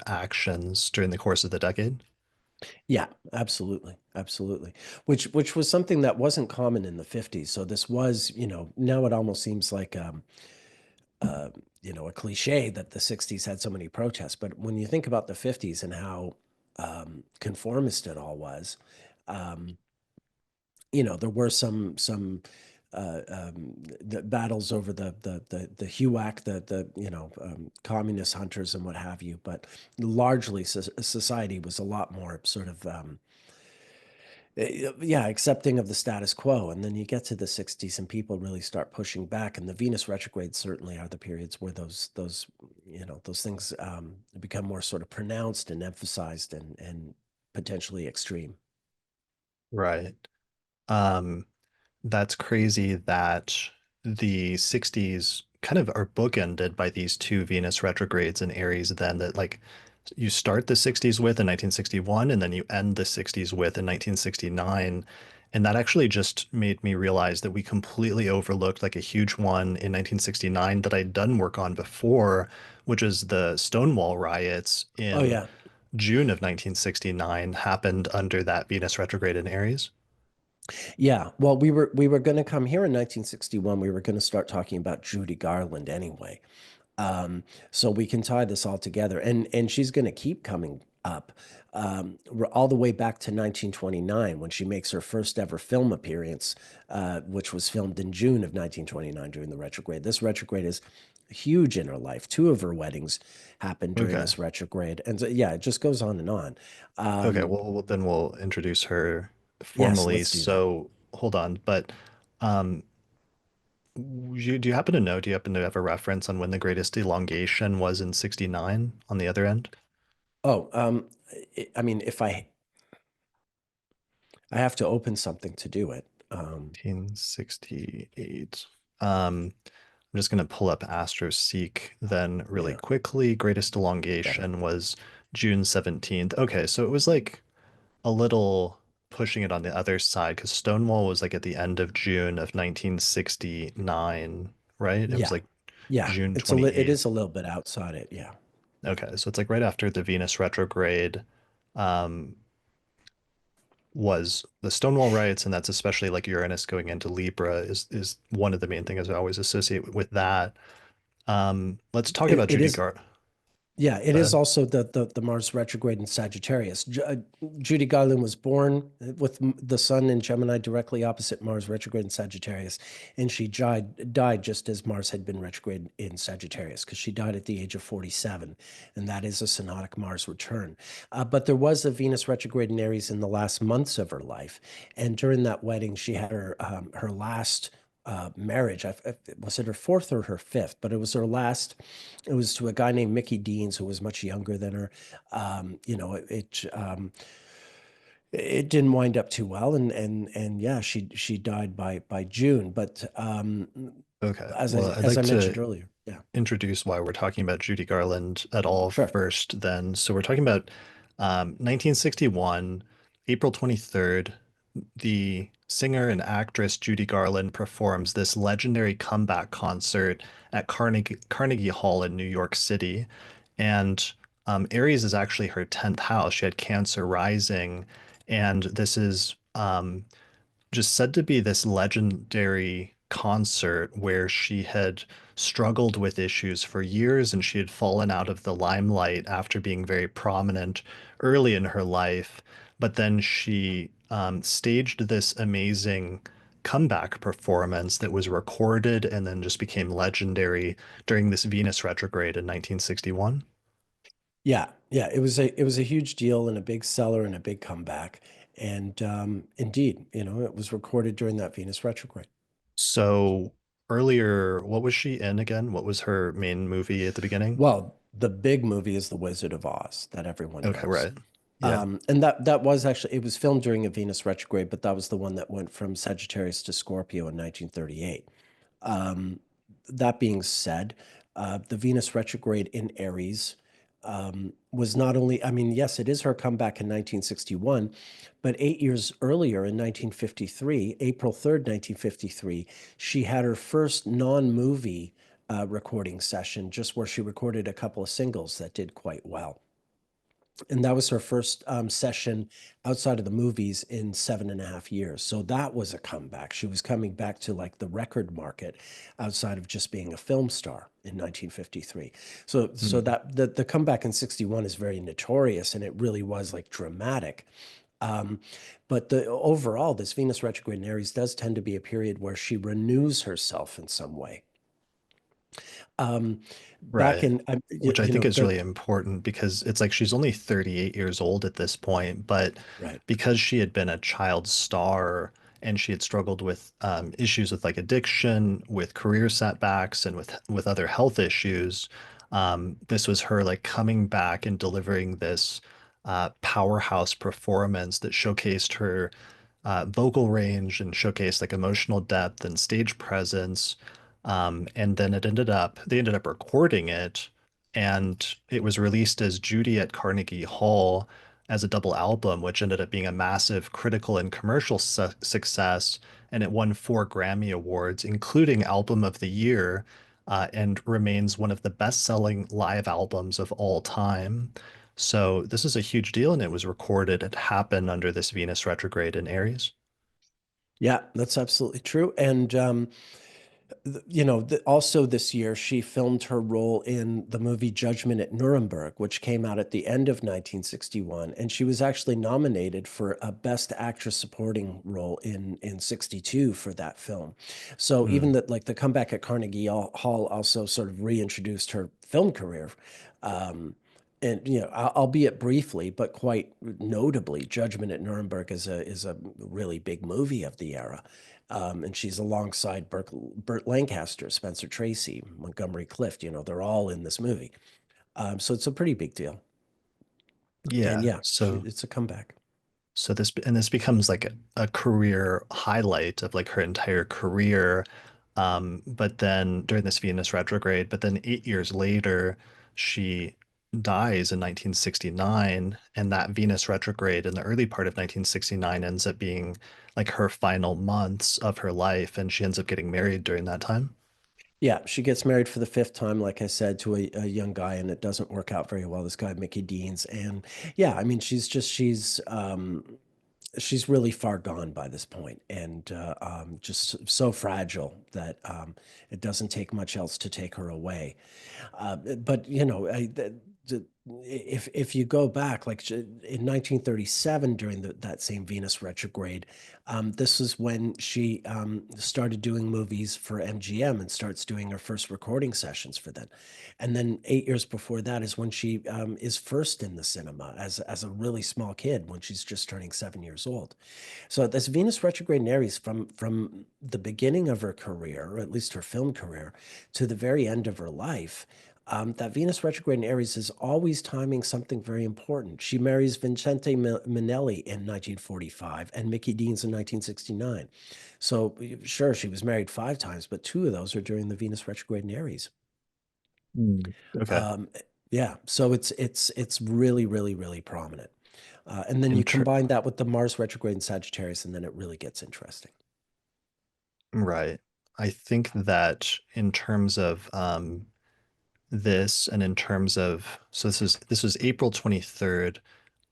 [SPEAKER 1] actions during the course of the decade.
[SPEAKER 2] Yeah, absolutely. Absolutely. Which was something that wasn't common in the '50s. So this was, now it almost seems like uh, a cliche that the '60s had so many protests. But when you think about the '50s and how conformist it all was, um, there were some the battles over the HUAC, communist hunters and what have you. But largely, society was a lot more sort of yeah, accepting of the status quo. And then you get to the '60s, and people really start pushing back. And the Venus retrogrades certainly are the periods where those things become more sort of pronounced and emphasized and potentially extreme.
[SPEAKER 1] Right. Um, that's crazy that the 60s kind of are bookended by these two Venus retrogrades in Aries, then that like you start the 60s with in 1961 and then you end the 60s with in 1969. And that actually just made me realize that we completely overlooked like a huge one in 1969 that I'd done work on before, which is the Stonewall riots
[SPEAKER 2] Oh
[SPEAKER 1] in
[SPEAKER 2] yeah.
[SPEAKER 1] June of 1969 happened under that Venus retrograde in Aries.
[SPEAKER 2] Yeah. Well, we were going to come here in 1961. We were going to start talking about Judy Garland anyway. So we can tie this all together, and she's going to keep coming up all the way back to 1929 when she makes her first ever film appearance, which was filmed in June of 1929 during the retrograde. This retrograde is huge in her life. Two of her weddings happened during
[SPEAKER 1] Okay.
[SPEAKER 2] this retrograde, and so, yeah, it just goes on and on.
[SPEAKER 1] Okay,
[SPEAKER 2] Um,
[SPEAKER 1] then we'll introduce her
[SPEAKER 2] yes,
[SPEAKER 1] formally.
[SPEAKER 2] let's do that.
[SPEAKER 1] So hold on, but um, do you happen to know? Do you happen to have a reference on when the greatest elongation was in 69 on the other end?
[SPEAKER 2] Oh, I mean, if I have to open something to do it.
[SPEAKER 1] 1968. I'm just going to pull up AstroSeek then really
[SPEAKER 2] Yeah,
[SPEAKER 1] quickly. Greatest
[SPEAKER 2] better.
[SPEAKER 1] elongation was June 17th. Okay, so it was like a little pushing it on the other side because Stonewall was like at the end of June of 1969, right? It was
[SPEAKER 2] Yeah,
[SPEAKER 1] like
[SPEAKER 2] yeah.
[SPEAKER 1] June
[SPEAKER 2] It
[SPEAKER 1] 28th.
[SPEAKER 2] is a little bit outside it. Yeah.
[SPEAKER 1] Okay, so it's like right after the Venus retrograde um, was the Stonewall riots, and that's especially like Uranus going into Libra is one of the main things I always associate with that. Let's talk
[SPEAKER 2] It,
[SPEAKER 1] about
[SPEAKER 2] it
[SPEAKER 1] Judy
[SPEAKER 2] is.
[SPEAKER 1] Gar.
[SPEAKER 2] Yeah, it
[SPEAKER 1] Go
[SPEAKER 2] is
[SPEAKER 1] ahead.
[SPEAKER 2] also the Mars retrograde in Sagittarius. Judy Garland was born with the Sun in Gemini directly opposite Mars retrograde in Sagittarius, and she died just as Mars had been retrograde in Sagittarius because she died at the age of 47, and that is a synodic Mars return. But there was a Venus retrograde in Aries in the last months of her life, and during that wedding, she had her last marriage. Was it her fourth or her fifth? But it was her last. It was to a guy named Mickey Deans, who was much younger than her. You know, it didn't wind up too well, and yeah, she died by June. But
[SPEAKER 1] Okay.
[SPEAKER 2] as I
[SPEAKER 1] Well, I'd
[SPEAKER 2] as
[SPEAKER 1] like
[SPEAKER 2] I
[SPEAKER 1] to
[SPEAKER 2] mentioned earlier, yeah,
[SPEAKER 1] introduce why we're talking about Judy Garland at all
[SPEAKER 2] sure.
[SPEAKER 1] first, then. So we're talking about 1961, April 23rd. The singer and actress Judy Garland performs this legendary comeback concert at Carnegie Hall in New York City. And Aries is actually her 10th house. She had Cancer rising. And this is just said to be this legendary concert where she had struggled with issues for years and she had fallen out of the limelight after being very prominent early in her life. But then she staged this amazing comeback performance that was recorded and then just became legendary during this Venus retrograde in 1961.
[SPEAKER 2] Yeah, yeah, it was a huge deal and a big seller and a big comeback. And indeed, it was recorded during that Venus retrograde.
[SPEAKER 1] So earlier, what was she in again? What was her main movie at the beginning?
[SPEAKER 2] Well, the big movie is The Wizard of Oz that everyone
[SPEAKER 1] Okay,
[SPEAKER 2] knows.
[SPEAKER 1] right. Yeah.
[SPEAKER 2] And that was actually it was filmed during a Venus retrograde, but that was the one that went from Sagittarius to Scorpio in 1938. Um, that being said, the Venus retrograde in Aries was not only, I mean, yes, it is her comeback in 1961, but 8 years earlier in 1953, April 3rd, 1953, she had her first non-movie recording session, just where she recorded a couple of singles that did quite well. And that was her first session outside of the movies in 7.5 years. So that was a comeback. She was coming back to like the record market outside of just being a film star in 1953. So
[SPEAKER 1] Hmm.
[SPEAKER 2] that the comeback in 61 is very notorious and it really was like dramatic. Um, but the overall, this Venus retrograde in Aries does tend to be a period where she renews herself in some way. Um, back
[SPEAKER 1] Right.
[SPEAKER 2] in,
[SPEAKER 1] Which I think is
[SPEAKER 2] the
[SPEAKER 1] really important because it's like she's only 38 years old at this point, but
[SPEAKER 2] right.
[SPEAKER 1] because she had been a child star and she had struggled with issues with like addiction, with career setbacks, and with other health issues, this was her like coming back and delivering this powerhouse performance that showcased her vocal range and showcased like emotional depth and stage presence. And then they ended up recording it and it was released as Judy at Carnegie Hall. as a double album, which ended up being a massive critical and commercial success. And it won 4 Grammy Awards, including Album of the Year, and remains one of the best-selling live albums of all time. So this is a huge deal, and it was recorded. It happened under this Venus retrograde in Aries.
[SPEAKER 2] Yeah, that's absolutely true. And also this year, she filmed her role in the movie Judgment at Nuremberg, which came out at the end of 1961. And she was actually nominated for a Best Actress Supporting Role in 62 for that film. So even
[SPEAKER 1] Hmm.
[SPEAKER 2] that, like the comeback at Carnegie Hall also sort of reintroduced her film career. Um, and albeit briefly, but quite notably, Judgment at Nuremberg is a really big movie of the era. And she's alongside Burt Lancaster, Spencer Tracy, Montgomery Clift. They're all in this movie. So it's a pretty big deal. And
[SPEAKER 1] Yeah.
[SPEAKER 2] yeah, it's a comeback.
[SPEAKER 1] So this becomes like a career highlight of like her entire career. But then during this Venus retrograde, but then 8 years later, she dies in 1969, and that Venus retrograde in the early part of 1969 ends up being like her final months of her life, and she ends up getting married during that time.
[SPEAKER 2] Yeah, she gets married for the fifth time, like I said, to a young guy, and it doesn't work out very well. This guy, Mickey Deans, and yeah, I mean, she's really far gone by this point, and just so fragile that it doesn't take much else to take her away. But if you go back, like in 1937, during that same Venus retrograde, this is when she started doing movies for MGM and starts doing her first recording sessions for them. And then 8 years before that is when she is first in the cinema as a really small kid when she's just turning 7 years old. So this Venus retrograde in Aries from the beginning of her career, or at least her film career, to the very end of her life, that Venus retrograde in Aries is always timing something very important. She marries Vincente Minnelli in 1945 and Mickey Deans in 1969. So sure, she was married 5 times, but 2 of those are during the Venus retrograde in Aries.
[SPEAKER 1] Hmm. Okay.
[SPEAKER 2] Um, yeah, so it's really, really, really prominent. And then you
[SPEAKER 1] In ter
[SPEAKER 2] combine that with the Mars retrograde in Sagittarius, and then it really gets interesting.
[SPEAKER 1] right. I think that in terms of this and in terms of so this was April 23rd,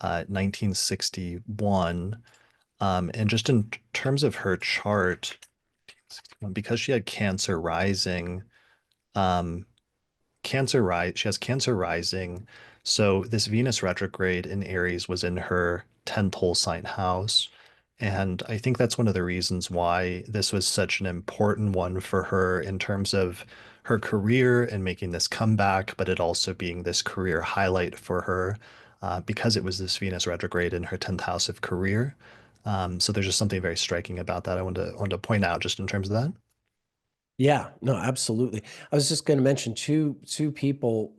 [SPEAKER 1] 1961. And just in terms of her chart, because she had Cancer rising, um, she has Cancer rising. So this Venus retrograde in Aries was in her 10th whole sign house. And I think that's one of the reasons why this was such an important one for her in terms of her career and making this comeback, but it also being this career highlight for her because it was this Venus retrograde in her 10th house of career. So there's just something very striking about that I want to point out just in terms of that.
[SPEAKER 2] Yeah, no, absolutely. I was just going to mention two people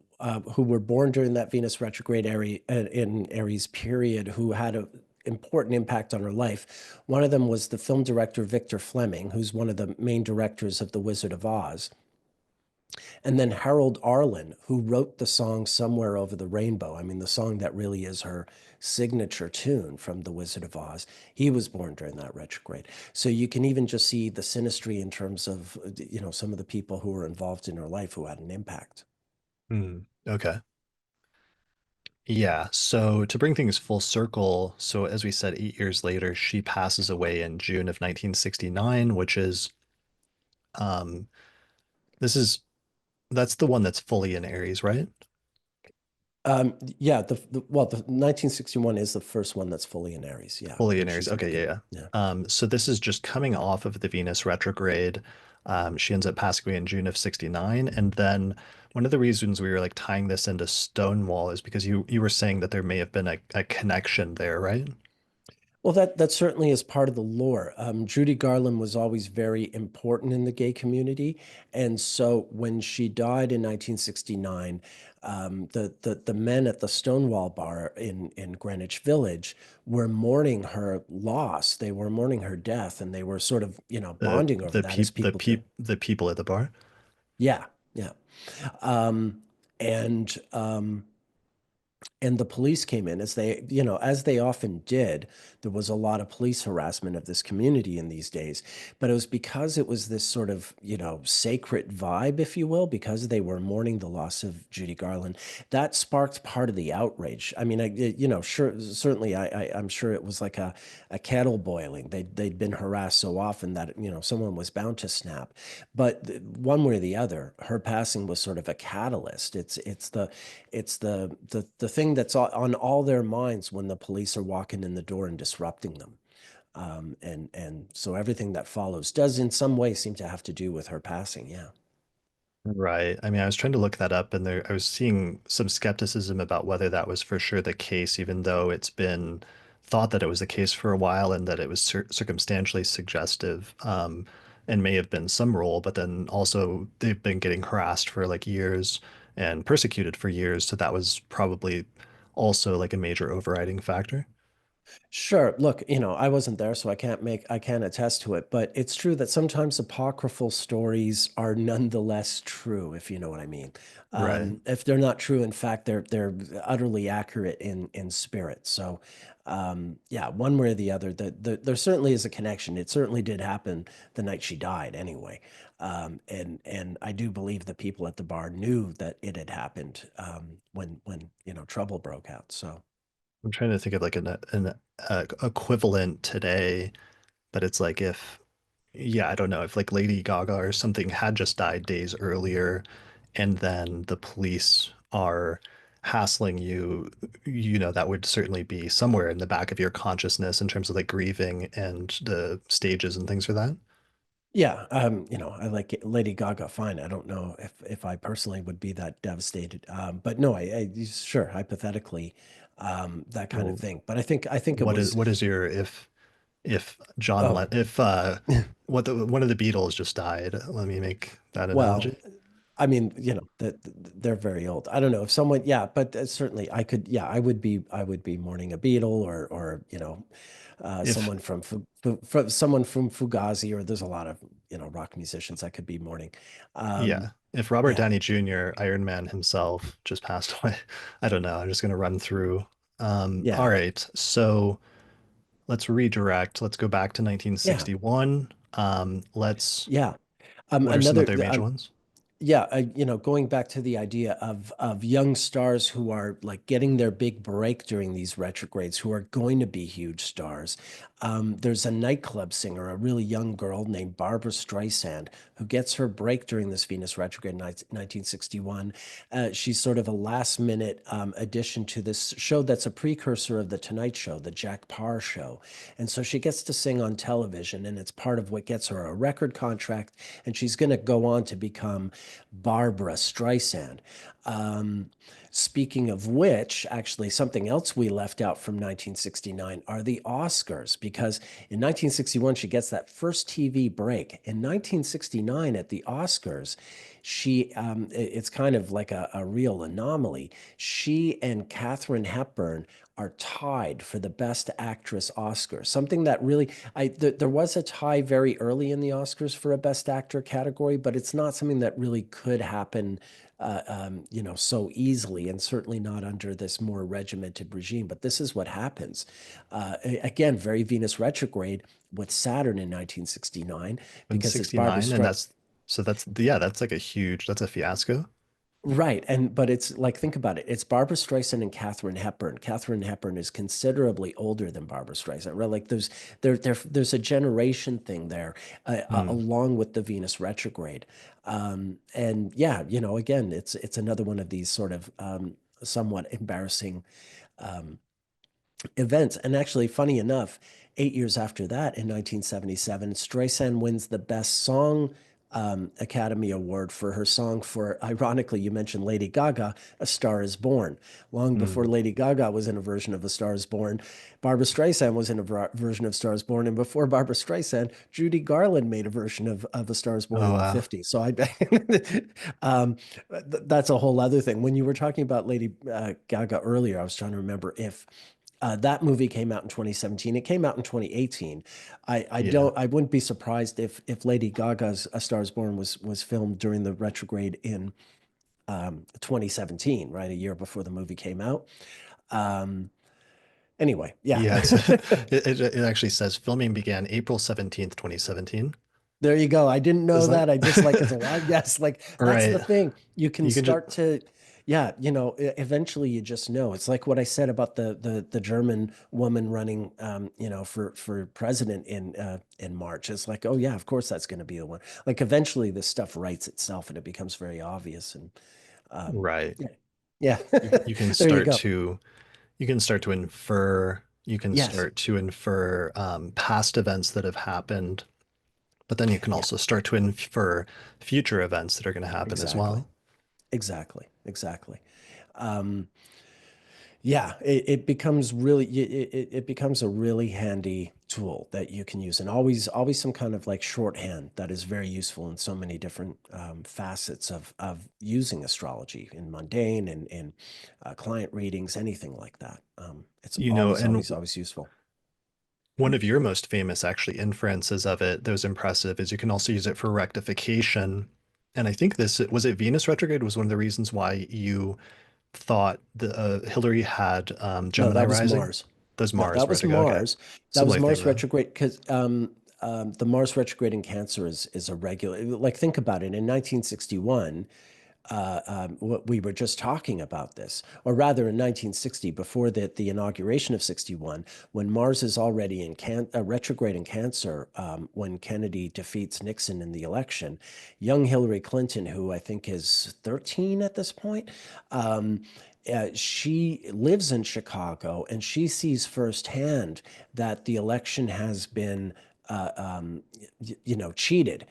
[SPEAKER 2] who were born during that Venus retrograde in Aries period who had an important impact on her life. One of them was the film director Victor Fleming, who's one of the main directors of The Wizard of Oz. And then Harold Arlen, who wrote the song Somewhere Over the Rainbow. I mean, the song that really is her signature tune from The Wizard of Oz. He was born during that retrograde. So you can even just see the synastry in terms of, some of the people who were involved in her life who had an impact.
[SPEAKER 1] Hmm. Okay. Yeah, so to bring things full circle, so as we said, 8 years later, she passes away in June of 1969, which is this is that's the one that's fully in Aries, right?
[SPEAKER 2] Yeah, the 1961 is the first one that's fully in Aries. Yeah,
[SPEAKER 1] Fully in
[SPEAKER 2] when
[SPEAKER 1] Aries.
[SPEAKER 2] she's at the
[SPEAKER 1] Okay,
[SPEAKER 2] beginning.
[SPEAKER 1] yeah,
[SPEAKER 2] Yeah.
[SPEAKER 1] yeah. So this is just coming off of the Venus retrograde. She ends up passing away in June of 69. And then one of the reasons we were like tying this into Stonewall is because you were saying that there may have been a connection there, right?
[SPEAKER 2] Well, that certainly is part of the lore. Judy Garland was always very important in the gay community, and so when she died in 1969, the men at the Stonewall Bar in Greenwich Village were mourning her loss. They were mourning her death, and they were sort of bonding over that as people do.
[SPEAKER 1] The people at the bar.
[SPEAKER 2] Yeah, yeah. Um, and and the police came in, as they, you know, as they often did. There was a lot of police harassment of this community in these days, but it was because it was this sort of, you know, sacred vibe, if you will, because they were mourning the loss of Judy Garland. That sparked part of the outrage. I mean, you know, sure, certainly, I'm sure it was like a kettle boiling. They'd been harassed so often that, you know, someone was bound to snap. But one way or the other, her passing was sort of a catalyst. It's the thing that's on all their minds when the police are walking in the door and disrupting them. And so everything that follows does in some way seem to have to do with her passing. Yeah.
[SPEAKER 1] Right. I mean, I was trying to look that up and there I was seeing some skepticism about whether that was for sure the case, even though it's been thought that it was the case for a while and that it was circumstantially suggestive, and may have been some role, but then also they've been getting harassed for like years and persecuted for years, so that was probably also like a major overriding factor.
[SPEAKER 2] Sure. Look, you know, I wasn't there, so I can't attest to it, but it's true that sometimes apocryphal stories are nonetheless true, if you know what I mean.
[SPEAKER 1] Right.
[SPEAKER 2] If they're not true, in fact, they're utterly accurate in spirit. So, yeah, one way or the other, there certainly is a connection. It certainly did happen the night she died, anyway. And I do believe the people at the bar knew that it had happened when you know trouble broke out. So.
[SPEAKER 1] I'm trying to think of like an equivalent today, but it's like if yeah, I don't know if like Lady Gaga or something had just died days earlier, and then the police are hassling you, you know, that would certainly be somewhere in the back of your consciousness in terms of like grieving and the stages and things for that.
[SPEAKER 2] Yeah, you know, I like Lady Gaga fine. I don't know if I personally would be that devastated. But no, sure, hypothetically, that kind of
[SPEAKER 1] Well,
[SPEAKER 2] thing. But I think it was,
[SPEAKER 1] what is your if John
[SPEAKER 2] oh,
[SPEAKER 1] Len if what the one of the Beatles just died? Let me make that
[SPEAKER 2] well,
[SPEAKER 1] analogy.
[SPEAKER 2] I mean, you know, that they're very old. I don't know if someone, yeah, but certainly I could, yeah, I would be mourning a Beatle or you know,
[SPEAKER 1] If
[SPEAKER 2] someone from Fugazi, or there's a lot of, you know, rock musicians I could be mourning.
[SPEAKER 1] Yeah,
[SPEAKER 2] Um,
[SPEAKER 1] if Robert
[SPEAKER 2] yeah,
[SPEAKER 1] Downey Jr., Iron Man himself, just passed away, I don't know. I'm just gonna run through. All
[SPEAKER 2] yeah,
[SPEAKER 1] right, so let's redirect. Let's go back to
[SPEAKER 2] yeah,
[SPEAKER 1] 1961. Let's.
[SPEAKER 2] yeah.
[SPEAKER 1] What are some
[SPEAKER 2] Another,
[SPEAKER 1] other major ones?
[SPEAKER 2] yeah, you know, going back to the idea of young stars who are like getting their big break during these retrogrades, who are going to be huge stars. There's a nightclub singer, a really young girl named Barbara Streisand, who gets her break during this Venus retrograde in 1961. She's sort of a last minute addition to this show that's a precursor of The Tonight Show, the Jack Parr show. And so she gets to sing on television, and it's part of what gets her a record contract. And she's going to go on to become Barbara Streisand. Um, Speaking of which, actually, something else we left out from 1969 are the Oscars, because in 1961, she gets that first TV break. In 1969, at the Oscars, it's kind of like a real anomaly. She and Katharine Hepburn are tied for the Best Actress Oscar. Something that really, there was a tie very early in the Oscars for a Best Actor category, but it's not something that really could happen, you know, so easily, and certainly not under this more regimented regime. But this is what happens. Again, very Venus retrograde with Saturn in 1969,
[SPEAKER 1] In
[SPEAKER 2] because it's Barbara
[SPEAKER 1] 69, and
[SPEAKER 2] Streisand.
[SPEAKER 1] that's so that's yeah, that's like a huge that's a fiasco.
[SPEAKER 2] Right. But it's like, think about it. It's Barbara Streisand and Katharine Hepburn. Katharine Hepburn is considerably older than Barbara Streisand, right? Like there's a generation thing there,
[SPEAKER 1] Hmm.
[SPEAKER 2] along with the Venus retrograde. And yeah, you know, again, it's another one of these sort of somewhat embarrassing um, events. And actually, funny enough, 8 years after that, in 1977, Streisand wins the Best Song Academy Award for her song for, ironically, you mentioned Lady Gaga, A Star is Born. Long before
[SPEAKER 1] Hmm.
[SPEAKER 2] Lady Gaga was in a version of A Star is Born, Barbara Streisand was in a version of Star is Born. And before Barbara Streisand, Judy Garland made a version of A Star is Born
[SPEAKER 1] Oh
[SPEAKER 2] in the
[SPEAKER 1] wow.
[SPEAKER 2] 50s. So um, that's a whole other thing. When you were talking about Lady Gaga earlier, I was trying to remember if that movie came out in 2017. It came out in 2018.
[SPEAKER 1] Yeah.
[SPEAKER 2] I wouldn't be surprised if Lady Gaga's A Star Is Born was filmed during the retrograde in 2017, right? A year before the movie came out. Um, anyway, yeah.
[SPEAKER 1] Yeah, it actually says filming began April 17th, 2017.
[SPEAKER 2] There you go. I didn't know
[SPEAKER 1] Is that
[SPEAKER 2] that. I just like it's a lot. Yes, like that's the
[SPEAKER 1] right?
[SPEAKER 2] thing. You can
[SPEAKER 1] You can just
[SPEAKER 2] start to, yeah, eventually you just know. It's like what I said about the German woman running, for president in March. It's like, oh yeah, of course that's going to be the one. Like eventually this stuff writes itself and it becomes very obvious. And
[SPEAKER 1] right.
[SPEAKER 2] yeah, yeah.
[SPEAKER 1] You can
[SPEAKER 2] There you
[SPEAKER 1] start
[SPEAKER 2] go.
[SPEAKER 1] to you can
[SPEAKER 2] Yes.
[SPEAKER 1] start to infer past events that have happened, but then you can
[SPEAKER 2] Yeah.
[SPEAKER 1] also start to infer future events that are going to happen as
[SPEAKER 2] Exactly.
[SPEAKER 1] well.
[SPEAKER 2] Exactly. Exactly. Um, Yeah, it becomes really it becomes a really handy tool that you can use, and always some kind of like shorthand that is very useful in so many different facets of using astrology in mundane and in client readings, anything like that. It's
[SPEAKER 1] You know,
[SPEAKER 2] always
[SPEAKER 1] and
[SPEAKER 2] always always useful.
[SPEAKER 1] one of your most famous actually inferences of it that was impressive is you can also use it for rectification. And I think this was it Venus retrograde was one of the reasons why you thought the Hillary had
[SPEAKER 2] No,
[SPEAKER 1] Gemini
[SPEAKER 2] that was
[SPEAKER 1] rising.
[SPEAKER 2] Mars.
[SPEAKER 1] Those
[SPEAKER 2] No,
[SPEAKER 1] Mars
[SPEAKER 2] that was
[SPEAKER 1] retrograde. Okay.
[SPEAKER 2] Mars. That was
[SPEAKER 1] Similar thing
[SPEAKER 2] Mars
[SPEAKER 1] then.
[SPEAKER 2] retrograde because the Mars retrograde in Cancer is a regular. Like think about it. In 1961, we were just talking about this, or rather in 1960, before the inauguration of 61, when Mars is already in retrograde in Cancer, when Kennedy defeats Nixon in the election, young Hillary Clinton, who I think is 13 at this point, she lives in Chicago and she sees firsthand that the election has been cheated.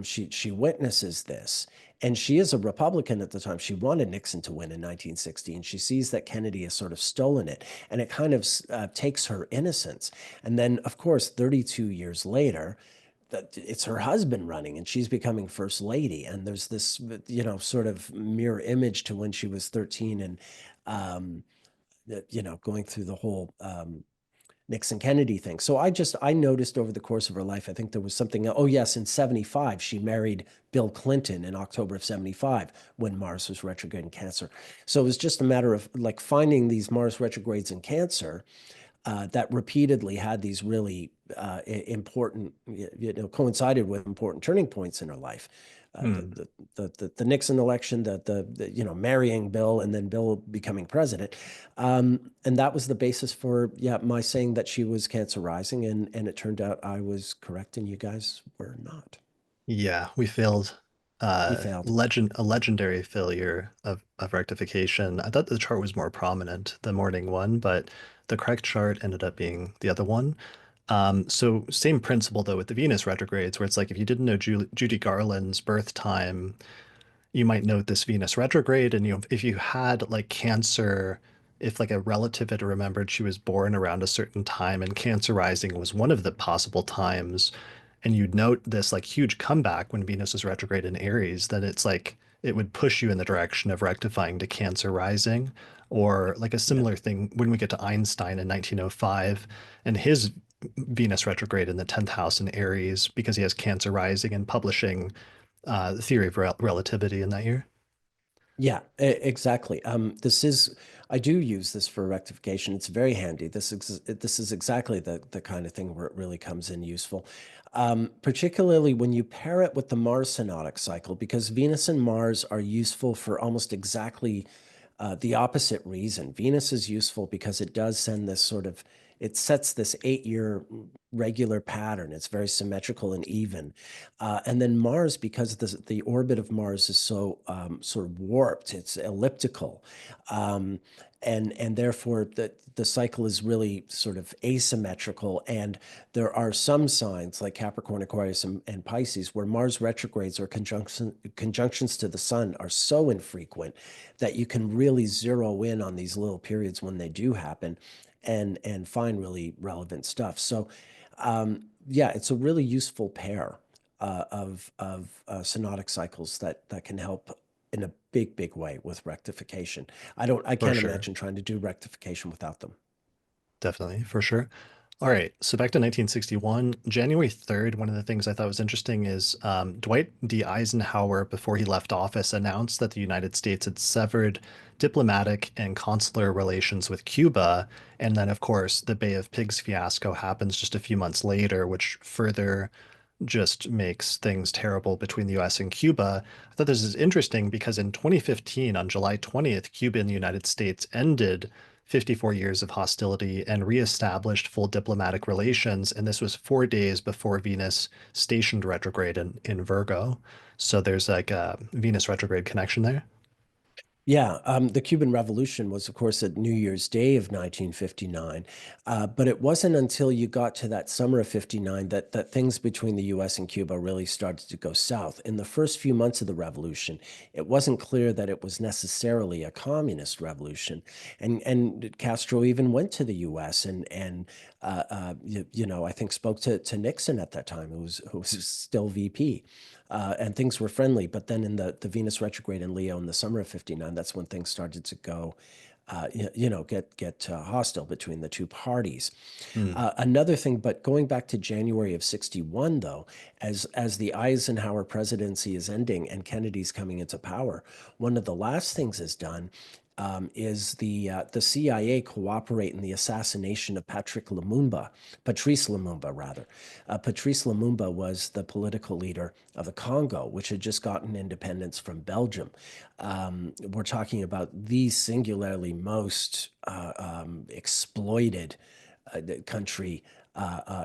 [SPEAKER 2] She witnesses this, and she is a Republican at the time. She wanted Nixon to win in 1960, and she sees that Kennedy has sort of stolen it, and it kind of takes her innocence. And then, of course, 32 years later, that it's her husband running and she's becoming first lady, and there's this sort of mirror image to when she was 13 and um, going through the whole Nixon Kennedy thing. So I noticed over the course of her life, I think there was something. Oh yes, in 75 she married Bill Clinton in October of 75 when Mars was retrograde in Cancer. So it was just a matter of like finding these Mars retrogrades in Cancer that repeatedly had these really important, coincided with important turning points in her life.
[SPEAKER 1] Hmm.
[SPEAKER 2] The Nixon election, marrying Bill, and then Bill becoming president, and that was the basis for my saying that she was Cancer rising, and it turned out I was correct and you guys were not.
[SPEAKER 1] Yeah, we failed
[SPEAKER 2] We failed.
[SPEAKER 1] a legendary failure of rectification. I thought the chart was more prominent, the morning one, but the correct chart ended up being the other one. So same principle though with the Venus retrogrades, where it's like if you didn't know Judy Garland's birth time, you might note this Venus retrograde, and if you had like Cancer, if like a relative had remembered she was born around a certain time and Cancer rising was one of the possible times, and you'd note this like huge comeback when Venus is retrograde in Aries, then it's like it would push you in the direction of rectifying to Cancer rising. Or like a
[SPEAKER 2] Yeah.
[SPEAKER 1] similar thing when we get to Einstein in 1905 and his Venus retrograde in the 10th house in Aries because he has Cancer rising and publishing the theory of relativity in that year.
[SPEAKER 2] Yeah, exactly. I do use this for rectification. It's very handy. This is exactly the kind of thing where it really comes in useful, particularly when you pair it with the Mars synodic cycle, because Venus and Mars are useful for almost exactly the opposite reason. Venus is useful because it does send this sort of, it sets this 8-year regular pattern. It's very symmetrical and even. And then Mars, because the orbit of Mars is so sort of warped, it's elliptical. Um, and therefore the cycle is really sort of asymmetrical. And there are some signs like Capricorn, Aquarius, and Pisces where Mars retrogrades or conjunctions to the sun are so infrequent that you can really zero in on these little periods when they do happen and find really relevant stuff. So yeah, it's a really useful pair of synodic cycles that can help in a big way with rectification. I
[SPEAKER 1] For
[SPEAKER 2] can't
[SPEAKER 1] sure.
[SPEAKER 2] imagine trying to do rectification without them.
[SPEAKER 1] Definitely, for sure. All right, so back to 1961, January 3rd, one of the things I thought was interesting is Dwight D. Eisenhower, before he left office, announced that the United States had severed diplomatic and consular relations with Cuba. And then, of course, the Bay of Pigs fiasco happens just a few months later, which further just makes things terrible between the US and Cuba. I thought this is interesting because in 2015, on July 20th, Cuba and the United States ended 54 years of hostility and reestablished full diplomatic relations. And this was 4 days before Venus stationed retrograde in Virgo. So there's like a Venus retrograde connection there.
[SPEAKER 2] Yeah, the Cuban Revolution was, of course, at New Year's Day of 1959, but it wasn't until you got to that summer of '59 that things between the U.S. and Cuba really started to go south. In the first few months of the revolution, it wasn't clear that it was necessarily a communist revolution, and Castro even went to the U.S. and I think spoke to Nixon at that time, who was still VP. And things were friendly. But then in the Venus retrograde in Leo in the summer of '59, that's when things started to go, get hostile between the two parties.
[SPEAKER 1] Hmm.
[SPEAKER 2] Another thing, but going back to January of '61, though, as the Eisenhower presidency is ending and Kennedy's coming into power, one of the last things is done is the CIA cooperate in the assassination of Patrice Lumumba, rather. Patrice Lumumba was the political leader of the Congo, which had just gotten independence from Belgium. We're talking about the singularly most exploited country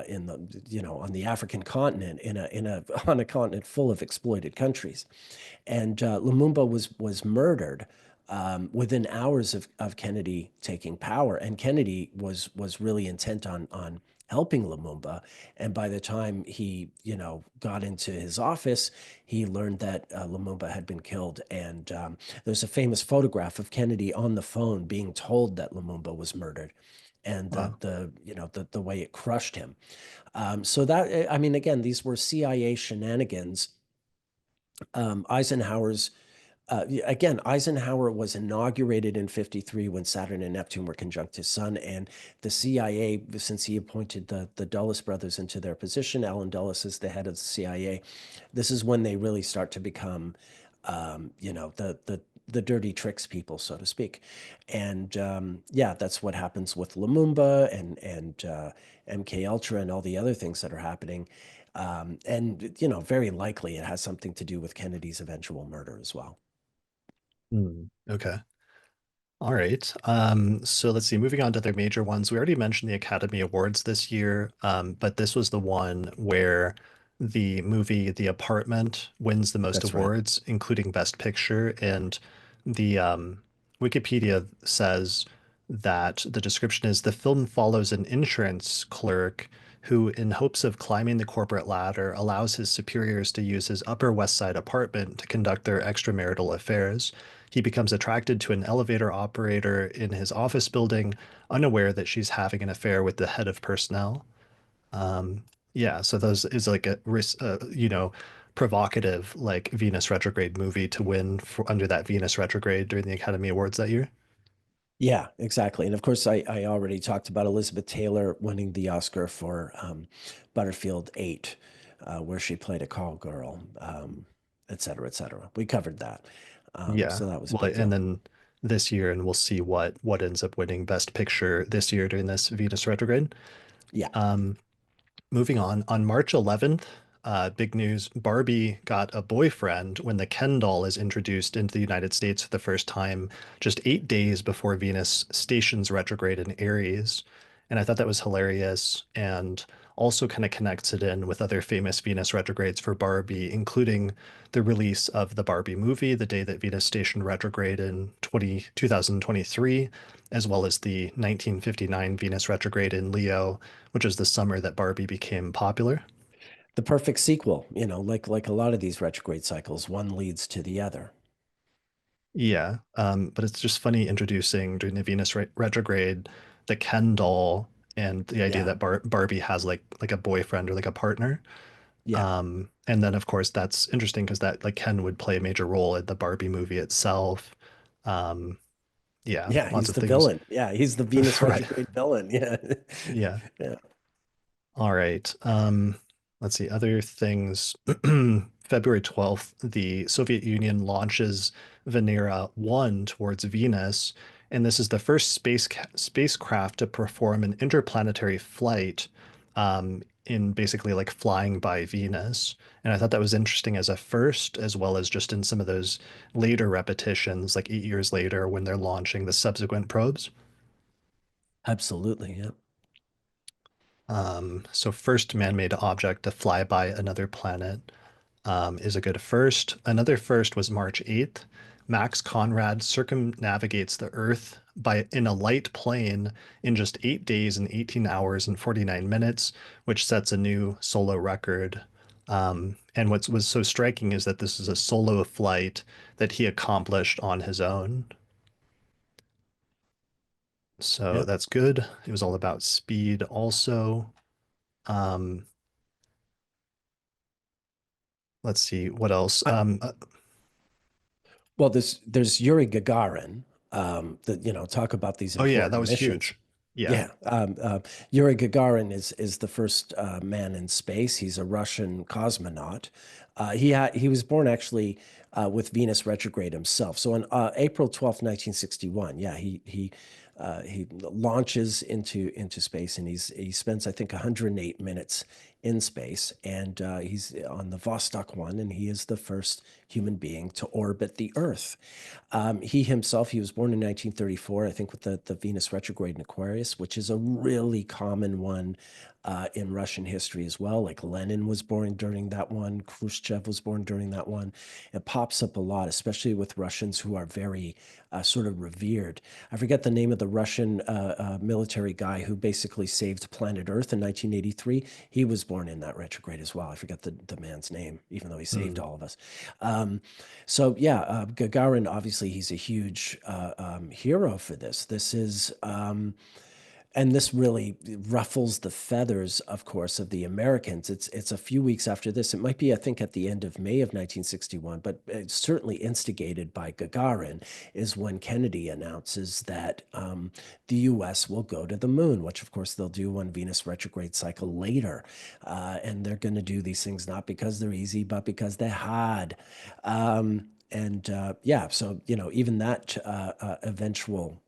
[SPEAKER 2] in the on the African continent in a on a continent full of exploited countries, and Lumumba was murdered within hours of Kennedy taking power, and Kennedy was really intent on helping Lumumba. And by the time he got into his office, he learned that Lumumba had been killed, and there's a famous photograph of Kennedy on the phone being told that Lumumba was murdered, and
[SPEAKER 1] Wow.
[SPEAKER 2] the way it crushed him. So that, I mean, again, these were CIA shenanigans. Eisenhower's Again, Eisenhower was inaugurated in '53 when Saturn and Neptune were conjunct his sun, and the CIA, since he appointed the Dulles brothers into their position, Allen Dulles is the head of the CIA. This is when they really start to become, the dirty tricks people, so to speak. And yeah, that's what happens with Lumumba and MK Ultra and all the other things that are happening. And very likely it has something to do with Kennedy's eventual murder as well.
[SPEAKER 1] Hmm. Okay. All right. So let's see. Moving on to their major ones. We already mentioned the Academy Awards this year, but this was the one where the movie The Apartment wins the most
[SPEAKER 2] That's right.
[SPEAKER 1] awards, including Best Picture. And the Wikipedia says that the description is the film follows an insurance clerk who, in hopes of climbing the corporate ladder, allows his superiors to use his Upper West Side apartment to conduct their extramarital affairs. He becomes attracted to an elevator operator in his office building, unaware that she's having an affair with the head of personnel. Um, yeah, so those is like provocative like Venus retrograde movie to win for, under that Venus retrograde during the Academy Awards that year.
[SPEAKER 2] Yeah, exactly. And of course, I already talked about Elizabeth Taylor winning the Oscar for Butterfield 8, where she played a call girl, et cetera, et cetera. We covered that.
[SPEAKER 1] Yeah.
[SPEAKER 2] So that was a
[SPEAKER 1] Well,
[SPEAKER 2] big
[SPEAKER 1] and
[SPEAKER 2] deal.
[SPEAKER 1] then this year, and we'll see what ends up winning Best Picture this year during this Venus retrograde.
[SPEAKER 2] Yeah.
[SPEAKER 1] Um, Moving on March 11th, big news, Barbie got a boyfriend when the Ken doll is introduced into the United States for the first time, just 8 days before Venus stations retrograde in Aries. And I thought that was hilarious and also kind of connects it in with other famous Venus retrogrades for Barbie, including the release of the Barbie movie, the day that Venus stationed retrograde in 2023, as well as the 1959 Venus retrograde in Leo, which is the summer that Barbie became popular.
[SPEAKER 2] The perfect sequel, like a lot of these retrograde cycles, one leads to the other.
[SPEAKER 1] Yeah, but it's just funny introducing during the Venus retrograde the Ken doll and the idea
[SPEAKER 2] Yeah.
[SPEAKER 1] that Barbie has like a boyfriend or like a partner.
[SPEAKER 2] Yeah.
[SPEAKER 1] And then of course that's interesting because that like Ken would play a major role in the Barbie movie itself. Um, yeah,
[SPEAKER 2] Yeah.
[SPEAKER 1] lots
[SPEAKER 2] He's
[SPEAKER 1] of
[SPEAKER 2] the
[SPEAKER 1] things.
[SPEAKER 2] villain. Yeah. He's the Venus
[SPEAKER 1] Right.
[SPEAKER 2] retrograde villain. Yeah.
[SPEAKER 1] Yeah.
[SPEAKER 2] Yeah.
[SPEAKER 1] All right. Let's see, other things. February 12th, the Soviet Union launches Venera 1 towards Venus, and this is the first spacecraft to perform an interplanetary flight in basically like flying by Venus. And I thought that was interesting as a first, as well as just in some of those later repetitions, like 8 years later when they're launching the subsequent probes.
[SPEAKER 2] Absolutely. Yeah.
[SPEAKER 1] So first man-made object to fly by another planet is a good first. Another first was March 8th. Max Conrad circumnavigates the Earth by in a light plane in just 8 days and 18 hours and 49 minutes, which sets a new solo record. And what was so striking is that this is a solo flight that he accomplished on his own. So
[SPEAKER 2] Yeah.
[SPEAKER 1] that's good. It was all about speed also. Um, let's see what else.
[SPEAKER 2] I, well, there's Yuri Gagarin. That talk about these
[SPEAKER 1] Oh yeah, that
[SPEAKER 2] important
[SPEAKER 1] was
[SPEAKER 2] missions.
[SPEAKER 1] huge. Yeah.
[SPEAKER 2] Yeah, Yuri Gagarin is the first man in space. He's a Russian cosmonaut. He was born actually with Venus retrograde himself. So on April 12th, 1961, yeah, he launches into space, and he spends, I think, 108 minutes in space, and he's on the Vostok 1, and he is the first human being to orbit the Earth. He was born in 1934, I think, with the Venus retrograde in Aquarius, which is a really common one in Russian history as well. Like Lenin was born during that one, Khrushchev was born during that one. It pops up a lot, especially with Russians who are very sort of revered. I forget the name of the Russian military guy who basically saved planet Earth in 1983. He was born in that retrograde as well. I forget the man's name, even though he saved
[SPEAKER 1] Mm.
[SPEAKER 2] all of us. Um, so yeah, Gagarin, obviously he's a huge hero for this. And this really ruffles the feathers, of course, of the Americans. It's a few weeks after this. It might be, I think, at the end of May of 1961, but it's certainly instigated by Gagarin, is when Kennedy announces that the U.S. will go to the moon, which, of course, they'll do one Venus retrograde cycle later. And they're going to do these things not because they're easy, but because they're hard. And yeah, so, even that eventual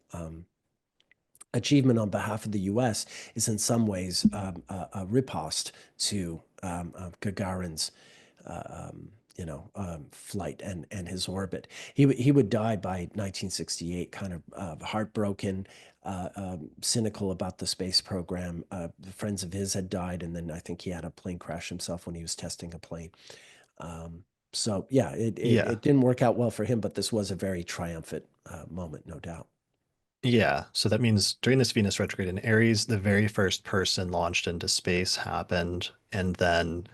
[SPEAKER 2] achievement on behalf of the U.S. is in some ways a riposte to Gagarin's flight and his orbit. He would die by 1968, kind of heartbroken, cynical about the space program. Friends of his had died, and then I think he had a plane crash himself when he was testing a plane. Um, so yeah,
[SPEAKER 1] Yeah.
[SPEAKER 2] it didn't work out well for him, but this was a very triumphant moment, no doubt.
[SPEAKER 1] Yeah. So that means during this Venus retrograde in Aries, the very first person launched into space happened. And then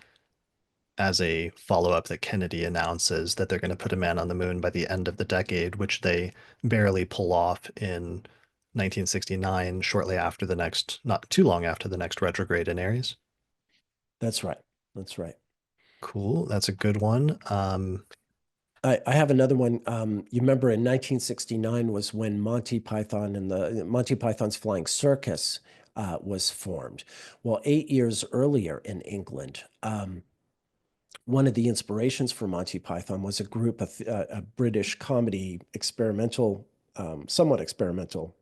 [SPEAKER 1] as a follow-up that Kennedy announces that they're going to put a man on the moon by the end of the decade, which they barely pull off in 1969, shortly after the next, not too long after the next retrograde in Aries.
[SPEAKER 2] That's right. That's right.
[SPEAKER 1] Cool. That's a good one.
[SPEAKER 2] I have another one. You remember in 1969 was when Monty Python and the Monty Python's Flying Circus was formed. Well, 8 years earlier in England, one of the inspirations for Monty Python was a group of a British comedy experimental, somewhat experimental,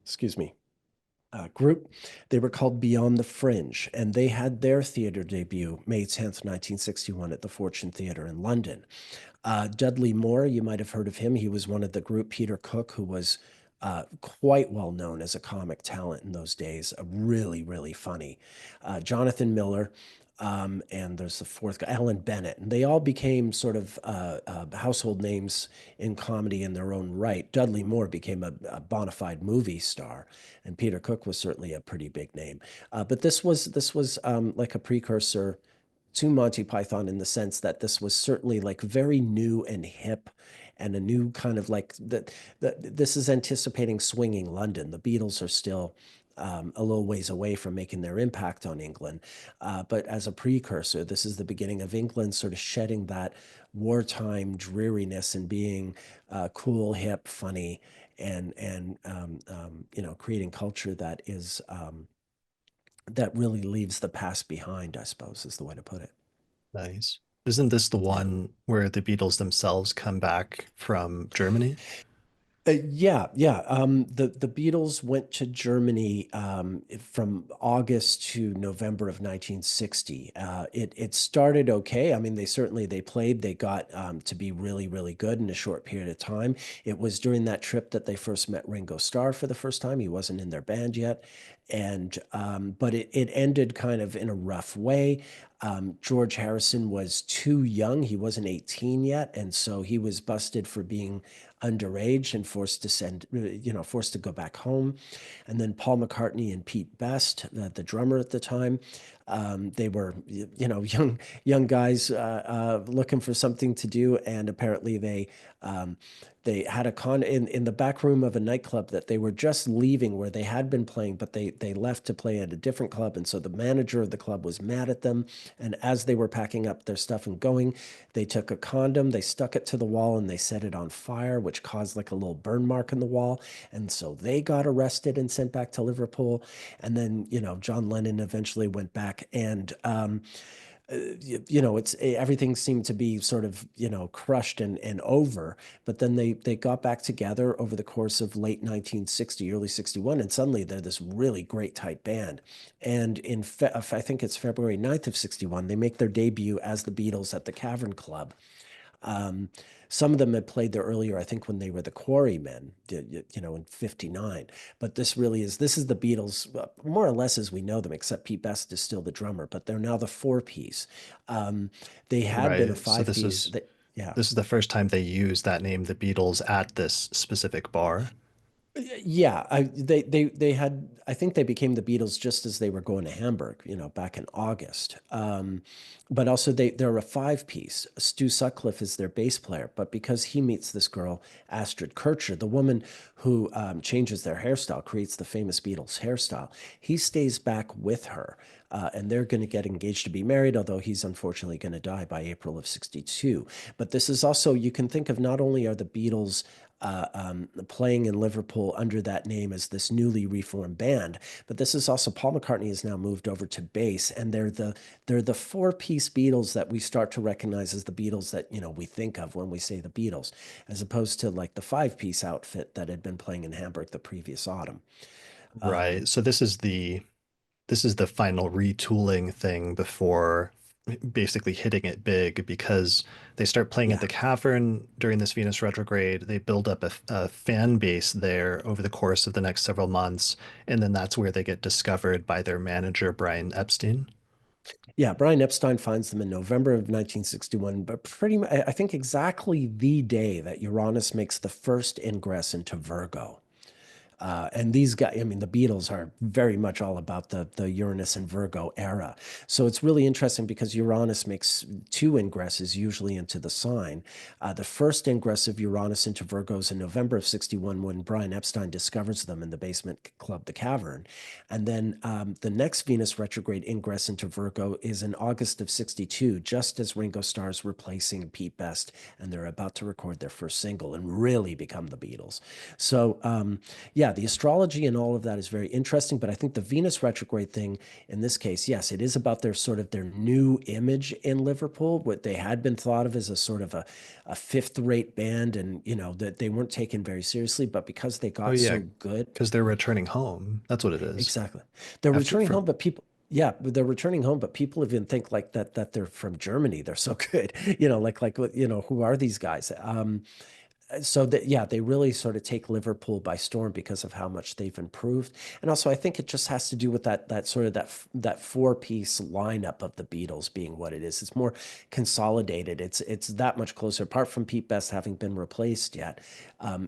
[SPEAKER 2] excuse me, group. They were called Beyond the Fringe, and they had their theater debut May 10th, 1961 at the Fortune Theatre in London. Dudley Moore, you might have heard of him. He was one of the group. Peter Cook, who was quite well known as a comic talent in those days, really, really funny. Jonathan Miller, and there's the fourth guy, Alan Bennett, and they all became sort of household names in comedy in their own right. Dudley Moore became a bona fide movie star, and Peter Cook was certainly a pretty big name. But this was like a precursor to Monty Python in the sense that this was certainly like very new and hip and a new kind of like that this is anticipating swinging London. The Beatles are still a little ways away from making their impact on England. But as a precursor, this is the beginning of England sort of shedding that wartime dreariness and being cool, hip, funny, and creating culture that really leaves the past behind, I suppose, is the way to put it.
[SPEAKER 1] Nice. Isn't this the
[SPEAKER 2] Yeah.
[SPEAKER 1] one where the Beatles themselves come back from Germany?
[SPEAKER 2] Yeah, yeah. The Beatles went to Germany from August to November of 1960. It started okay. I mean, they played. They got to be really really good in a short period of time. It was during that trip that they first met Ringo Starr for the first time. He wasn't in their band yet, and but it ended kind of in a rough way. George Harrison was too young. He wasn't 18 yet, and so he was busted for being underage and forced to go back home. And then Paul McCartney and Pete Best, the drummer at the time, they were, young guys looking for something to do, and apparently they had a con in the back room of a nightclub that they were just leaving where they had been playing, but they left to play at a different club, and so the manager of the club was mad at them. And as they were packing up their stuff and going, they took a condom, they stuck it to the wall, and they set it on fire, which caused like a little burn mark in the wall. And so they got arrested and sent back to Liverpool. And then, John Lennon eventually went back and it's everything seemed to be sort of crushed and over, but then they got back together over the course of late 1960, early 61, and suddenly they're this really great tight band. And I think it's February 9th of 61, they make their debut as the Beatles at the Cavern Club. um, some of them had played there earlier, I think, when they were the Quarrymen, in '59. But this is the Beatles, more or less as we know them, except Pete Best is still the drummer. But they're now the four piece. Um, they had been a
[SPEAKER 1] Right. So
[SPEAKER 2] five piece. Yeah.
[SPEAKER 1] this is the first time they use that name, the Beatles, at this specific bar.
[SPEAKER 2] Yeah, they had. I think they became the Beatles just as they were going to Hamburg, back in August. But also they're a five piece. Stu Sutcliffe is their bass player, but because he meets this girl Astrid Kircher, the woman who changes their hairstyle, creates the famous Beatles hairstyle, he stays back with her. And they're going to get engaged to be married, although he's unfortunately going to die by April of '62. But this is also, you can think of, not only are the Beatles playing in Liverpool under that name as this newly reformed band. But this is also, Paul McCartney has now moved over to bass, and they're the four-piece Beatles that we start to recognize as the Beatles that we think of when we say the Beatles, as opposed to like the five-piece outfit that had been playing in Hamburg the previous autumn.
[SPEAKER 1] Right. So this is the final retooling thing before basically hitting it big because they start playing at
[SPEAKER 2] Yeah.
[SPEAKER 1] the Cavern during this Venus retrograde. They build up a fan base there over the course of the next several months, and then that's where they get discovered by their manager, Brian Epstein.
[SPEAKER 2] Yeah, Brian Epstein finds them in November of 1961, but pretty much, I think exactly the day that Uranus makes the first ingress into Virgo. And these guys, I mean, the Beatles are very much all about the Uranus and Virgo era. So it's really interesting because Uranus makes two ingresses usually into the sign. The first ingress of Uranus into Virgo is in November of '61 when Brian Epstein discovers them in the basement club, the Cavern. And then the next Venus retrograde ingress into Virgo is in August of '62, just as Ringo Starr's replacing Pete Best, and they're about to record their first single and really become the Beatles. So, yeah, the astrology and all of that is very interesting, but I think the Venus retrograde thing in this case, yes, it is about their new image in Liverpool, what they had been thought of as a sort of a fifth-rate band, and that they weren't taken very seriously, but because they
[SPEAKER 1] Oh
[SPEAKER 2] got
[SPEAKER 1] yeah,
[SPEAKER 2] so good.
[SPEAKER 1] because they're returning home. That's what it is.
[SPEAKER 2] Exactly. They're
[SPEAKER 1] After
[SPEAKER 2] returning home,
[SPEAKER 1] from
[SPEAKER 2] but they're returning home, but people even think like that they're from Germany. They're so good. Who are these guys? So that, yeah, they really sort of take Liverpool by storm because of how much they've improved. And also I think it just has to do with that four-piece lineup of the Beatles being what it is. It's more consolidated. It's that much closer, apart from Pete Best having been replaced yet.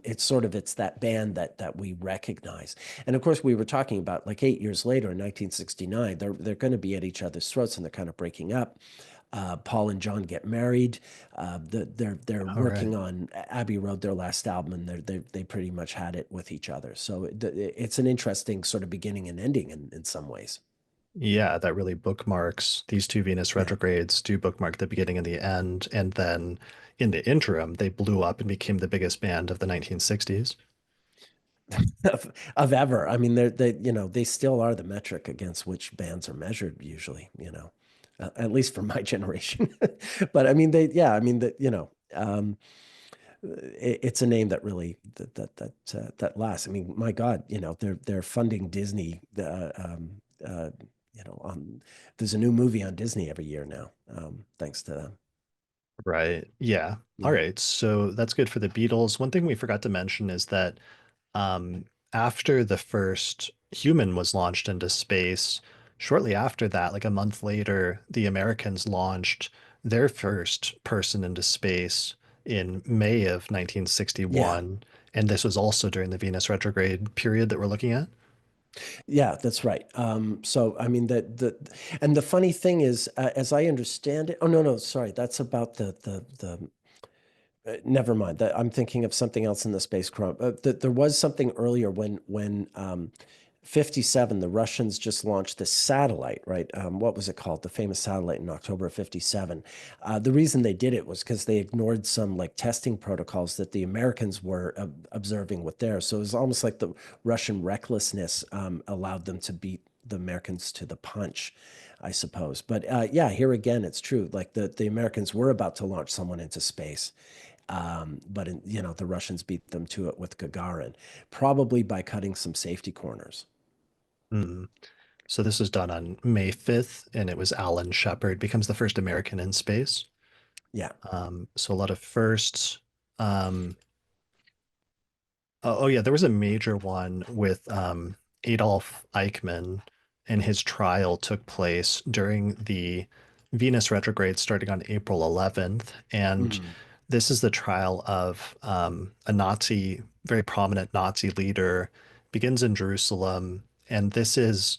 [SPEAKER 2] It's that band that we recognize. And of course we were talking about, like, 8 years later in 1969, they're going to be at each other's throats and they're kind of breaking up. Paul and John get married. They're
[SPEAKER 1] all right.
[SPEAKER 2] working on Abbey Road, their last album, and they pretty much had it with each other. So it's an interesting sort of beginning and ending in some ways.
[SPEAKER 1] Yeah, that really bookmarks these two Venus
[SPEAKER 2] Yeah.
[SPEAKER 1] retrogrades do bookmark the beginning and the end. And then in the interim, they blew up and became the biggest band of the 1960s.
[SPEAKER 2] of ever. I mean, they still are the metric against which bands are measured usually, at least for my generation. But I mean, yeah, I mean that, it's a name that really that lasts. I mean, my God, they're funding Disney. On there's a new movie on Disney every year now, thanks to them.
[SPEAKER 1] Right. Yeah. All
[SPEAKER 2] Yeah,
[SPEAKER 1] right. So that's good for the Beatles. One thing we forgot to mention is that um, after the first human was launched into space, shortly after that, like a month later, the Americans launched their first person into space in May of
[SPEAKER 2] yeah,
[SPEAKER 1] 1961. And this was also during the Venus retrograde period that we're looking at.
[SPEAKER 2] yeah. That's right. So I mean and the funny thing is, as I understand it. Oh no, no, sorry. That's about the never mind. That I'm thinking of something else in the space chrono. There was something earlier when 57, the Russians just launched this satellite, right? What was it called? The famous satellite in October of 57. The reason they did it was because they ignored some like testing protocols that the Americans were observing with theirs. So it was almost like the Russian recklessness allowed them to beat the Americans to the punch, I suppose. But yeah, here again, it's true. Like the Americans were about to launch someone into space. But the Russians beat them to it with Gagarin, probably by cutting some safety corners.
[SPEAKER 1] Mm. So this was done on May 5th, and it was Alan Shepard becomes the first American in space.
[SPEAKER 2] Yeah.
[SPEAKER 1] So a lot of firsts. Um, oh yeah, there was a major one with Adolf Eichmann, and his trial took place during the Venus retrograde starting on April 11th. And
[SPEAKER 2] Mm.
[SPEAKER 1] this is the trial of a Nazi, very prominent Nazi leader, begins in Jerusalem. And this is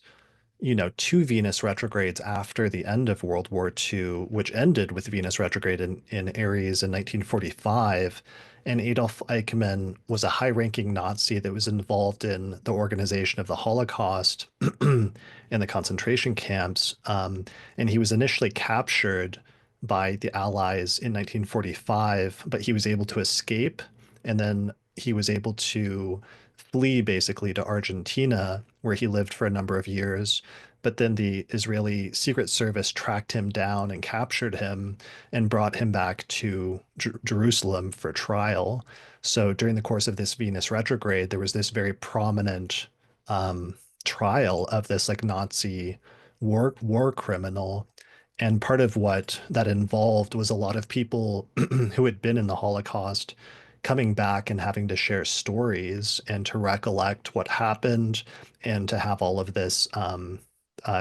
[SPEAKER 1] two Venus retrogrades after the end of World War II, which ended with Venus retrograde in Aries in 1945. And Adolf Eichmann was a high-ranking Nazi that was involved in the organization of the Holocaust and the concentration camps. And he was initially captured by the Allies in 1945, but he was able to escape. And then he was able to flee basically to Argentina, where he lived for a number of years. But then the Israeli Secret Service tracked him down and captured him and brought him back to Jerusalem for trial. So during the course of this Venus retrograde, there was this very prominent um, trial of this like Nazi war criminal. And part of what that involved was a lot of people who had been in the Holocaust coming back and having to share stories and to recollect what happened and to have all of this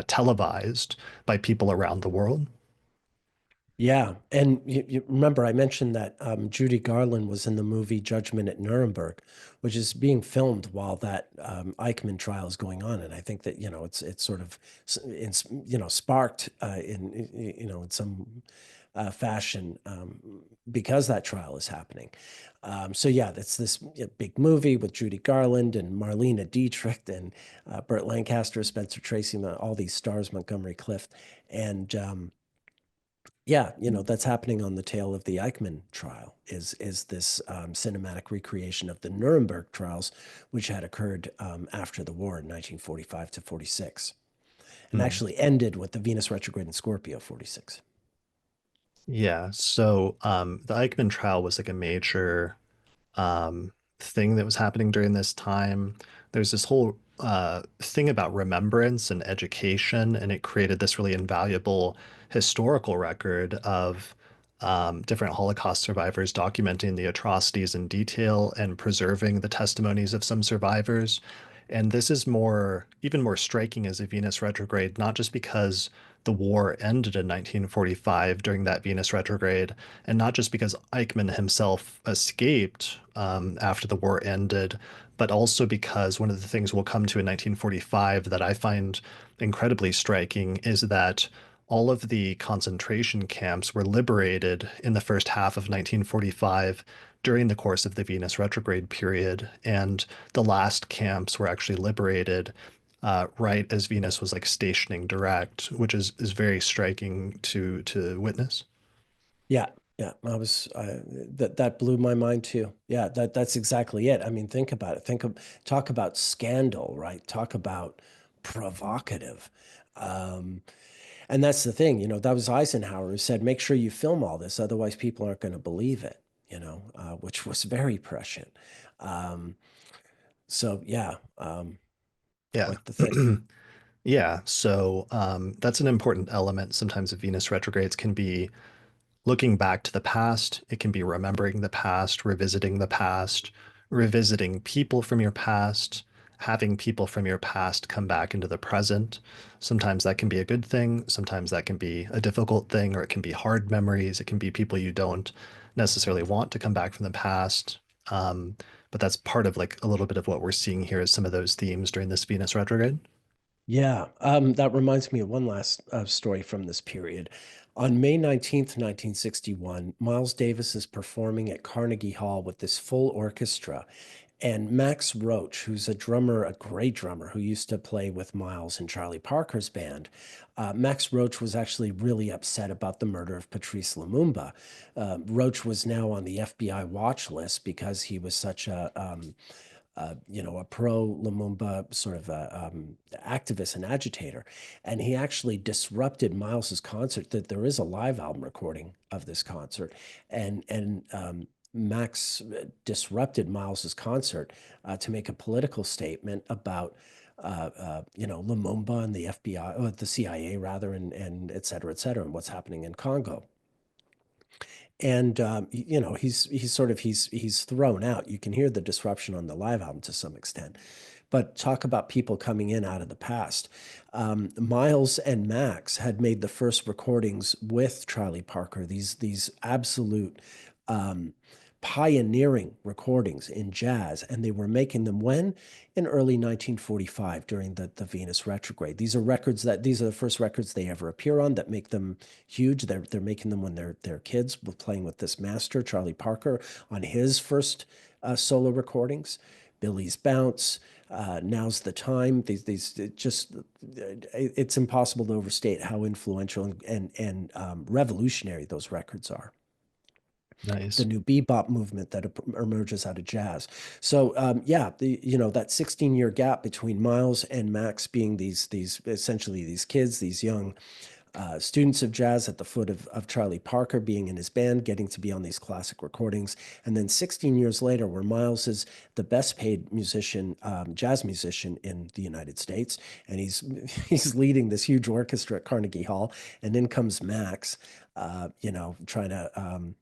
[SPEAKER 1] televised by people around the world.
[SPEAKER 2] Yeah, and you remember I mentioned that Judy Garland was in the movie Judgment at Nuremberg, which is being filmed while that Eichmann trial is going on, and I think that it's sort of sparked in some fashion because that trial is happening. So yeah, that's this big movie with Judy Garland and Marlena Dietrich and Burt Lancaster, Spencer Tracy, all these stars, Montgomery Clift, and yeah, that's happening on the tail of the Eichmann trial is this cinematic recreation of the Nuremberg trials, which had occurred after the war in 1945 to 46, and
[SPEAKER 1] Mm.
[SPEAKER 2] actually ended with the Venus retrograde in Scorpio 46.
[SPEAKER 1] Yeah. So the Eichmann trial was like a major thing that was happening during this time. There's this whole thing about remembrance and education, and it created this really invaluable historical record of different Holocaust survivors documenting the atrocities in detail and preserving the testimonies of some survivors. And this is even more striking as a Venus retrograde, not just because the war ended in 1945 during that Venus retrograde, and not just because Eichmann himself escaped after the war ended, but also because one of the things we'll come to in 1945 that I find incredibly striking is that all of the concentration camps were liberated in the first half of 1945 during the course of the Venus retrograde period. And the last camps were actually liberated right as Venus was like stationing direct, which is very striking to witness.
[SPEAKER 2] Yeah. Yeah, that blew my mind too. Yeah, that's exactly it. I mean, think about it. Talk about scandal, right? Talk about provocative. Um, and that's the thing, that was Eisenhower who said, make sure you film all this, otherwise people aren't going to believe it, which was very prescient. Um, so yeah,
[SPEAKER 1] Yeah.
[SPEAKER 2] quite the thing.
[SPEAKER 1] Yeah. So that's an important element. Sometimes Venus retrogrades can be looking back to the past. It can be remembering the past, revisiting people from your past, having people from your past come back into the present. Sometimes that can be a good thing. Sometimes that can be a difficult thing, or it can be hard memories. It can be people you don't necessarily want to come back from the past. But that's part of like a little bit of what we're seeing here is some of those themes during this Venus retrograde.
[SPEAKER 2] Yeah, that reminds me of one last story from this period. On May 19th, 1961, Miles Davis is performing at Carnegie Hall with this full orchestra. And Max Roach, who's a drummer, a great drummer who used to play with Miles in Charlie Parker's band, Max Roach was actually really upset about the murder of Patrice Lumumba. Roach was now on the FBI watch list because he was such a pro Lumumba sort of activist and agitator. And he actually disrupted Miles's concert. That there is a live album recording of this concert, and Max disrupted Miles's concert to make a political statement about Lumumba and the FBI, or the CIA rather, and et cetera, and what's happening in Congo. And he's thrown out. You can hear the disruption on the live album to some extent. But talk about people coming in out of the past. Miles and Max had made the first recordings with Charlie Parker. These absolute um, pioneering recordings in jazz, and they were making them when in early 1945 during the Venus retrograde. These are the first records they ever appear on that make them huge. They're making them when they're kids, with playing with this master Charlie Parker on his first solo recordings. Billy's Bounce, Now's the Time. These it just it's impossible to overstate how influential and revolutionary those records are. The
[SPEAKER 1] Nice.
[SPEAKER 2] new bebop movement that emerges out of jazz. So yeah, that 16-year gap between Miles and Max being these essentially these kids, these young students of jazz at the foot of Charlie Parker, being in his band, getting to be on these classic recordings. And then 16 years later, where Miles is the best paid musician, jazz musician in the United States, and he's he's leading this huge orchestra at Carnegie Hall. And then comes Max, trying to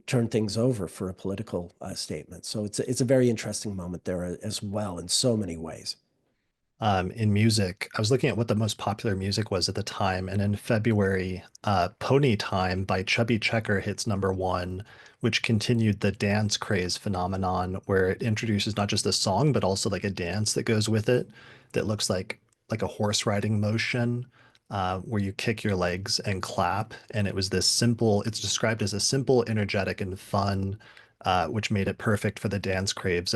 [SPEAKER 2] turn things over for a political statement. So it's a very interesting moment there as well in so many ways.
[SPEAKER 1] In music, I was looking at what the most popular music was at the time, and in February, Pony Time by Chubby Checker hits number one, which continued the dance craze phenomenon where it introduces not just a song, but also like a dance that goes with it that looks like a horse riding motion, where you kick your legs and clap. And it was this simple, it's described as a simple, energetic, and fun, which made it perfect for the dance crazes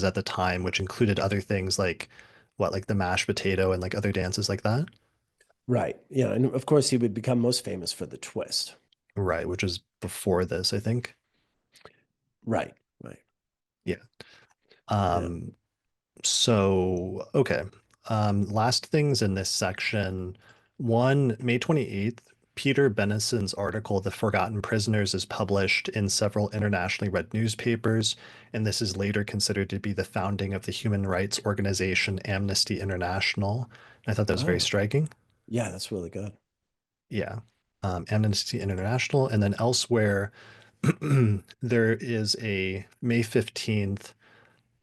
[SPEAKER 1] at the time, which included other things like the mashed potato and like other dances like that.
[SPEAKER 2] Right. Yeah. And of course, he would become most famous for the twist.
[SPEAKER 1] Right, which is before this, I think.
[SPEAKER 2] Right. Right.
[SPEAKER 1] Yeah.
[SPEAKER 2] Yeah.
[SPEAKER 1] Um, so okay. Last things in this section. One, May 28th, Peter Bennison's article, The Forgotten Prisoners, is published in several internationally read newspapers, and this is later considered to be the founding of the human rights organization Amnesty International. I thought that was very
[SPEAKER 2] Oh,
[SPEAKER 1] striking.
[SPEAKER 2] yeah. That's really good.
[SPEAKER 1] Yeah. Amnesty International. And then elsewhere, there is a May 15th,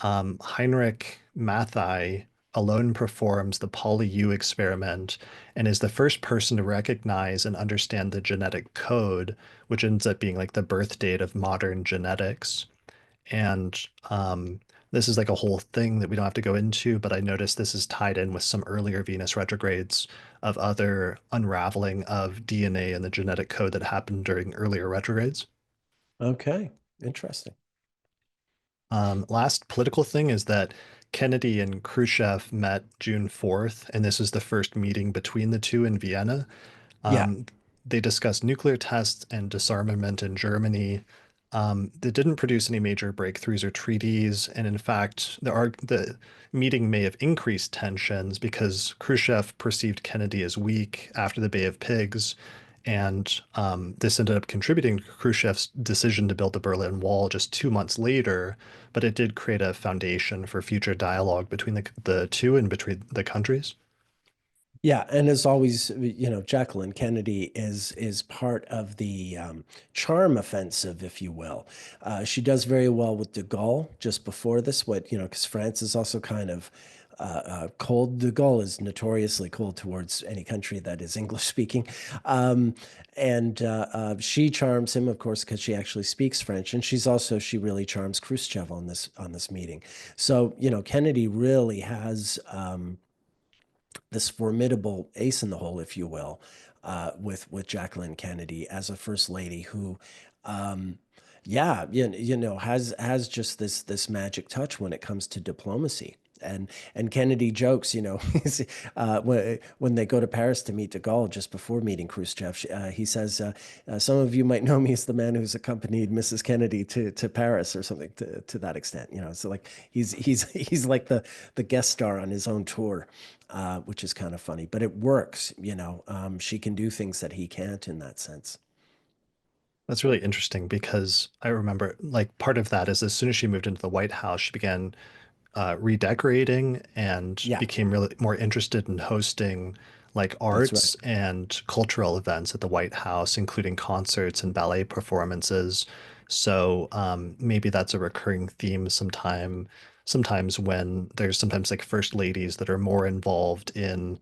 [SPEAKER 1] Heinrich Mathai alone performs the Poly U experiment and is the first person to recognize and understand the genetic code, which ends up being like the birth date of modern genetics. And this is like a whole thing that we don't have to go into, but I noticed this is tied in with some earlier Venus retrogrades of other unraveling of DNA and the genetic code that happened during earlier retrogrades.
[SPEAKER 2] Okay. Interesting.
[SPEAKER 1] Last political thing is that Kennedy and Khrushchev met June 4th, and this is the first meeting between the two in Vienna.
[SPEAKER 2] Yeah.
[SPEAKER 1] Um, they discussed nuclear tests and disarmament in Germany. They didn't produce any major breakthroughs or treaties, and in fact, the meeting may have increased tensions because Khrushchev perceived Kennedy as weak after the Bay of Pigs, and this ended up contributing to Khrushchev's decision to build the Berlin Wall just 2 months later. But it did create a foundation for future dialogue between the two and between the countries.
[SPEAKER 2] Yeah, and as always, Jacqueline Kennedy is part of the charm offensive, if you will. She does very well with de Gaulle just before this. Because France is also kind of cold. De Gaulle is notoriously cold towards any country that is English speaking, and she charms him, of course, because she actually speaks French, and she really charms Khrushchev on this meeting. So Kennedy really has. This formidable ace in the hole, if you will, with Jacqueline Kennedy as a first lady who, yeah, has just this magic touch when it comes to diplomacy. And Kennedy jokes, when they go to Paris to meet de Gaulle just before meeting Khrushchev, he says, "Some of you might know me as the man who's accompanied Mrs. Kennedy to Paris," or something to that extent. So like he's like the guest star on his own tour, which is kind of funny, but it works. She can do things that he can't in that sense.
[SPEAKER 1] That's really interesting because I remember like part of that is as soon as she moved into the White House, she began redecorating and
[SPEAKER 2] Yeah,
[SPEAKER 1] became really more interested in hosting like
[SPEAKER 2] that's right.
[SPEAKER 1] arts and cultural events at the White House, including concerts and ballet performances. So maybe that's a recurring theme sometimes when there's sometimes like first ladies that are more involved in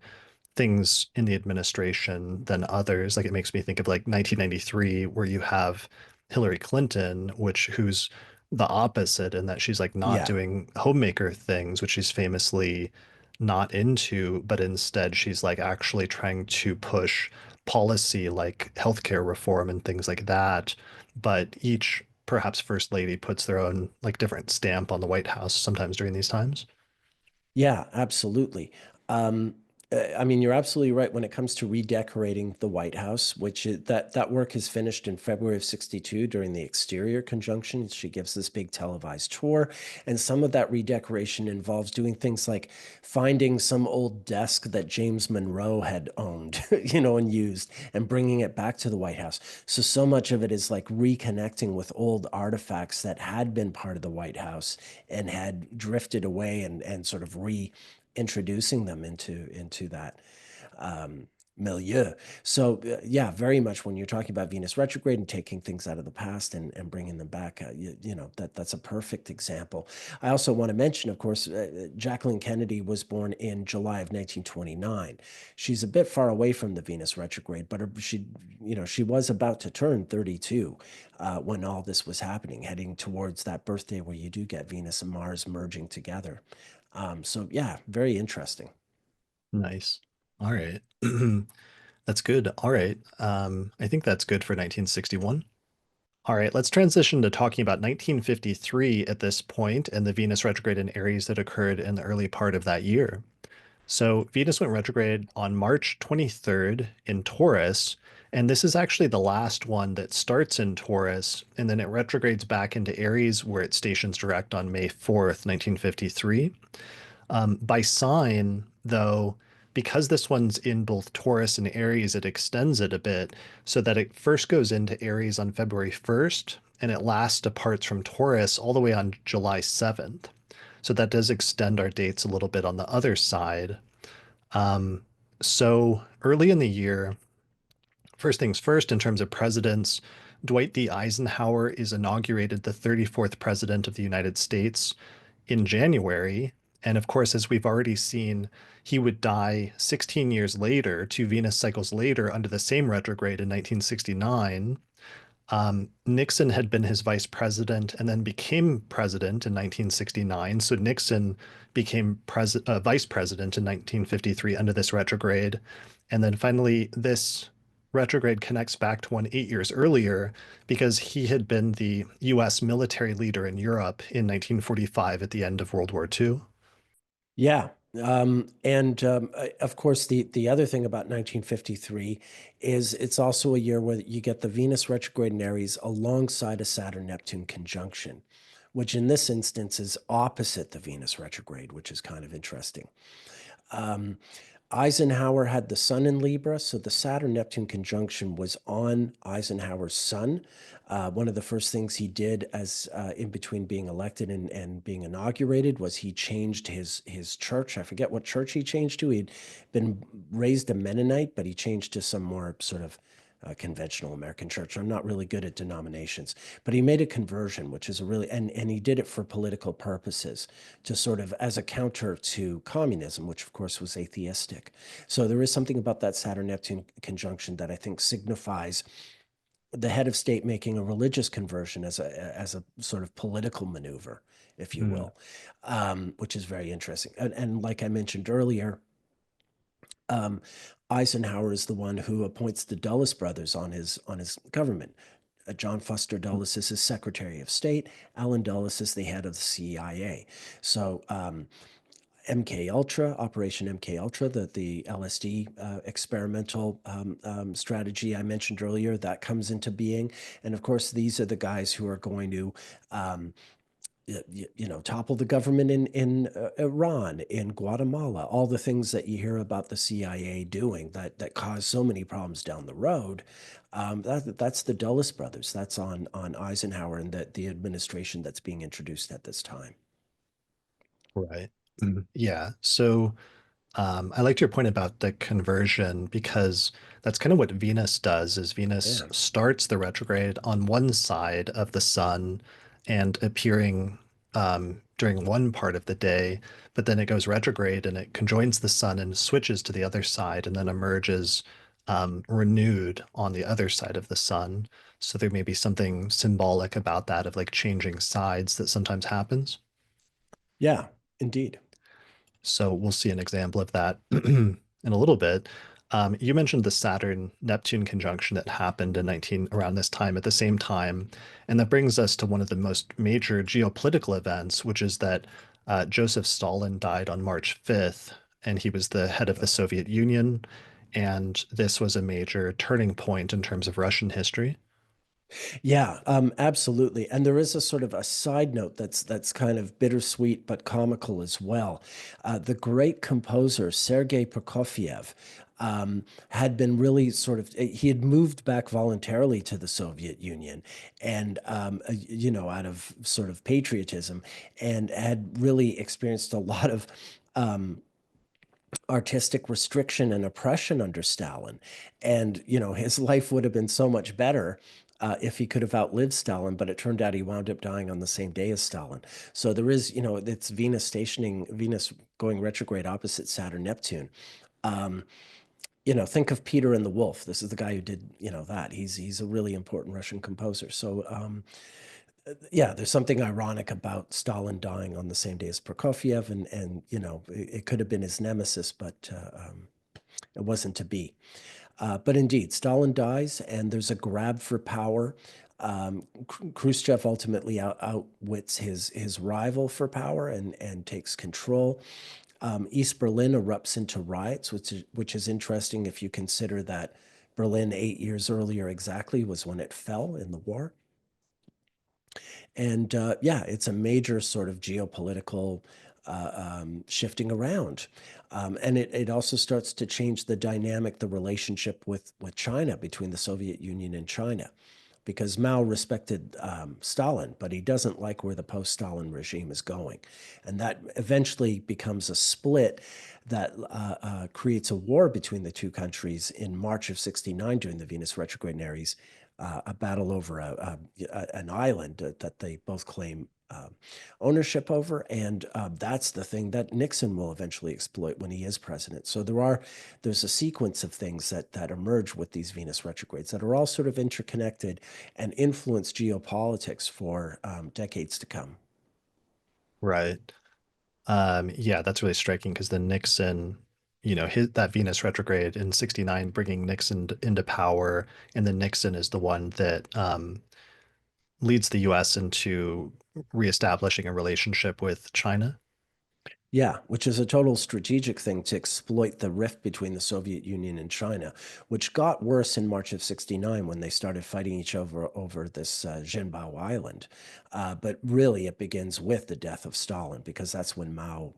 [SPEAKER 1] things in the administration than others. Like it makes me think of like 1993, where you have Hillary Clinton, who's the opposite in that she's like not
[SPEAKER 2] Yeah.
[SPEAKER 1] doing homemaker things, which she's famously not into, but instead she's like actually trying to push policy like healthcare reform and things like that. But each perhaps first lady puts their own like different stamp on the White House sometimes during these times.
[SPEAKER 2] Yeah, absolutely. I mean, you're absolutely right when it comes to redecorating the White House, that work is finished in February of '62 during the exterior conjunction. She gives this big televised tour, and some of that redecoration involves doing things like finding some old desk that James Monroe had owned, and used, and bringing it back to the White House. So much of it is like reconnecting with old artifacts that had been part of the White House and had drifted away and sort of reintroducing them into that milieu. So yeah, very much when you're talking about Venus retrograde and taking things out of the past and bringing them back, that's a perfect example. I also want to mention, of course, Jacqueline Kennedy was born in July of 1929. She's a bit far away from the Venus retrograde, but she was about to turn 32 when all this was happening, heading towards that birthday where you do get Venus and Mars merging together. So yeah, very interesting.
[SPEAKER 1] Nice. All right. That's good. All right. I think that's good for 1961. All right, let's transition to talking about 1953 at this point and the Venus retrograde in Aries that occurred in the early part of that year. So Venus went retrograde on March 23rd in Taurus, and this is actually the last one that starts in Taurus, and then it retrogrades back into Aries, where it stations direct on May 4th, 1953. By sign, though, because this one's in both Taurus and Aries, it extends it a bit so that it first goes into Aries on February 1st and it last departs from Taurus all the way on July 7th. So that does extend our dates a little bit on the other side. Um, so early in the year, first things first, in terms of presidents, Dwight D. Eisenhower is inaugurated the 34th president of the United States in January. And of course, as we've already seen, he would die 16 years later, 2 Venus cycles later, under the same retrograde in 1969. Nixon had been his vice president and then became president in 1969. So Nixon became vice president in 1953 under this retrograde. And then finally, this retrograde connects back to one 8 years earlier because he had been the US military leader in Europe in 1945 at the end of World War II.
[SPEAKER 2] Yeah. Of course, the other thing about 1953 is it's also a year where you get the Venus retrograde in Aries alongside a Saturn-Neptune conjunction, which in this instance is opposite the Venus retrograde, which is kind of interesting. Eisenhower had the sun in Libra, so the Saturn-Neptune conjunction was on Eisenhower's sun. One of the first things he did as in between being elected and being inaugurated was he changed his church. I forget what church he changed to. He'd been raised a Mennonite, but he changed to some more sort of conventional American church. I'm not really good at denominations, but he made a conversion, which is a really, and he did it for political purposes to sort of as a counter to communism, which of course was atheistic. So there is something about that Saturn Neptune conjunction that I think signifies the head of state making a religious conversion as a sort of political maneuver, if you
[SPEAKER 1] Hmm.
[SPEAKER 2] will, which is very interesting. And like I mentioned earlier, um, Eisenhower is the one who appoints the Dulles brothers on his government. John Foster Dulles is his Secretary of State. Allen Dulles is the head of the CIA. So MK Ultra, Operation MK Ultra, the LSD experimental strategy I mentioned earlier, that comes into being. And of course, these are the guys who are going to um, topple the government in Iran, in Guatemala, all the things that you hear about the CIA doing that cause so many problems down the road. That's the Dulles brothers. That's on Eisenhower and the administration that's being introduced at this time.
[SPEAKER 1] Right. Yeah. So I liked your point about the conversion because that's kind of what Venus does is Venus
[SPEAKER 2] Yeah.
[SPEAKER 1] starts the retrograde on one side of the sun and appearing during one part of the day, but then it goes retrograde and it conjoins the sun and switches to the other side and then emerges renewed on the other side of the sun. So there may be something symbolic about that of like changing sides that sometimes happens.
[SPEAKER 2] Yeah, indeed.
[SPEAKER 1] So we'll see an example of that in a little bit. You mentioned the Saturn Neptune conjunction that happened in 19 around this time at the same time, and that brings us to one of the most major geopolitical events, which is that Joseph Stalin died on March 5th, and he was the head of the Soviet Union, and this was a major turning point in terms of Russian history.
[SPEAKER 2] Yeah, absolutely. And there is a sort of a side note that's kind of bittersweet but comical as well. The great composer Sergei Prokofiev had been really sort of he had moved back voluntarily to the Soviet Union, and out of sort of patriotism, and had really experienced a lot of um, artistic restriction and oppression under Stalin. And, his life would have been so much better if he could have outlived Stalin, but it turned out he wound up dying on the same day as Stalin. So there is, it's Venus going retrograde opposite Saturn, Neptune. Um, think of Peter and the Wolf. This is the guy who did, that. He's a really important Russian composer. So yeah, there's something ironic about Stalin dying on the same day as Prokofiev, and it could have been his nemesis, but it wasn't to be. But indeed, Stalin dies, and there's a grab for power. Khrushchev ultimately outwits his rival for power and takes control. East Berlin erupts into riots, which is interesting if you consider that Berlin 8 years earlier exactly was when it fell in the war. And yeah, it's a major sort of geopolitical shifting around. And it also starts to change the dynamic, the relationship with China, between the Soviet Union and China. Because Mao respected Stalin, but he doesn't like where the post-Stalin regime is going. And that eventually becomes a split that creates a war between the two countries in March of 69 during the Venus retrograde in Aries, a battle over an island that they both claim ownership over, and that's the thing that Nixon will eventually exploit when he is president. So there's a sequence of things that emerge with these Venus retrogrades that are all sort of interconnected and influence geopolitics for decades to come.
[SPEAKER 1] Right. Yeah, that's really striking because the Nixon, that Venus retrograde in 69 bringing Nixon into power, and then Nixon is the one that leads the US into reestablishing a relationship with China.
[SPEAKER 2] Yeah, which is a total strategic thing to exploit the rift between the Soviet Union and China, which got worse in March of '69 when they started fighting each other over this Jinbao Island. But really, it begins with the death of Stalin because that's when Mao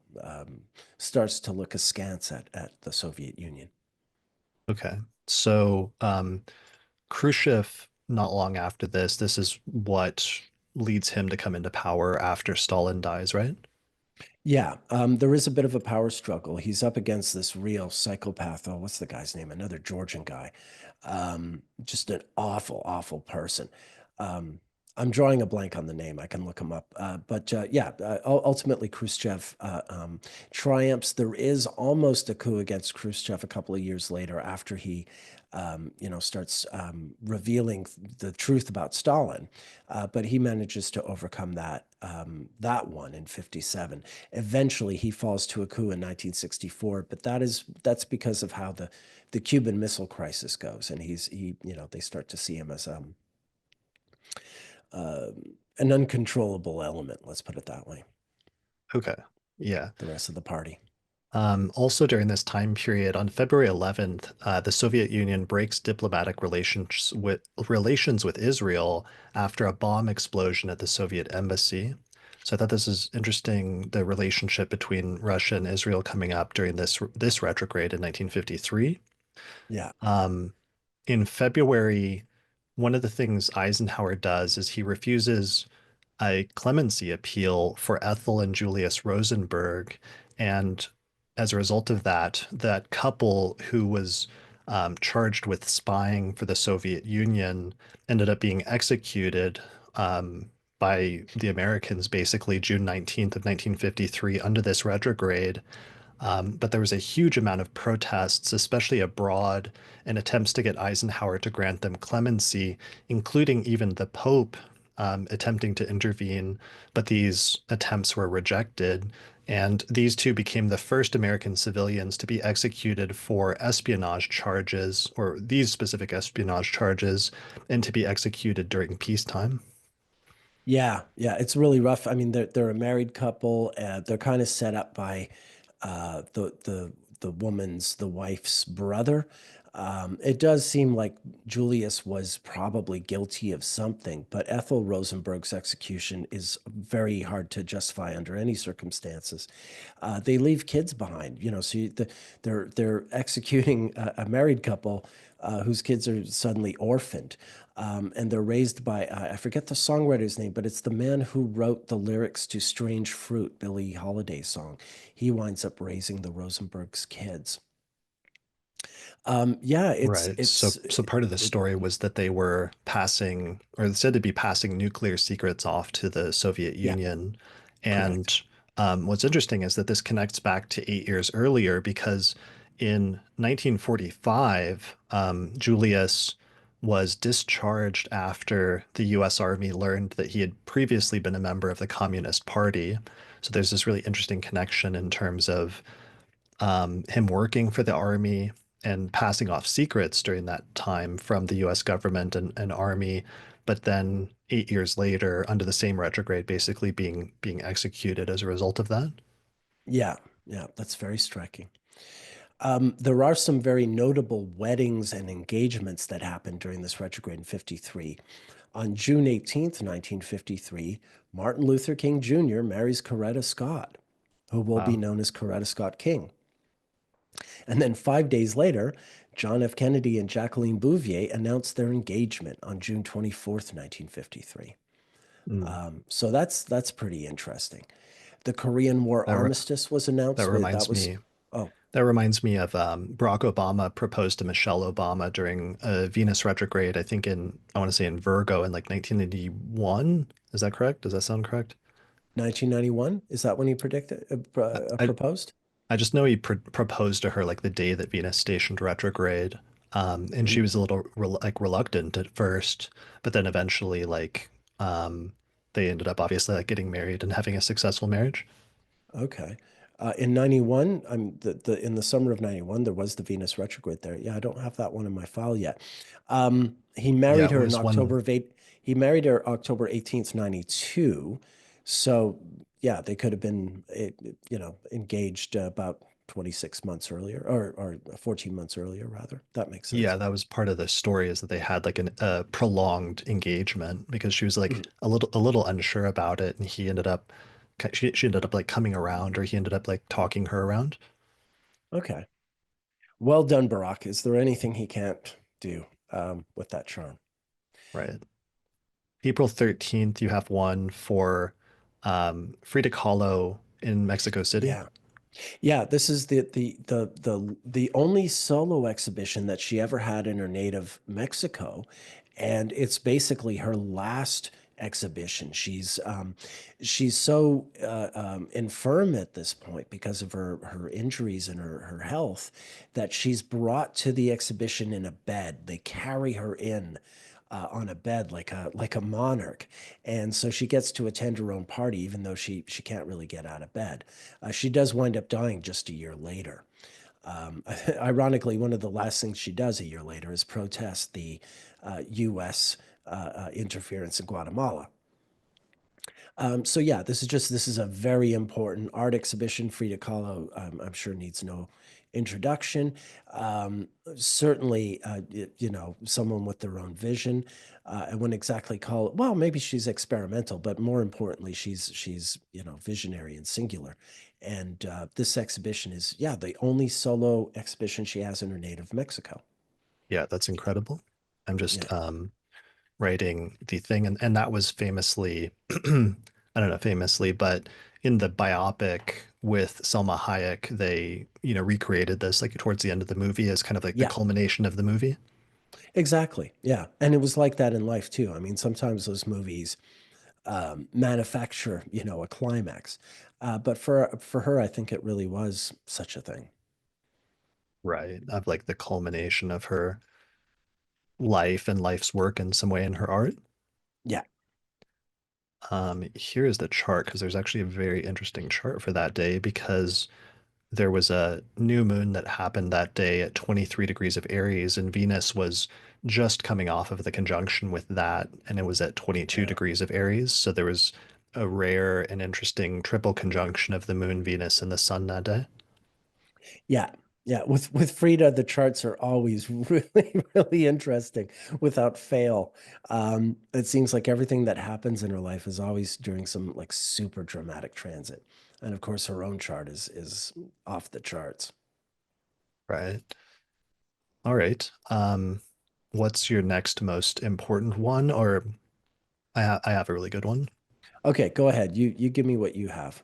[SPEAKER 2] starts to look askance at the Soviet Union.
[SPEAKER 1] Okay. So Khrushchev, not long after this is what leads him to come into power after Stalin dies, right?
[SPEAKER 2] Yeah, there is a bit of a power struggle. He's up against this real psychopath. Oh, what's the guy's name? Another Georgian guy. Just an awful, awful person. Um, I'm drawing a blank on the name. I can look him up. But yeah, ultimately Khrushchev triumphs. There is almost a coup against Khrushchev a couple of years later after he, starts revealing the truth about Stalin. But he manages to overcome that one in '57. Eventually, he falls to a coup in 1964, but that's because of how the Cuban Missile Crisis goes, and they start to see him as uh, an uncontrollable element. Let's put it that way.
[SPEAKER 1] Okay. Yeah.
[SPEAKER 2] The rest of the party.
[SPEAKER 1] Also during this time period, on February 11th, the Soviet Union breaks diplomatic relations with Israel after a bomb explosion at the Soviet embassy. So I thought this is interesting, the relationship between Russia and Israel coming up during this retrograde in 1953.
[SPEAKER 2] Yeah,
[SPEAKER 1] Um, in February, one of the things Eisenhower does is he refuses a clemency appeal for Ethel and Julius Rosenberg. And as a result of that, that couple who was charged with spying for the Soviet Union ended up being executed by the Americans basically June 19th of 1953 under this retrograde. But there was a huge amount of protests, especially abroad, and attempts to get Eisenhower to grant them clemency, including even the Pope attempting to intervene. But these attempts were rejected. And these two became the first American civilians to be executed for espionage charges, or these specific espionage charges, and to be executed during peacetime.
[SPEAKER 2] yeah, yeah. It's really rough. I mean, they're a married couple. They're kind of set up by the wife's brother. It does seem like Julius was probably guilty of something, but Ethel Rosenberg's execution is very hard to justify under any circumstances. They leave kids behind, so they're executing a married couple whose kids are suddenly orphaned. And they're raised by, I forget the songwriter's name, but it's the man who wrote the lyrics to Strange Fruit, Billie Holiday's song. He winds up raising the Rosenberg's kids. Yeah,
[SPEAKER 1] Right. So part of the
[SPEAKER 2] it,
[SPEAKER 1] story was that they were passing, or said to be passing nuclear secrets off to the Soviet
[SPEAKER 2] yeah,
[SPEAKER 1] Union. And
[SPEAKER 2] correct.
[SPEAKER 1] what's interesting is that this connects back to 8 years earlier because in 1945, Julius was discharged after the U.S. Army learned that he had previously been a member of the Communist Party. So there's this really interesting connection in terms of him working for the army and passing off secrets during that time from the US government and army, but then 8 years later, under the same retrograde, basically being executed as a result of that.
[SPEAKER 2] Yeah, yeah, that's very striking. There are some very notable weddings and engagements that happened during this retrograde in '53. On June 18th, 1953, Martin Luther King Jr. marries Coretta Scott, who will be
[SPEAKER 1] Wow.
[SPEAKER 2] known as Coretta Scott King. And then 5 days later, John F. Kennedy and Jacqueline Bouvier announced their engagement on June 24th, 1953.
[SPEAKER 1] Mm.
[SPEAKER 2] So that's pretty interesting. The Korean War
[SPEAKER 1] That re
[SPEAKER 2] armistice was
[SPEAKER 1] that
[SPEAKER 2] announced. That
[SPEAKER 1] reminds
[SPEAKER 2] was,
[SPEAKER 1] me
[SPEAKER 2] oh,
[SPEAKER 1] that reminds me of Barack Obama proposed to Michelle Obama during a Venus retrograde, I think I want to say in Virgo in like 1981. Is that correct? Does that sound correct?
[SPEAKER 2] 1991. Is that when he predicted
[SPEAKER 1] I,
[SPEAKER 2] proposed?
[SPEAKER 1] I just know he proposed to her like the day that Venus stationed retrograde. And she
[SPEAKER 2] Mm,
[SPEAKER 1] was a little like reluctant at first, but then eventually they ended up obviously like getting married and having a successful marriage.
[SPEAKER 2] okay. In '91, in the summer of '91, there was the Venus retrograde there. Yeah, I don't have that one in my file yet. He
[SPEAKER 1] Yeah,
[SPEAKER 2] married
[SPEAKER 1] it
[SPEAKER 2] her in
[SPEAKER 1] was one.
[SPEAKER 2] October 18th, '92. So yeah, they could have been, engaged about 26 months earlier, or 14 months earlier, rather. That makes
[SPEAKER 1] Yeah,
[SPEAKER 2] sense.
[SPEAKER 1] that was part of the story is that they had like a prolonged engagement because she was like
[SPEAKER 2] Mm,
[SPEAKER 1] a little unsure about it, and he ended up she ended up like coming around, or he ended up like talking her around.
[SPEAKER 2] okay. Well done, Barack. Is there anything he can't do with that charm?
[SPEAKER 1] Right. April 13th, you have one for Frida Kahlo in Mexico City.
[SPEAKER 2] Yeah. Yeah, this is the only solo exhibition that she ever had in her native Mexico, and it's basically her last exhibition. She's so infirm at this point because of her injuries and her health that she's brought to the exhibition in a bed. They carry her in. On a bed like a monarch, and so she gets to attend her own party, even though she can't really get out of bed. She does wind up dying just a year later. Ironically, one of the last things she does a year later is protest the U.S. Interference in Guatemala. So yeah, this is a very important art exhibition. Frida Kahlo, I'm sure, needs no introduction. Certainly, someone with their own vision. I wouldn't exactly call it. Well, maybe she's experimental, but more importantly, she's visionary and singular. And this exhibition is, yeah, the only solo exhibition she has in her native Mexico.
[SPEAKER 1] Yeah, that's incredible. I'm
[SPEAKER 2] Yeah,
[SPEAKER 1] just writing the thing, and that was famously I don't know famously, but in the biopic with Selma Hayek, they, recreated this like towards the end of the movie as kind of like the
[SPEAKER 2] yeah,
[SPEAKER 1] culmination of the movie.
[SPEAKER 2] exactly. Yeah, and it was like that in life too. I mean, sometimes those movies manufacture, a climax. But for her, I think it really was such a thing.
[SPEAKER 1] Right. Of like the culmination of her life and life's work in some way in her art.
[SPEAKER 2] Yeah,
[SPEAKER 1] Here is the chart because there's actually a very interesting chart for that day because there was a new moon that happened that day at 23 degrees of Aries, and Venus was just coming off of the conjunction with that, and it was at 22
[SPEAKER 2] yeah,
[SPEAKER 1] degrees of Aries. So there was a rare and interesting triple conjunction of the moon, Venus, and the sun that day.
[SPEAKER 2] yeah, yeah. With Frida, the charts are always really, really interesting, without fail. It seems like everything that happens in her life is always during some like super dramatic transit, and of course, her own chart is off the charts.
[SPEAKER 1] Right. All right. What's your next most important one? Or I have a really good one.
[SPEAKER 2] Okay, go ahead. You give me what you have.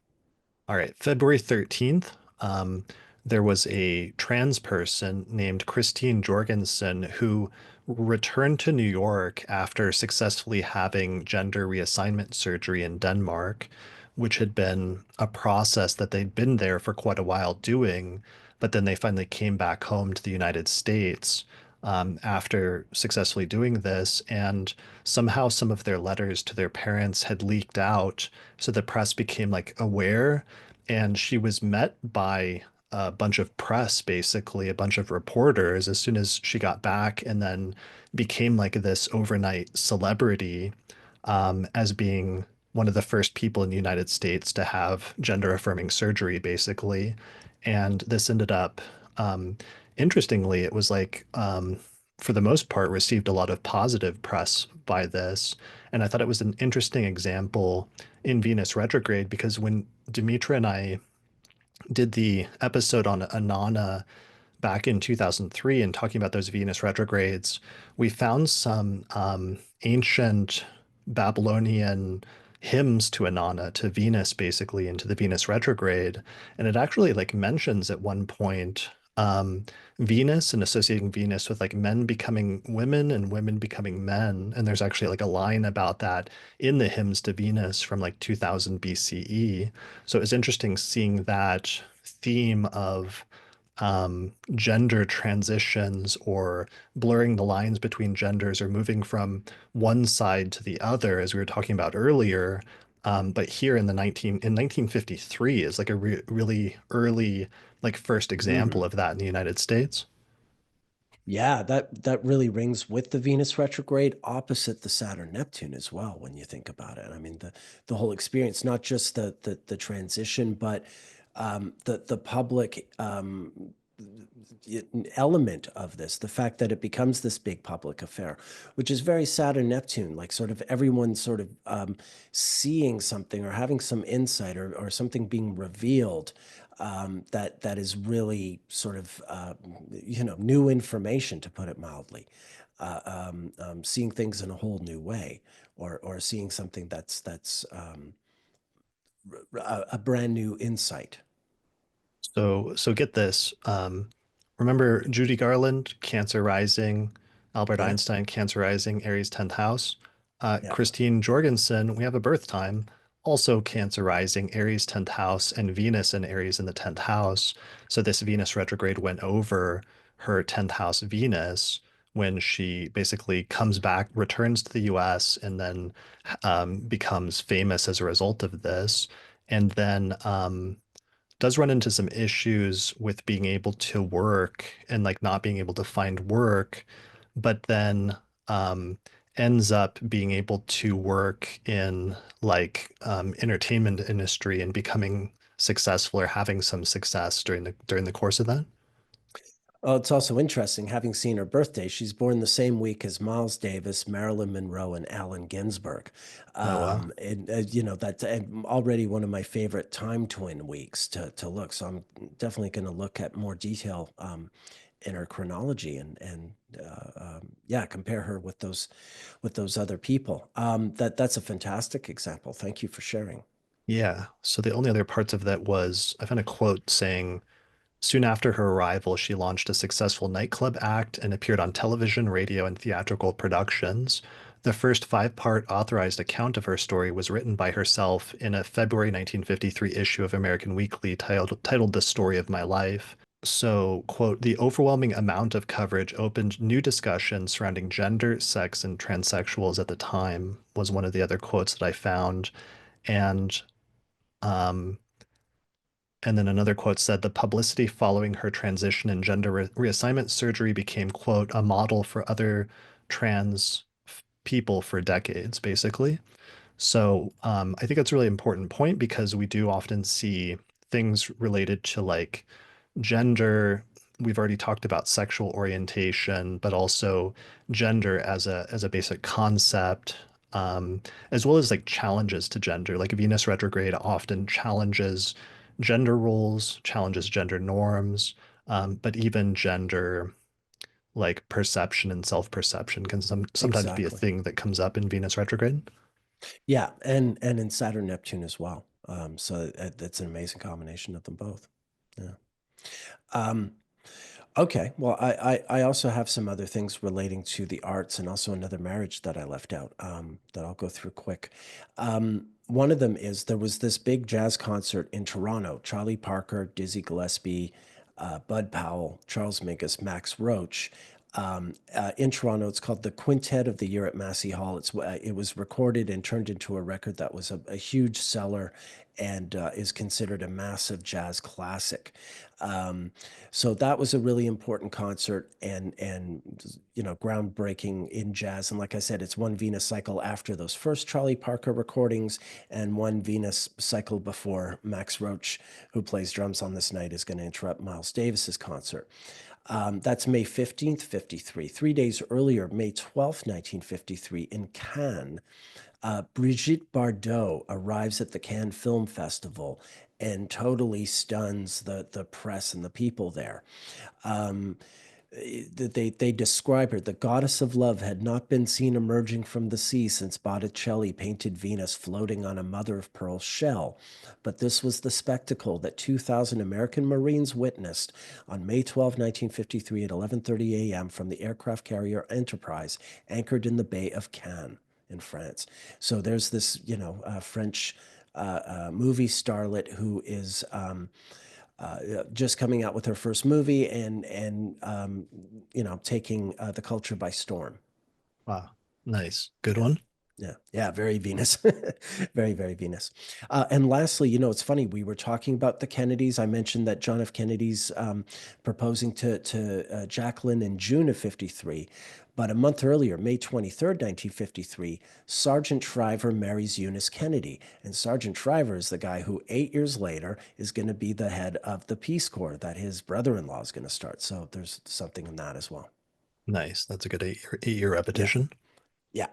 [SPEAKER 1] All right, February 13th, there was a trans person named Christine Jorgensen who returned to New York after successfully having gender reassignment surgery in Denmark, which had been a process that they'd been there for quite a while doing, but then they finally came back home to the United States after successfully doing this, and somehow some of their letters to their parents had leaked out, so the press became like aware, and she was met by a bunch of press, basically a bunch of reporters, as soon as she got back, and then became like this overnight celebrity, as being one of the first people in the United States to have gender affirming surgery, basically. And this ended up, interestingly, it was like, for the most part, received a lot of positive press by this. And I thought it was an interesting example in Venus retrograde because when Demetra and I did the episode on Anana back in 2003 and talking about those Venus retrogrades, we found some ancient Babylonian hymns to Inanna, to Venus, basically, into the Venus retrograde. And it actually like mentions at one point Venus and associating Venus with like men becoming women and women becoming men. And there's actually like a line about that in the hymns to Venus from like 2000 BCE. So it was interesting seeing that theme of gender transitions or blurring the lines between genders or moving from one side to the other, as we were talking about earlier. But here in 1953 is like a really early like first example
[SPEAKER 2] Mhm.
[SPEAKER 1] of that in the United States.
[SPEAKER 2] Yeah, that really rings with the Venus retrograde opposite the Saturn Neptune as well when you think about it. I mean, the whole experience, not just the transition, but the public element of this, the fact that it becomes this big public affair, which is very Saturn Neptune, like sort of everyone sort of seeing something or having some insight or something being revealed that is really sort of new information, to put it mildly. Seeing things in a whole new way, or seeing something that's a brand new insight.
[SPEAKER 1] So get this. Remember Judy Garland, Cancer rising, Albert
[SPEAKER 2] Yeah,
[SPEAKER 1] Einstein, Cancer rising, Aries 10th house.
[SPEAKER 2] yeah.
[SPEAKER 1] Christine Jorgensen, we have a birth time, also Cancer rising, Aries 10th house, and Venus and Aries in the 10th house. So this Venus retrograde went over her 10th house Venus when she basically comes back, returns to the US, and then becomes famous as a result of this. And then does run into some issues with being able to work and like not being able to find work, but then um, ends up being able to work in like entertainment industry and becoming successful or having some success during the course of that.
[SPEAKER 2] Oh, it's also interesting having seen her birthday. She's born the same week as Miles Davis, Marilyn Monroe, and Allen Ginsberg.
[SPEAKER 1] Oh wow.
[SPEAKER 2] That's already one of my favorite time twin weeks to look. So I'm definitely going to look at more detail in her chronology and yeah, compare her with those other people. That's a fantastic example. Thank you for sharing.
[SPEAKER 1] Yeah. So the only other parts of that was I found a quote saying soon after her arrival, she launched a successful nightclub act and appeared on television, radio, and theatrical productions. The first five-part authorized account of her story was written by herself in a February 1953 issue of American Weekly titled The Story of My Life. So, quote, the overwhelming amount of coverage opened new discussions surrounding gender, sex, and transsexuals at the time, was one of the other quotes that I found. And um, and then another quote said the publicity following her transition and gender reassignment surgery became, quote, a model for other trans people for decades, basically. So I think that's a really important point because we do often see things related to like gender. We've already talked about sexual orientation, but also gender as a basic concept, as well as like challenges to gender. Like Venus retrograde often challenges gender roles, challenges gender norms, but even gender like perception and self-perception can sometimes be a
[SPEAKER 2] Exactly.
[SPEAKER 1] thing that comes up in Venus retrograde.
[SPEAKER 2] Yeah, and in Saturn Neptune as well. So it's an amazing combination of them both. Yeah. Um, okay. Well, I also have some other things relating to the arts and also another marriage that I left out that I'll go through quick. One of them is there was this big jazz concert in Toronto. Charlie Parker, Dizzy Gillespie, Bud Powell, Charles Mingus, Max Roach. In Toronto, it's called the Quintet of the Year at Massey Hall. It was recorded and turned into a record that was a huge seller and is considered a massive jazz classic. Um, so that was a really important concert and groundbreaking in jazz. And like I said, it's one Venus cycle after those first Charlie Parker recordings and one Venus cycle before Max Roach, who plays drums on this night, is going to interrupt Miles Davis's concert. That's May 15th, 53. 3 days earlier, May 12th, 1953, in Cannes, Brigitte Bardot arrives at the Cannes Film Festival and totally stuns the press and the people there. Um, they describe her. The goddess of love had not been seen emerging from the sea since Botticelli painted Venus floating on a mother of pearl shell. But this was the spectacle that 2,000 American Marines witnessed on May 12, 1953 at 11:30 a.m. from the aircraft carrier Enterprise anchored in the Bay of Cannes in France. So there's this, French movie starlet who is just coming out with her first movie and taking the culture by storm.
[SPEAKER 1] Wow. Nice. Good
[SPEAKER 2] Yeah.
[SPEAKER 1] one.
[SPEAKER 2] Yeah, yeah, very Venus, very, very Venus. And lastly, it's funny. We were talking about the Kennedys. I mentioned that John F. Kennedy's proposing to Jacqueline in June of '53, but a month earlier, May 23rd, 1953, Sergeant Shriver marries Eunice Kennedy, and Sergeant Shriver is the guy who 8 years later is going to be the head of the Peace Corps that his brother-in-law is going to start. So there's something in that as well.
[SPEAKER 1] Nice. That's a good eight-year
[SPEAKER 2] Yeah,
[SPEAKER 1] repetition.
[SPEAKER 2] yeah.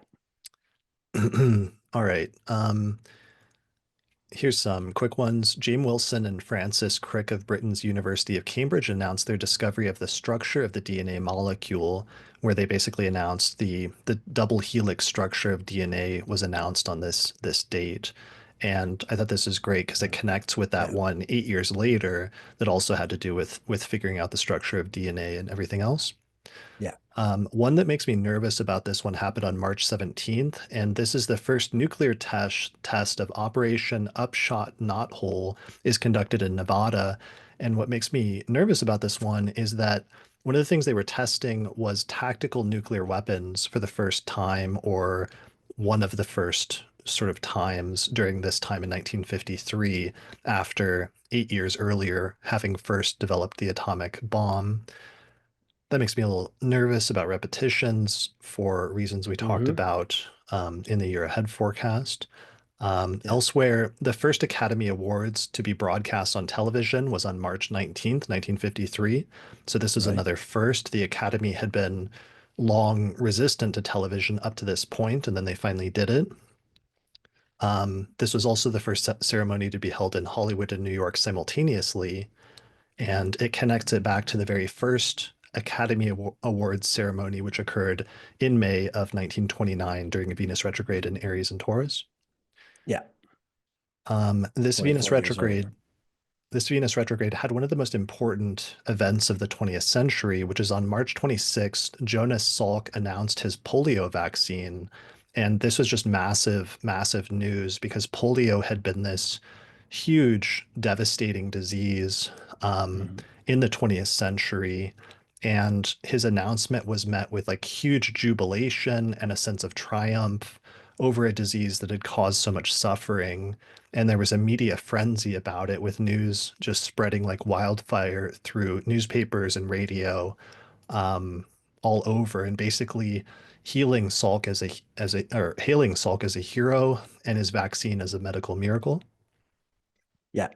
[SPEAKER 1] All right. Here's some quick ones. James Wilson and Francis Crick of Britain's University of Cambridge announced their discovery of the structure of the DNA molecule, where they basically announced the double helix structure of DNA was announced on this date. And I thought this is great because it
[SPEAKER 2] Mm,
[SPEAKER 1] connects with that
[SPEAKER 2] yeah,
[SPEAKER 1] one 8 years later that also had to do with figuring out the structure of DNA and everything else.
[SPEAKER 2] yeah.
[SPEAKER 1] One that makes me nervous about this one happened on March 17th, and this is the first nuclear test of Operation Upshot Knot Hole is conducted in Nevada. And what makes me nervous about this one is that one of the things they were testing was tactical nuclear weapons for the first time, or one of the first sort of times during this time in 1953, after 8 years earlier having first developed the atomic bomb. That makes me a little nervous about repetitions for reasons we talked
[SPEAKER 2] Hmm.
[SPEAKER 1] about in the year ahead forecast.
[SPEAKER 2] Yeah,
[SPEAKER 1] Elsewhere, the first Academy Awards to be broadcast on television was on March 19th, 1953. So this is
[SPEAKER 2] right.
[SPEAKER 1] another first. The Academy had been long resistant to television up to this point, and then they finally did it. This was also the first ceremony to be held in Hollywood and New York simultaneously, and it connects it back to the very first Academy Awards ceremony, which occurred in May of 1929 during a Venus retrograde in Aries and Taurus.
[SPEAKER 2] Yeah,
[SPEAKER 1] This Venus
[SPEAKER 2] 24 years earlier.
[SPEAKER 1] retrograde this Venus retrograde had one of the most important events of the 20th century, which is on March 26th, Jonas Salk announced his polio vaccine. And this was just massive, massive news because polio had been this huge, devastating disease
[SPEAKER 2] Hmm.
[SPEAKER 1] in the 20th century. And his announcement was met with like huge jubilation and a sense of triumph over a disease that had caused so much suffering. And there was a media frenzy about it with news just spreading like wildfire through newspapers and radio um, all over, and basically healing Salk or hailing Salk as a hero and his vaccine as a medical miracle.
[SPEAKER 2] Yeah,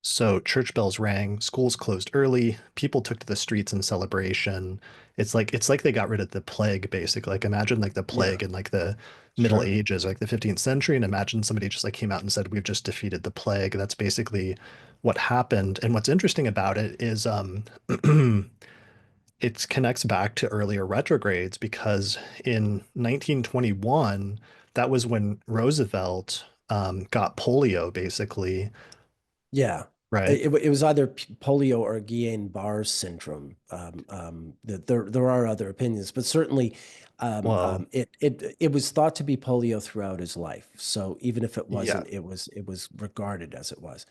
[SPEAKER 1] So church bells rang, schools closed early, people took to the streets in celebration. It's like they got rid of the plague, basically. Like imagine like the
[SPEAKER 2] yeah,
[SPEAKER 1] plague in like the Middle
[SPEAKER 2] sure.
[SPEAKER 1] Ages, like the 15th century, and imagine somebody just like came out and said, "We've just defeated the plague." That's basically what happened. And what's interesting about it is it connects back to earlier retrogrades because in 1921, that was when Roosevelt got polio, basically,
[SPEAKER 2] Yeah.
[SPEAKER 1] right?
[SPEAKER 2] It was either polio or Guillain-Barré syndrome. There are other opinions, but certainly
[SPEAKER 1] Well,
[SPEAKER 2] it was thought to be polio throughout his life. So even if it
[SPEAKER 1] yeah,
[SPEAKER 2] wasn't, it was regarded as it was.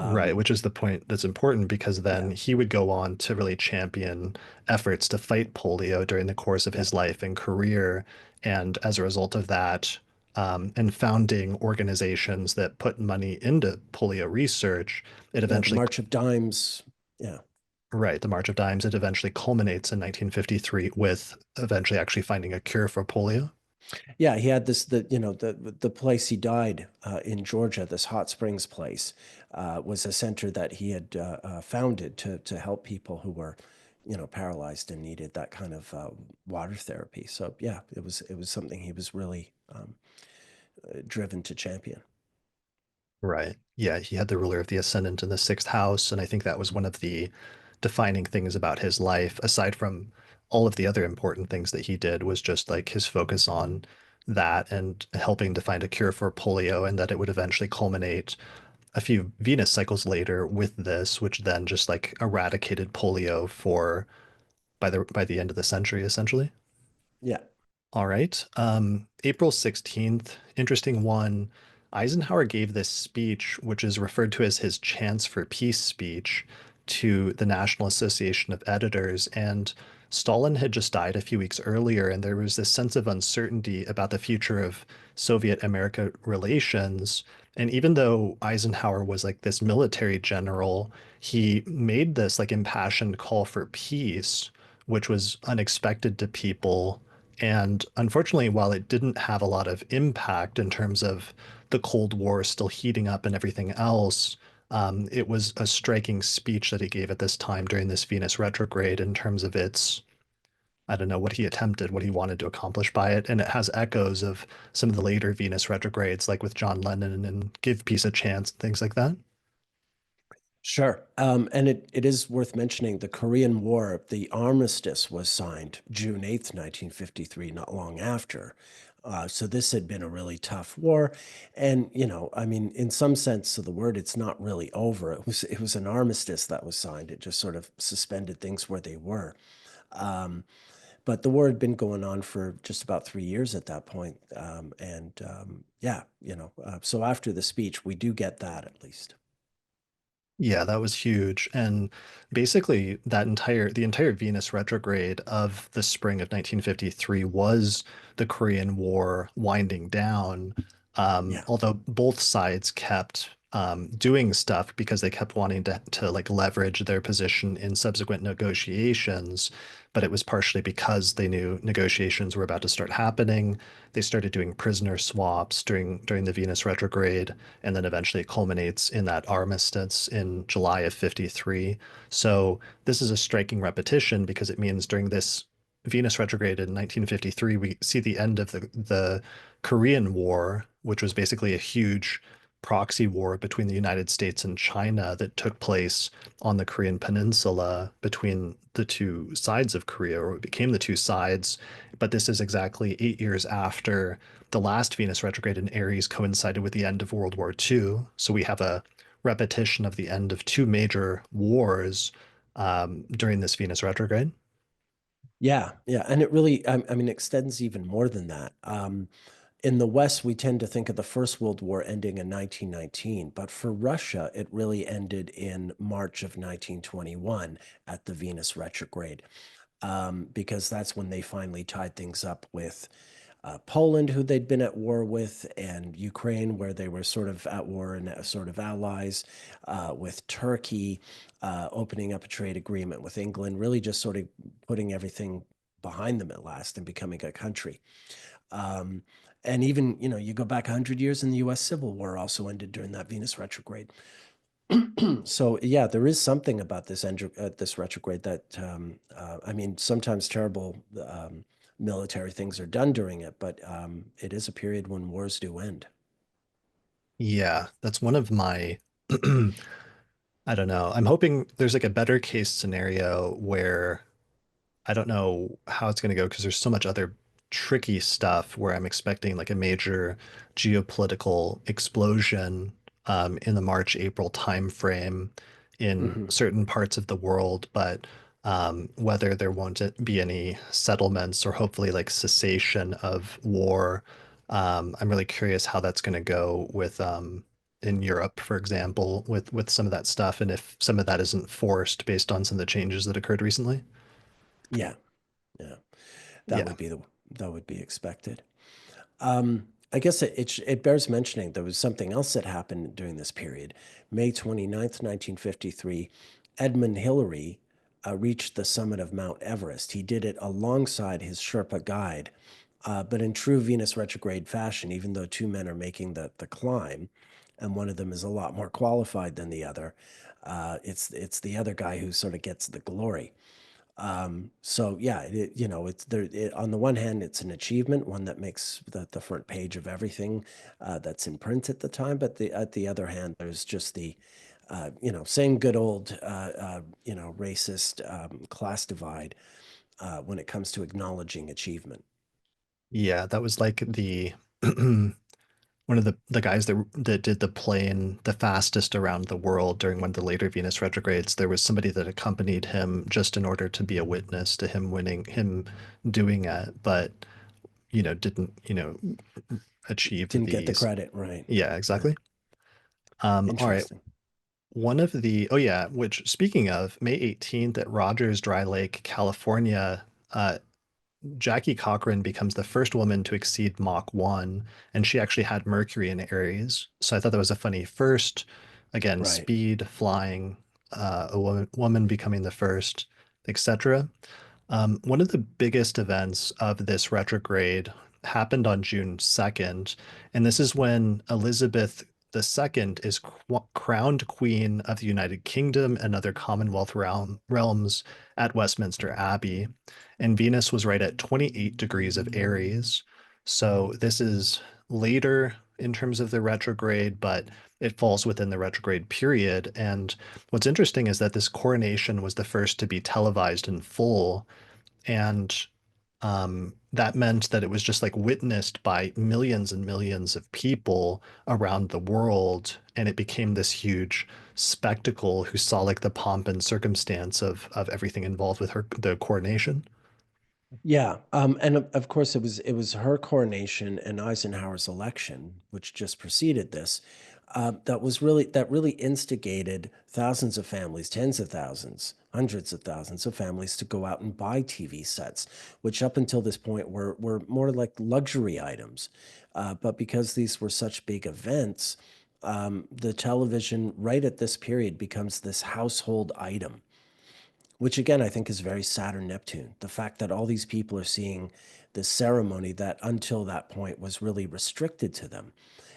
[SPEAKER 1] right,
[SPEAKER 2] Um,
[SPEAKER 1] which is the point that's important because then
[SPEAKER 2] yeah,
[SPEAKER 1] he would go on to really champion efforts to fight polio during the course of
[SPEAKER 2] yeah,
[SPEAKER 1] his life and career. And as a result of that, and founding organizations that put money into polio research, it
[SPEAKER 2] yeah. The
[SPEAKER 1] eventually,
[SPEAKER 2] March of Dimes. Yeah.
[SPEAKER 1] right, the March of Dimes, it eventually culminates in 1953 with eventually actually finding a cure for polio.
[SPEAKER 2] Yeah, he had the place he died in Georgia, this hot springs place, was a center that he had founded to help people who were, paralyzed and needed that kind of water therapy. So yeah, it was something he was really driven to champion.
[SPEAKER 1] Right. Yeah, he had the ruler of the ascendant in the sixth house, and I think that was one of the defining things about his life, aside from all of the other important things that he did, was just like his focus on that and helping to find a cure for polio, and that it would eventually culminate a few Venus cycles later with this, which then just like eradicated polio for by the end of the century, essentially.
[SPEAKER 2] Yeah.
[SPEAKER 1] All right. April 16th, interesting one. Eisenhower gave this speech, which is referred to as his Chance for Peace speech, to the National Association of Editors. And Stalin had just died a few weeks earlier, and there was this sense of uncertainty about the future of Soviet-America relations. And even though Eisenhower was like this military general, he made this like impassioned call for peace, which was unexpected to people. And unfortunately, while it didn't have a lot of impact in terms of the Cold War still heating up and everything else, it was a striking speech that he gave at this time during this Venus retrograde in terms of its, I don't know, what he attempted, what he wanted to accomplish by it. And it has echoes of some of the later Venus retrogrades, like with John Lennon and Give Peace a Chance, things like that.
[SPEAKER 2] Sure. And it is worth mentioning the Korean War, the armistice was signed June 8th, 1953, not long after. So this had been a really tough war. And, I mean, in some sense of the word, it's not really over. It was an armistice that was signed. It just sort of suspended things where they were. Um, but the war had been going on for just about 3 years at that point. Yeah, so after the speech, we do get that at least.
[SPEAKER 1] Yeah, that was huge. And basically the entire Venus retrograde of the spring of 1953 was the Korean War winding down.
[SPEAKER 2] Yeah.
[SPEAKER 1] Although both sides kept doing stuff because they kept wanting to like leverage their position in subsequent negotiations. But it was partially because they knew negotiations were about to start happening. They started doing prisoner swaps during the Venus retrograde, and then eventually it culminates in that armistice in July of 53. So this is a striking repetition because it means during this Venus retrograde in 1953, we see the end of the Korean War, which was basically a huge proxy war between the United States and China that took place on the Korean Peninsula between the two sides of Korea, or it became the two sides. But this is exactly 8 years after the last Venus retrograde in Aries coincided with the end of World War II. So we have a repetition of the end of two major wars during this Venus retrograde.
[SPEAKER 2] Yeah, yeah, and it really, I mean, extends even more than that. In the West, we tend to think of the First World War ending in 1919, but for Russia, it really ended in March of 1921 at the Venus retrograde, because that's when they finally tied things up with Poland, who they'd been at war with, and Ukraine, where they were sort of at war and sort of allies, with Turkey, opening up a trade agreement with England, really just sort of putting everything behind them at last and becoming a country. Um, and even, you go back 100 years and the US Civil War also ended during that Venus retrograde. So yeah, there is something about this retrograde that I mean, sometimes terrible military things are done during it, but it is a period when wars do end.
[SPEAKER 1] Yeah, that's one of my I don't know. I'm hoping there's like a better case scenario where I don't know how it's going to go because there's so much other tricky stuff where I'm expecting like a major geopolitical explosion in the March, April timeframe in
[SPEAKER 2] Hmm.
[SPEAKER 1] certain parts of the world, but whether there won't be any settlements or hopefully like cessation of war. I'm really curious how that's going to go with in Europe, for example, with some of that stuff, and if some of that isn't forced based on some of the changes that occurred recently.
[SPEAKER 2] Yeah, yeah, that
[SPEAKER 1] Yeah.
[SPEAKER 2] would be that would be expected. I guess it bears mentioning there was something else that happened during this period. May 29th, 1953, Edmund Hillary reached the summit of Mount Everest. He did it alongside his Sherpa guide, but in true Venus retrograde fashion, even though two men are making the climb, and one of them is a lot more qualified than the other, it's the other guy who sort of gets the glory. So yeah, it's there. On the one hand, it's an achievement, one that makes the front page of everything that's in print at the time. But at the other hand, there's just the, same good old, racist class divide when it comes to acknowledging achievement.
[SPEAKER 1] Yeah, that was like the one of the guys that did the plane the fastest around the world during one of the later Venus retrogrades. There was somebody that accompanied him just in order to be a witness to him winning, him doing it, but didn't, achieve
[SPEAKER 2] Didn't get the
[SPEAKER 1] these.
[SPEAKER 2] credit, right?
[SPEAKER 1] Yeah,
[SPEAKER 2] Yeah,
[SPEAKER 1] exactly. All right.
[SPEAKER 2] interesting.
[SPEAKER 1] One of the, oh yeah, which speaking of, May 18th at Rogers Dry Lake, California, Jackie Cochran becomes the first woman to exceed Mach 1, and she actually had Mercury in Aries. So I thought that was a funny first. Again,
[SPEAKER 2] Right.
[SPEAKER 1] speed, flying, a woman becoming the first, etc. One of the biggest events of this retrograde happened on June 2nd, and this is when Elizabeth II is crowned Queen of the United Kingdom and other Commonwealth realms at Westminster Abbey. And Venus was right at 28 degrees of Aries. So this is later in terms of the retrograde, but it falls within the retrograde period. And what's interesting is that this coronation was the first to be televised in full, and that meant that it was just like witnessed by millions and millions of people around the world. And it became this huge spectacle who saw like the pomp and circumstance of everything involved with the coronation.
[SPEAKER 2] Yeah, and of course it was her coronation and Eisenhower's election, which just preceded this, that really instigated thousands of families, tens of thousands, hundreds of thousands of families to go out and buy TV sets, which up until this point were more like luxury items, but because these were such big events, the television right at this period becomes this household item, which again I think is very Saturn Neptune. The fact that all these people are seeing this ceremony that until that point was really restricted to them.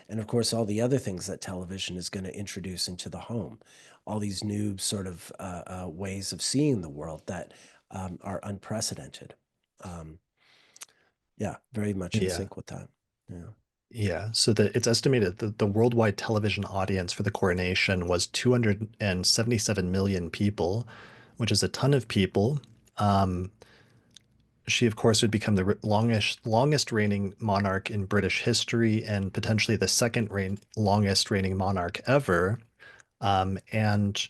[SPEAKER 2] And of course, all the other things that television is going to introduce into the home, all these new sort of ways of seeing the world that are unprecedented. Um, yeah, very much in
[SPEAKER 1] Yeah.
[SPEAKER 2] sync with that. Yeah.
[SPEAKER 1] Yeah. So it's estimated that the worldwide television audience for the coronation was 277 million people, which is a ton of people. Um, She, of course, would become the longest reigning monarch in British history and potentially the longest reigning monarch ever. And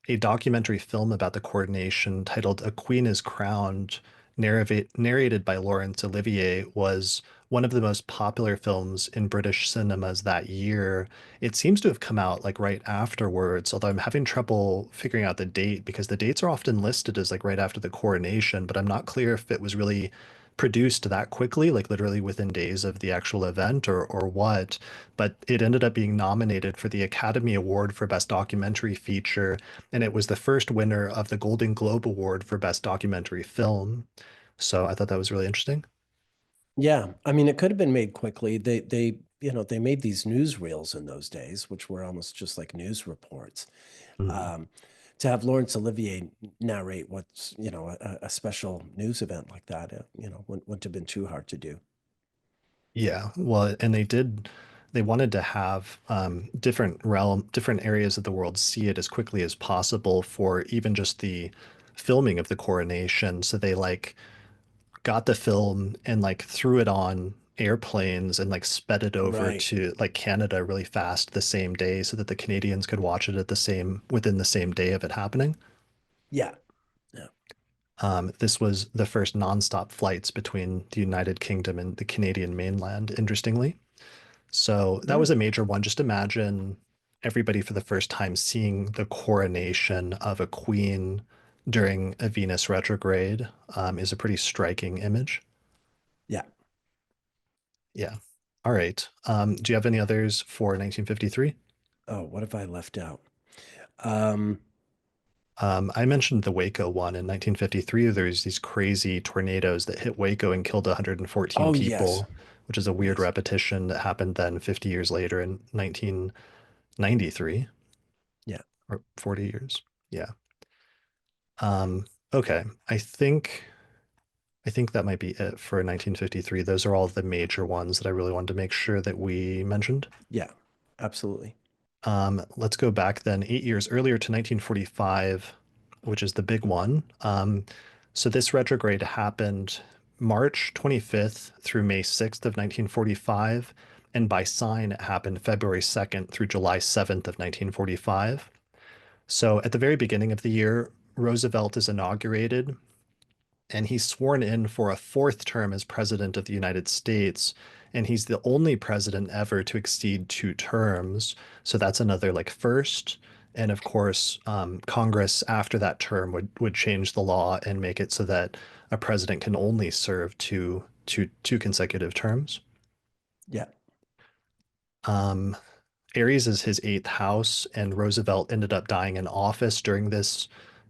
[SPEAKER 1] a documentary film about the coronation titled A Queen is Crowned, narrated by Laurence Olivier, was one of the most popular films in British cinemas that year. It seems to have come out like right afterwards, although I'm having trouble figuring out the date because the dates are often listed as like right after the coronation, but I'm not clear if it was really produced that quickly, like literally within days of the actual event or what. But it ended up being nominated for the Academy Award for Best Documentary Feature, and it was the first winner of the Golden Globe Award for Best Documentary Film. So I thought that was really interesting.
[SPEAKER 2] Yeah, I mean, it could have been made quickly. They made these newsreels in those days, which were almost just like news reports.
[SPEAKER 1] Mhm.
[SPEAKER 2] Um, to have Laurence Olivier narrate what's, a special news event like that, wouldn't have been too hard to do.
[SPEAKER 1] Yeah, well, and they wanted to have different areas of the world see it as quickly as possible for even just the filming of the coronation. So they like got the film and like threw it on airplanes and like sped it over
[SPEAKER 2] Right.
[SPEAKER 1] to like Canada really fast the same day so that the Canadians could watch it within the same day of it happening.
[SPEAKER 2] Yeah. Yeah.
[SPEAKER 1] This was the first nonstop flights between the United Kingdom and the Canadian mainland, interestingly. So that was
[SPEAKER 2] Mm.
[SPEAKER 1] a major one. Just imagine everybody for the first time seeing the coronation of a queen during a Venus retrograde, is a pretty striking image.
[SPEAKER 2] Yeah.
[SPEAKER 1] Yeah. All right. Do you have any others for 1953?
[SPEAKER 2] Oh, what have I left out? Um,
[SPEAKER 1] I mentioned the Waco one in 1953. There's these crazy tornadoes that hit Waco and killed 114
[SPEAKER 2] oh yes.
[SPEAKER 1] people, which is a weird
[SPEAKER 2] Yes.
[SPEAKER 1] repetition that happened then 50 years later in 1993
[SPEAKER 2] Yeah.
[SPEAKER 1] or 40 years. Yeah. Okay. I think that might be it for 1953. Those are all the major ones that I really wanted to make sure that we mentioned.
[SPEAKER 2] Yeah. Absolutely.
[SPEAKER 1] Let's go back then 8 years earlier to 1945, which is the big one. So this retrograde happened March 25th through May 6th of 1945, and by sign it happened February 2nd through July 7th of 1945. So at the very beginning of the year, Roosevelt is inaugurated, and he's sworn in for a fourth term as president of the United States. And he's the only president ever to exceed two terms. So that's another like first. And of course, Congress after that term would change the law and make it so that a president can only serve two consecutive terms.
[SPEAKER 2] Yeah.
[SPEAKER 1] Um, Aries is his eighth house, and Roosevelt ended up dying in office during this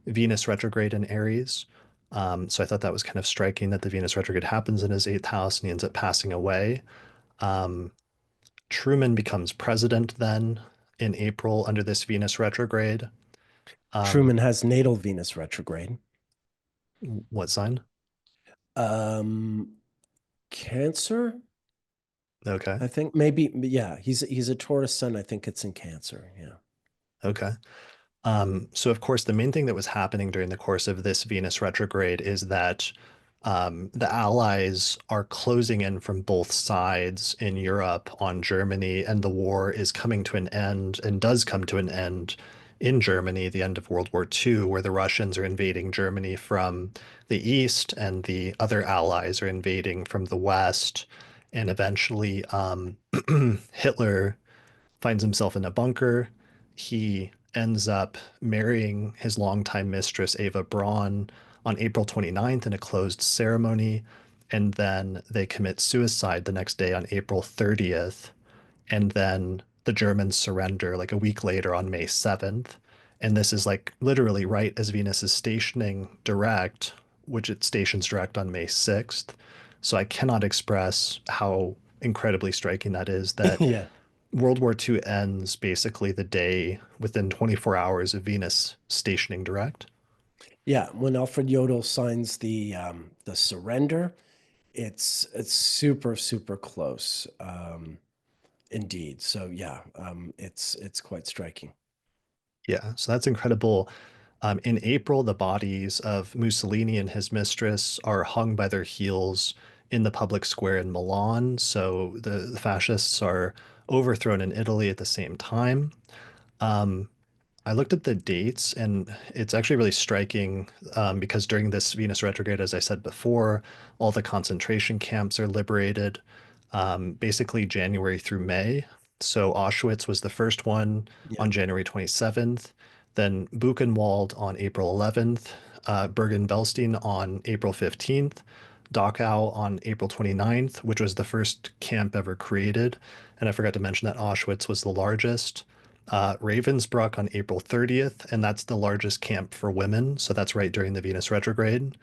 [SPEAKER 1] Venus retrograde in Aries. So I thought that was kind of striking that the Venus retrograde happens in his eighth house and he ends up passing away. Um, Truman becomes president then in April under this Venus retrograde. Um,
[SPEAKER 2] Truman has natal Venus retrograde.
[SPEAKER 1] what sign?
[SPEAKER 2] Um, Cancer,
[SPEAKER 1] Okay.
[SPEAKER 2] I think maybe. Yeah, he's a Taurus sun. I think it's in Cancer. Yeah.
[SPEAKER 1] Okay. So of course, the main thing that was happening during the course of this Venus retrograde is that the Allies are closing in from both sides in Europe on Germany, and the war is coming to an end and does come to an end in Germany, the end of World War II, where the Russians are invading Germany from the east and the other Allies are invading from the west. And eventually, Hitler finds himself in a bunker. He ends up marrying his longtime mistress, Ava Braun, on April 29th in a closed ceremony. And then they commit suicide the next day on April 30th. And then the Germans surrender like a week later on May 7th. And this is like literally right as Venus is stationing direct, which it stations direct on May 6th. So I cannot express how incredibly striking that is that
[SPEAKER 2] Yeah.
[SPEAKER 1] World War II ends basically the day within 24 hours of Venus stationing direct.
[SPEAKER 2] Yeah. When Alfred Yodel signs the surrender, it's super super close. Indeed. So yeah, it's quite striking.
[SPEAKER 1] Yeah, so that's incredible. In April, the bodies of Mussolini and his mistress are hung by their heels in the public square in Milan. So the fascists are overthrown in Italy at the same time. Um, I looked at the dates, and it's actually really striking because during this Venus retrograde, as I said before, all the concentration camps are liberated, basically January through May. So Auschwitz was the first one
[SPEAKER 2] Yeah.
[SPEAKER 1] on January 27th, then Buchenwald on April 11th, Bergen-Belsen on April 15th, Dachau on April 29th, which was the first camp ever created. And I forgot to mention that Auschwitz was the largest. Ravensbrück on April 30th, and that's the largest camp for women. So that's right during the Venus retrograde.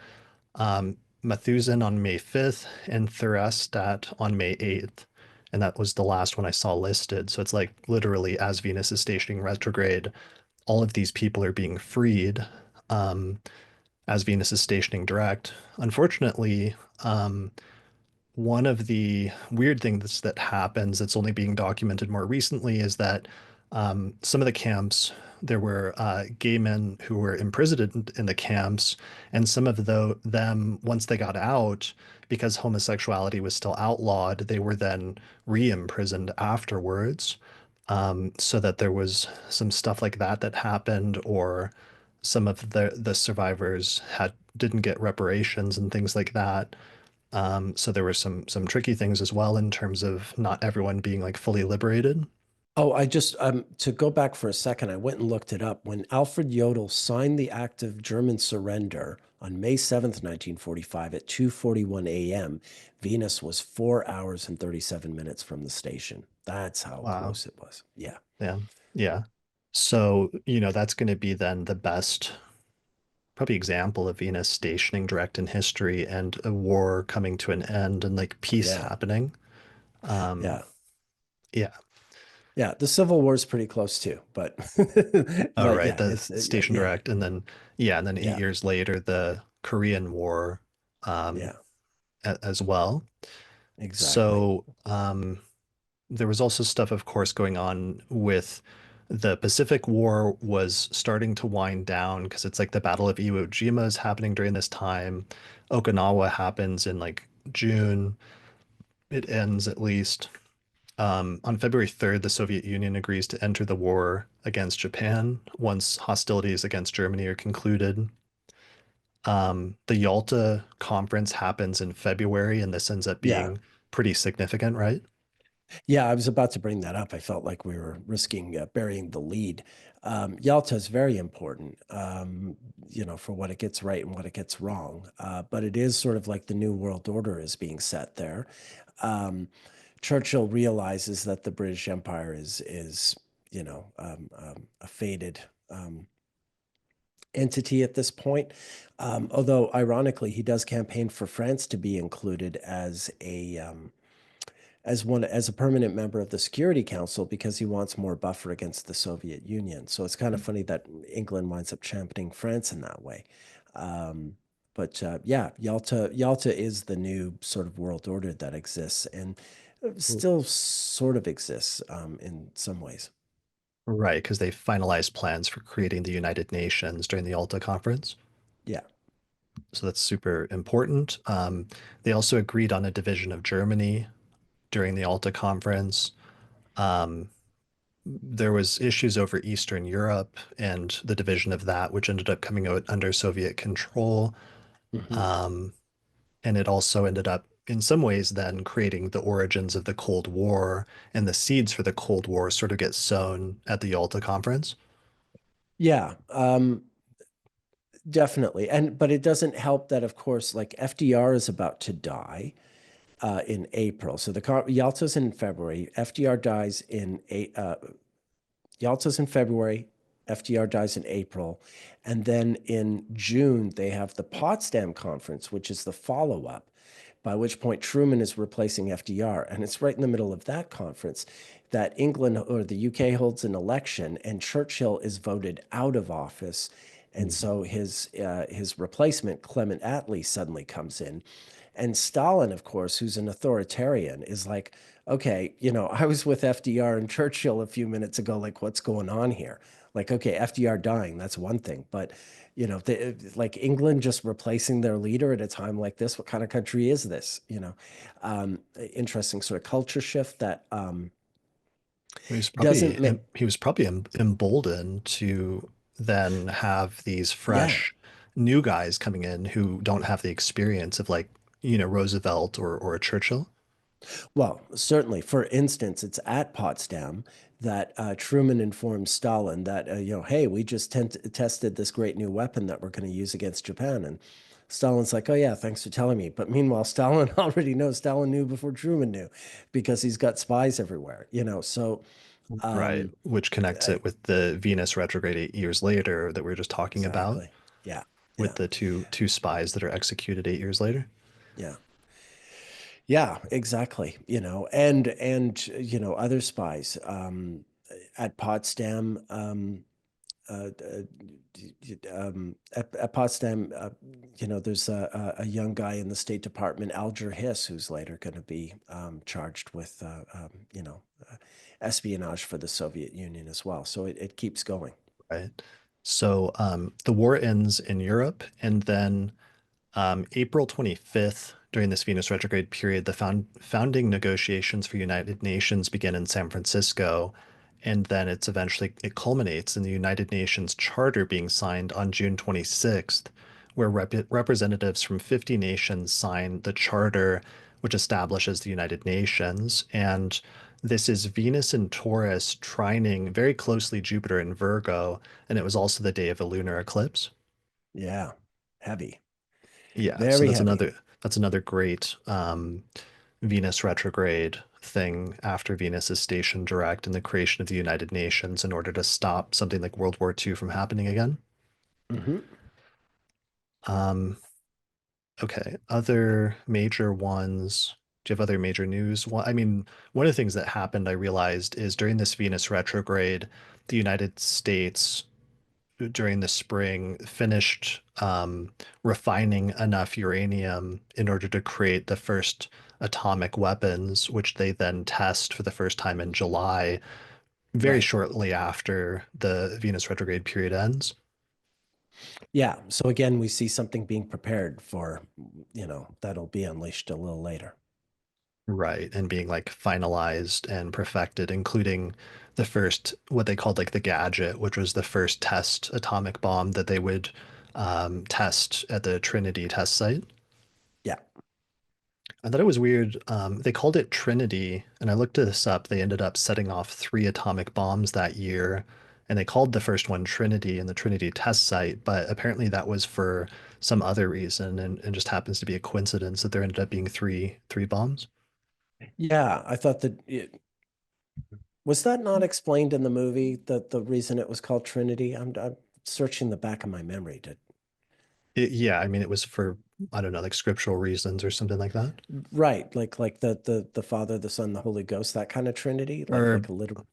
[SPEAKER 1] Mathusen on May 5th, and Therestadt on May 8th. And that was the last one I saw listed. So it's like literally as Venus is stationing retrograde, all of these people are being freed um, as Venus is stationing direct. Unfortunately, one of the weird things that happens that's only being documented more recently is that some of the camps, there were gay men who were imprisoned in the camps, and some of them, once they got out, because homosexuality was still outlawed, they were then re-imprisoned afterwards. So that there was some stuff like that that happened, or some of the survivors didn't get reparations and things like that. So there were some tricky things as well in terms of not everyone being like fully liberated.
[SPEAKER 2] Oh, I just to go back for a second, I went and looked it up. When Alfred Yodel signed the Act of German Surrender on May 7th, 1945 at 2:41 a.m., Venus was 4 hours and 37 minutes from the station. That's how
[SPEAKER 1] Wow.
[SPEAKER 2] close it was. Yeah.
[SPEAKER 1] Yeah. Yeah. So, that's going to be then the best probably example of Venus stationing direct in history and a war coming to an end and like peace
[SPEAKER 2] Yeah.
[SPEAKER 1] happening. Um,
[SPEAKER 2] Yeah.
[SPEAKER 1] yeah.
[SPEAKER 2] Yeah. The Civil War is pretty close too, but
[SPEAKER 1] All
[SPEAKER 2] but
[SPEAKER 1] right.
[SPEAKER 2] yeah,
[SPEAKER 1] The
[SPEAKER 2] it's yeah,
[SPEAKER 1] station
[SPEAKER 2] yeah.
[SPEAKER 1] direct. And then, yeah. And then eight
[SPEAKER 2] Yeah.
[SPEAKER 1] years later, the Korean War, um,
[SPEAKER 2] Yeah.
[SPEAKER 1] as well.
[SPEAKER 2] Exactly.
[SPEAKER 1] So, there was also stuff, of course, going on with the Pacific War was starting to wind down because it's like the Battle of Iwo Jima is happening during this time. Okinawa happens in like June. It ends at least. On February 3rd, the Soviet Union agrees to enter the war against Japan once hostilities against Germany are concluded. The Yalta Conference happens in February, and this ends up
[SPEAKER 2] Yeah.
[SPEAKER 1] being pretty significant, right?
[SPEAKER 2] Yeah, I was about to bring that up. I felt like we were risking burying the lead. Yalta is very important, for what it gets right and what it gets wrong. But it is sort of like the new world order is being set there. Um, Churchill realizes that the British Empire is a faded um, entity at this point. Although ironically, he does campaign for France to be included as a permanent member of the Security Council because he wants more buffer against the Soviet Union. So it's kind of funny that England winds up championing France in that way. Um, but yeah, Yalta is the new sort of world order that exists and still sort of exists in some ways.
[SPEAKER 1] Right, because they finalized plans for creating the United Nations during the Alta Conference.
[SPEAKER 2] Yeah.
[SPEAKER 1] So that's super important. They also agreed on a division of Germany during the Alta Conference. Um, there was issues over Eastern Europe and the division of that, which ended up coming out under Soviet control.
[SPEAKER 2] Mhm.
[SPEAKER 1] Um, and it also ended up, in some ways, then creating the origins of the Cold War, and the seeds for the Cold War sort of get sown at the Yalta Conference.
[SPEAKER 2] Yeah. Definitely. But it doesn't help that, of course, like FDR is about to die in April. So Yalta's in February. FDR dies in Yalta's in February. FDR dies in April. And then in June, they have the Potsdam Conference, which is the follow up, by which point Truman is replacing FDR. And it's right in the middle of that conference that England or the UK holds an election and Churchill is voted out of office. And
[SPEAKER 1] Mhm.
[SPEAKER 2] so his replacement, Clement Attlee, suddenly comes in. And Stalin, of course, who's an authoritarian, is like, okay, I was with FDR and Churchill a few minutes ago. Like, what's going on here? Like, okay, FDR dying, that's one thing. But, like England just replacing their leader at a time like this, what kind of country is this? Interesting sort of culture shift that
[SPEAKER 1] He was
[SPEAKER 2] doesn't
[SPEAKER 1] probably
[SPEAKER 2] make,
[SPEAKER 1] he was probably emboldened to then have these
[SPEAKER 2] yeah.
[SPEAKER 1] fresh new guys coming in who don't have the experience of like, Roosevelt or a Churchill.
[SPEAKER 2] Well, certainly. For instance, it's at Potsdam that Truman informs Stalin that, hey, we just tested this great new weapon that we're going to use against Japan. And Stalin's like, oh, yeah, thanks for telling me. But meanwhile, Stalin already knows. Stalin knew before Truman knew because he's got spies everywhere. So,
[SPEAKER 1] Right,
[SPEAKER 2] um,
[SPEAKER 1] which connects
[SPEAKER 2] I,
[SPEAKER 1] it with the Venus retrograde 8 years later that we were just talking about,
[SPEAKER 2] exactly. Yeah.
[SPEAKER 1] with
[SPEAKER 2] Yeah.
[SPEAKER 1] the two spies that are executed 8 years later.
[SPEAKER 2] Yeah. Yeah, exactly. Other spies at Potsdam. At Potsdam, there's a young guy in the State Department, Alger Hiss, who's later going to be charged with, espionage for the Soviet Union as well. So it keeps going.
[SPEAKER 1] Right. So the war ends in Europe, and then April 25th, during this Venus retrograde period, the founding negotiations for United Nations begin in San Francisco, and then it culminates in the United Nations Charter being signed on June 26th, where representatives from 50 nations sign the charter, which establishes the United Nations. And this is Venus in Taurus trining very closely Jupiter in Virgo, and it was also the day of a lunar eclipse.
[SPEAKER 2] Yeah, heavy,
[SPEAKER 1] Yeah, so
[SPEAKER 2] very heavy.
[SPEAKER 1] that's another great Venus retrograde thing after Venus is stationed direct in the creation of the United Nations in order to stop something like World War II from happening again.
[SPEAKER 2] Hmm.
[SPEAKER 1] Um, okay, other major ones. Do you have other major news? Well, I mean, one of the things that happened, I realized, is during this Venus retrograde, the United States during the spring finished refining enough uranium in order to create the first atomic weapons, which they then test for the first time in July, very
[SPEAKER 2] Right.
[SPEAKER 1] shortly after the Venus retrograde period ends.
[SPEAKER 2] Yeah. So again, we see something being prepared for, that'll be unleashed a little later.
[SPEAKER 1] Right, and being like finalized and perfected, including the first, what they called like the gadget, which was the first test atomic bomb that they would test at the Trinity test site.
[SPEAKER 2] Yeah.
[SPEAKER 1] I thought it was weird. They called it Trinity, and I looked this up. They ended up setting off 3 atomic bombs that year, and they called the first one Trinity and the Trinity test site, but apparently that was for some other reason, and just happens to be a coincidence that there ended up being three bombs.
[SPEAKER 2] Yeah, I thought that was that not explained in the movie that the reason it was called Trinity? I'm searching the back of my memory. Did
[SPEAKER 1] Yeah, I mean, it was for, I don't know, like scriptural reasons or something like that.
[SPEAKER 2] right, like the Father, the Son, the Holy Ghost, that kind of Trinity,
[SPEAKER 1] Or
[SPEAKER 2] like a literal.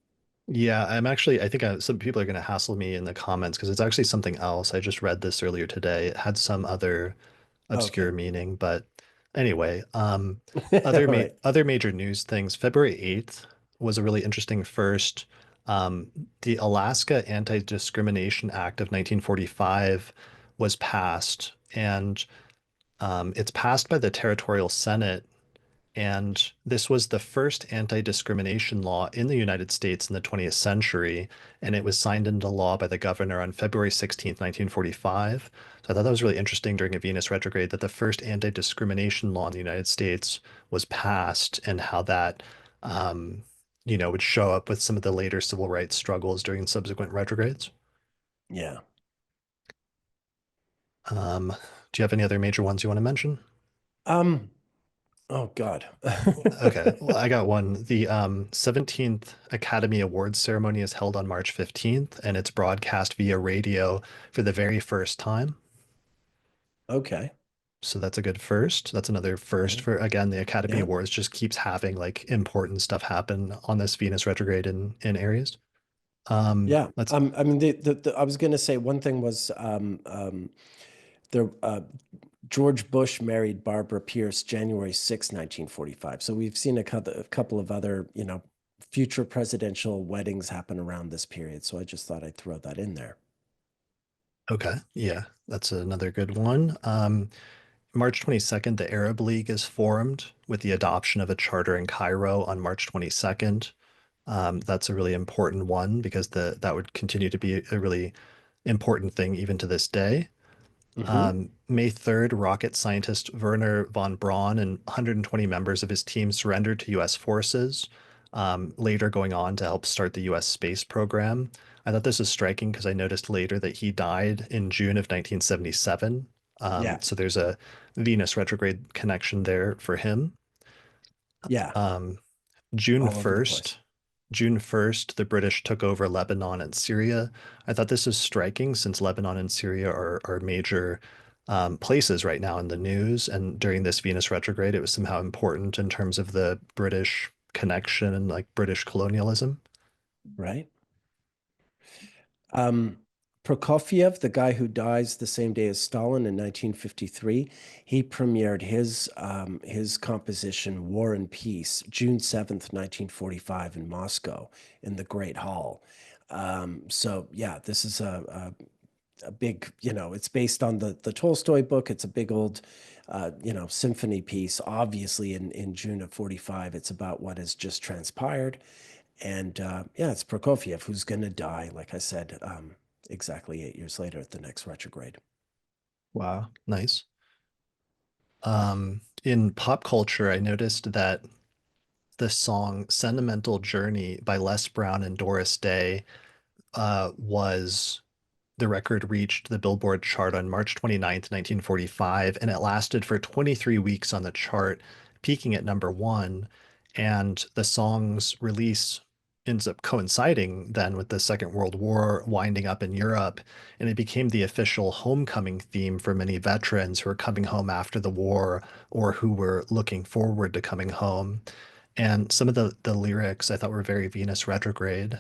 [SPEAKER 1] yeah, I think some people are going to hassle me in the comments because it's actually something else. I just read this earlier today. It had some other obscure
[SPEAKER 2] Okay.
[SPEAKER 1] meaning, but anyway,
[SPEAKER 2] All right.
[SPEAKER 1] other major news things. February 8th was a really interesting first. The Alaska Anti-Discrimination Act of 1945 was passed, and it's passed by the Territorial Senate, and this was the first anti-discrimination law in the United States in the 20th century. And it was signed into law by the governor on February 16th, 1945. So I thought that was really interesting during a Venus retrograde that the first anti-discrimination law in the United States was passed, and how that, um, would show up with some of the later civil rights struggles during subsequent retrogrades.
[SPEAKER 2] Yeah.
[SPEAKER 1] Do you have any other major ones you want to mention?
[SPEAKER 2] Um, oh God.
[SPEAKER 1] Okay, well, I got one. The 17th Academy Awards ceremony is held on March 15th, and it's broadcast via radio for the very first time.
[SPEAKER 2] Okay.
[SPEAKER 1] So that's a good first. That's another first
[SPEAKER 2] Right.
[SPEAKER 1] for, again, the Academy
[SPEAKER 2] Yeah.
[SPEAKER 1] Awards just keeps having like important stuff happen on this Venus retrograde in Aries.
[SPEAKER 2] Yeah.
[SPEAKER 1] Let's
[SPEAKER 2] I mean, I was going to say one thing was there George Bush married Barbara Pierce January 6, 1945. So we've seen a couple of other, future presidential weddings happen around this period. So I just thought I'd throw that in there.
[SPEAKER 1] Okay, yeah, that's another good one. March 22nd, the Arab League is formed with the adoption of a charter in Cairo on March 22nd. That's a really important one because that would continue to be a really important thing even to this day.
[SPEAKER 2] Hmm.
[SPEAKER 1] May 3rd, rocket scientist Werner von Braun and 120 members of his team surrendered to U.S. forces, later going on to help start the U.S. space program. I thought this was striking because I noticed later that he died in June of 1977.
[SPEAKER 2] Yeah.
[SPEAKER 1] So there's a Venus retrograde connection there for him.
[SPEAKER 2] Yeah.
[SPEAKER 1] Um, June
[SPEAKER 2] All over the place.
[SPEAKER 1] 1st, June 1st, the British took over Lebanon and Syria. I thought this was striking since Lebanon and Syria are major places right now in the news. And during this Venus retrograde, it was somehow important in terms of the British connection and like British colonialism.
[SPEAKER 2] Right. Um, Prokofiev, the guy who dies the same day as Stalin in 1953, he premiered his composition War and Peace June 7th, 1945 in Moscow in the Great Hall. So yeah, this is a big, it's based on the Tolstoy book. It's a big old, symphony piece. Obviously, in June of 45, it's about what has just transpired. And yeah, it's Prokofiev who's going to die, like I said, exactly 8 years later at the next retrograde.
[SPEAKER 1] Wow. Nice. In pop culture, I noticed that the song Sentimental Journey by Les Brown and Doris Day was the record reached the Billboard chart on March 29th, 1945, and it lasted for 23 weeks on the chart, peaking at number one. And the song's release ends up coinciding then with the Second World War winding up in Europe, and it became the official homecoming theme for many veterans who were coming home after the war or who were looking forward to coming home. And some of the lyrics I thought were very Venus retrograde.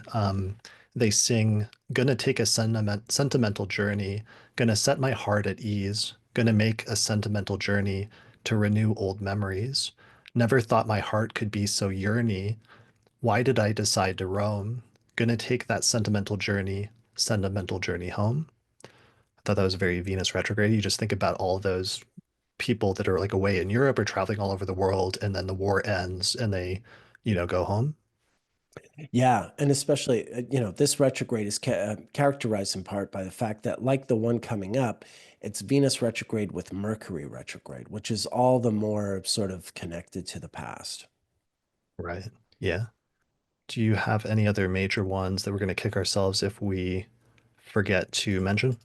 [SPEAKER 1] They sing, "Gonna take a sentimental journey, gonna set my heart at ease, gonna make a sentimental journey to renew old memories. Never thought my heart could be so yearny. Why did I decide to roam? Gonna take that sentimental journey home." I thought that was very Venus retrograde. You just think about all those people that are like away in Europe or traveling all over the world, and then the war ends and they, go home.
[SPEAKER 2] Yeah, and especially, this retrograde is characterized in part by the fact that, like the one coming up, it's Venus retrograde with Mercury retrograde, which is all the more sort of connected to the past.
[SPEAKER 1] Right. Yeah. Do you have any other major ones that we're going to kick ourselves if we forget to mention?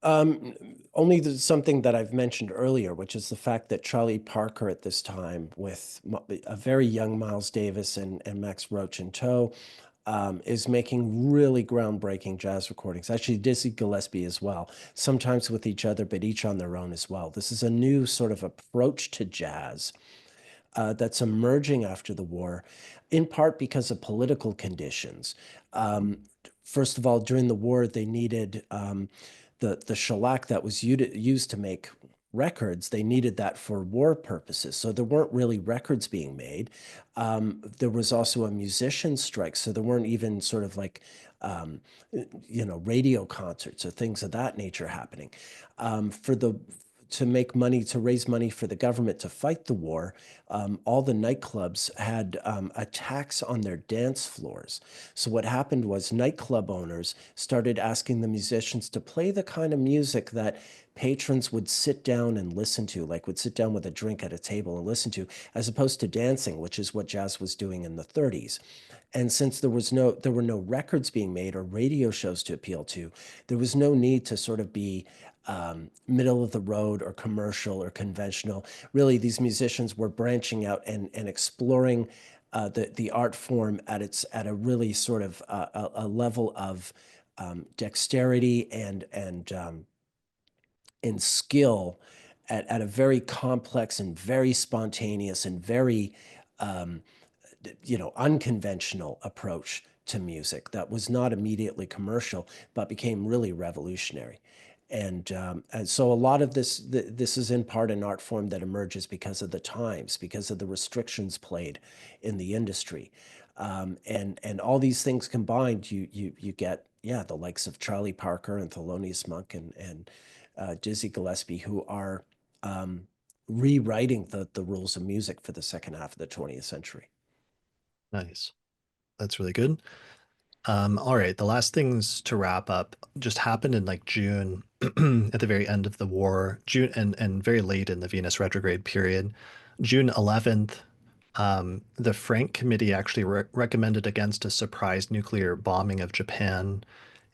[SPEAKER 2] Um, Only something that I've mentioned earlier, which is the fact that Charlie Parker at this time, with a very young Miles Davis and Max Roach in tow, is making really groundbreaking jazz recordings. Actually, Dizzy Gillespie as well, sometimes with each other, but each on their own as well. This is a new sort of approach to jazz that's emerging after the war, in part because of political conditions. Um, First of all, during the war, they needed the shellac that was used to make records. They needed that for war purposes. So there weren't really records being made. There was also a musician strike, so there weren't even sort of like um, radio concerts or things of that nature happening. For the To make money, to raise money for the government to fight the war, all the nightclubs had a tax on their dance floors. So what happened was nightclub owners started asking the musicians to play the kind of music that patrons would sit down and listen to, like would sit down with a drink at a table and listen to, as opposed to dancing, which is what jazz was doing in the 30s. And since there were no records being made or radio shows to appeal to, there was no need to sort of be middle of the road or commercial or conventional. Really, these musicians were branching out and exploring the art form at a really sort of a level of dexterity and skill at a very complex and very spontaneous and very um, unconventional approach to music that was not immediately commercial, but became really revolutionary. And so a lot of this is in part an art form that emerges because of the times, because of the restrictions played in the industry. And all these things combined, you get, yeah, the likes of Charlie Parker and Thelonious Monk and Dizzy Gillespie, who are rewriting the rules of music for the second half of the 20th century.
[SPEAKER 1] Nice. That's really good. All right, the last things to wrap up just happened in like June at the very end of the war, June and very late in the Venus retrograde period. June 11th, the Frank Committee actually recommended against a surprise nuclear bombing of Japan,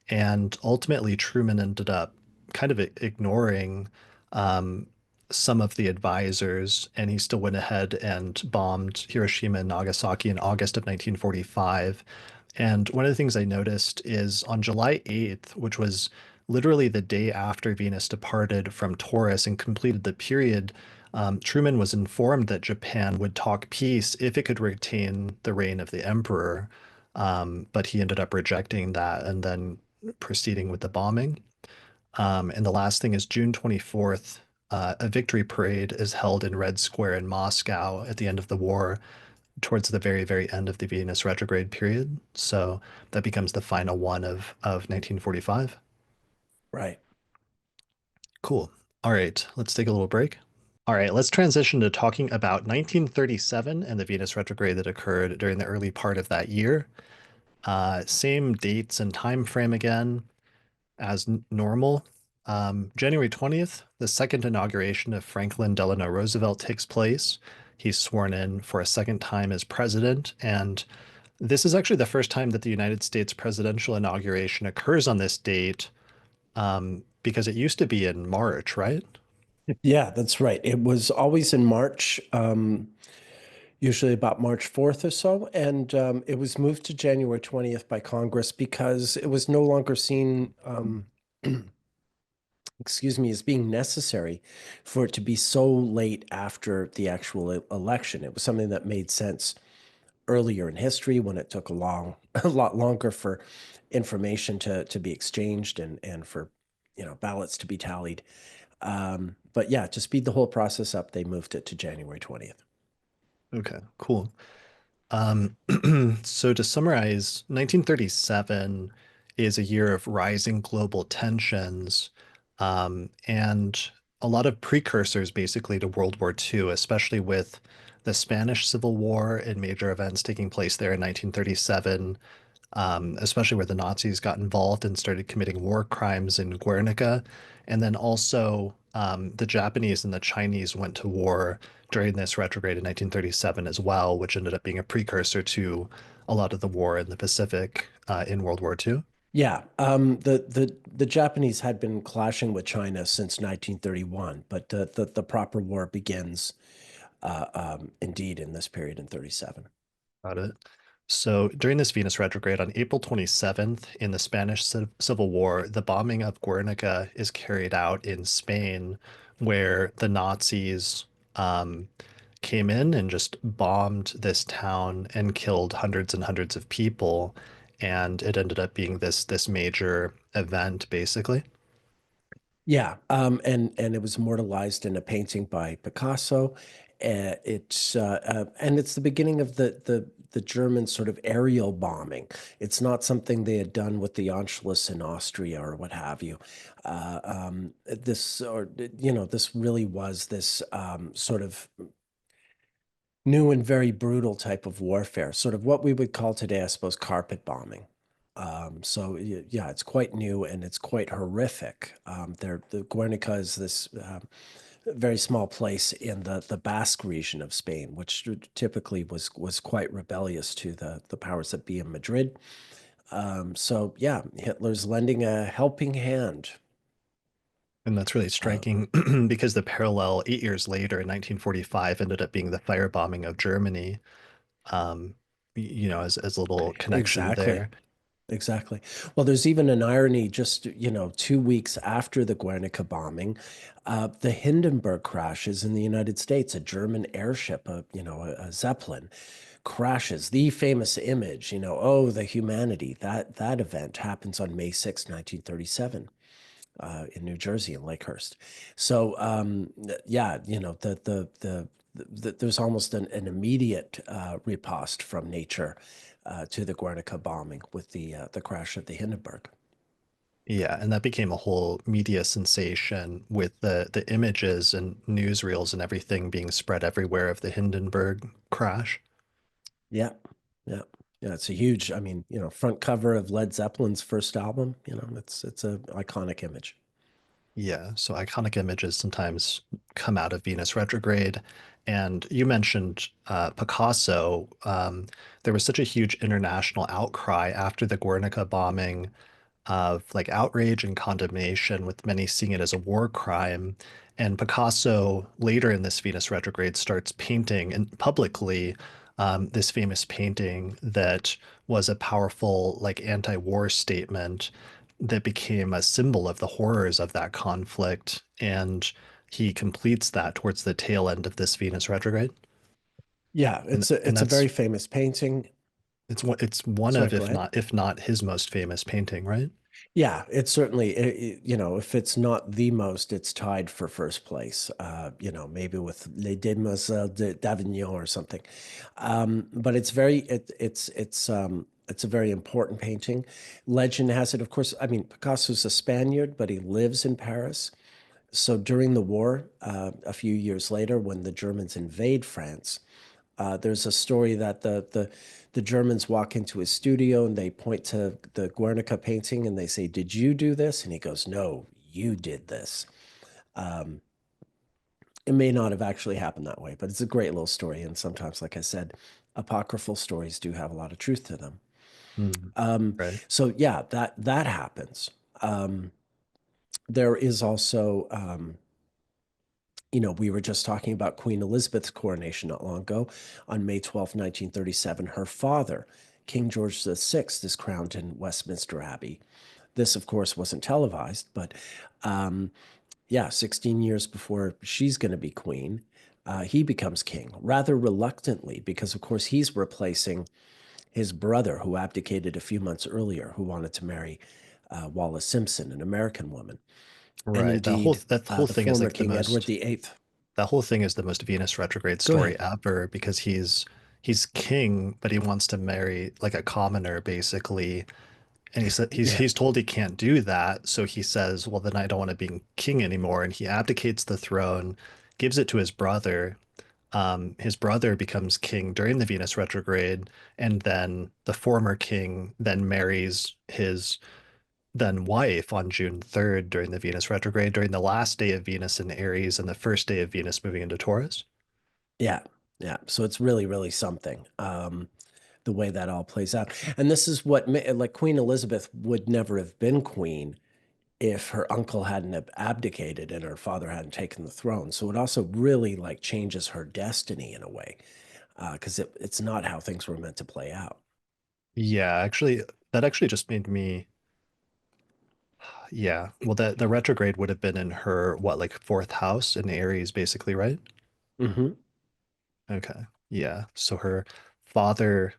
[SPEAKER 1] and ultimately Truman ended up kind of ignoring um, some of the advisors, and he still went ahead and bombed Hiroshima and Nagasaki in August of 1945. And one of the things I noticed is on July 8th, which was literally the day after Venus departed from Taurus and completed the period, Truman was informed that Japan would talk peace if it could retain the reign of the emperor. But he ended up rejecting that and then proceeding with the bombing. And the last thing is June 24th, a victory parade is held in Red Square in Moscow at the end of the war, towards the very, very end of the Venus retrograde period. So that becomes the final one of 1945.
[SPEAKER 2] Right.
[SPEAKER 1] Cool. All right, let's take a little break. All right, let's transition to talking about 1937 and the Venus retrograde that occurred during the early part of that year. Same dates and time frame again as normal. January 20th, the second inauguration of Franklin Delano Roosevelt takes place. He's sworn in for a second time as president, and this is actually the first time that the United States presidential inauguration occurs on this date, because it used to be in March, right?
[SPEAKER 2] Yeah, that's right. It was always in March, usually about March 4th or so. And it was moved to January 20th by Congress because it was no longer seen, excuse me, as being necessary for it to be so late after the actual election. It was something that made sense earlier in history when it took a lot longer for information to be exchanged and for, ballots to be tallied. But yeah, to speed the whole process up, they moved it to January 20th.
[SPEAKER 1] Okay, cool. Um, so to summarize, 1937 is a year of rising global tensions, and a lot of precursors basically to World War II, especially with the Spanish Civil War and major events taking place there in 1937, especially where the Nazis got involved and started committing war crimes in Guernica. And then also the Japanese and the Chinese went to war during this retrograde in 1937 as well, which ended up being a precursor to a lot of the war in the Pacific in World War II.
[SPEAKER 2] Yeah, the Japanese had been clashing with China since 1931, but the proper war begins indeed in this period in 37.
[SPEAKER 1] Got it. So during this Venus retrograde on April 27th in the Spanish Civil War, the bombing of Guernica is carried out in Spain, where the Nazis um, came in and just bombed this town and killed hundreds and hundreds of people. And it ended up being this major event, basically.
[SPEAKER 2] Yeah, and it was immortalized in a painting by Picasso. And it's the beginning of the German sort of aerial bombing. It's not something they had done with the Anschluss in Austria or what have you. This really was this sort of new and very brutal type of warfare, sort of what we would call today, I suppose, carpet bombing. Yeah, it's quite new and it's quite horrific. The Guernica is this very small place in the Basque region of Spain, which typically was quite rebellious to the powers that be in Madrid. So yeah, Hitler's lending a helping hand.
[SPEAKER 1] And that's really
[SPEAKER 2] Uh,
[SPEAKER 1] striking because the parallel 8 years later in 1945 ended up being the firebombing of Germany. Um, as a little connection
[SPEAKER 2] exactly.
[SPEAKER 1] there.
[SPEAKER 2] Exactly. Well, there's even an irony just, 2 weeks after the Guernica bombing, the Hindenburg crashes in the United States. A German airship, a Zeppelin, crashes. The famous image, oh, the humanity. That event happens on May 6th, 1937, in New Jersey in Lakehurst. So, yeah, there's almost an immediate riposte from nature to the Guernica bombing with the crash of the Hindenburg.
[SPEAKER 1] Yeah, and that became a whole media sensation with the images and newsreels and everything being spread everywhere of the Hindenburg crash.
[SPEAKER 2] Yeah, yeah, yeah. It's a huge. I mean, front cover of Led Zeppelin's first album. It's a iconic image.
[SPEAKER 1] Yeah, so iconic images sometimes come out of Venus retrograde. And you mentioned Picasso. There was such a huge international outcry after the Guernica bombing of like outrage and condemnation, with many seeing it as a war crime. And Picasso, later in this Venus retrograde, starts painting and publicly this famous painting that was a powerful, like, anti-war statement that became a symbol of the horrors of that conflict. And he completes that towards the tail end of this Venus retrograde.
[SPEAKER 2] Yeah,
[SPEAKER 1] And and
[SPEAKER 2] it's a very
[SPEAKER 1] that's
[SPEAKER 2] famous painting.
[SPEAKER 1] it's one
[SPEAKER 2] Sorry,
[SPEAKER 1] of,
[SPEAKER 2] go
[SPEAKER 1] if
[SPEAKER 2] ahead.
[SPEAKER 1] not his most famous painting, right?
[SPEAKER 2] Yeah, it's certainly, if it's not the most, it's tied for first place, maybe with Les Demoiselles d'Avignon or something. But it's a very important painting. Legend has it, of course, I mean, Picasso's a Spaniard, but he lives in Paris. So during the war, a few years later, when the Germans invade France, there's a story that the Germans walk into his studio and they point to the Guernica painting and they say, "Did you do this?" And he goes, "No, you did this." It may not have actually happened that way, but it's a great little story. And sometimes, like I said, apocryphal stories do have a lot of truth to them.
[SPEAKER 1] Mm,
[SPEAKER 2] Um,
[SPEAKER 1] right.
[SPEAKER 2] so yeah, that happens. There is also we were just talking about Queen Elizabeth's coronation not long ago. On May 12th, 1937, her father, King George VI, is crowned in Westminster Abbey. This, of course, wasn't televised, but yeah, 16 years before she's going to be queen, he becomes king rather reluctantly because, of course, he's replacing his brother who abdicated a few months earlier, who wanted to marry Wallis Simpson, an American woman. And
[SPEAKER 1] Right. That whole
[SPEAKER 2] indeed,
[SPEAKER 1] that whole
[SPEAKER 2] the
[SPEAKER 1] thing is
[SPEAKER 2] former
[SPEAKER 1] like the
[SPEAKER 2] King Edward
[SPEAKER 1] most
[SPEAKER 2] VIII.
[SPEAKER 1] that whole thing is the most Venus retrograde
[SPEAKER 2] Go
[SPEAKER 1] story
[SPEAKER 2] ahead.
[SPEAKER 1] ever, because he's king, but he wants to marry like a commoner basically. And he said
[SPEAKER 2] Yeah.
[SPEAKER 1] he's told he can't do that, so he says, "Well, then I don't want to be king anymore." And he abdicates the throne, gives it to his brother. His brother becomes king during the Venus retrograde, and then the former king then marries his then wife on June 3rd during the Venus retrograde, during the last day of Venus in Aries and the first day of Venus moving into Taurus.
[SPEAKER 2] Yeah, yeah. So it's really, really something. the way that all plays out. And this is what, like Queen Elizabeth would never have been queen if her uncle hadn't abdicated and her father hadn't taken the throne. So it also really like changes her destiny in a way, because it's not how things were meant to play out.
[SPEAKER 1] Yeah, actually, that actually just made me, yeah. Well, the retrograde would have been in her, what, like fourth house in Aries, basically, right?
[SPEAKER 2] Hmm.
[SPEAKER 1] Okay. Yeah. So father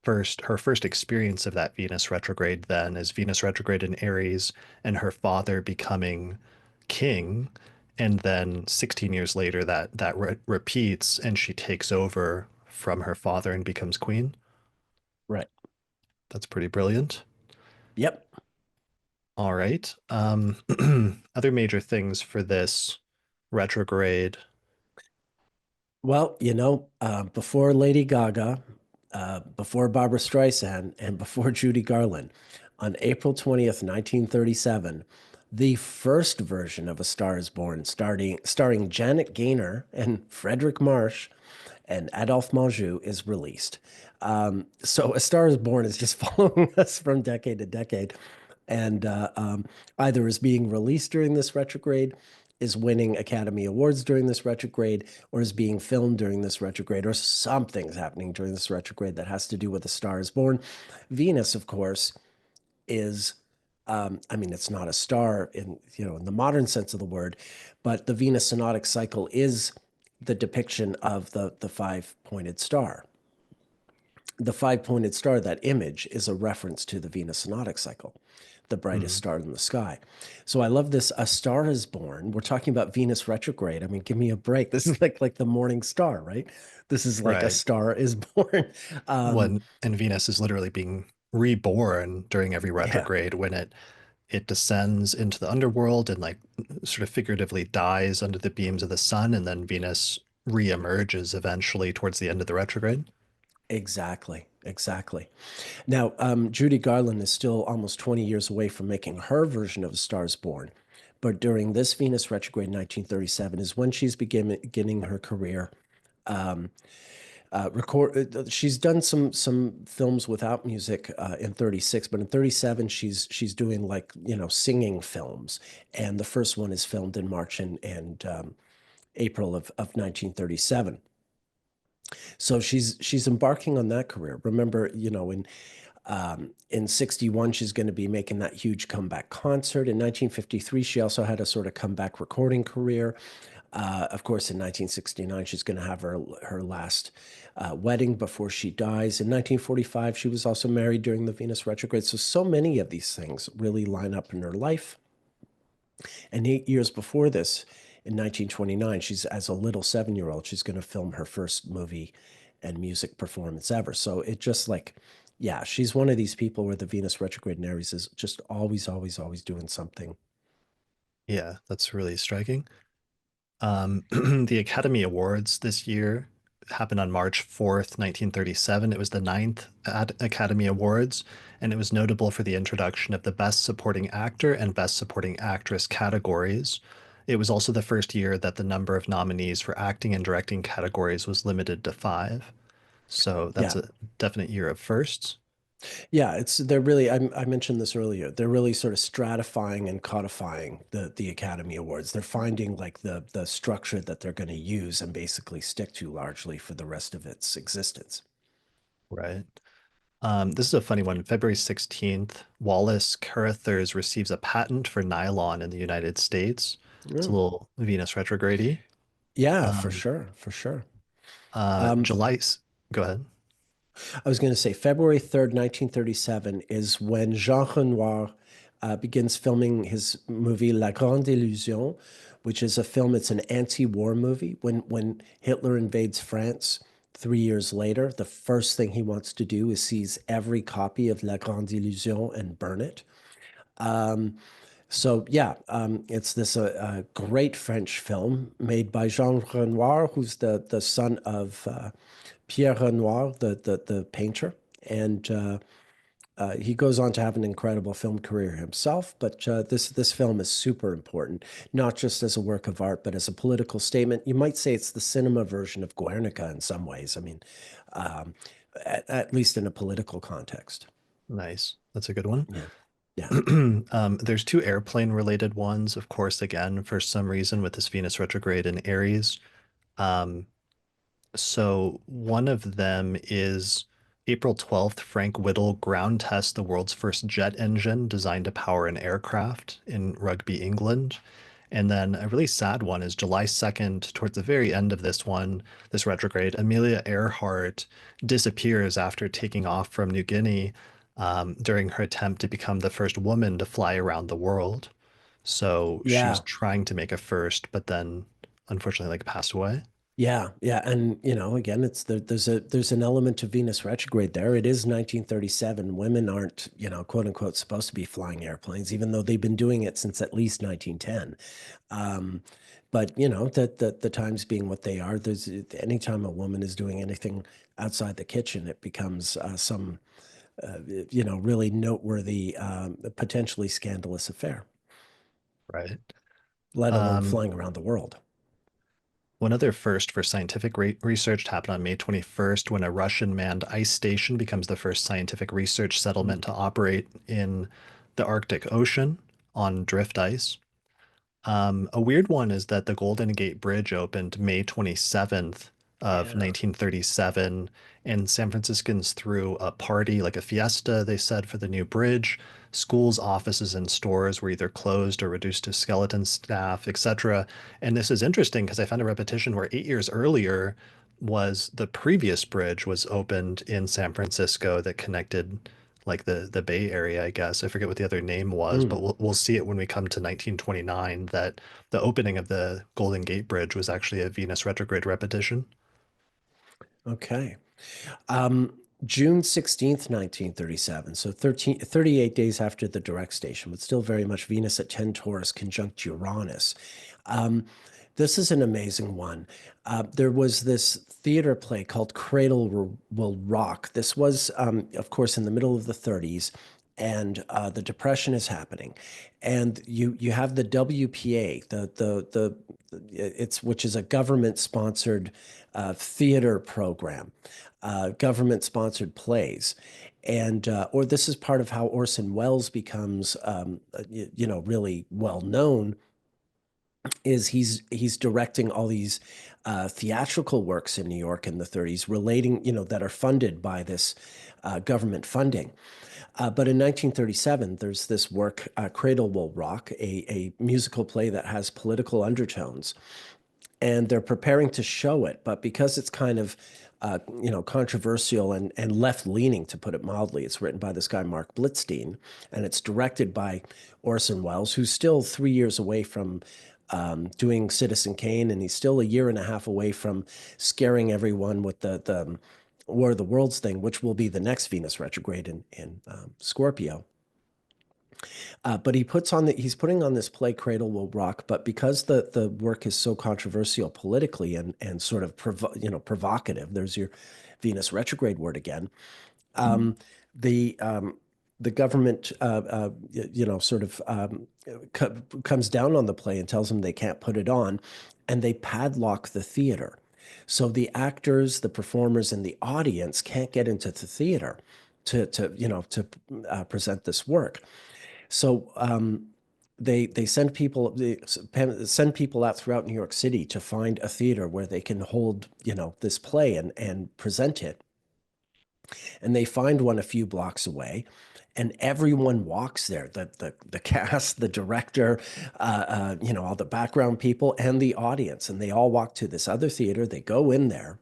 [SPEAKER 1] her first experience of that Venus retrograde then is Venus retrograde in Aries and her father becoming king. And then 16 years later, that repeats and she takes over from her father and becomes queen.
[SPEAKER 2] Right.
[SPEAKER 1] That's pretty brilliant.
[SPEAKER 2] Yep.
[SPEAKER 1] All right. Other major things for this retrograde.
[SPEAKER 2] Well, before Lady Gaga, before Barbara Streisand, and before Judy Garland, on April 20th, 1937, the first version of A Star is Born, starring Janet Gaynor and Frederick Marsh and Adolphe Menjou, is released. So A Star is Born is just following us from decade to decade, and either is being released during this retrograde, is winning Academy Awards during this retrograde, or is being filmed during this retrograde, or something's happening during this retrograde that has to do with A Star is Born. Venus, of course, is I mean, it's not a star in the modern sense of the word, but the Venus synodic cycle is the depiction of the five-pointed star. The five-pointed star, that image, is a reference to the Venus synodic cycle, the brightest
[SPEAKER 1] Mhm.
[SPEAKER 2] star in the sky. So I love this. A Star is Born. We're talking about Venus retrograde. I mean, give me a break. This is like the morning star, right? This is like A
[SPEAKER 1] Right.
[SPEAKER 2] Star is Born. Um,
[SPEAKER 1] When and Venus is literally being reborn during every
[SPEAKER 2] yeah,
[SPEAKER 1] retrograde when it descends into the underworld and like sort of figuratively dies under the beams of the sun, and then Venus reemerges eventually towards the end of the retrograde.
[SPEAKER 2] exactly. Exactly. Now, Judy Garland is still almost 20 years away from making her version of A Star is Born. But during this Venus retrograde in 1937 is when she's beginning her career. She's done some films without music in 36, but in 37 she's doing like singing films, and the first one is filmed in March and April of 1937. So she's embarking on that career. Remember, in 61, she's going to be making that huge comeback concert. In 1953, she also had a sort of comeback recording career. Of course, in 1969, she's going to have her last wedding before she dies. In 1945, she was also married during the Venus retrograde. So many of these things really line up in her life. And 8 years before this, in 1929, she's as a little 7-year-old, she's going to film her first movie and music performance ever. So it just like, yeah, she's one of these people where the Venus retrograde in Aries is just always, always, always doing something.
[SPEAKER 1] Yeah, that's really striking. The Academy Awards this year happened on March 4th, 1937. It was the ninth Academy Awards, and it was notable for the introduction of the Best Supporting Actor and Best Supporting Actress categories. It was also the first year that the number of nominees for acting and directing categories was limited to five. So that's
[SPEAKER 2] Yeah.
[SPEAKER 1] a definite year of firsts.
[SPEAKER 2] Yeah, they're really I mentioned this earlier. They're really sort of stratifying and codifying the Academy Awards. They're finding like the structure that they're going to use and basically stick to largely for the rest of its existence.
[SPEAKER 1] Right. This is a funny one. February 16th, Wallace Carothers receives a patent for nylon in the United States. It's a
[SPEAKER 2] Mm.
[SPEAKER 1] little Venus retrograde.
[SPEAKER 2] Yeah, for
[SPEAKER 1] Um,
[SPEAKER 2] sure, for sure. Um,
[SPEAKER 1] July, go ahead.
[SPEAKER 2] I was going to say February 3rd, 1937 is when Jean Renoir begins filming his movie La Grande Illusion, which is a film, it's an anti-war movie. When Hitler invades France 3 years later, the first thing he wants to do is seize every copy of La Grande Illusion and burn it. So yeah, it's this great French film made by Jean Renoir, who's the son of Pierre Renoir, the painter, and he goes on to have an incredible film career himself. But this film is super important, not just as a work of art, but as a political statement. You might say it's the cinema version of Guernica in some ways. I mean, at least in a political context.
[SPEAKER 1] Nice. That's a good one.
[SPEAKER 2] Yeah. Yeah.
[SPEAKER 1] There's two airplane related ones, of course, again, for some reason with this Venus retrograde in Aries. Um, So one of them is April 12th, Frank Whittle ground tests the world's first jet engine designed to power an aircraft in Rugby, England. And then a really sad one is July 2nd, towards the very end of this one, this retrograde, Amelia Earhart disappears after taking off from New Guinea during her attempt to become the first woman to fly around the world. So she's
[SPEAKER 2] Yeah.
[SPEAKER 1] trying to make a first, but then unfortunately like passed away.
[SPEAKER 2] Yeah, yeah, and again, there's an element of Venus retrograde there. It is 1937. Women aren't, quote unquote, supposed to be flying airplanes, even though they've been doing it since at least 1910. Um, but that the times being what they are, there's anytime a woman is doing anything outside the kitchen, it becomes some really noteworthy, potentially scandalous affair,
[SPEAKER 1] Right.
[SPEAKER 2] let alone
[SPEAKER 1] Um,
[SPEAKER 2] flying around the world.
[SPEAKER 1] One other first for scientific research happened on May 21st when a Russian manned ice station becomes the first scientific research settlement to operate in the Arctic Ocean on drift ice. A weird one is that the Golden Gate Bridge opened May 27th of
[SPEAKER 2] Yeah.
[SPEAKER 1] 1937, and San Franciscans threw a party, like a fiesta, they said, for the new bridge. Schools, offices, and stores were either closed or reduced to skeleton staff, etc. And this is interesting because I found a repetition where 8 years earlier was the previous bridge was opened in San Francisco that connected like the Bay Area, I guess. I forget what the other name was, but
[SPEAKER 2] Mm,
[SPEAKER 1] we'll see it when we come to 1929 that the opening of the Golden Gate Bridge was actually a Venus retrograde repetition.
[SPEAKER 2] okay. Um, June 16th, 1937. So 38 days after the direct station, but still very much Venus at 10 Taurus conjunct Uranus. Um, this is an amazing one. There was this theater play called Will Rock. This was, of course, in the middle of the 30s, and the Depression is happening, and you have the WPA, which is a government sponsored theater program, government sponsored plays. And or this is part of how Orson Welles becomes really well known, is he's directing all these theatrical works in New York in the 30s relating, that are funded by this government funding. But in 1937, there's this work, Cradle Will Rock, a musical play that has political undertones, and they're preparing to show it. But because it's kind of, controversial and left leaning, to put it mildly, it's written by this guy, Mark Blitzstein, and it's directed by Orson Welles, who's still 3 years away from doing Citizen Kane, and he's still a year and a half away from scaring everyone with the War of the Worlds thing, which will be the next Venus retrograde in Scorpio. But he's putting on this play Cradle Will Rock, but because the work is so controversial politically and sort of provocative, there's your Venus retrograde word again. The the government, sort of comes down on the play and tells them they can't put it on, and they padlock the theater. So the actors, the performers, and the audience can't get into the theater to present this work. So they send people out throughout New York City to find a theater where they can hold, this play and present it. And they find one a few blocks away, and everyone walks there. The cast, the director, all the background people, and the audience, and they all walk to this other theater. They go in there,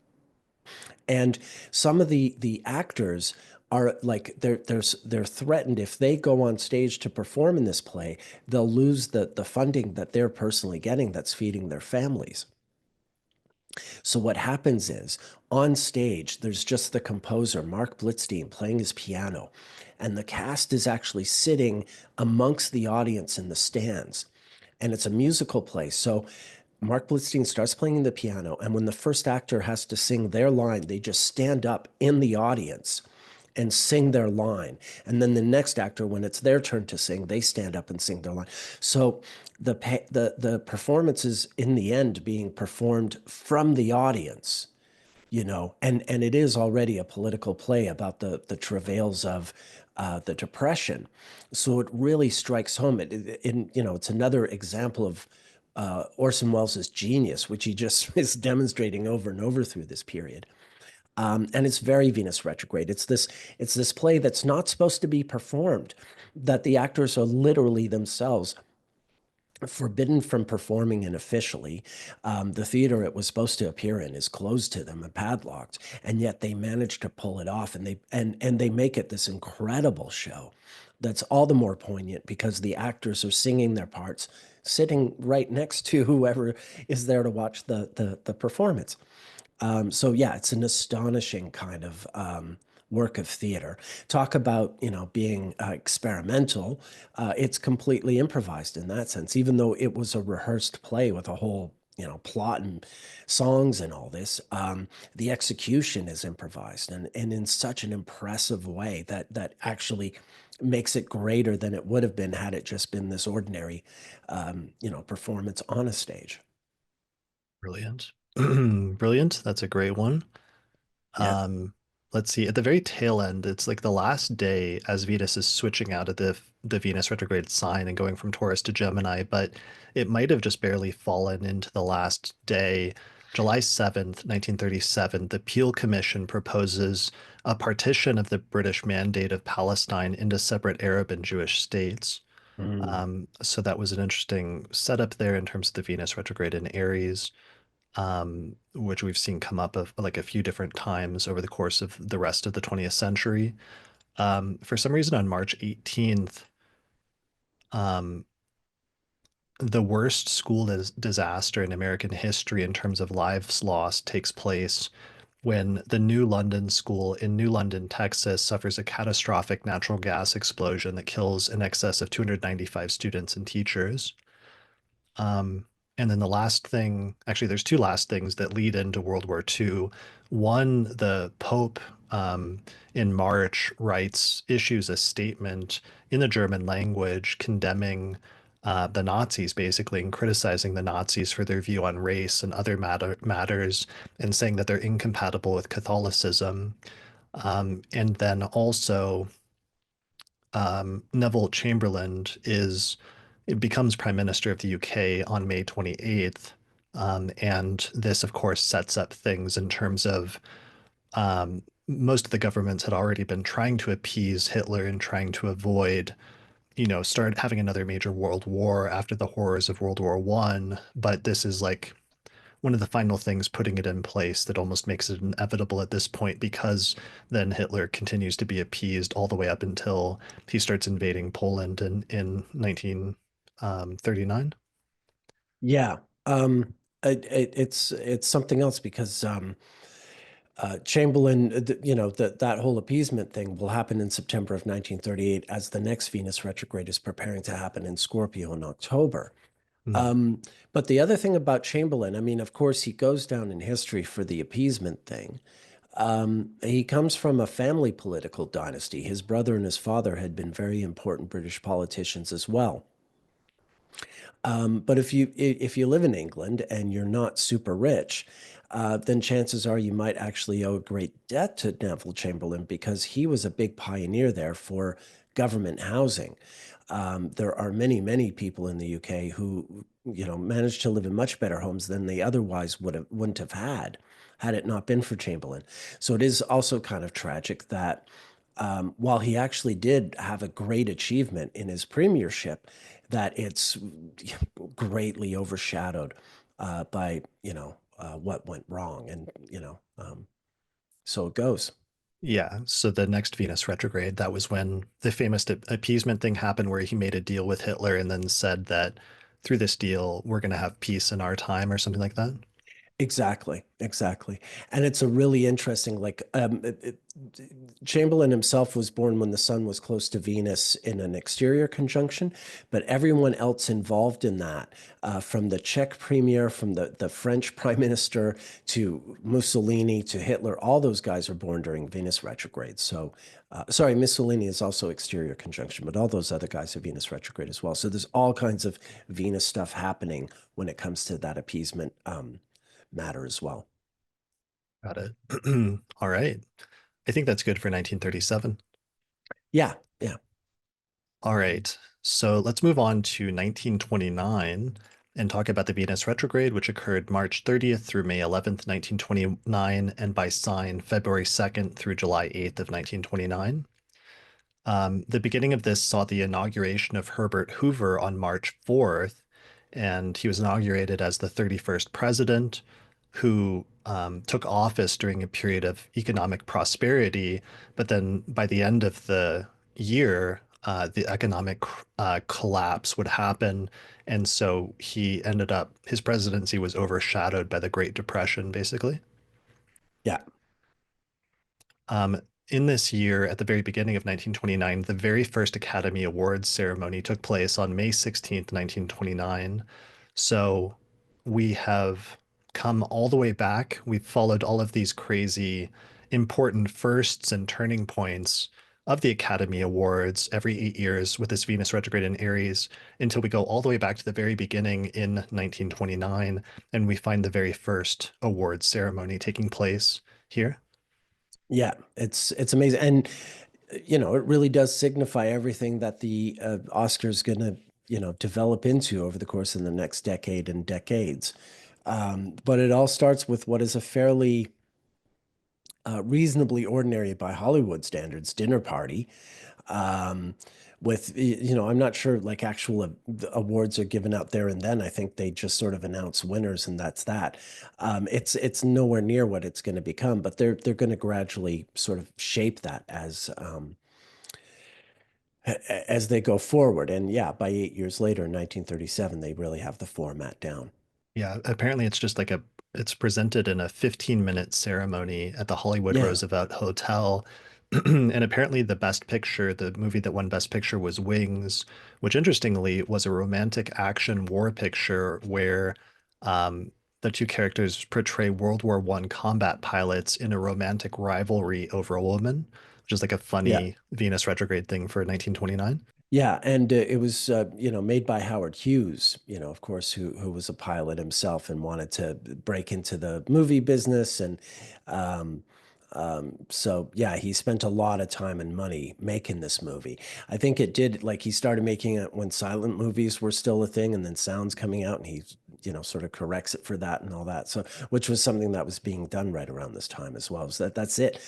[SPEAKER 2] and some of the actors are like they're threatened if they go on stage to perform in this play, they'll lose the funding that they're personally getting that's feeding their families. So what happens is, on stage there's just the composer Mark Blitzstein playing his piano, and the cast is actually sitting amongst the audience in the stands, and it's a musical play. So Mark Blitzstein starts playing the piano, and when the first actor has to sing their line, they just stand up in the audience and sing their line. And then the next actor, when it's their turn to sing, they stand up and sing their line. So the performance is in the end being performed from the audience, and it is already a political play about the travails of the Depression. So it really strikes home. It's another example of Orson Welles' genius, which he just is demonstrating over and over through this period. And it's very Venus retrograde. It's this play that's not supposed to be performed, that the actors are literally themselves forbidden from performing in officially. The theater it was supposed to appear in is closed to them and padlocked, and yet they managed to pull it off, and they make it this incredible show that's all the more poignant because the actors are singing their parts, sitting right next to whoever is there to watch the performance. So yeah, it's an astonishing kind of work of theater. Talk about, being experimental. It's completely improvised in that sense, even though it was a rehearsed play with a whole, plot and songs and all this. The execution is improvised and in such an impressive way that actually makes it greater than it would have been had it just been this ordinary, performance on a stage.
[SPEAKER 1] Brilliant. Brilliant. That's a great one.
[SPEAKER 2] Yeah.
[SPEAKER 1] Um, let's see. At the very tail end, it's like the last day as Venus is switching out of the Venus retrograde sign and going from Taurus to Gemini, but it might have just barely fallen into the last day. July 7th, 1937, the Peel Commission proposes a partition of the British Mandate of Palestine into separate Arab and Jewish states.
[SPEAKER 2] Mm.
[SPEAKER 1] So that was an interesting setup there in terms of the Venus retrograde in Aries, which we've seen come up of like a few different times over the course of the rest of the 20th century. For some reason, on March 18th, um, the worst school disaster in American history in terms of lives lost takes place when the New London School in New London, Texas, suffers a catastrophic natural gas explosion that kills in excess of 295 students and teachers. Um, and then the last thing, actually, there's two last things that lead into World War II. One, the Pope in March issues a statement in the German language condemning the Nazis, basically, and criticizing the Nazis for their view on race and other matters, and saying that they're incompatible with Catholicism. And then also, Neville Chamberlain it becomes Prime Minister of the UK on May 28th. And this, of course, sets up things in terms of most of the governments had already been trying to appease Hitler and trying to avoid, start having another major world war after the horrors of World War One. But this is like one of the final things putting it in place that almost makes it inevitable at this point because then Hitler continues to be appeased all the way up until he starts invading Poland in 1939.
[SPEAKER 2] Yeah. It's something else because Chamberlain, that whole appeasement thing will happen in September of 1938 as the next Venus retrograde is preparing to happen in Scorpio in October.
[SPEAKER 1] Mm.
[SPEAKER 2] Um, but the other thing about Chamberlain, I mean, of course, he goes down in history for the appeasement thing. He comes from a family political dynasty. His brother and his father had been very important British politicians as well. But if you live in England and you're not super rich, then chances are you might actually owe a great debt to Neville Chamberlain because he was a big pioneer there for government housing. There are many, many people in the UK who, managed to live in much better homes than they otherwise wouldn't have had it not been for Chamberlain. So it is also kind of tragic that while he actually did have a great achievement in his premiership, that it's greatly overshadowed by what went wrong, and so it goes.
[SPEAKER 1] Yeah, so the next Venus retrograde, that was when the famous appeasement thing happened where he made a deal with Hitler and then said that through this deal, we're going to have peace in our time or something like that.
[SPEAKER 2] Exactly, exactly. And it's a really interesting, like, Chamberlain himself was born when the sun was close to Venus in an exterior conjunction, but everyone else involved in that, from the Czech premier, from the French prime minister to Mussolini to Hitler, all those guys are born during Venus retrograde. So, sorry, Mussolini is also exterior conjunction, but all those other guys are Venus retrograde as well. So there's all kinds of Venus stuff happening when it comes to that appeasement. Matter as well.
[SPEAKER 1] Got it. All right. I think that's good for 1937.
[SPEAKER 2] Yeah, yeah,
[SPEAKER 1] All right. So let's move on to 1929 and talk about the Venus retrograde, which occurred March 30th through May 11th, 1929, and by sign February 2nd through July 8th of 1929. The beginning of this saw the inauguration of Herbert Hoover on March 4th, and he was inaugurated as the 31st president who took office during a period of economic prosperity. But then by the end of the year, the economic collapse would happen. And so he ended up, his presidency was overshadowed by the Great Depression, basically.
[SPEAKER 2] yeah,
[SPEAKER 1] Um, in this year, at the very beginning of 1929, the very first Academy Awards ceremony took place on May 16th, 1929. So we have come all the way back. We've followed all of these crazy important firsts and turning points of the Academy Awards every 8 years with this Venus retrograde in Aries until we go all the way back to the very beginning in 1929 and we find the very first awards ceremony taking place here.
[SPEAKER 2] yeah. It's amazing, and it really does signify everything that the Oscar's going to develop into over the course of the next decade and decades. But it all starts with what is a fairly reasonably ordinary by Hollywood standards dinner party. Um, I'm not sure like actual awards are given out there and then. I think they just sort of announce winners and that's that. It's nowhere near what it's going to become, but they're going to gradually sort of shape that as they go forward. And yeah, by 8 years later, in 1937, they really have the format down.
[SPEAKER 1] Yeah, apparently it's presented in a 15-minute ceremony at the Hollywood
[SPEAKER 2] Yeah,
[SPEAKER 1] Roosevelt Hotel. And apparently the best picture, the movie that won best picture was Wings, which interestingly was a romantic action war picture where um, the two characters portray World War I combat pilots in a romantic rivalry over a woman, which is like a
[SPEAKER 2] yeah.
[SPEAKER 1] funny Venus retrograde thing for 1929.
[SPEAKER 2] Yeah, and it was made by Howard Hughes, of course, who was a pilot himself and wanted to break into the movie business, and um, so yeah, he spent a lot of time and money making this movie. I think it did like he started making it when silent movies were still a thing, and then sound's coming out, and he sort of corrects it for that and all that. So which was something that was being done right around this time as well. So that's it.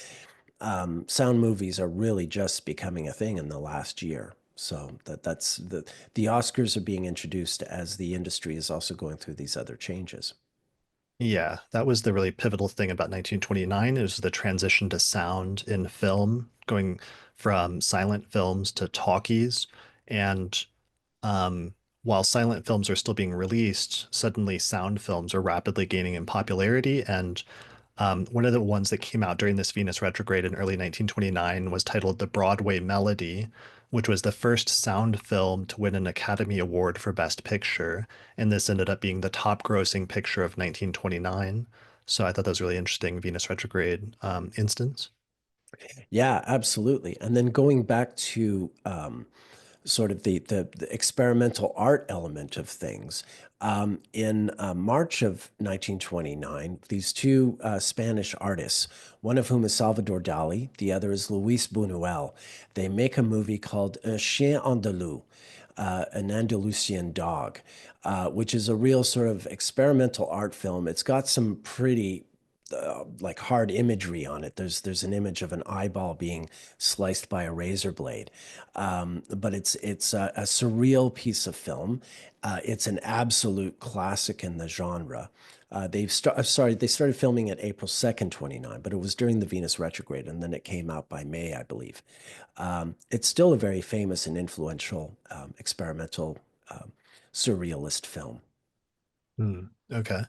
[SPEAKER 2] Sound movies are really just becoming a thing in the last year. So that's the Oscars are being introduced as the industry is also going through these other changes.
[SPEAKER 1] Yeah, that was the really pivotal thing about 1929 is the transition to sound in film, going from silent films to talkies. And um, while silent films are still being released, suddenly sound films are rapidly gaining in popularity. And one of the ones that came out during this Venus retrograde in early 1929 was titled The Broadway Melody, which was the first sound film to win an Academy Award for Best Picture. And this ended up being the top grossing picture of 1929. So I thought that was really interesting Venus retrograde instance.
[SPEAKER 2] Yeah, absolutely. And then going back to sort of the experimental art element of things. In March of 1929, these two Spanish artists, one of whom is Salvador Dali, the other is Luis Buñuel, they make a movie called Un Chien Andalou, an Andalusian dog, which is a real sort of experimental art film. It's got some pretty like hard imagery on it. There's an image of an eyeball being sliced by a razor blade, but it's a surreal piece of film. It's an absolute classic in the genre. They started filming it April 2nd, 29, but it was during the Venus retrograde, and then it came out by May, I believe. It's still a very famous and influential experimental surrealist film.
[SPEAKER 1] Hmm. Okay.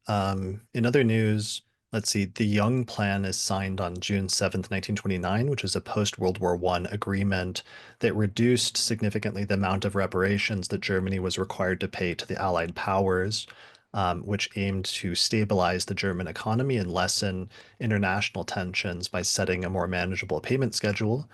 [SPEAKER 1] In other news, let's see. The Young Plan is signed on June 7th, 1929, which is a post-World War I agreement that reduced significantly the amount of reparations that Germany was required to pay to the Allied powers, which aimed to stabilize the German economy and lessen international tensions by setting a more manageable payment schedule,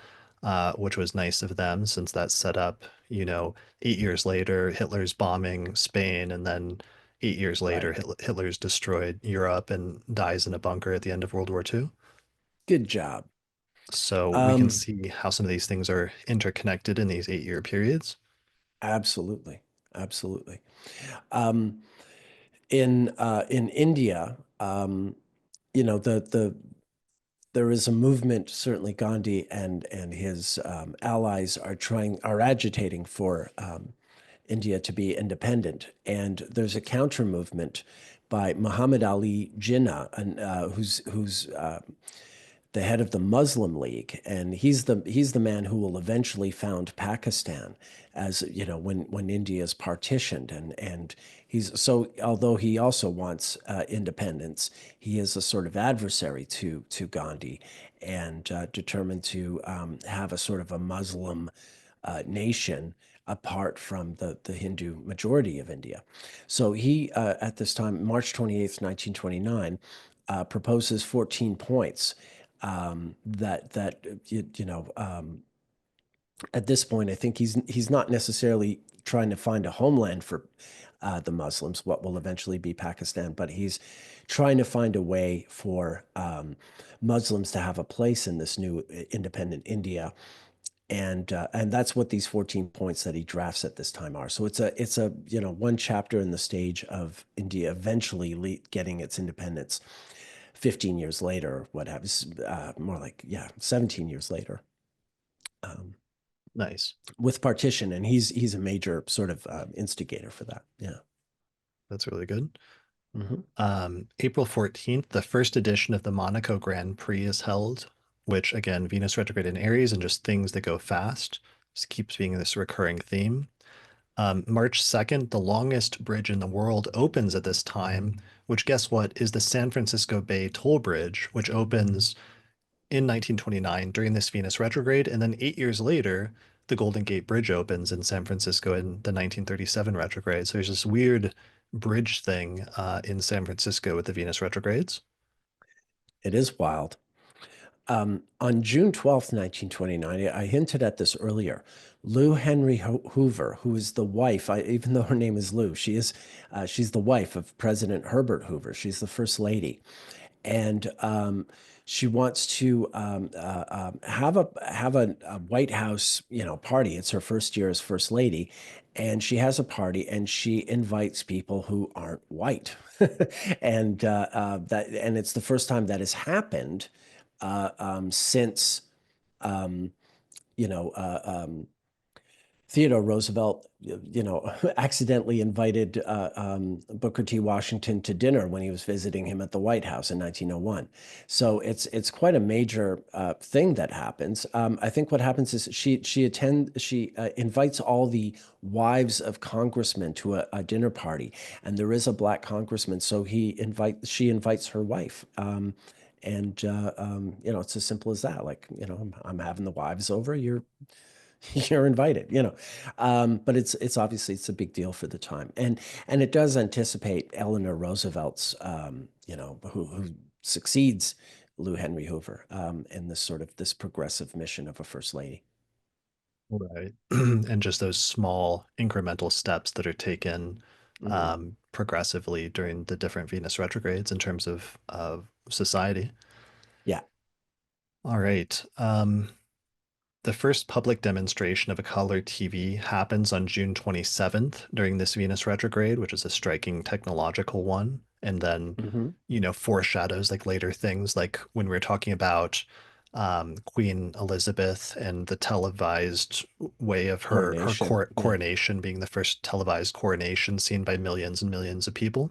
[SPEAKER 1] which was nice of them since that set up, 8 years later, Hitler's bombing Spain and then 8 years later,
[SPEAKER 2] Right.
[SPEAKER 1] Hitler's destroyed Europe and dies in a bunker at the end of World War II.
[SPEAKER 2] Good job.
[SPEAKER 1] So we can
[SPEAKER 2] Um,
[SPEAKER 1] see how some of these things are interconnected in these 8 year periods.
[SPEAKER 2] absolutely. Absolutely. Um, in India, the there is a movement. Certainly, Gandhi and his allies are agitating for India to be independent, and there's a counter movement by Muhammad Ali Jinnah, who's the head of the Muslim League, and he's the man who will eventually found Pakistan, as you know, when India is partitioned, and he's so although he also wants independence, he is a sort of adversary to Gandhi, and determined to have a sort of a Muslim nation apart from the Hindu majority of India. So he, at this time, March 28th, 1929, proposes 14 points that at this point, I think he's not necessarily trying to find a homeland for the Muslims, what will eventually be Pakistan, but he's trying to find a way for Muslims to have a place in this new independent India, and that's what these 14 points that he drafts at this time are. So it's a one chapter in the stage of India eventually getting its independence 15 years later, what happens, more like, yeah, 17 years later, um,
[SPEAKER 1] Nice.
[SPEAKER 2] with partition. And he's a major sort of instigator for that. Yeah.
[SPEAKER 1] That's really good.
[SPEAKER 2] Hmm.
[SPEAKER 1] April 14th, the first edition of the Monaco Grand Prix is held, which again, Venus retrograde in Aries and just things that go fast. Just keeps being this recurring theme. March 2nd, the longest bridge in the world opens at this time, which guess what is the San Francisco Bay Toll Bridge, which opens in 1929 during this Venus retrograde. And then 8 years later, the Golden Gate Bridge opens in San Francisco in the 1937 retrograde. So there's this weird bridge thing in San Francisco with the Venus retrogrades.
[SPEAKER 2] It is wild. On June 12th, 1929, I hinted at this earlier. Lou Henry Hoover, who is the wife, even though her name is Lou, she's the wife of President Herbert Hoover. She's the first lady, and she wants to have a White House, party. It's her first year as first lady, and she has a party, and she invites people who aren't white, and it's the first time that has happened since um, you know. Theodore Roosevelt, accidentally invited Booker T. Washington to dinner when he was visiting him at the White House in 1901. So it's quite a major thing that happens. I think what happens is she invites all the wives of congressmen to a dinner party, and there is a black congressman, so she invites her wife. It's as simple as that. Like, I'm having the wives over. You're invited, but it's obviously it's a big deal for the time, and it does anticipate Eleanor Roosevelt's, who succeeds Lou Henry Hoover in this progressive mission of a first lady.
[SPEAKER 1] Right. And just those small incremental steps that are taken
[SPEAKER 2] Hmm.
[SPEAKER 1] progressively during the different Venus retrogrades in terms of society.
[SPEAKER 2] Yeah.
[SPEAKER 1] All right. The first public demonstration of a color TV happens on June 27th during this Venus retrograde, which is a striking technological one. And then,
[SPEAKER 2] Hmm.
[SPEAKER 1] foreshadows like later things, like when we were talking about Queen Elizabeth and the televised way of her
[SPEAKER 2] Coronation. Yeah.
[SPEAKER 1] coronation being the first televised coronation seen by millions and millions of people.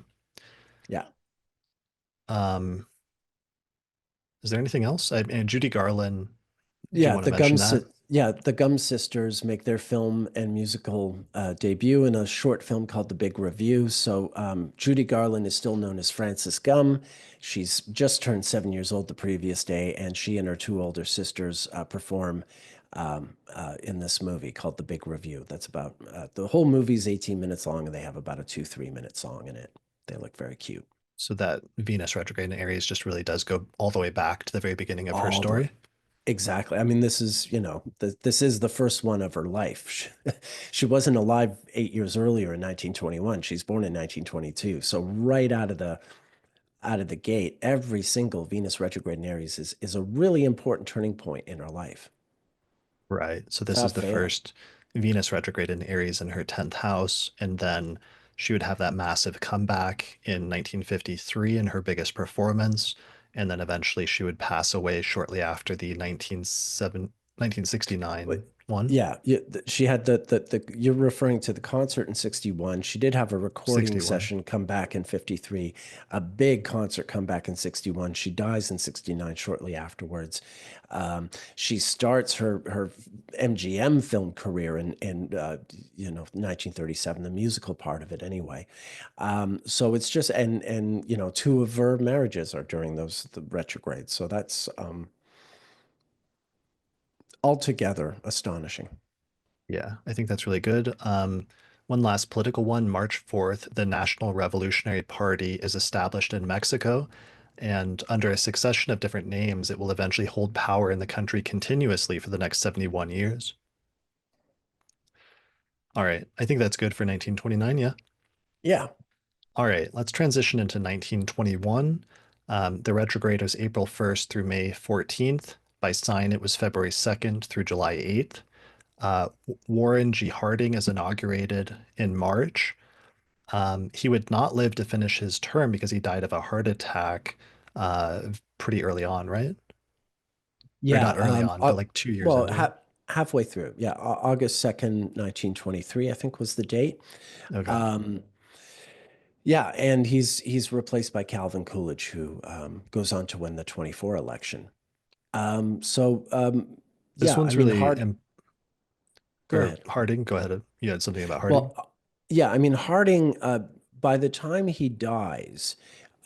[SPEAKER 2] Yeah.
[SPEAKER 1] Um, is there anything else? And Judy Garland, do you
[SPEAKER 2] Yeah,
[SPEAKER 1] want to mention that?
[SPEAKER 2] the Gum Sisters make their film and musical debut in a short film called The Big Review. So Judy Garland is still known as Frances Gum. She's just turned 7 years old the previous day, and she and her two older sisters perform in this movie called The Big Review. That's about the whole movie's 18 minutes long, and they have about a 2-3 minute song in it. They look very cute.
[SPEAKER 1] So that Venus retrograde in Aries just really does go all the way back to the very beginning of her
[SPEAKER 2] All the way.
[SPEAKER 1] story.
[SPEAKER 2] Exactly. I mean, this is, this is the first one of her life. She wasn't alive 8 years earlier in 1921. She's born in 1922. So right out of the gate, every single Venus retrograde in Aries is a really important turning point in her life.
[SPEAKER 1] Right. So this is
[SPEAKER 2] Without
[SPEAKER 1] the
[SPEAKER 2] fail.
[SPEAKER 1] first Venus retrograde in Aries in her 10th house. And then she would have that massive comeback in 1953 in her biggest performance. And then eventually she would pass away shortly after the 1969 one.
[SPEAKER 2] Yeah, she had you're referring to the concert in 61. She did have a recording
[SPEAKER 1] 61.
[SPEAKER 2] session come back in 53, a big concert come back in 61. She dies in 69 shortly afterwards. She starts her MGM film career in 1937, the musical part of it anyway. So it's just and two of her marriages are during the retrogrades. So that's altogether astonishing.
[SPEAKER 1] Yeah, I think that's really good. One last political one, March 4th, the National Revolutionary Party is established in Mexico, and under a succession of different names, it will eventually hold power in the country continuously for the next 71 years. All right, I think that's good for 1929, yeah.
[SPEAKER 2] Yeah.
[SPEAKER 1] All right, let's transition into 1921. The retrograde was April 1st through May 14th. By sign, it was February 2nd through July 8th. Warren G. Harding is inaugurated in March. He would not live to finish his term because he died of a heart attack pretty early on, right? Or
[SPEAKER 2] Yeah.
[SPEAKER 1] not early on, but like 2 years
[SPEAKER 2] Well,
[SPEAKER 1] into it.
[SPEAKER 2] halfway through. Yeah. August 2nd, 1923, I think was the date.
[SPEAKER 1] Okay.
[SPEAKER 2] Um, yeah. And he's replaced by Calvin Coolidge, who goes on to win the 24 election.
[SPEAKER 1] This
[SPEAKER 2] Yeah, I
[SPEAKER 1] one's
[SPEAKER 2] mean,
[SPEAKER 1] really,
[SPEAKER 2] go
[SPEAKER 1] or
[SPEAKER 2] ahead.
[SPEAKER 1] Harding, go ahead. You had something about Harding?
[SPEAKER 2] Well, yeah, I mean, Harding, by the time he dies,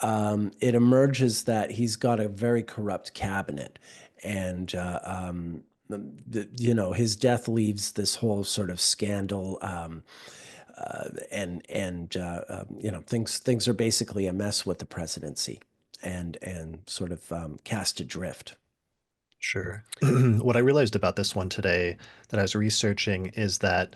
[SPEAKER 2] it emerges that he's got a very corrupt cabinet. And, his death leaves this whole sort of scandal. Things are basically a mess with the presidency and sort of cast adrift.
[SPEAKER 1] Sure. What I realized about this one today that I was researching is that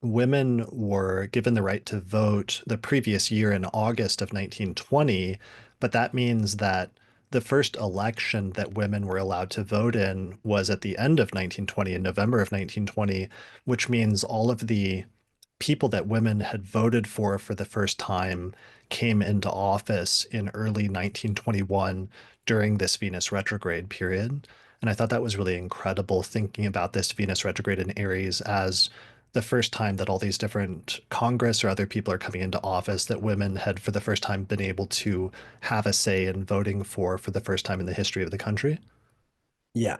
[SPEAKER 1] women were given the right to vote the previous year in August of 1920, but that means that the first election that women were allowed to vote in was at the end of 1920, in November of 1920, which means all of the people that women had voted for the first time came into office in early 1921 during this Venus retrograde period. And I thought that was really incredible thinking about this Venus retrograde in Aries as the first time that all these different Congress or other people are coming into office that women had for the first time been able to have a say in voting for the first time in the history of the country.
[SPEAKER 2] Yeah.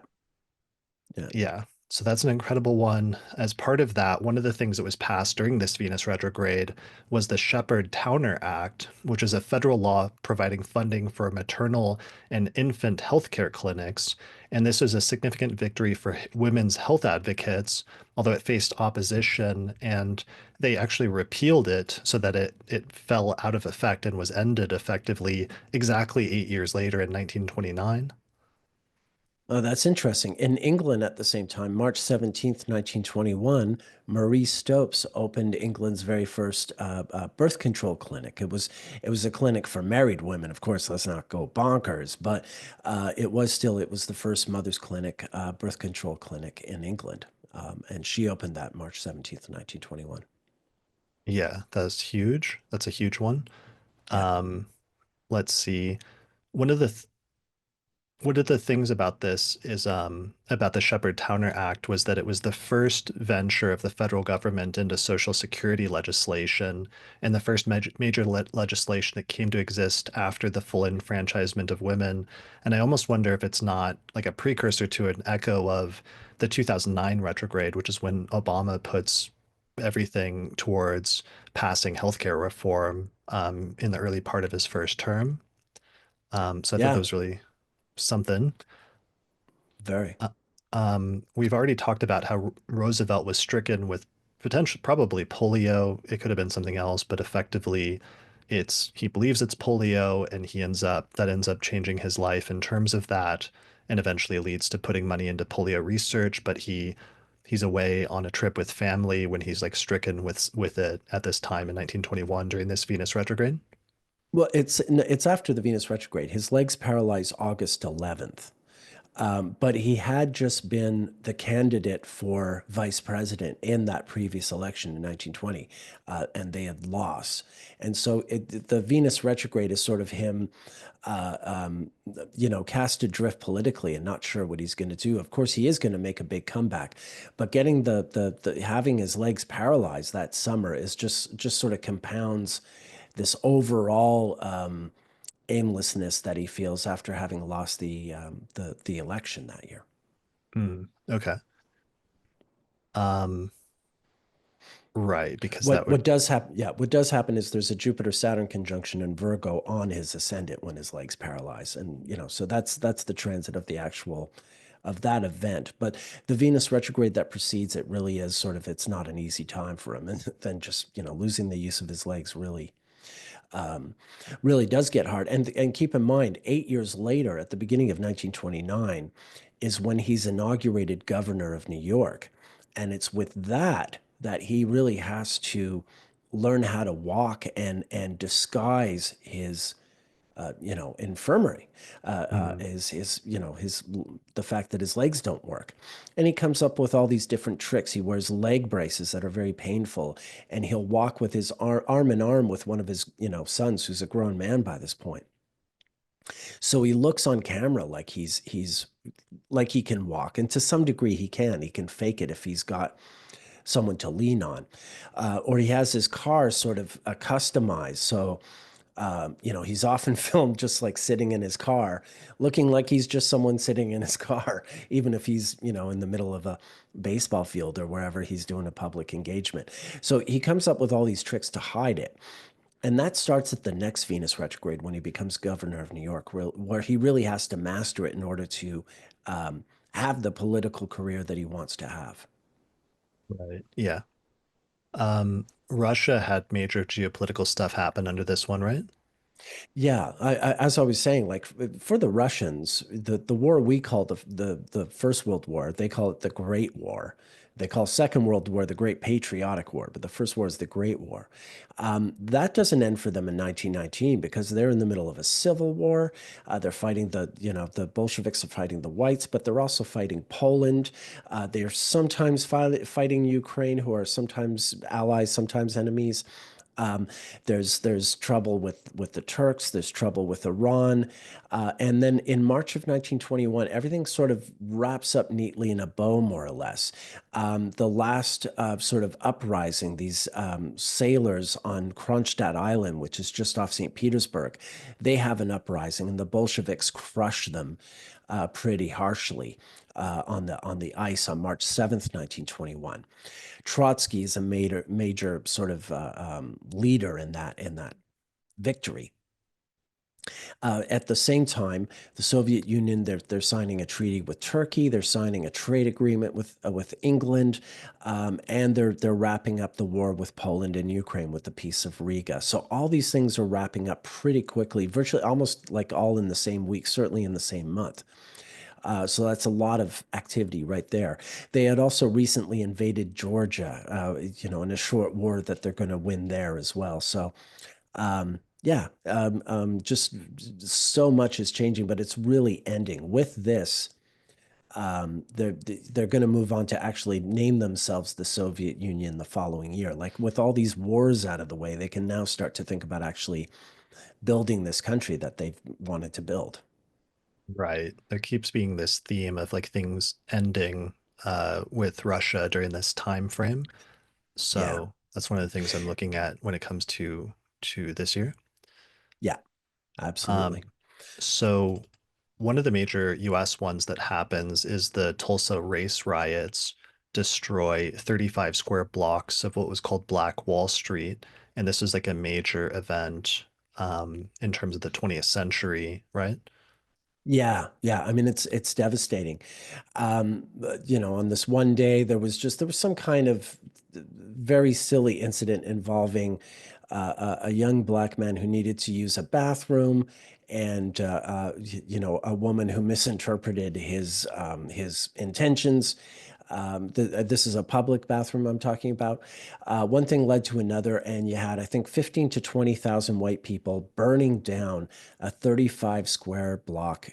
[SPEAKER 2] Yeah.
[SPEAKER 1] Yeah. So that's an incredible one. As part of that, one of the things that was passed during this Venus retrograde was the Shepard-Towner Act, which is a federal law providing funding for maternal and infant healthcare clinics. And this was a significant victory for women's health advocates, although it faced opposition, and they actually repealed it so that it fell out of effect and was ended effectively exactly 8 years later in 1929.
[SPEAKER 2] Oh, that's interesting. In England at the same time, March 17th, 1921, Marie Stopes opened England's very first birth control clinic. It was a clinic for married women. Of course, let's not go bonkers, but it was the first mother's clinic, birth control clinic in England. And she opened that March 17th, 1921.
[SPEAKER 1] Yeah, that's huge. That's a huge one.
[SPEAKER 2] Yeah.
[SPEAKER 1] Um, let's see. One of the one of the things about this is about the Shepard-Towner Act was that it was the first venture of the federal government into Social Security legislation and the first major legislation that came to exist after the full enfranchisement of women. And I almost wonder if it's not like a precursor to an echo of the 2009 retrograde, which is when Obama puts everything towards passing healthcare reform in the early part of his first term. So I thought that
[SPEAKER 2] Yeah,
[SPEAKER 1] was really something.
[SPEAKER 2] very.
[SPEAKER 1] Uh, we've already talked about how Roosevelt was stricken with potential, probably polio. It could have been something else, but effectively, he believes it's polio, and that ends up changing his life in terms of that. and eventually leads to putting money into polio research. But he's away on a trip with family when he's like stricken with it at this time in 1921 during this Venus retrograde.
[SPEAKER 2] Well, it's after the Venus retrograde. His legs paralyzed August 11th. But he had just been the candidate for vice president in that previous election in 1920, and they had lost. And so the Venus retrograde is sort of him, uh, um, cast adrift politically and not sure what he's going to do. Of course, he is going to make a big comeback, but getting the having his legs paralyzed that summer is just sort of compounds this overall aimlessness that he feels after having lost the election that year.
[SPEAKER 1] Okay. Um, right, because that
[SPEAKER 2] What
[SPEAKER 1] would.
[SPEAKER 2] does happen? Yeah, what does happen is there's a Jupiter Saturn conjunction in Virgo on his ascendant when his legs paralyze, and so that's the transit of the actual of that event. But the Venus retrograde that precedes it really is sort of it's not an easy time for him, and then just losing the use of his legs um, really does get hard. And keep in mind, 8 years later, at the beginning of 1929, is when he's inaugurated governor of New York, and it's with that he really has to learn how to walk and disguise his infirmary,
[SPEAKER 1] Mm,
[SPEAKER 2] his the fact that his legs don't work, and he comes up with all these different tricks. He wears leg braces that are very painful, and he'll walk with his arm in arm with one of his sons, who's a grown man by this point. So he looks on camera like he's like he can walk, and to some degree he can. He can fake it if he's got someone to lean on, or he has his car sort of customized. So he's often filmed just like sitting in his car, looking like he's just someone sitting in his car, even if he's, in the middle of a baseball field or wherever he's doing a public engagement. So he comes up with all these tricks to hide it. And that starts at the next Venus retrograde when he becomes governor of New York, where he really has to master it in order to um, have the political career that he wants to have.
[SPEAKER 1] right. Yeah. Russia had major geopolitical stuff happen under this one, right?
[SPEAKER 2] Yeah, as I was saying, like for the Russians, the war we call the First World War, they call it the Great War. They call Second World War the Great Patriotic War, but the First War is the Great War. That doesn't end for them in 1919 because they're in the middle of a civil war. They're fighting the Bolsheviks are fighting the whites, but they're also fighting Poland. They're sometimes fighting Ukraine, who are sometimes allies, sometimes enemies. Um, there's trouble with the Turks. There's trouble with Iran, and then in March of 1921, everything sort of wraps up neatly in a bow, more or less. The last sort of uprising, these sailors on Kronstadt Island, which is just off St. Petersburg, they have an uprising, and the Bolsheviks crush them pretty harshly on the ice on March 7th, 1921. Trotsky is a major sort of leader in that victory. At the same time, the Soviet Union they're signing a treaty with Turkey. They're signing a trade agreement with England, and they're wrapping up the war with Poland and Ukraine with the Peace of Riga. So all these things are wrapping up pretty quickly, virtually almost like all in the same week, certainly in the same month. So that's a lot of activity right there. They had also recently invaded Georgia, in a short war that they're going to win there as well. So, yeah, just so much is changing, but it's really ending with this. They're going to move on to actually name themselves the Soviet Union the following year. Like with all these wars out of the way, they can now start to think about actually building this country that they've wanted to build.
[SPEAKER 1] Right. There keeps being this theme of like things ending with Russia during this time frame.
[SPEAKER 2] Yeah,
[SPEAKER 1] So that's one of the things I'm looking at when it comes to this year.
[SPEAKER 2] yeah, absolutely.
[SPEAKER 1] Um, so one of the major US ones that happens is the Tulsa race riots destroy 35 square blocks of what was called Black Wall Street. And this is like a major event in terms of the 20th century, right?
[SPEAKER 2] Yeah, yeah. I mean, it's devastating. On this one day, there was some kind of very silly incident involving a young black man who needed to use a bathroom, and a woman who misinterpreted his intentions. This is a public bathroom I'm talking about. One thing led to another, and you had, I think, 15 to 20,000 white people burning down a 35 square block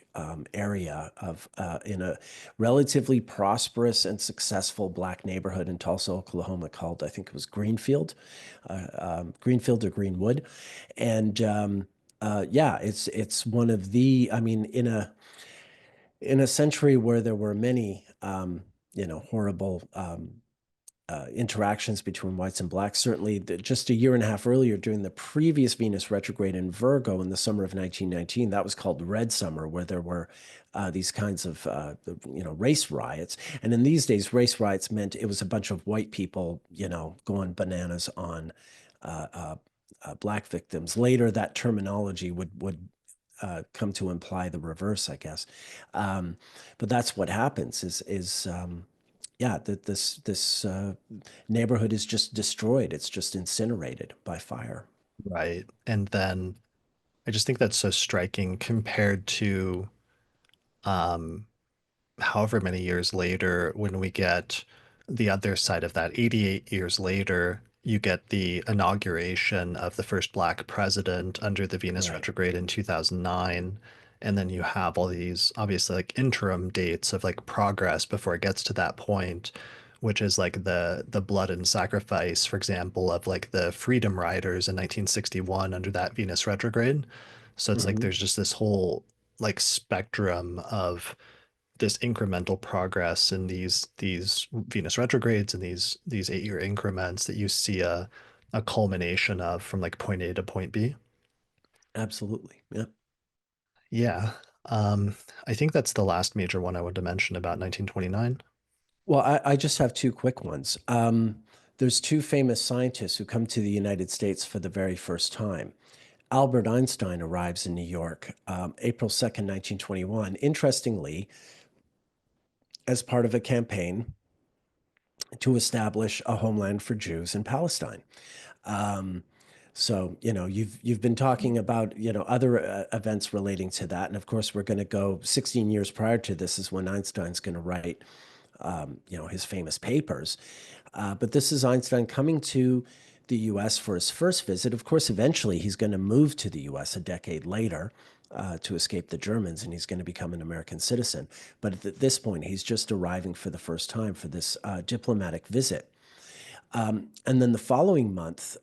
[SPEAKER 2] area of in a relatively prosperous and successful black neighborhood in Tulsa, Oklahoma, called, I think it was Greenfield or Greenwood, and yeah, it's one of the. I mean, in a century where there were many, horrible interactions between whites and blacks. Certainly, just a year and a half earlier, during the previous Venus retrograde in Virgo in the summer of 1919, that was called Red Summer, where there were these kinds of race riots. And in these days, race riots meant it was a bunch of white people, going bananas on black victims. Later, that terminology would come to imply the reverse, I guess. But that's what happens is yeah, that this neighborhood is just destroyed. It's just incinerated by fire.
[SPEAKER 1] Right. And then I just think that's so striking compared to um, however many years later, when we get the other side of that, 88 years later, you get the inauguration of the first Black president under the Venus
[SPEAKER 2] Right.
[SPEAKER 1] retrograde in 2009. And then you have all these obviously like interim dates of like progress before it gets to that point, which is like the blood and sacrifice, for example, of like the Freedom Riders in 1961 under that Venus retrograde. So it's like
[SPEAKER 2] Hmm.
[SPEAKER 1] there's just this whole like spectrum of this incremental progress in these Venus retrogrades and these 8-year increments that you see a culmination of from like point A to point B.
[SPEAKER 2] Absolutely. Yeah.
[SPEAKER 1] Yeah. I think that's the last major one I wanted to mention about 1929.
[SPEAKER 2] Well, I just have two quick ones. There's two famous scientists who come to the United States for the very first time. Albert Einstein arrives in New York, April 2nd, 1921. Interestingly, as part of a campaign to establish a homeland for Jews in Palestine. Um, so, you've been talking about, other events relating to that. And of course, we're going to go 16 years prior to this is when Einstein's going to write, his famous papers. But this is Einstein coming to the US for his first visit. Of course, eventually he's going to move to the US a decade later to escape the Germans, and he's going to become an American citizen. But at this point, he's just arriving for the first time for this diplomatic visit. And then the following month,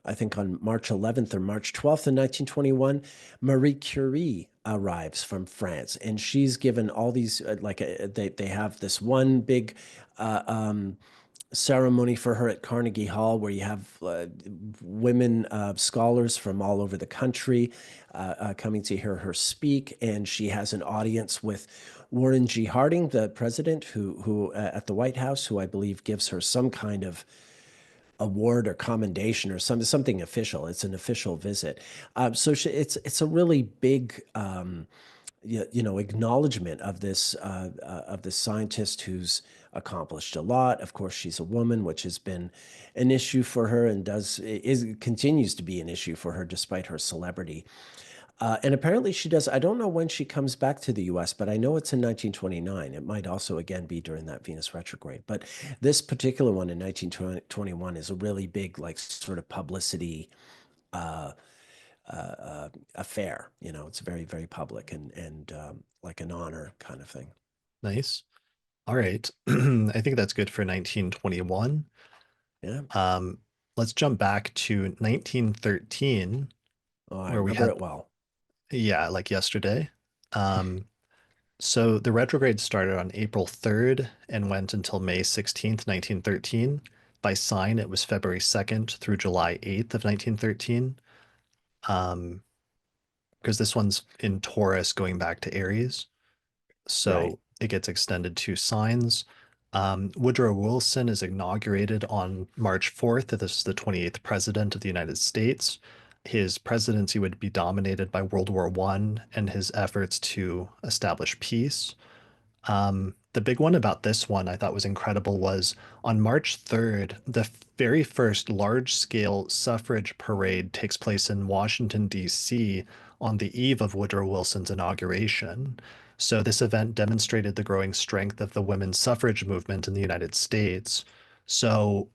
[SPEAKER 2] I think on March 11th or March 12th in 1921, Marie Curie arrives from France, and she's given all these they have this one big ceremony for her at Carnegie Hall, where you have women scholars from all over the country coming to hear her speak, and she has an audience with Warren G. Harding, the president, who at the White House, who I believe gives her some kind of award or commendation or something official. It's an official visit. It's a really big acknowledgement of this scientist who's accomplished a lot. Of course, she's a woman, which has been an issue for her and continues to be an issue for her despite her celebrity. And apparently she does. I don't know when she comes back to the US, but I know it's in 1929. It might also again be during that Venus retrograde. But this particular one in 1921 is a really big, like, sort of publicity uh, affair. It's very, very public and like an honor kind of thing.
[SPEAKER 1] Nice. All right. I think that's good for 1921.
[SPEAKER 2] Yeah.
[SPEAKER 1] Um, let's jump back to 1913,
[SPEAKER 2] Oh, I
[SPEAKER 1] where we
[SPEAKER 2] remember
[SPEAKER 1] had,
[SPEAKER 2] it well.
[SPEAKER 1] yeah, like yesterday. Um, So the retrograde started on April 3rd and went until May 16th, 1913. By sign, it was February 2nd through July 8th of 1913. Um, because this one's in Taurus going back to Aries.
[SPEAKER 2] Right.
[SPEAKER 1] So it gets extended 2 signs. Woodrow Wilson is inaugurated on March 4th. This is the 28th president of the United States. His presidency would be dominated by World War I and his efforts to establish peace. The big one about this one I thought was incredible was on March 3rd, the very first large-scale suffrage parade takes place in Washington, D.C. on the eve of Woodrow Wilson's inauguration. So this event demonstrated the growing strength of the women's suffrage movement in the United States. So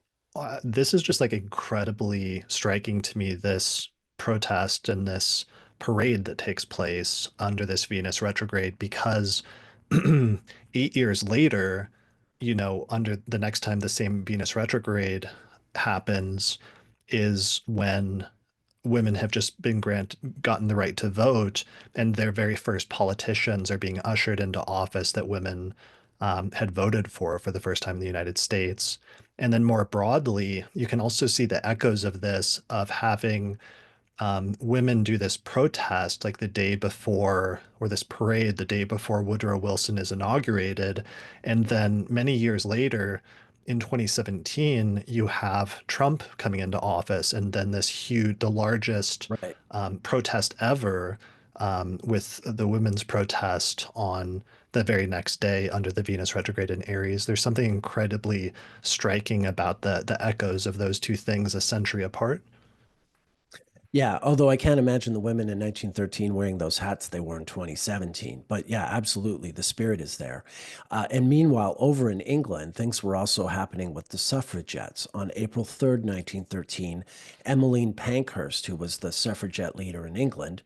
[SPEAKER 1] this is just like incredibly striking to me, this protest and this parade that takes place under this Venus retrograde, because 8 years later, under the next time the same Venus retrograde happens is when women have just been gotten the right to vote, and their very first politicians are being ushered into office that women had voted for the first time in the United States. And then more broadly, you can also see the echoes of this, of having women do this protest like the day before, or this parade the day before Woodrow Wilson is inaugurated. And then many years later, in 2017, you have Trump coming into office, and then this huge, the largest
[SPEAKER 2] Right.
[SPEAKER 1] protest ever, with the women's protest on the very next day under the Venus retrograde in Aries. There's something incredibly striking about the echoes of those two things a century apart.
[SPEAKER 2] Yeah, although I can't imagine the women in 1913 wearing those hats they wore in 2017. But yeah, absolutely, the spirit is there. And meanwhile, over in England, things were also happening with the suffragettes. On April 3rd, 1913, Emmeline Pankhurst, who was the suffragette leader in England,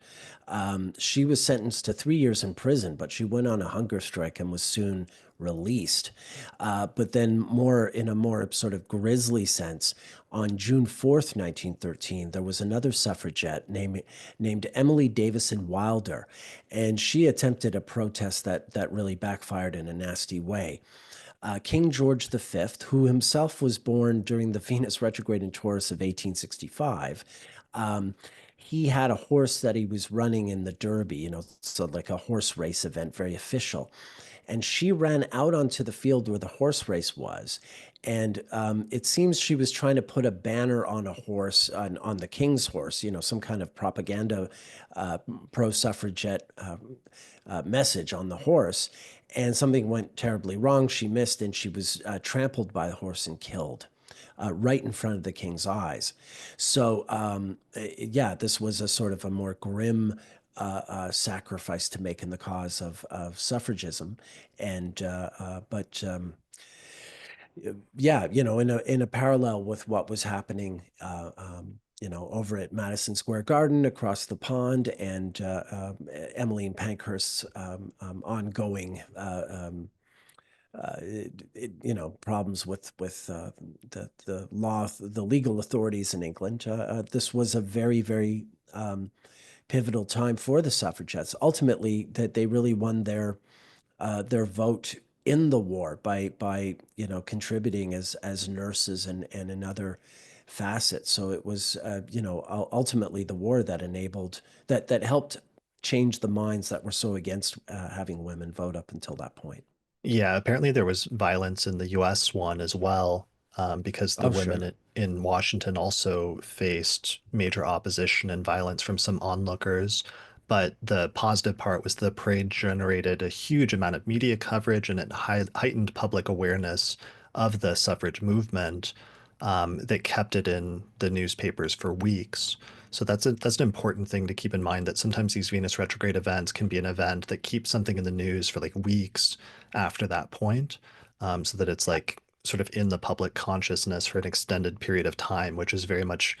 [SPEAKER 2] she was sentenced to 3 years in prison, but she went on a hunger strike and was soon released. But then, more in a more sort of grisly sense, on June 4th, 1913, there was another suffragette named Emily Davison Wilder, and she attempted a protest that really backfired in a nasty way. King George V, who himself was born during the Venus retrograde in Taurus of 1865, um, he had a horse that he was running in the Derby, so like a horse race event, very official. And she ran out onto the field where the horse race was. And it seems she was trying to put a banner on a horse, on the king's horse, some kind of propaganda, pro suffragette message on the horse. And something went terribly wrong. She missed, and she was trampled by the horse and killed. Right in front of the king's eyes. So, yeah, this was a sort of a more grim sacrifice to make in the cause of suffragism. And, but yeah, in a parallel with what was happening, over at Madison Square Garden across the pond, and Emmeline Pankhurst's ongoing problems with the legal authorities in England. This was a very, very pivotal time for the suffragettes. Ultimately, that they really won their vote in the war by contributing as nurses and in other facets. So it was ultimately the war that enabled that helped change the minds that were so against having women vote up until that point.
[SPEAKER 1] Yeah, apparently there was violence in the US one as well, because the
[SPEAKER 2] Oh,
[SPEAKER 1] women
[SPEAKER 2] sure.
[SPEAKER 1] in Washington also faced major opposition and violence from some onlookers. But the positive part was the parade generated a huge amount of media coverage, and it heightened public awareness of the suffrage movement, that kept it in the newspapers for weeks. So that's an important thing to keep in mind, that sometimes these Venus retrograde events can be an event that keeps something in the news for like weeks after that point, so that it's like sort of in the public consciousness for an extended period of time, which is very much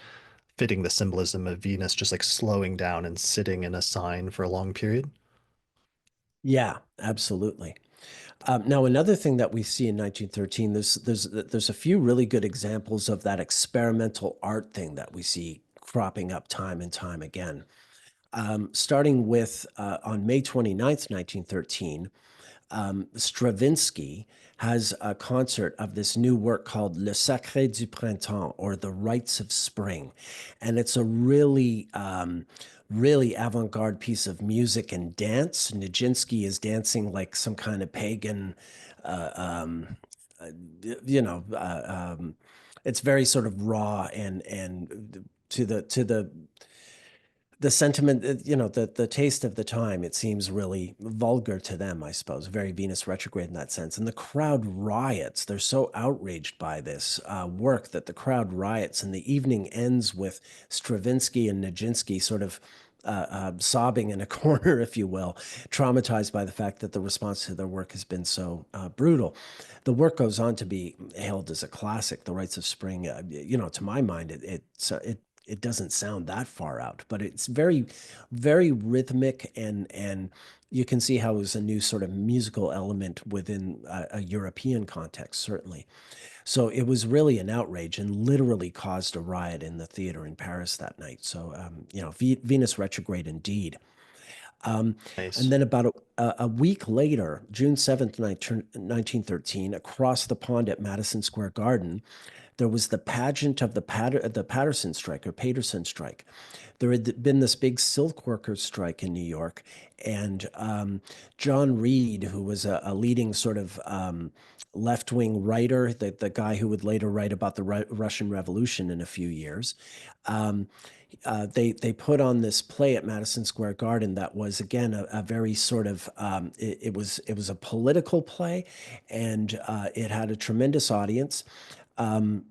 [SPEAKER 1] fitting the symbolism of Venus just like slowing down and sitting in a sign for a long period.
[SPEAKER 2] Yeah, absolutely. Now, another thing that we see in 1913, there's a few really good examples of that experimental art thing that we see cropping up time and time again. Starting with on May 29th, 1913, Stravinsky has a concert of this new work called Le Sacré du Printemps, or The Rites of Spring. And it's a really avant-garde piece of music and dance. Nijinsky is dancing like some kind of pagan, uh, um, uh, you know, it's very sort of raw and to the sentiment, the taste of the time, it seems really vulgar to them, I suppose, very Venus retrograde in that sense. And the crowd riots. They're so outraged by this work that the crowd riots, and the evening ends with Stravinsky and Nijinsky sort of sobbing in a corner, if you will, traumatized by the fact that the response to their work has been so brutal. The work goes on to be hailed as a classic. The Rites of Spring, to my mind, it doesn't sound that far out, but it's very, very rhythmic, and you can see how it was a new sort of musical element within a European context, certainly. So it was really an outrage and literally caused a riot in the theater in Paris that night. So, Venus retrograde indeed. And
[SPEAKER 1] Nice.
[SPEAKER 2] then about a week later, June 7th, 1913, across the pond at Madison Square Garden, there was the pageant of the Patterson strike or Paterson strike. There had been this big silk workers strike in New York, and John Reed, who was a leading sort of left-wing writer, the guy who would later write about the Russian Revolution in a few years, um, they put on this play at Madison Square Garden that was again a very sort of it was a political play, and it had a tremendous audience. Um,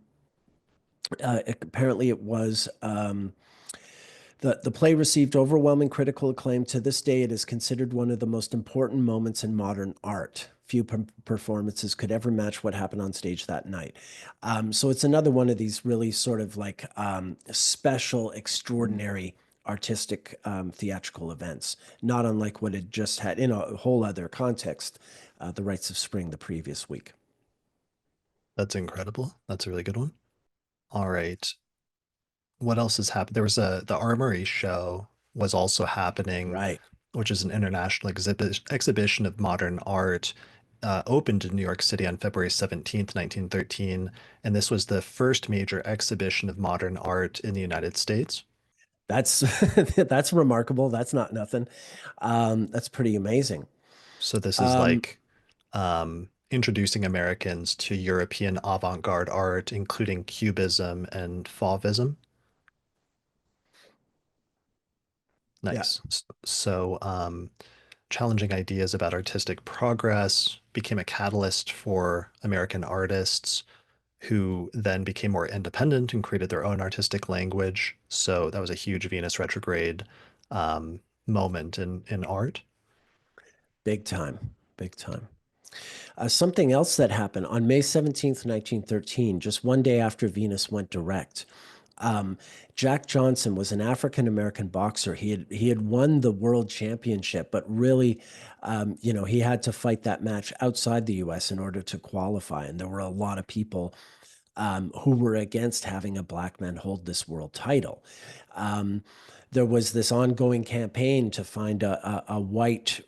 [SPEAKER 2] Apparently, it was the play received overwhelming critical acclaim. To this day, it is considered one of the most important moments in modern art. Few performances could ever match what happened on stage that night. So it's another one of these really sort of like special, extraordinary artistic theatrical events, not unlike what it just had in a whole other context, the Rites of Spring the previous week.
[SPEAKER 1] That's incredible. That's a really good one. All right. What else has happened? There was the Armory show was also happening,
[SPEAKER 2] Right.
[SPEAKER 1] which is an international exhibition of modern art, opened in New York City on February 17th, 1913. And this was the first major exhibition of modern art in the United States.
[SPEAKER 2] That's that's remarkable. That's not nothing. That's pretty amazing.
[SPEAKER 1] So this is
[SPEAKER 2] Um,
[SPEAKER 1] like introducing Americans to European avant-garde art, including Cubism and Fauvism.
[SPEAKER 2] yeah,
[SPEAKER 1] Nice. So, challenging ideas about artistic progress became a catalyst for American artists who then became more independent and created their own artistic language. So that was a huge Venus retrograde moment in art.
[SPEAKER 2] big time, big time. Something else that happened on May 17th, 1913, just one day after Venus went direct. Um, Jack Johnson was an African American boxer. He had won the world championship, but really, he had to fight that match outside the U.S. in order to qualify. And there were a lot of people who were against having a black man hold this world title. Um, there was this ongoing campaign to find a white,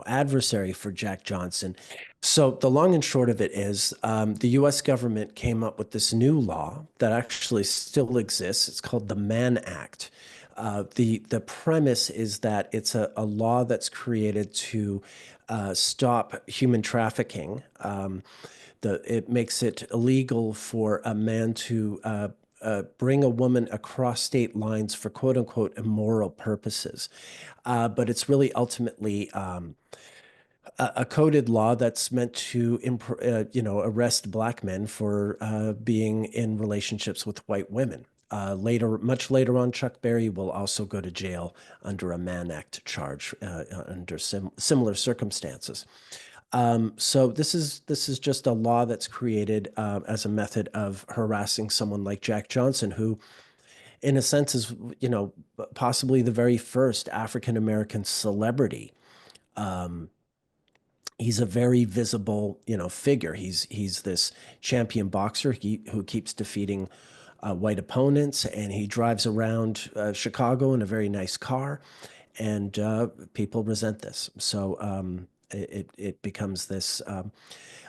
[SPEAKER 2] adversary for Jack Johnson. So the long and short of it is, the U.S. government came up with this new law that actually still exists. It's called the Mann Act. The premise is that it's a law that's created to stop human trafficking. It makes it illegal for a man to bring a woman across state lines for quote unquote immoral purposes. But it's really ultimately a coded law that's meant to, arrest black men for being in relationships with white women. Much later on, Chuck Berry will also go to jail under a Mann Act charge under similar circumstances. So this is just a law that's created as a method of harassing someone like Jack Johnson, who, in a sense, is possibly the very first African American celebrity. He's a very visible, figure. He's this champion boxer who keeps defeating white opponents, and he drives around Chicago in a very nice car, and people resent this. So it becomes this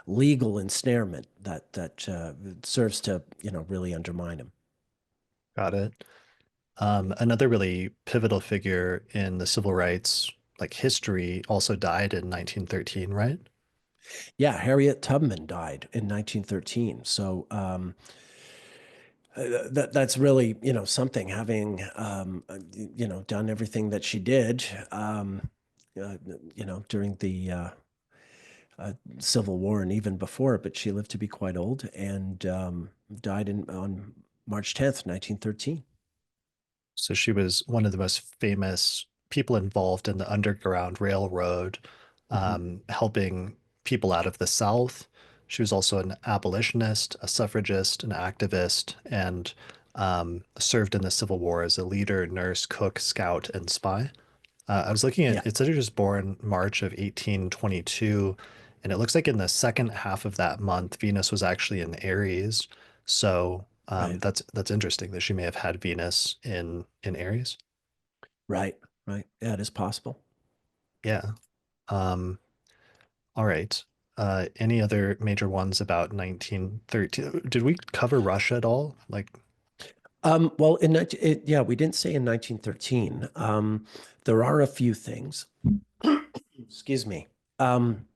[SPEAKER 2] legal ensnarement that serves to really undermine him.
[SPEAKER 1] Got it. Another really pivotal figure in the civil rights like history also died in 1913, right?
[SPEAKER 2] Yeah, Harriet Tubman died in 1913. So that's really something, having done everything that she did uh, during the Civil War and even before, but she lived to be quite old and died on March 10th, 1913.
[SPEAKER 1] So she was one of the most famous people involved in the Underground Railroad,
[SPEAKER 2] Mhm.
[SPEAKER 1] helping people out of the South. She was also an abolitionist, a suffragist, an activist, and served in the Civil War as a leader, nurse, cook, scout, and spy. I was looking
[SPEAKER 2] Yeah,
[SPEAKER 1] at it said she was born March of 1822, and it looks like in the second half of that month, Venus was actually in Aries. So
[SPEAKER 2] right,
[SPEAKER 1] that's interesting that she may have had Venus in Aries.
[SPEAKER 2] right, right. Yeah, it is possible.
[SPEAKER 1] Yeah. Um, all right. Any other major ones about 1913? Did we cover Russia at all? Like,
[SPEAKER 2] Well, yeah, we didn't say in 1913. There are a few things. Excuse me. Um,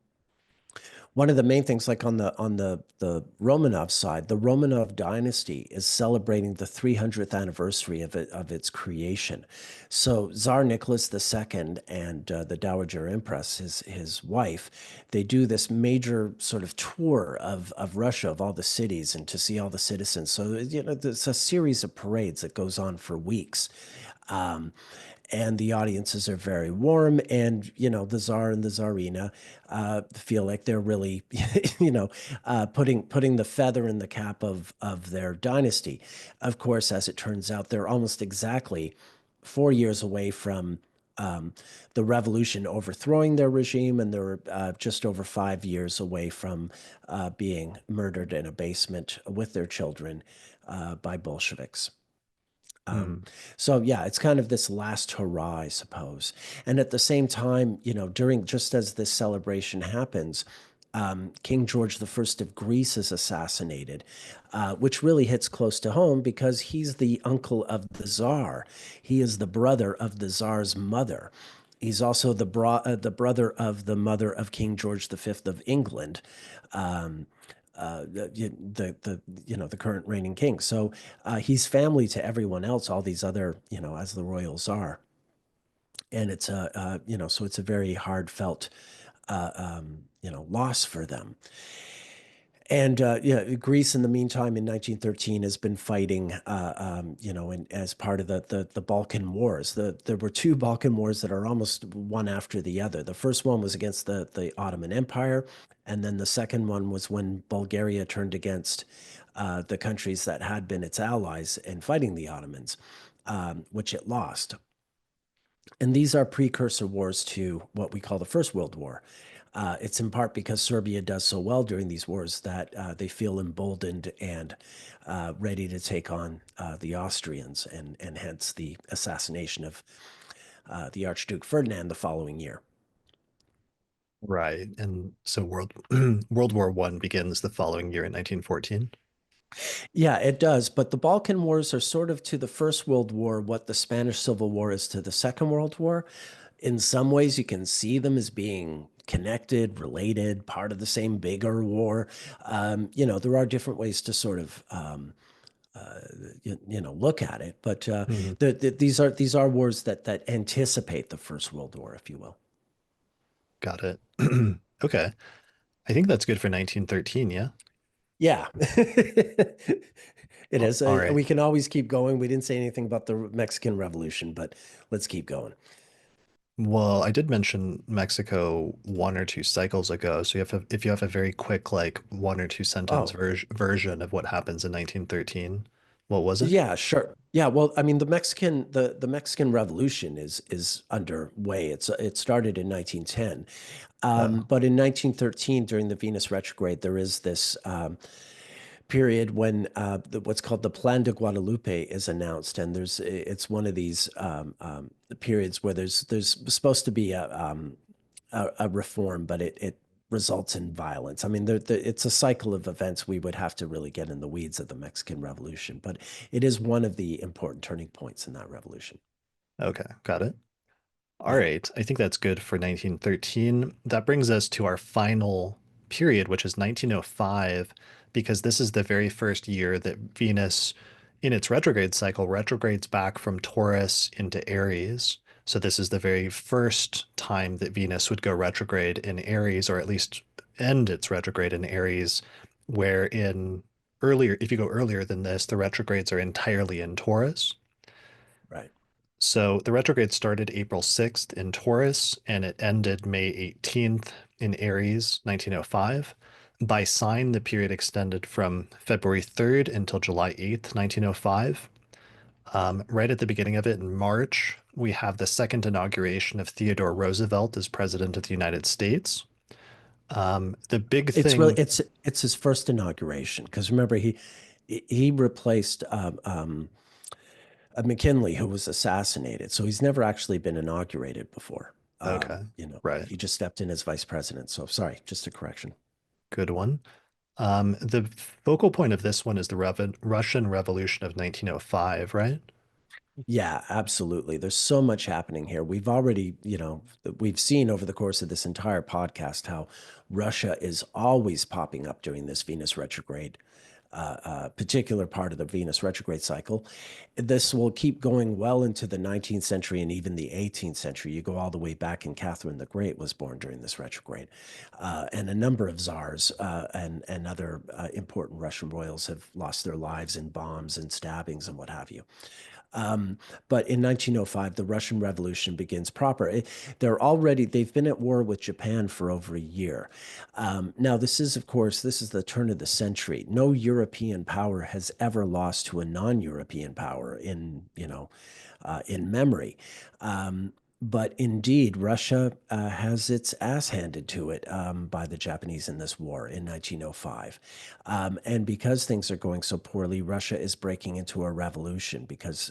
[SPEAKER 2] One of the main things, like on the Romanov side, the Romanov dynasty is celebrating the 300th anniversary of its creation. So Tsar Nicholas II and the Dowager Empress, his wife, they do this major sort of tour of Russia, of all the cities, and to see all the citizens. So there's a series of parades that goes on for weeks. Um, and the audiences are very warm, and the czar and the czarina feel like they're really putting the feather in the cap of their dynasty. Of course, as it turns out, they're almost exactly 4 years away from the revolution overthrowing their regime, and they're just over 5 years away from being murdered in a basement with their children by Bolsheviks. Um,
[SPEAKER 1] hmm,
[SPEAKER 2] so yeah, it's kind of this last hurrah, I suppose. And at the same time, during just as this celebration happens, King George the First of Greece is assassinated, which really hits close to home because he's the uncle of the Tsar. He is the brother of the Tsar's mother. He's also the brother of the mother of King George the Fifth of England. Um, the current reigning king. So he's family to everyone else, all these other, as the royals are. And it's so it's a very heartfelt, loss for them. And yeah, Greece in the meantime in 1913 has been fighting, as part of the Balkan Wars. There were two Balkan Wars that are almost one after the other. The first one was against the Ottoman Empire, and then the second one was when Bulgaria turned against the countries that had been its allies in fighting the Ottomans, which it lost. And these are precursor wars to what we call the First World War. It's in part because Serbia does so well during these wars that they feel emboldened and ready to take on the Austrians, and hence the assassination of the Archduke Ferdinand the following year.
[SPEAKER 1] right. And so World War One begins the following year in 1914.
[SPEAKER 2] Yeah, it does. But the Balkan Wars are sort of to the First World War what the Spanish Civil War is to the Second World War. In some ways, you can see them as being connected, related, part of the same bigger war. There are different ways to sort of look at it, but
[SPEAKER 1] Hmm.
[SPEAKER 2] these are wars that anticipate the First World War, if you will.
[SPEAKER 1] Got it. Okay. I think that's good for 1913, yeah?
[SPEAKER 2] Yeah, it is.
[SPEAKER 1] All right.
[SPEAKER 2] We can always keep going. We didn't say anything about the Mexican Revolution, but let's keep going.
[SPEAKER 1] Well, I did mention Mexico one or two cycles ago. So if you have a very quick, like one or two sentence
[SPEAKER 2] Oh,
[SPEAKER 1] version of what happens in 1913, what was it?
[SPEAKER 2] yeah, sure. Yeah, well, I mean, the Mexican Revolution is underway. It started in 1910,
[SPEAKER 1] Oh,
[SPEAKER 2] but in 1913, during the Venus retrograde, there is this period when what's called the Plan de Guadalupe is announced, and it's one of these periods where there's supposed to be a reform, but it results in violence. I mean, it's a cycle of events. We would have to really get in the weeds of the Mexican Revolution, but it is one of the important turning points in that revolution.
[SPEAKER 1] okay. Got it. All
[SPEAKER 2] Yeah,
[SPEAKER 1] right. I think that's good for 1913. That brings us to our final period, which is 1905, because this is the very first year that Venus, in its retrograde cycle, retrogrades back from Taurus into Aries. So this is the very first time that Venus would go retrograde in Aries, or at least end its retrograde in Aries, where if you go earlier than this, the retrogrades are entirely in Taurus.
[SPEAKER 2] right.
[SPEAKER 1] So the retrograde started April 6th in Taurus and it ended May 18th in Aries, 1905. By sign, the period extended from February 3rd until July 8th, 1905. Right at the beginning of it in March, we have the second inauguration of Theodore Roosevelt as President of the United States. The big
[SPEAKER 2] It's really
[SPEAKER 1] thing,
[SPEAKER 2] it's his first inauguration because remember he replaced McKinley who was assassinated, so he's never actually been inaugurated before.
[SPEAKER 1] okay, right,
[SPEAKER 2] He just stepped in as vice president. So sorry, just a correction.
[SPEAKER 1] good one. The focal point of this one is the Russian Revolution of 1905, right?
[SPEAKER 2] Yeah, absolutely. There's so much happening here. We've already, we've seen over the course of this entire podcast how Russia is always popping up during this Venus retrograde, particular part of the Venus retrograde cycle. This will keep going well into the 19th century and even the 18th century. You go all the way back, and Catherine the Great was born during this retrograde. And a number of czars and other important Russian royals have lost their lives in bombs and stabbings and what have you. Um, but in 1905, the Russian Revolution begins proper. They've been at war with Japan for over a year. Now, of course, this is the turn of the century. No European power has ever lost to a non-European power in memory. But indeed, Russia has its ass handed to it by the Japanese in this war in 1905. And because things are going so poorly, Russia is breaking into a revolution because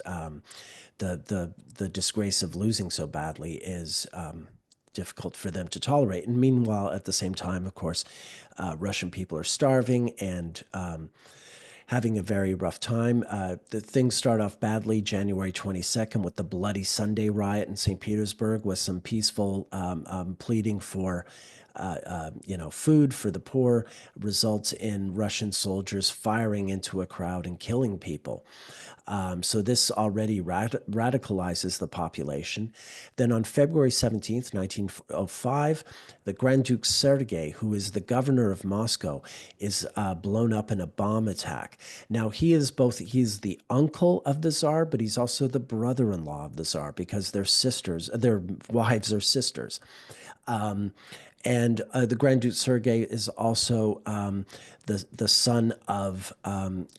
[SPEAKER 2] the disgrace of losing so badly is difficult for them to tolerate. And meanwhile, at the same time, of course, Russian people are starving and having a very rough time. The things start off badly January 22nd with the Bloody Sunday riot in St. Petersburg, with some peaceful pleading for food for the poor, results in Russian soldiers firing into a crowd and killing people. So this already radicalizes the population. Then on February 17th, 1905, the Grand Duke Sergei, who is the governor of Moscow, is blown up in a bomb attack. Now, he's the uncle of the Tsar, but he's also the brother-in-law of the Tsar because their wives are sisters. Um, and the Grand Duke Sergei is also the son of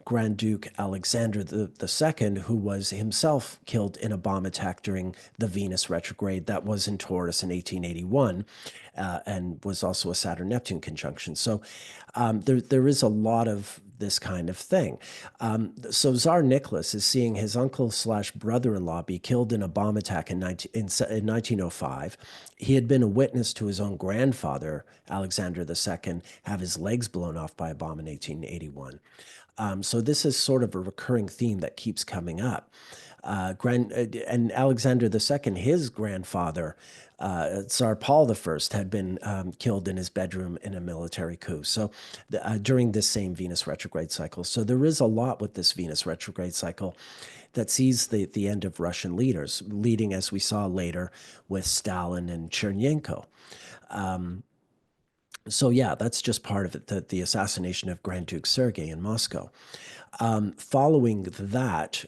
[SPEAKER 2] Grand Duke Alexander the Second, who was himself killed in a bomb attack during the Venus retrograde that was in Taurus in 1881, and was also a Saturn-Neptune conjunction. So there is a lot of this kind of thing. So Tsar Nicholas is seeing his uncle slash brother-in-law be killed in a bomb attack in 1905. He had been a witness to his own grandfather, Alexander II, have his legs blown off by a bomb in 1881. So this is sort of a recurring theme that keeps coming up. And Alexander II, his grandfather, Tsar Paul I, had been killed in his bedroom in a military coup. So during this same Venus retrograde cycle. So there is a lot with this Venus retrograde cycle that sees the end of Russian leaders, leading, as we saw later, with Stalin and Chernenko. So yeah, that's just part of it, the assassination of Grand Duke Sergei in Moscow. Following that,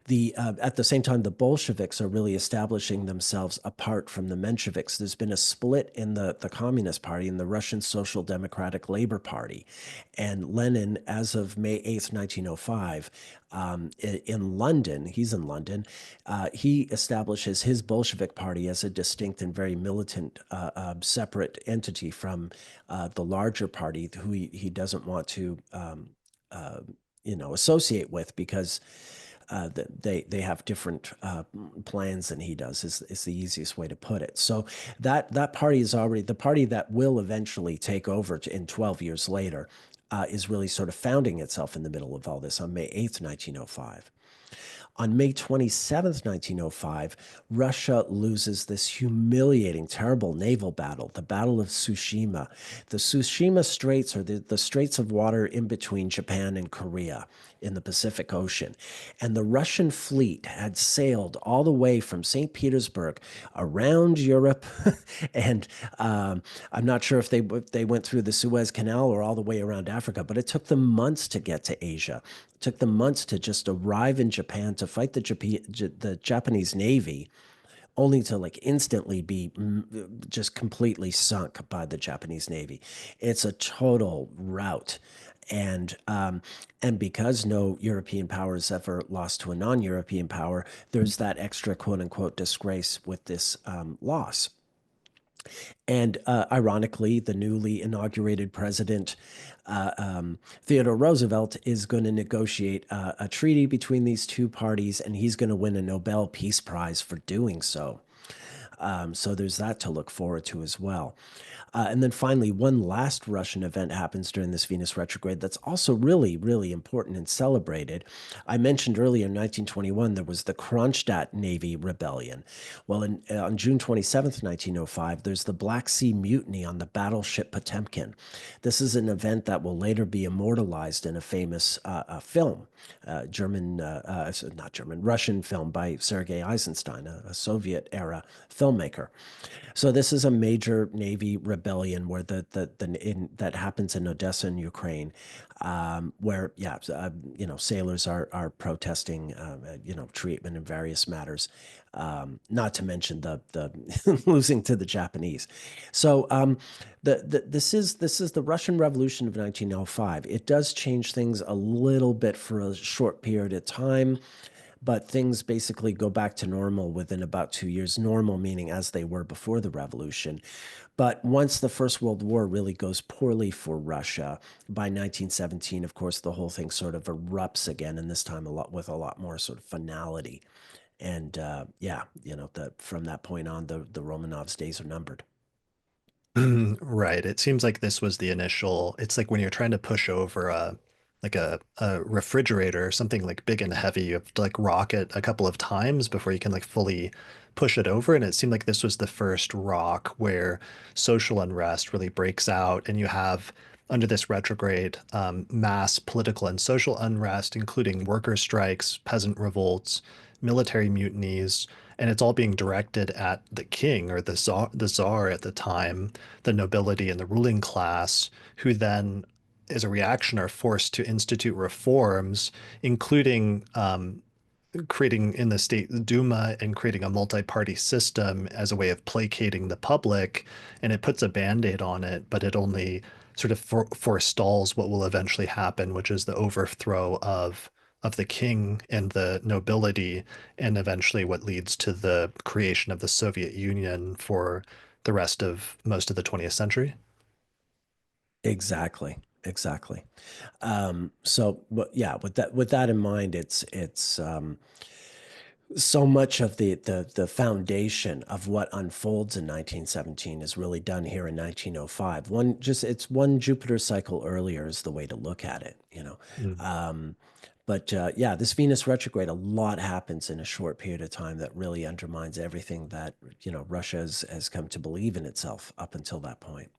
[SPEAKER 2] at the same time, the Bolsheviks are really establishing themselves apart from the Mensheviks. There's been a split in the Communist Party and the Russian Social Democratic Labor Party. And Lenin, as of May 8th, 1905, in London, he's in London, he establishes his Bolshevik Party as a distinct and very militant, separate entity from the larger party who he doesn't want to associate with because they have different plans than he does is the easiest way to put it. So that party is already the party that will eventually take over in 12 years later, is really sort of founding itself in the middle of all this on May 8th, 1905. On May 27th, 1905, Russia loses this humiliating, terrible naval battle, the Battle of Tsushima. The Tsushima Straits are the straits of water in between Japan and Korea in the Pacific Ocean. And the Russian fleet had sailed all the way from St. Petersburg around Europe. And I'm not sure if they went through the Suez Canal or all the way around Africa, but it took them months to get to Asia. It took them months to just arrive in Japan to to fight the Japanese Navy, only to like instantly be just completely sunk by the Japanese Navy. It's a total rout. And and because no European power has ever lost to a non-European power, there's that extra quote unquote disgrace with this loss. And ironically, the newly inaugurated president, Theodore Roosevelt, is going to negotiate a treaty between these two parties, and he's going to win a Nobel Peace Prize for doing so. So there's that to look forward to as well. And then finally, one last Russian event happens during this Venus retrograde that's also really, really important and celebrated. I mentioned earlier in 1921, there was the Kronstadt Navy Rebellion. Well, on June 27th, 1905, there's the Black Sea Mutiny on the battleship Potemkin. This is an event that will later be immortalized in a famous film, not German, Russian film by Sergei Eisenstein, a Soviet era filmmaker. So this is a major Navy rebellion where that happens in Odessa in Ukraine, where sailors are protesting treatment in various matters, not to mention the losing to the Japanese. So this is the Russian Revolution of 1905. It does change things a little bit for a short period of time, but things basically go back to normal within about 2 years. Normal meaning as they were before the revolution. But once the First World War really goes poorly for Russia, by 1917, of course, the whole thing sort of erupts again, and this time a lot more sort of finality. And from that point on, the Romanovs' days are numbered.
[SPEAKER 1] Right. It seems like this was the initial. It's like when you're trying to push over a refrigerator or something like big and heavy, you have to like rock it a couple of times before you can like fully push it over. And it seemed like this was the first rock where social unrest really breaks out, and you have under this retrograde mass political and social unrest, including worker strikes, peasant revolts, military mutinies, and it's all being directed at the king or the czar at the time, the nobility and the ruling class, who then, as a reaction, are forced to institute reforms, including creating in the state Duma and creating a multi-party system as a way of placating the public. And it puts a band-aid on it, but it only sort of forestalls what will eventually happen, which is the overthrow of the king and the nobility, and eventually what leads to the creation of the Soviet Union for the rest of most of the 20th century.
[SPEAKER 2] Exactly. Exactly. So, but yeah, with that in mind, it's so much of the foundation of what unfolds in 1917 is really done here in 1905. It's one Jupiter cycle earlier is the way to look at it, you know.
[SPEAKER 1] Mm.
[SPEAKER 2] But yeah, this Venus retrograde, a lot happens in a short period of time that really undermines everything that, Russia has come to believe in itself up until that point.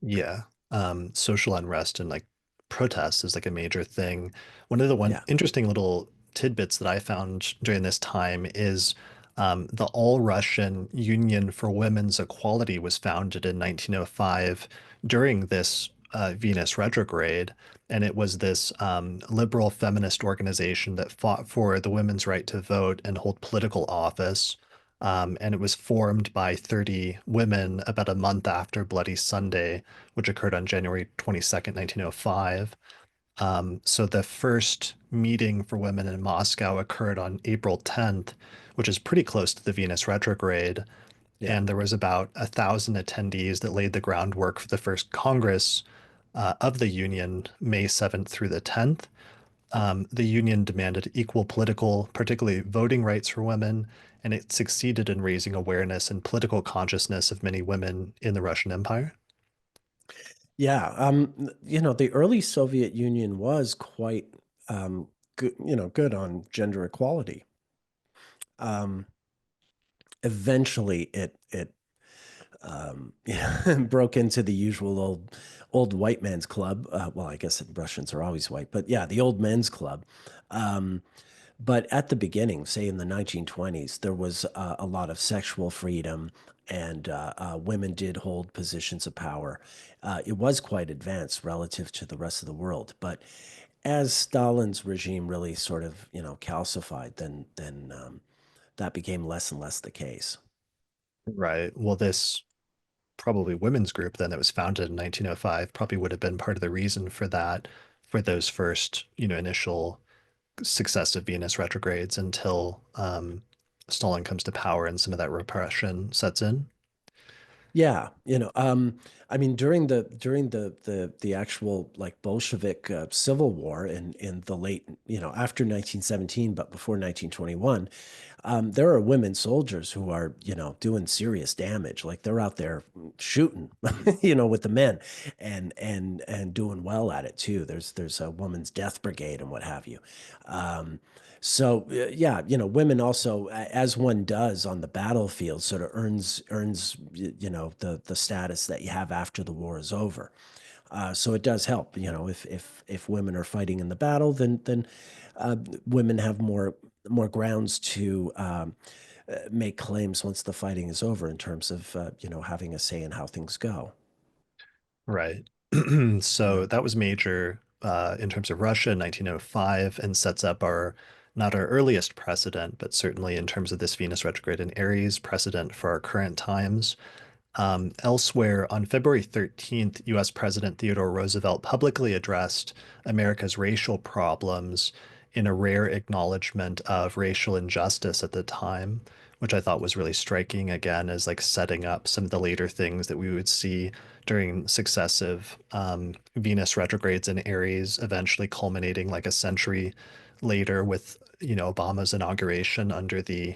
[SPEAKER 1] Yeah. Social unrest and like protests is like a major thing. One of the one
[SPEAKER 2] Yeah.
[SPEAKER 1] interesting little tidbits that I found during this time is the All Russian Union for Women's Equality was founded in 1905 during this Venus retrograde. And it was this liberal feminist organization that fought for the women's right to vote and hold political office. And it was formed by 30 women about a month after Bloody Sunday, which occurred on January 22nd, 1905. So the first meeting for women in Moscow occurred on April 10th, which is pretty close to the Venus retrograde.
[SPEAKER 2] Yeah.
[SPEAKER 1] And there was about 1,000 attendees that laid the groundwork for the first Congress of the Union, May 7th through the 10th. The Union demanded equal political, particularly voting rights for women, and it succeeded in raising awareness and political consciousness of many women in the Russian Empire.
[SPEAKER 2] Yeah. The early Soviet Union was quite good, good on gender equality. Um, Eventually it broke into the usual old white man's club. Well, I guess Russians are always white, but yeah, the old men's club. Um, but at the beginning, say in the 1920s, there was a lot of sexual freedom, and women did hold positions of power. It was quite advanced relative to the rest of the world, but as Stalin's regime really sort of, calcified, then that became less and less the case.
[SPEAKER 1] Right. Well, this probably women's group then that was founded in 1905 probably would have been part of the reason for that, for those first, initial successive Venus retrogrades until Stalin comes to power and some of that repression sets in.
[SPEAKER 2] Yeah, I mean, during the actual like Bolshevik Civil War in the late, after 1917, but before 1921, there are women soldiers who are, doing serious damage. Like they're out there shooting, with the men, and doing well at it too. There's a woman's death brigade and what have you. So yeah, women also, as one does on the battlefield, sort of earns the status that you have after the war is over. So it does help, if women are fighting in the battle, then uh, women have more grounds to make claims once the fighting is over in terms of having a say in how things go.
[SPEAKER 1] Right.
[SPEAKER 2] Yeah.
[SPEAKER 1] So that was major in terms of Russia in 1905 and sets up our not our earliest precedent, but certainly in terms of this Venus retrograde in Aries precedent for our current times. Elsewhere, on February 13th, US President Theodore Roosevelt publicly addressed America's racial problems in a rare acknowledgement of racial injustice at the time, which I thought was really striking again as like setting up some of the later things that we would see during successive Venus retrogrades in Aries, eventually culminating like a century later with, Obama's inauguration under the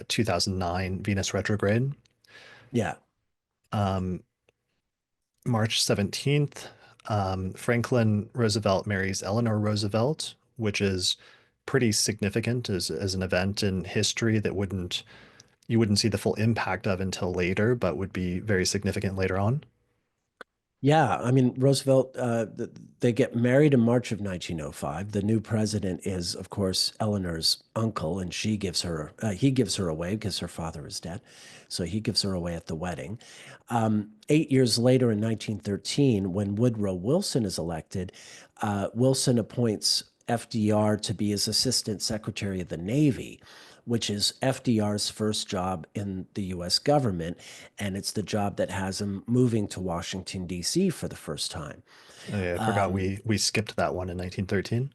[SPEAKER 1] 2009 Venus retrograde.
[SPEAKER 2] Yeah.
[SPEAKER 1] Um, March 17th, Franklin Roosevelt marries Eleanor Roosevelt, which is pretty significant as an event in history that you wouldn't see the full impact of until later, but would be very significant later on.
[SPEAKER 2] Yeah, I mean, Roosevelt, they get married in March of 1905. The new president is, of course, Eleanor's uncle, and he gives her away because her father is dead. So he gives her away at the wedding. 8 years later, in 1913, when Woodrow Wilson is elected, Wilson appoints FDR to be his assistant secretary of the Navy, which is FDR's first job in the US government. And it's the job that has him moving to Washington, D.C. for the first time.
[SPEAKER 1] Oh, yeah, I forgot we skipped that one in 1913.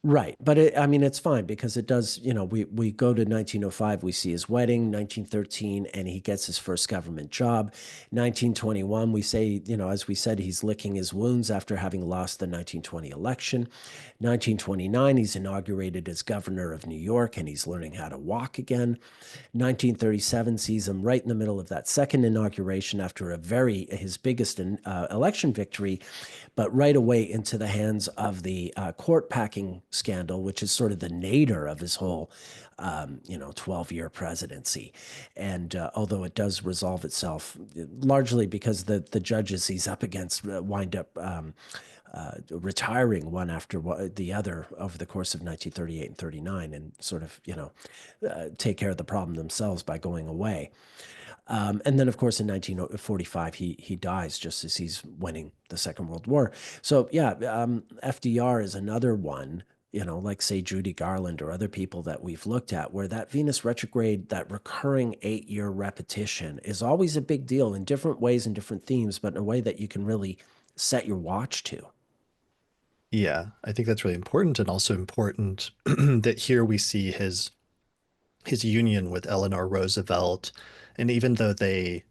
[SPEAKER 2] Right. But I mean, it's fine because it does, we go to 1905, we see his wedding, 1913, and he gets his first government job. 1921, we say, as we said, he's licking his wounds after having lost the 1920 election. 1929, he's inaugurated as governor of New York and he's learning how to walk again. 1937 sees him right in the middle of that second inauguration after his biggest election victory, but right away into the hands of the court packing scandal, which is sort of the nadir of his whole, 12-year presidency. And although it does resolve itself largely because the judges he's up against wind up retiring one after the other over the course of 1938 and 39 and sort of, take care of the problem themselves by going away. And then, of course, in 1945, he dies just as he's winning the Second World War. So, yeah, FDR is another one, like, say, Judy Garland or other people that we've looked at, where that Venus retrograde, that recurring 8-year repetition is always a big deal in different ways and different themes, but in a way that you can really set your watch to.
[SPEAKER 1] Yeah, I think that's really important and also important that here we see his union with Eleanor Roosevelt. And even though they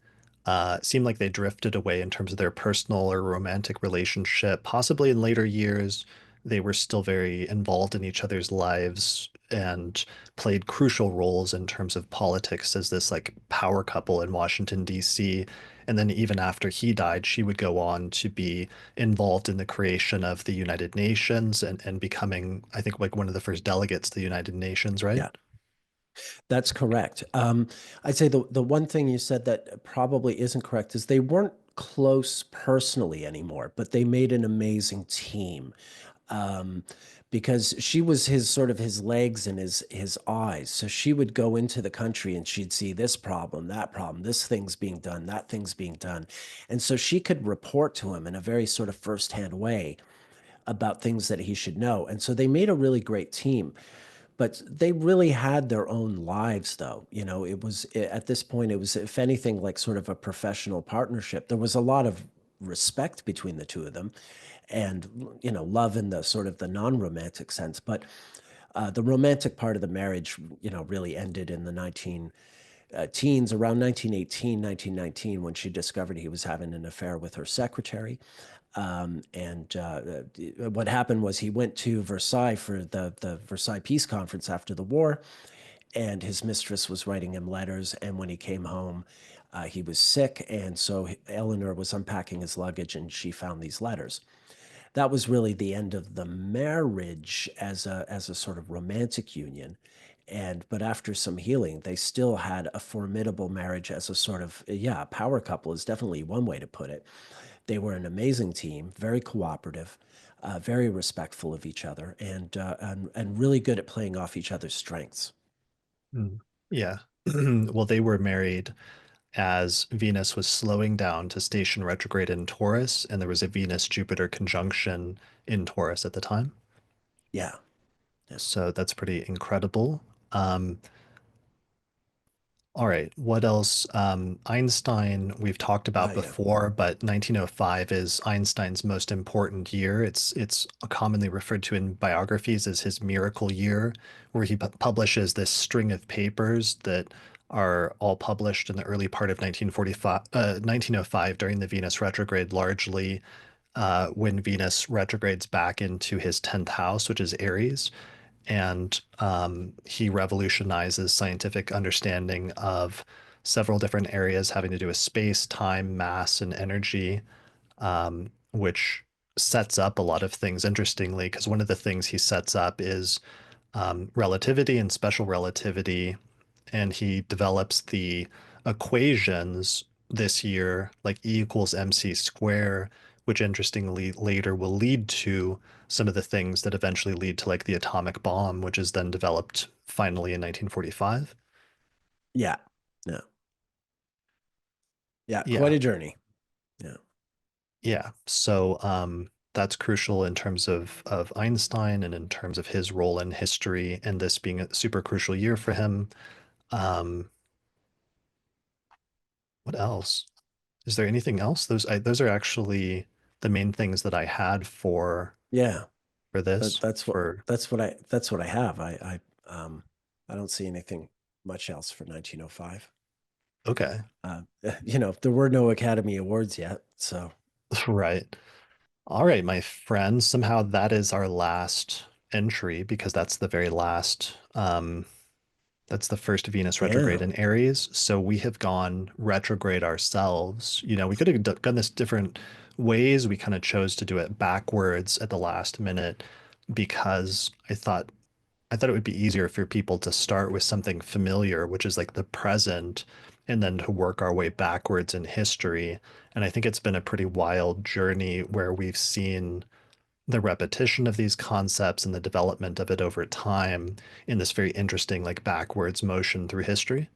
[SPEAKER 1] seem like they drifted away in terms of their personal or romantic relationship, possibly in later years, they were still very involved in each other's lives and played crucial roles in terms of politics as this like power couple in Washington, D.C. And then even after he died, she would go on to be involved in the creation of the United Nations and becoming, I think, like one of the first delegates to the United Nations, right?
[SPEAKER 2] Yeah. That's correct. I'd say the one thing you said that probably isn't correct is they weren't close personally anymore, but they made an amazing team. Um, because she was his legs and his eyes. So she would go into the country and she'd see this problem, that problem, this thing's being done, that thing's being done. And so she could report to him in a very sort of firsthand way about things that he should know. And so they made a really great team. But they really had their own lives, though. You know, it was at this point, it was, if anything, like sort of a professional partnership. There was a lot of respect between the two of them and, you know, love in the sort of the non-romantic sense. But the romantic part of the marriage, you know, really ended in the 19 teens, around 1918, 1919, when she discovered he was having an affair with her secretary. What happened was he went to Versailles for the Versailles Peace Conference after the war, and his mistress was writing him letters. And when he came home, he was sick, and so Eleanor was unpacking his luggage, and she found these letters. That was really the end of the marriage as a sort of romantic union. And but after some healing, they still had a formidable marriage as a sort of, yeah, power couple is definitely one way to put it. They were an amazing team, very cooperative, very respectful of each other, and really good at playing off each other's strengths.
[SPEAKER 1] Mm. Yeah. Well, they were married as Venus was slowing down to station retrograde in Taurus, and there was a Venus-Jupiter conjunction in Taurus at the time.
[SPEAKER 2] Yeah, yeah.
[SPEAKER 1] So that's pretty incredible. Um, All right. What else? Einstein, we've talked about
[SPEAKER 2] Yeah.
[SPEAKER 1] before, but 1905 is Einstein's most important year. It's commonly referred to in biographies as his miracle year, where he publishes this string of papers that are all published in the early part of 1905 during the Venus retrograde, largely when Venus retrogrades back into his 10th house, which is Aries, and he revolutionizes scientific understanding of several different areas having to do with space, time, mass, and energy, which sets up a lot of things interestingly, because one of the things he sets up is relativity and special relativity, and he develops the equations this year, like E equals mc square, which interestingly later will lead to some of the things that eventually lead to like the atomic bomb, which is then developed finally in 1945.
[SPEAKER 2] Yeah. Yeah. Yeah. Quite
[SPEAKER 1] Yeah,
[SPEAKER 2] a journey. Yeah.
[SPEAKER 1] yeah. So that's crucial in terms of Einstein and in terms of his role in history, and this being a super crucial year for him. Um, what else? Is there anything else? Those are actually the main things that I had
[SPEAKER 2] Yeah.
[SPEAKER 1] for
[SPEAKER 2] That,
[SPEAKER 1] this.
[SPEAKER 2] that's what
[SPEAKER 1] For
[SPEAKER 2] that's what I have. I don't see anything much else for 1905.
[SPEAKER 1] okay,
[SPEAKER 2] Uh, you know, there were no Academy Awards yet, so
[SPEAKER 1] right. All right, my friends. Somehow that is our last entry because that's the very last. That's the first Venus retrograde
[SPEAKER 2] yeah.
[SPEAKER 1] in Aries. So we have gone retrograde ourselves. You know, we could have done this different ways. We kind of chose to do it backwards at the last minute because I thought it would be easier for people to start with something familiar, which is like the present, and then to work our way backwards in history. And I think it's been a pretty wild journey where we've seen the repetition of these concepts and the development of it over time in this very interesting, like backwards motion through history.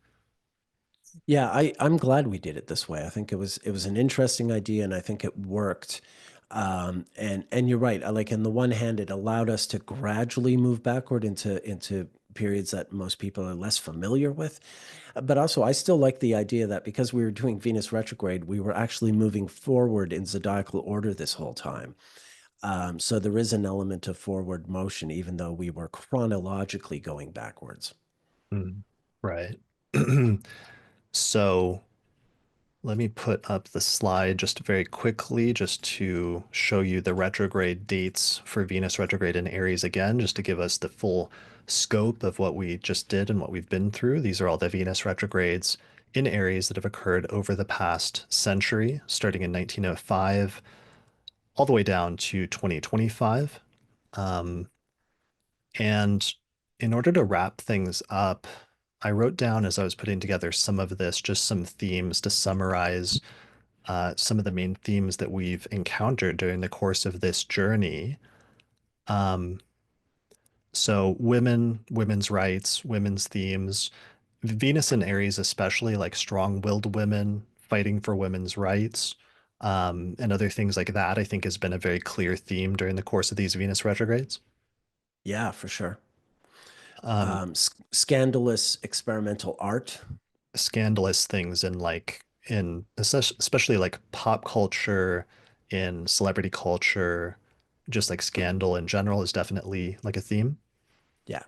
[SPEAKER 2] Yeah, I'm glad we did it this way. I think it was an interesting idea, and I think it worked. And you're right. Like on the one hand, it allowed us to gradually move backward into periods that most people are less familiar with. But also, I still like the idea that because we were doing Venus retrograde, we were actually moving forward in zodiacal order this whole time. So there is an element of forward motion, even though we were chronologically going backwards.
[SPEAKER 1] Mm, right. So let me put up the slide just very quickly, just to show you the retrograde dates for Venus retrograde in Aries again, just to give us the full scope of what we just did and what we've been through. These are all the Venus retrogrades in Aries that have occurred over the past century, starting in 1905, all the way down to 2025. Um, and in order to wrap things up, I wrote down as I was putting together some of this, just some themes to summarize some of the main themes that we've encountered during the course of this journey. Um, so women's rights, women's themes, Venus and Aries, especially like strong-willed women fighting for women's rights, and other things like that, I think has been a very clear theme during the course of these Venus retrogrades.
[SPEAKER 2] Yeah, for sure.
[SPEAKER 1] Um,
[SPEAKER 2] Scandalous experimental art.
[SPEAKER 1] Scandalous things in especially like pop culture, in celebrity culture, just like scandal in general is definitely like a theme.
[SPEAKER 2] Yeah.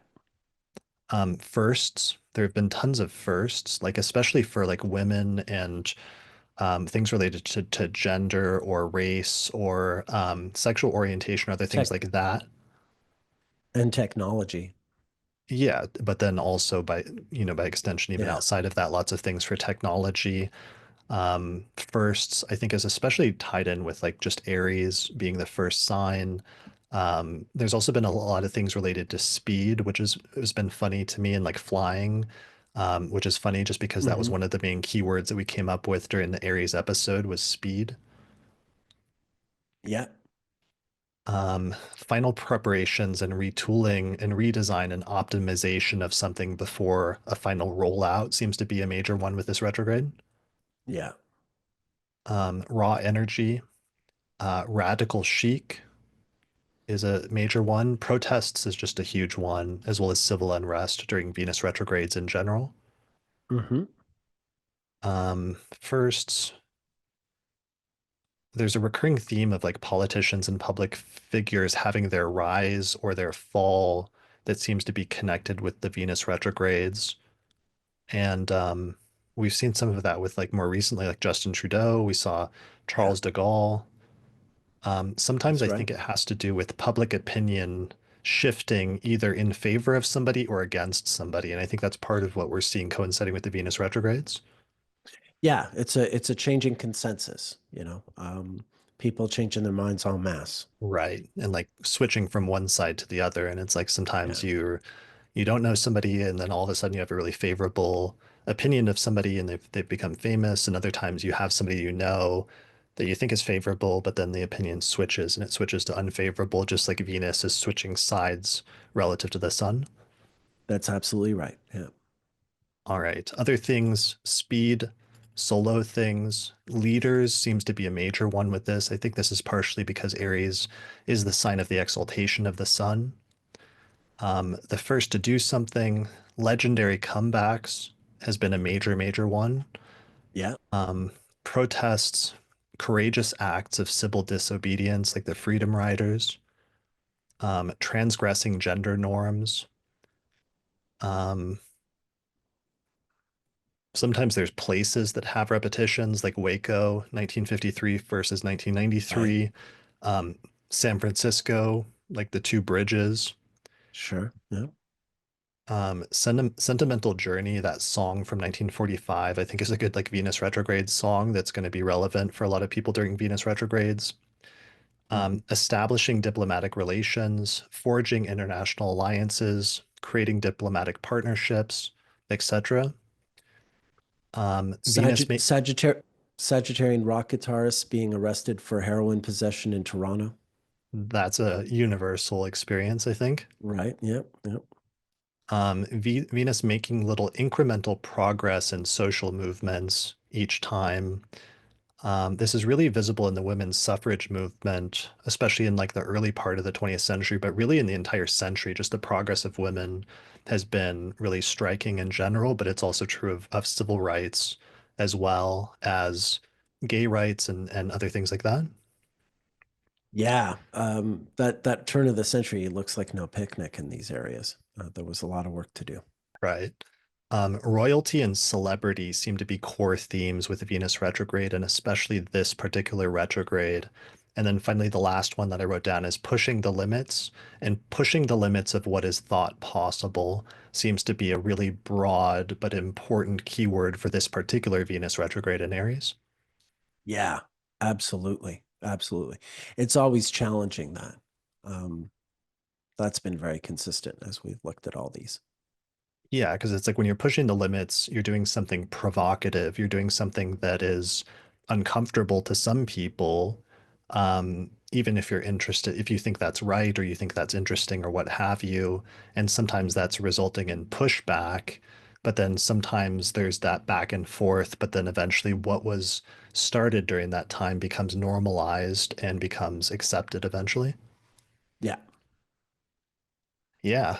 [SPEAKER 1] Firsts, there have been tons of firsts, like especially for like women and things related to gender or race or sexual orientation, other things
[SPEAKER 2] Tech
[SPEAKER 1] like that.
[SPEAKER 2] and technology.
[SPEAKER 1] Yeah, but then also by extension, even
[SPEAKER 2] Yeah.
[SPEAKER 1] outside of that, lots of things for technology. Firsts, I think, is especially tied in with like just Aries being the first sign. There's also been a lot of things related to speed, which has been funny to me, and like flying, which is funny just because that was
[SPEAKER 2] Hmm.
[SPEAKER 1] one of the main keywords that we came up with during the Aries episode was speed.
[SPEAKER 2] Yeah.
[SPEAKER 1] Final preparations and retooling and redesign and optimization of something before a final rollout seems to be a major one with this retrograde.
[SPEAKER 2] Yeah.
[SPEAKER 1] Raw energy, radical chic is a major one. Protests is just a huge one, as well as civil unrest during Venus retrogrades in general.
[SPEAKER 2] Hmm.
[SPEAKER 1] First, there's a recurring theme of like politicians and public figures having their rise or their fall that seems to be connected with the Venus retrogrades. And we've seen some of that with like more recently, like Justin Trudeau. We saw
[SPEAKER 2] Yeah.
[SPEAKER 1] Charles de Gaulle. Sometimes
[SPEAKER 2] That's
[SPEAKER 1] I
[SPEAKER 2] right.
[SPEAKER 1] think it has to do with public opinion shifting either in favor of somebody or against somebody. And I think that's part of what we're seeing coinciding with the Venus retrogrades.
[SPEAKER 2] Yeah. It's a changing consensus, people changing their minds en masse.
[SPEAKER 1] Right. And like switching from one side to the other. And it's like sometimes
[SPEAKER 2] Yeah.
[SPEAKER 1] you don't know somebody and then all of a sudden you have a really favorable opinion of somebody and they've become famous. And other times you have somebody you know that you think is favorable, but then the opinion switches and it switches to unfavorable, just like Venus is switching sides relative to the sun.
[SPEAKER 2] That's absolutely right. Yeah.
[SPEAKER 1] All right. Other things, speed, solo things, leaders seems to be a major one with this. I think this is partially because Aries is the sign of the exaltation of the sun. The first to do something, legendary comebacks has been a major one.
[SPEAKER 2] Yeah.
[SPEAKER 1] Um, Protests, courageous acts of civil disobedience, like the Freedom Riders, transgressing gender norms. Um, Sometimes there's places that have repetitions, like Waco, 1953 versus
[SPEAKER 2] Right.
[SPEAKER 1] 1993. Um, San Francisco, like the two bridges.
[SPEAKER 2] Sure. Yeah.
[SPEAKER 1] Sentimental Journey, that song from 1945, I think is a good like Venus retrograde song that's going to be relevant for a lot of people during Venus retrogrades.
[SPEAKER 2] Hmm.
[SPEAKER 1] Establishing diplomatic relations, forging international alliances, creating diplomatic partnerships, etc. Venus
[SPEAKER 2] Sagitt Sagittarian Sagittarian rock guitarist being arrested for heroin possession in Toronto.
[SPEAKER 1] That's a universal experience, I think.
[SPEAKER 2] Right. Yep. Yep.
[SPEAKER 1] Venus making little incremental progress in social movements each time. This is really visible in the women's suffrage movement, especially in like the early part of the 20th century, but really in the entire century. Just the progress of women has been really striking in general, but it's also true of civil rights as well as gay rights and other things like that.
[SPEAKER 2] Yeah. That turn of the century looks like no picnic in these areas. There was a lot of work to do.
[SPEAKER 1] Right. Royalty and celebrity seem to be core themes with Venus retrograde, and especially this particular retrograde. And then finally, the last one that I wrote down is pushing the limits. And pushing the limits of what is thought possible seems to be a really broad but important keyword for this particular Venus retrograde in Aries.
[SPEAKER 2] Yeah. Absolutely. Absolutely. It's always challenging that. Um, that's been very consistent as we've looked at all these.
[SPEAKER 1] Yeah, because it's like when you're pushing the limits, you're doing something provocative. You're doing something that is uncomfortable to some people, even if you're interested, if you think that's right or you think that's interesting or what have you. And sometimes that's resulting in pushback. but then sometimes there's that back and forth, but then eventually what was started during that time becomes normalized and becomes accepted eventually.
[SPEAKER 2] Yeah.
[SPEAKER 1] Yeah.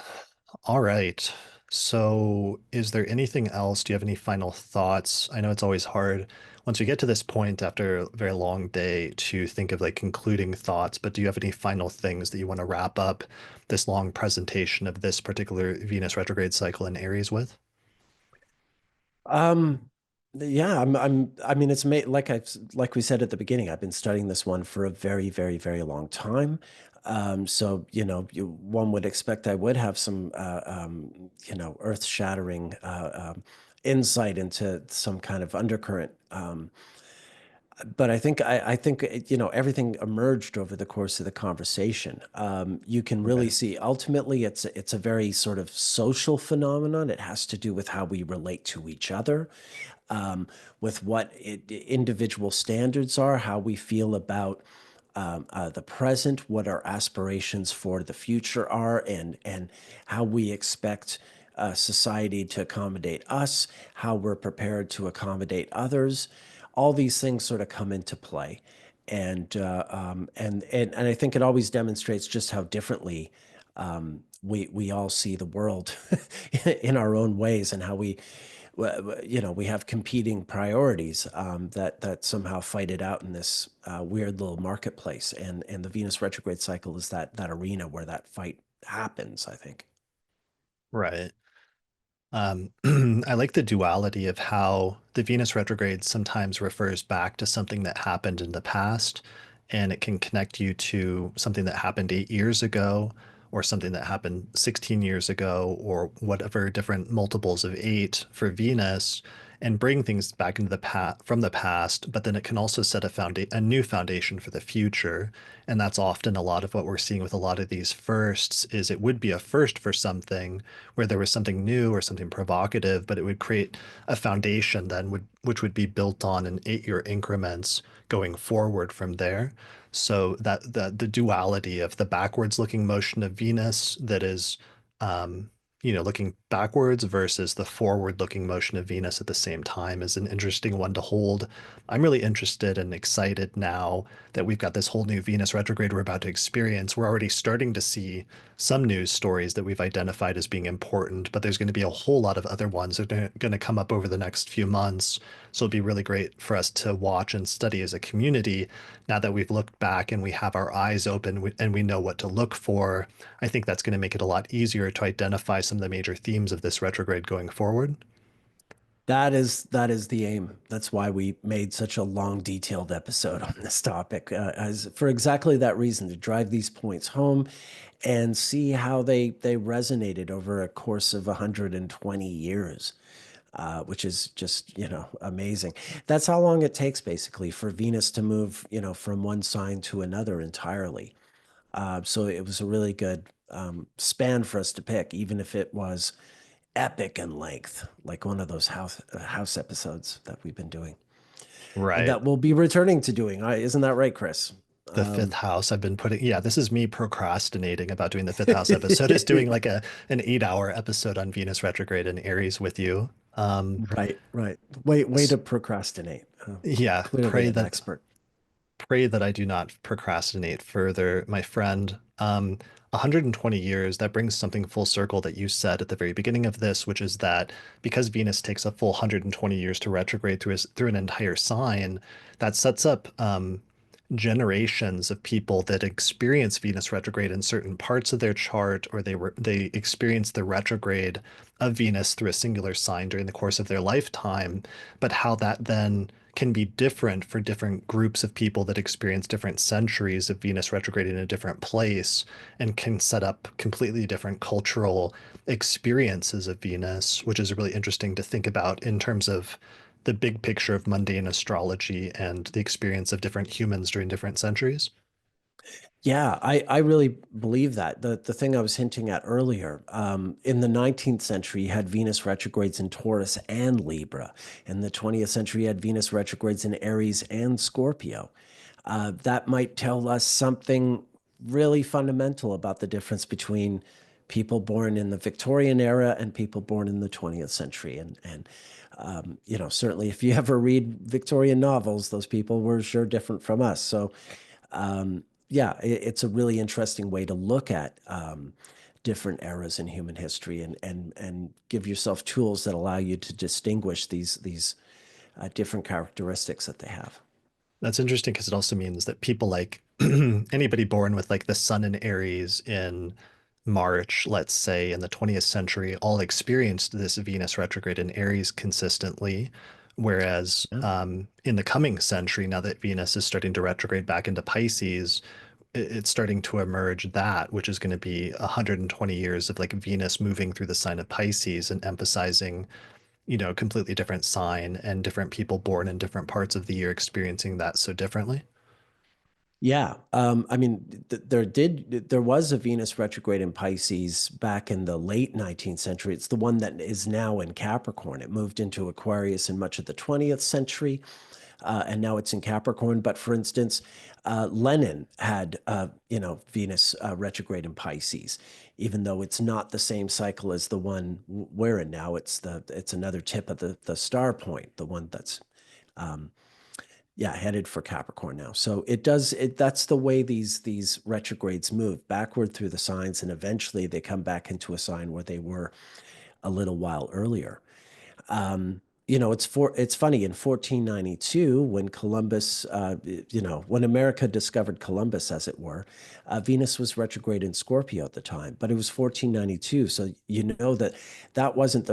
[SPEAKER 1] All right. So, is there anything else? Do you have any final thoughts? I know it's always hard once we get to this point after a very long day to think of like concluding thoughts, but do you have any final things that you want to wrap up this long presentation of this particular Venus retrograde cycle in Aries with?
[SPEAKER 2] Um, yeah, I mean, it's made like we said at the beginning, I've been studying this one for a very, very, very long time. So, one would expect I would have some, earth-shattering insight into some kind of undercurrent. But I think everything emerged over the course of the conversation. You can really
[SPEAKER 1] Right.
[SPEAKER 2] see ultimately it's a very sort of social phenomenon. It has to do with how we relate to each other, with what individual standards are, how we feel about the present, what our aspirations for the future are, and how we expect society to accommodate us, how we're prepared to accommodate others. All these things sort of come into play, and I think it always demonstrates just how differently we all see the world in our own ways, and how we have competing priorities that somehow fight it out in this weird little marketplace, and the Venus retrograde cycle is that arena where that fight happens, I think.
[SPEAKER 1] Right. I like the duality of how the Venus retrograde sometimes refers back to something that happened in the past, and it can connect you to something that happened 8 years ago, or something that happened 16 years ago, or whatever different multiples of eight for Venus, and bring things back into the past from the past. But then it can also set a new foundation for the future, and that's often a lot of what we're seeing with a lot of these firsts. Is it would be a first for something where there was something new or something provocative, but it would create a foundation then which would be built on in 8 year increments going forward from there. So that the duality of the backwards looking motion of Venus that is um, looking backwards versus the forward looking motion of Venus at the same time is an interesting one to hold. I'm really interested and excited now that we've got this whole new Venus retrograde we're about to experience. We're already starting to see some news stories that we've identified as being important, but there's going to be a whole lot of other ones that are going to come up over the next few months. So it'll be really great for us to watch and study as a community now that we've looked back and we have our eyes open and we know what to look for. I think that's going to make it a lot easier to identify some of the major themes of this retrograde going forward.
[SPEAKER 2] That is the aim. That's why we made such a long, detailed episode on this topic, as for exactly that reason, to drive these points home and see how they resonated over a course of 120 years, which is just, amazing. That's how long it takes basically for Venus to move, from one sign to another entirely. So it was a really good span for us to pick, even if it was epic in length, like one of those house episodes that we've been doing, and
[SPEAKER 1] Right.
[SPEAKER 2] that we'll be returning to doing. Isn't that right, Chris?
[SPEAKER 1] The fifth house I've been putting, yeah, this is me procrastinating about doing the fifth house episode, is doing like an 8 hour episode on Venus retrograde and Aries with you.
[SPEAKER 2] Right, right. Way to procrastinate.
[SPEAKER 1] Yeah,
[SPEAKER 2] Clearly an expert.
[SPEAKER 1] pray that I do not procrastinate further, my friend. 120 years, that brings something full circle that you said at the very beginning of this, which is that because Venus takes a full 120 years to retrograde through an entire sign, that sets up generations of people that experience Venus retrograde in certain parts of their chart, or they experience the retrograde of Venus through a singular sign during the course of their lifetime, but how that then can be different for different groups of people that experience different centuries of Venus retrograde in a different place and can set up completely different cultural experiences of Venus, which is really interesting to think about in terms of the big picture of mundane astrology and the experience of different humans during different centuries.
[SPEAKER 2] Yeah, I really believe that. The thing I was hinting at earlier, in the 19th century, you had Venus retrogrades in Taurus and Libra. In the 20th century, you had Venus retrogrades in Aries and Scorpio. That might tell us something really fundamental about the difference between people born in the Victorian era and people born in the 20th century. Certainly if you ever read Victorian novels, those people were sure different from us. So, yeah, it's a really interesting way to look at different eras in human history and give yourself tools that allow you to distinguish these different characteristics that they have.
[SPEAKER 1] That's interesting because it also means that people like anybody born with like the sun in Aries in March, let's say in the 20th century, all experienced this Venus retrograde in Aries consistently. Whereas
[SPEAKER 2] Yeah.
[SPEAKER 1] in the coming century, now that Venus is starting to retrograde back into Pisces, it's starting to emerge that, which is going to be 120 years of like Venus moving through the sign of Pisces and emphasizing completely different sign and different people born in different parts of the year experiencing that so differently.
[SPEAKER 2] Yeah, I mean, there was a Venus retrograde in Pisces back in the late 19th century. It's the one that is now in Capricorn. It moved into Aquarius in much of the 20th century, and now it's in Capricorn. But for instance, Lenin had Venus retrograde in Pisces, even though it's not the same cycle as the one we're in now. It's another tip of the star point, the one that's um, yeah, headed for Capricorn now. So that's the way these retrogrades move backward through the signs, and eventually they come back into a sign where they were a little while earlier. It's funny in 1492 when Columbus, when America discovered Columbus, as it were, Venus was retrograde in Scorpio at the time, but it was 1492. So that wasn't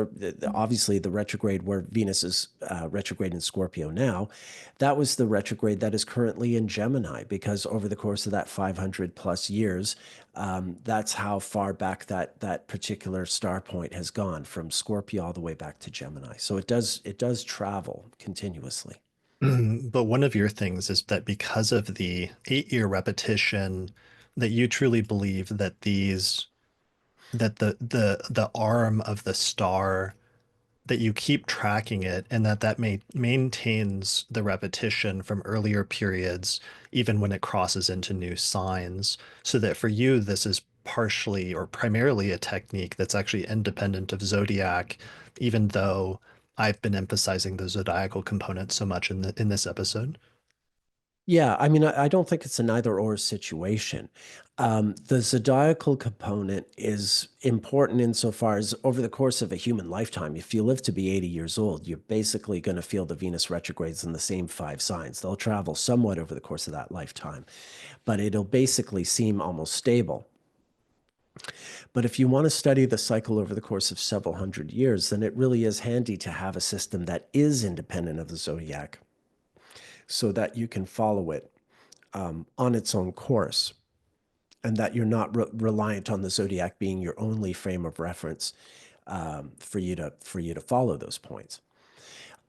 [SPEAKER 2] obviously the retrograde where Venus is retrograde in Scorpio now. That was the retrograde that is currently in Gemini because over the course of that 500 plus years, that's how far back that particular star point has gone from Scorpio all the way back to Gemini. So it does travel continuously.
[SPEAKER 1] But one of your things is that because of the 8-year repetition, that you truly believe that the arm of the star that you keep tracking it and that maintains the repetition from earlier periods, even when it crosses into new signs. So that for you, this is partially or primarily a technique that's actually independent of zodiac, even though I've been emphasizing the zodiacal component so much in this episode.
[SPEAKER 2] Yeah, I mean, I don't think it's an either or situation. The zodiacal component is important insofar as over the course of a human lifetime, if you live to be 80 years old, you're basically going to feel the Venus retrogrades in the same five signs. They'll travel somewhat over the course of that lifetime, but it'll basically seem almost stable. But if you want to study the cycle over the course of several hundred years, then it really is handy to have a system that is independent of the zodiac so that you can follow it on its own course and that you're not reliant on the zodiac being your only frame of reference for you to follow those points.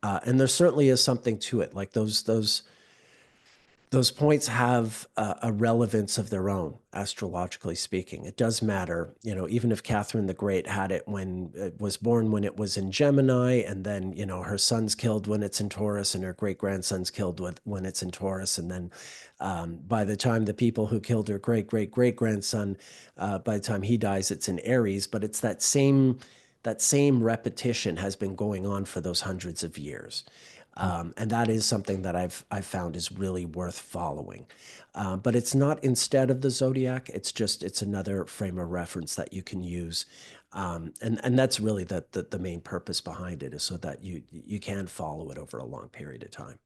[SPEAKER 2] And there certainly is something to it. Like those points have a relevance of their own, astrologically speaking. It does matter, even if Catherine the Great had it when it was born when it was in Gemini, and then, her son's killed when it's in Taurus, and her great grandson's killed when it's in Taurus. And then by the time the people who killed her great great great grandson, by the time he dies, it's in Aries. But it's that same repetition has been going on for those hundreds of years. And that is something that I've found is really worth following. But it's not instead of the zodiac. It's another frame of reference that you can use. And that's really the main purpose behind it is so that you can follow it over a long period of time.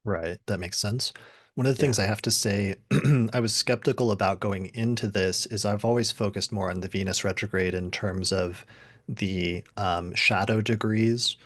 [SPEAKER 1] Right, that makes sense. One of the
[SPEAKER 2] Yeah.
[SPEAKER 1] things I have to say I was skeptical about going into this is I've always focused more on the Venus retrograde in terms of the shadow degrees,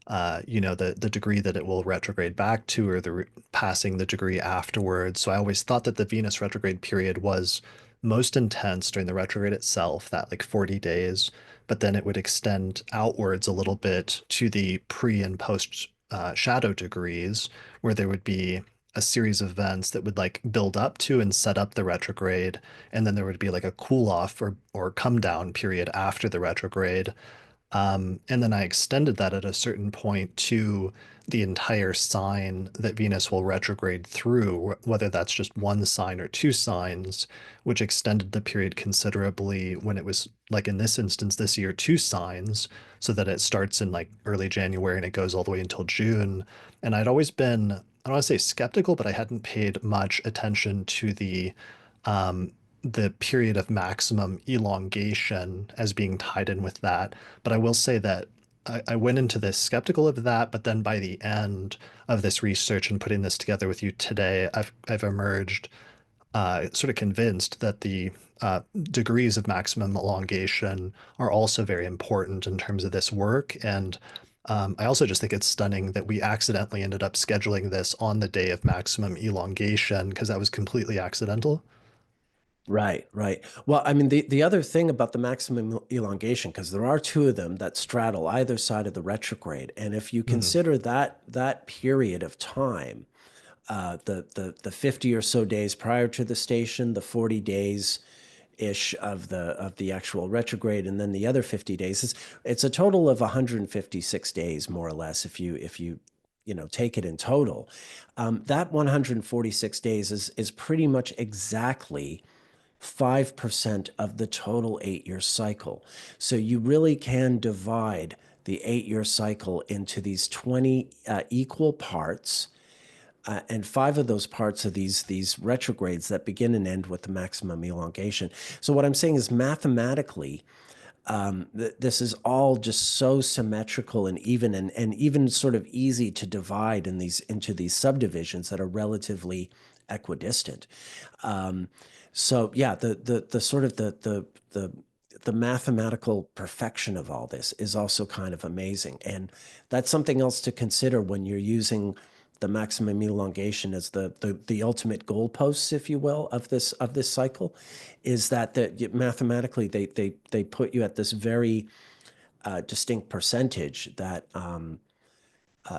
[SPEAKER 1] the degree that it will retrograde back to or passing the degree afterwards. So I always thought that the Venus retrograde period was most intense during the retrograde itself, that like 40 days, but then it would extend outwards a little bit to the pre and post shadow degrees, where there would be a series of events that would like build up to and set up the retrograde, and then there would be like a cool off or come down period after the retrograde. And then I extended that at a certain point to the entire sign that Venus will retrograde through, whether that's just one sign or two signs, which extended the period considerably when it was, like in this instance, this year, two signs, so that it starts in like early January and it goes all the way until June. And I'd always been, I don't want to say skeptical, but I hadn't paid much attention to um, the period of maximum elongation as being tied in with that. But I will say that I went into this skeptical of that, but then by the end of this research and putting this together with you today, I've emerged sort of convinced that the degrees of maximum elongation are also very important in terms of this work. And I also just think it's stunning that we accidentally ended up scheduling this on the day of maximum elongation because that was completely accidental.
[SPEAKER 2] Right, right. Well, I mean, the other thing about the maximum elongation, because there are two of them that straddle either side of the retrograde, and if you
[SPEAKER 1] Mhm.
[SPEAKER 2] consider that period of time, the 50 or so days prior to the station, the 40 days ish of the actual retrograde, and then the other 50 days, it's a total of 156 days, more or less, if you take it in total. That 146 days is pretty much exactly 5% of the total 8-year cycle. So you really can divide the 8-year cycle into these 20 equal parts. And five of those parts are these retrogrades that begin and end with the maximum elongation. So what I'm saying is mathematically, this is all just so symmetrical and even and even sort of easy to divide in these into these subdivisions that are relatively equidistant. Um, so yeah, the sort of the mathematical perfection of all this is also kind of amazing, and that's something else to consider when you're using the maximum elongation as the ultimate goalposts, if you will, of this cycle, is that mathematically they put you at this very distinct percentage that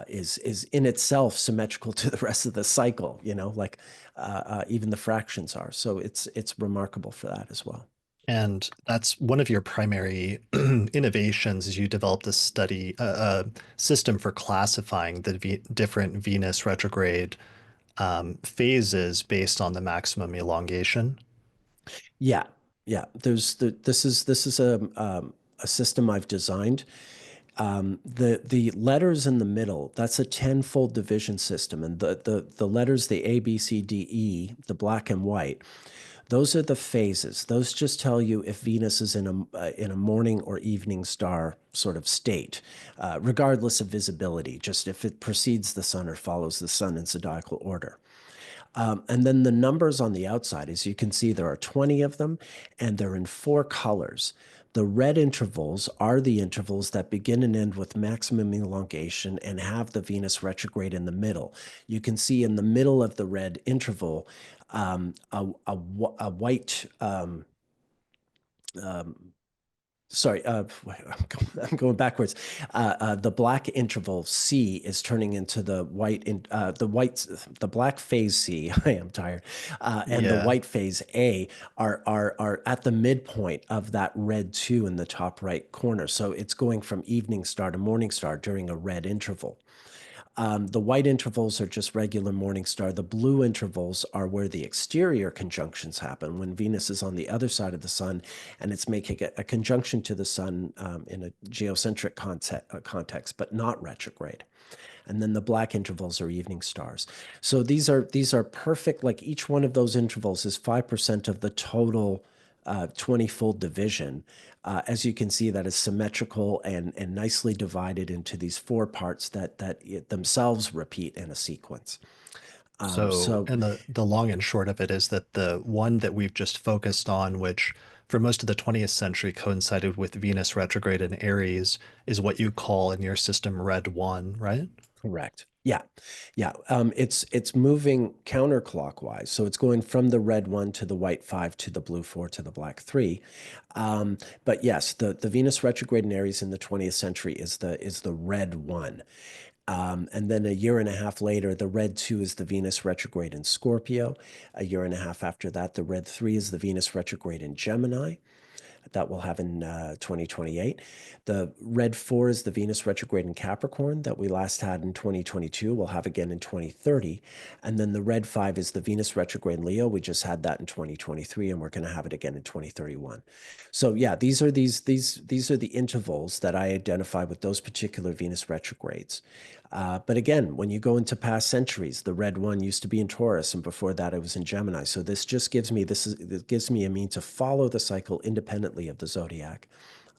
[SPEAKER 2] is in itself symmetrical to the rest of the cycle. Like even the fractions are. So it's remarkable for that as well.
[SPEAKER 1] And that's one of your primary innovations is you developed a a system for classifying the different Venus retrograde phases based on the maximum elongation.
[SPEAKER 2] Yeah, yeah. This is a system I've designed. The letters in the middle, that's a tenfold division system, and the letters, the A, B, C, D, E, the black and white, those are the phases. Those just tell you if Venus is in a morning or evening star sort of state, regardless of visibility, just if it precedes the sun or follows the sun in zodiacal order. And then the numbers on the outside, as you can see, there are 20 of them, and they're in four colors. The red intervals are the intervals that begin and end with maximum elongation and have the Venus retrograde in the middle. You can see in the middle of the red interval a white um, sorry, I'm going backwards. The black interval C is turning into the black phase C. I am tired, and the
[SPEAKER 1] Yeah.
[SPEAKER 2] white phase A are at the midpoint of that red two in the top right corner. So it's going from evening star to morning star during a red interval. The white intervals are just regular morning star. The blue intervals are where the exterior conjunctions happen when Venus is on the other side of the sun and it's making a conjunction to the sun in a geocentric context, but not retrograde. And then the black intervals are evening stars. So these are perfect. Like each one of those intervals is 5% of the total 20-fold division. As you can see, that is symmetrical and nicely divided into these four parts that themselves repeat in a sequence.
[SPEAKER 1] So,
[SPEAKER 2] So
[SPEAKER 1] and the long and short of it is that the one that we've just focused on, which for most of the 20th century coincided with Venus retrograde in Aries, is what you call in your system red one, right?
[SPEAKER 2] correct. Yeah, yeah. It's moving counterclockwise, so it's going from the red one to the white five to the blue four to the black three. But yes, the Venus retrograde in Aries in the 20th century is the red one. And then a year and a half later, the red two is the Venus retrograde in Scorpio. A year and a half after that, the red three is the Venus retrograde in Gemini. that we'll have in 2028. The red 4 is the Venus retrograde in Capricorn that we last had in 2022. We'll have again in 2030. And then the red 5 is the Venus retrograde in Leo. We just had that in 2023, and we're going to have it again in 2031. So yeah, these are the intervals that I identify with those particular Venus retrogrades. But again, when you go into past centuries, the red one used to be in Taurus, and before that, it was in Gemini. So this just gives me this gives me a mean to follow the cycle independently of the zodiac,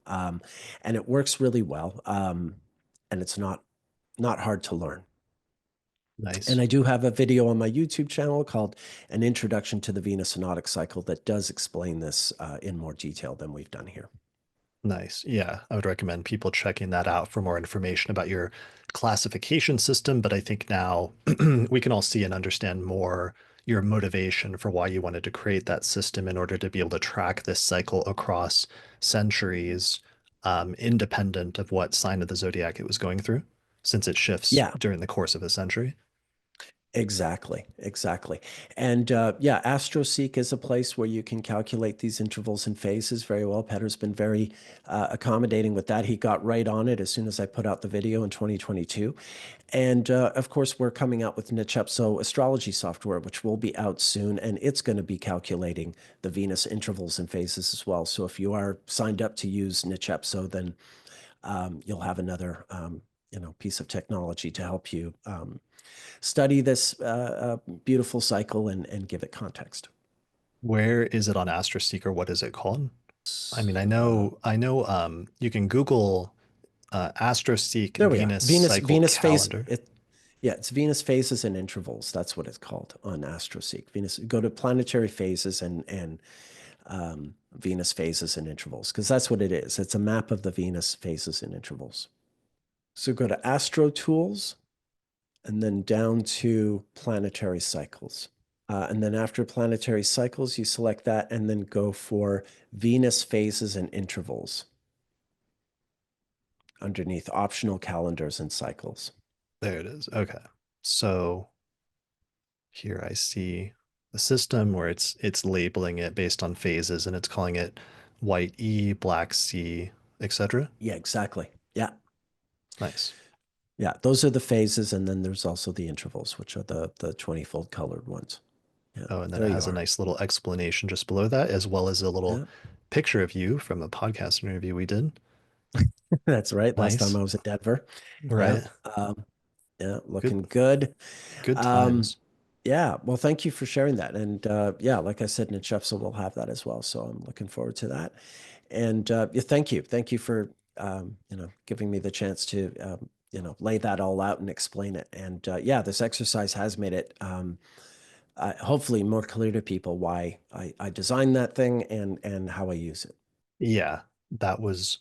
[SPEAKER 2] um, and it works really well. And it's not hard to learn. And
[SPEAKER 1] Nice.
[SPEAKER 2] I do have a video on my YouTube channel called "An Introduction to the Venus Synodic Cycle" that does explain this in more detail than we've done here.
[SPEAKER 1] Nice. Yeah, I would recommend people checking that out for more information about your classification system. But I think now we can all see and understand more your motivation for why you wanted to create that system in order to be able to track this cycle across centuries, independent of what sign of the zodiac it was going through, since it shifts
[SPEAKER 2] Yeah,
[SPEAKER 1] during the course of a century.
[SPEAKER 2] exactly, exactly. And yeah, AstroSeek is a place where you can calculate these intervals and phases very well. Petter's been very accommodating with that. He got right on it as soon as I put out the video in 2022. And of course, we're coming out with Nichepso astrology software, which will be out soon, and it's going to be calculating the Venus intervals and phases as well. So if you are signed up to use Nichepso, then you'll have another piece of technology to help you study this beautiful cycle and give it context.
[SPEAKER 1] Where is it on AstroSeek, what is it called? I mean,
[SPEAKER 2] Uh,
[SPEAKER 1] you can Google AstroSeek
[SPEAKER 2] there we are.
[SPEAKER 1] Venus cycle
[SPEAKER 2] Venus phase.
[SPEAKER 1] calendar.
[SPEAKER 2] Yeah, it's Venus phases and intervals. That's what it's called on AstroSeek. Venus. Go to planetary phases and Venus phases and intervals, because that's what it is. It's a map of the Venus phases and intervals. So go to Astro Tools and then down to planetary cycles. And then after planetary cycles, you select that and then go for Venus phases and intervals underneath optional calendars and cycles.
[SPEAKER 1] There it is. Okay. So here I see the system where it's labeling it based on phases and it's calling it white E, black C, etc.
[SPEAKER 2] Yeah, exactly. Yeah.
[SPEAKER 1] Nice.
[SPEAKER 2] Yeah, those are the phases, and then there's also the intervals, which are the 20-fold colored ones. Yeah,
[SPEAKER 1] Oh, and then
[SPEAKER 2] there
[SPEAKER 1] it
[SPEAKER 2] you
[SPEAKER 1] has a
[SPEAKER 2] are.
[SPEAKER 1] nice little explanation just below that, as well as a little
[SPEAKER 2] Yeah,
[SPEAKER 1] picture of you from a podcast interview we did.
[SPEAKER 2] that's right. Last time
[SPEAKER 1] Nice.
[SPEAKER 2] I was in Denver. Yeah,
[SPEAKER 1] Right.
[SPEAKER 2] um, yeah,
[SPEAKER 1] Good,
[SPEAKER 2] looking good.
[SPEAKER 1] good
[SPEAKER 2] Um,
[SPEAKER 1] times.
[SPEAKER 2] yeah, well, thank you for sharing that. And yeah, like I said, Nichepsa will have that as well. So I'm looking forward to that. And yeah, thank you for giving me the chance to lay that all out and explain it. And yeah, this exercise has made it hopefully more clear to people why I designed that thing and how I use it.
[SPEAKER 1] Yeah, that was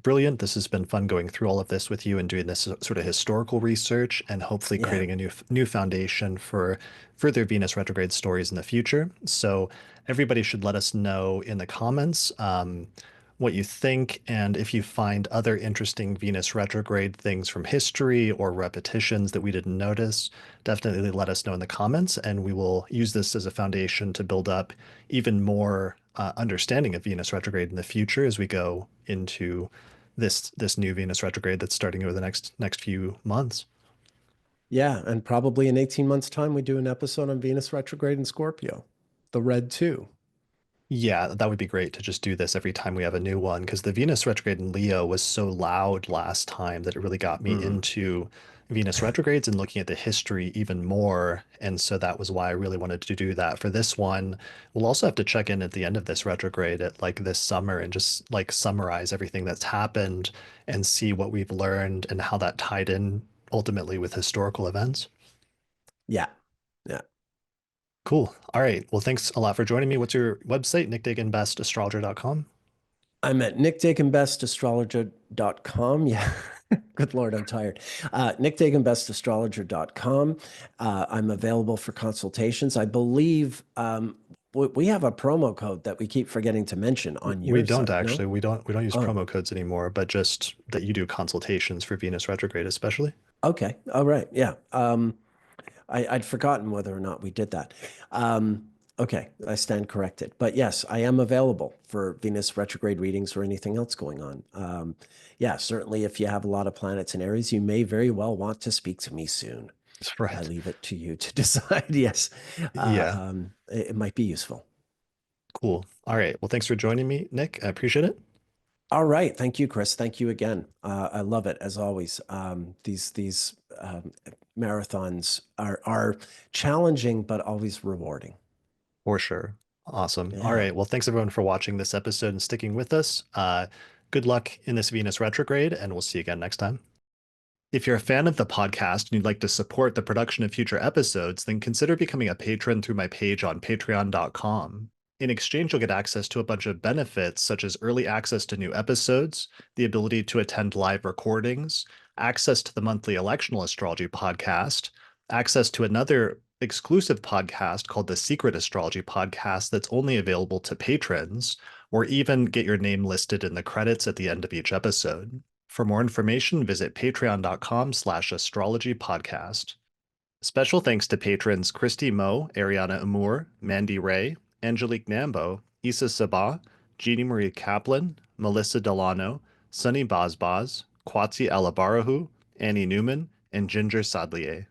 [SPEAKER 1] brilliant. This has been fun going through all of this with you and doing this sort of historical research and hopefully
[SPEAKER 2] Yeah.
[SPEAKER 1] creating a new foundation for further Venus retrograde stories in the future. So everybody should let us know in the comments what you think, and if you find other interesting Venus retrograde things from history or repetitions that we didn't notice, definitely let us know in the comments, and we will use this as a foundation to build up even more understanding of Venus retrograde in the future as we go into this new Venus retrograde that's starting over the next few months.
[SPEAKER 2] Yeah. And probably in 18 months' time, we do an episode on Venus retrograde in Scorpio, the red two.
[SPEAKER 1] Yeah, that would be great to just do this every time we have a new one because the Venus retrograde in Leo was so loud last time that it really got me
[SPEAKER 2] Mm.
[SPEAKER 1] into Venus retrogrades and looking at the history even more. And so that was why I really wanted to do that for this one. We'll also have to check in at the end of this retrograde at like this summer and just like summarize everything that's happened and see what we've learned and how that tied in ultimately with historical events.
[SPEAKER 2] Yeah. Yeah.
[SPEAKER 1] Cool. All right. Well, thanks a lot for joining me. What's your website? nickdaganbestastrologer.com.
[SPEAKER 2] I'm at nickdaganbestastrologer.com. Yeah. Good Lord, I'm tired. nickdaganbestastrologer.com. I'm available for consultations. I believe we have a promo code that we keep forgetting to mention on
[SPEAKER 1] We
[SPEAKER 2] your
[SPEAKER 1] don't
[SPEAKER 2] site, no?
[SPEAKER 1] actually. We don't use
[SPEAKER 2] Oh,
[SPEAKER 1] promo codes anymore, but just that you do consultations for Venus retrograde, especially.
[SPEAKER 2] okay. All right. Yeah. I'd forgotten whether or not we did that. Um, Okay, I stand corrected. But yes, I am available for Venus retrograde readings or anything else going on. Yeah, certainly if you have a lot of planets in Aries, you may very well want to speak to me soon. I
[SPEAKER 1] Right.
[SPEAKER 2] leave it to you to decide. Yes,
[SPEAKER 1] Yeah.
[SPEAKER 2] it might be useful.
[SPEAKER 1] Cool. All right. Well, thanks for joining me, Nick. I appreciate it.
[SPEAKER 2] All right. Thank you, Chris. Thank you again. I love it as always. These marathons are challenging, but always rewarding.
[SPEAKER 1] For sure. Awesome. All
[SPEAKER 2] Yeah.
[SPEAKER 1] right. Well, thanks everyone for watching this episode and sticking with us. Good luck in this Venus retrograde, and we'll see you again next time. If you're a fan of the podcast and you'd like to support the production of future episodes, then consider becoming a patron through my page on patreon.com. In exchange, you'll get access to a bunch of benefits such as early access to new episodes, the ability to attend live recordings, access to the monthly electional astrology podcast, access to another exclusive podcast called the Secret Astrology Podcast that's only available to patrons, or even get your name listed in the credits at the end of each episode. For more information, visit patreon.com/astrologypodcast. Special thanks to patrons Christy Moe, Ariana Amour, Mandy Ray, Angelique Nambo, Issa Sabah, Jeannie Marie Kaplan, Melissa Delano, Sunny Bazbaz, Kwatsi Alabarahu, Annie Newman, and Ginger Sadlier.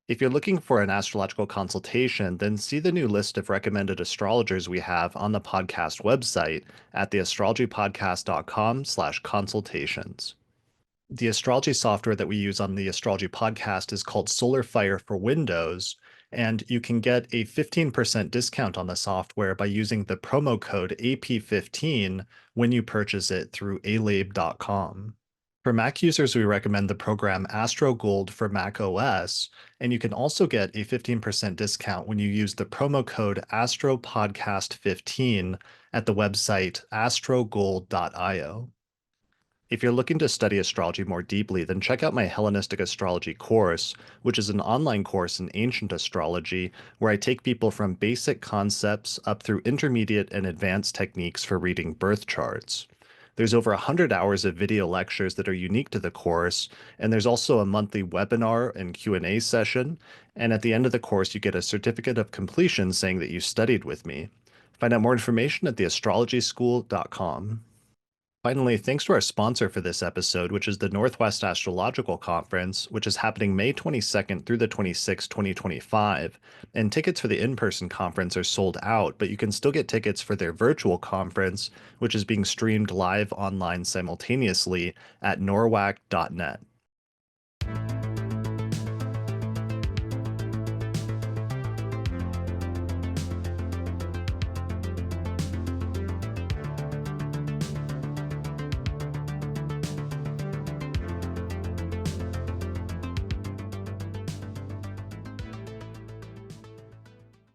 [SPEAKER 1] If you're looking for an astrological consultation, then see the new list of recommended astrologers we have on the podcast website at theastrologypodcast.com/consultations. The astrology software that we use on the astrology podcast is called Solar Fire for Windows, and you can get a 15% discount on the software by using the promo code AP15 when you purchase it through alabe.com. For Mac users, we recommend the program Astro Gold for Mac OS, and you can also get a 15% discount when you use the promo code AstroPodcast15 at the website astrogold.io. If you're looking to study astrology more deeply, then check out my Hellenistic Astrology course, which is an online course in ancient astrology where I take people from basic concepts up through intermediate and advanced techniques for reading birth charts. There's over 100 hours of video lectures that are unique to the course, and there's also a monthly webinar and Q&A session, and at the end of the course you get a certificate of completion saying that you studied with me. Find out more information at theastrologyschool.com. Finally, thanks to our sponsor for this episode, which is the Northwest Astrological Conference, which is happening May 22nd through the 26th, 2025. And tickets for the in-person conference are sold out, but you can still get tickets for their virtual conference, which is being streamed live online simultaneously at norwac.net.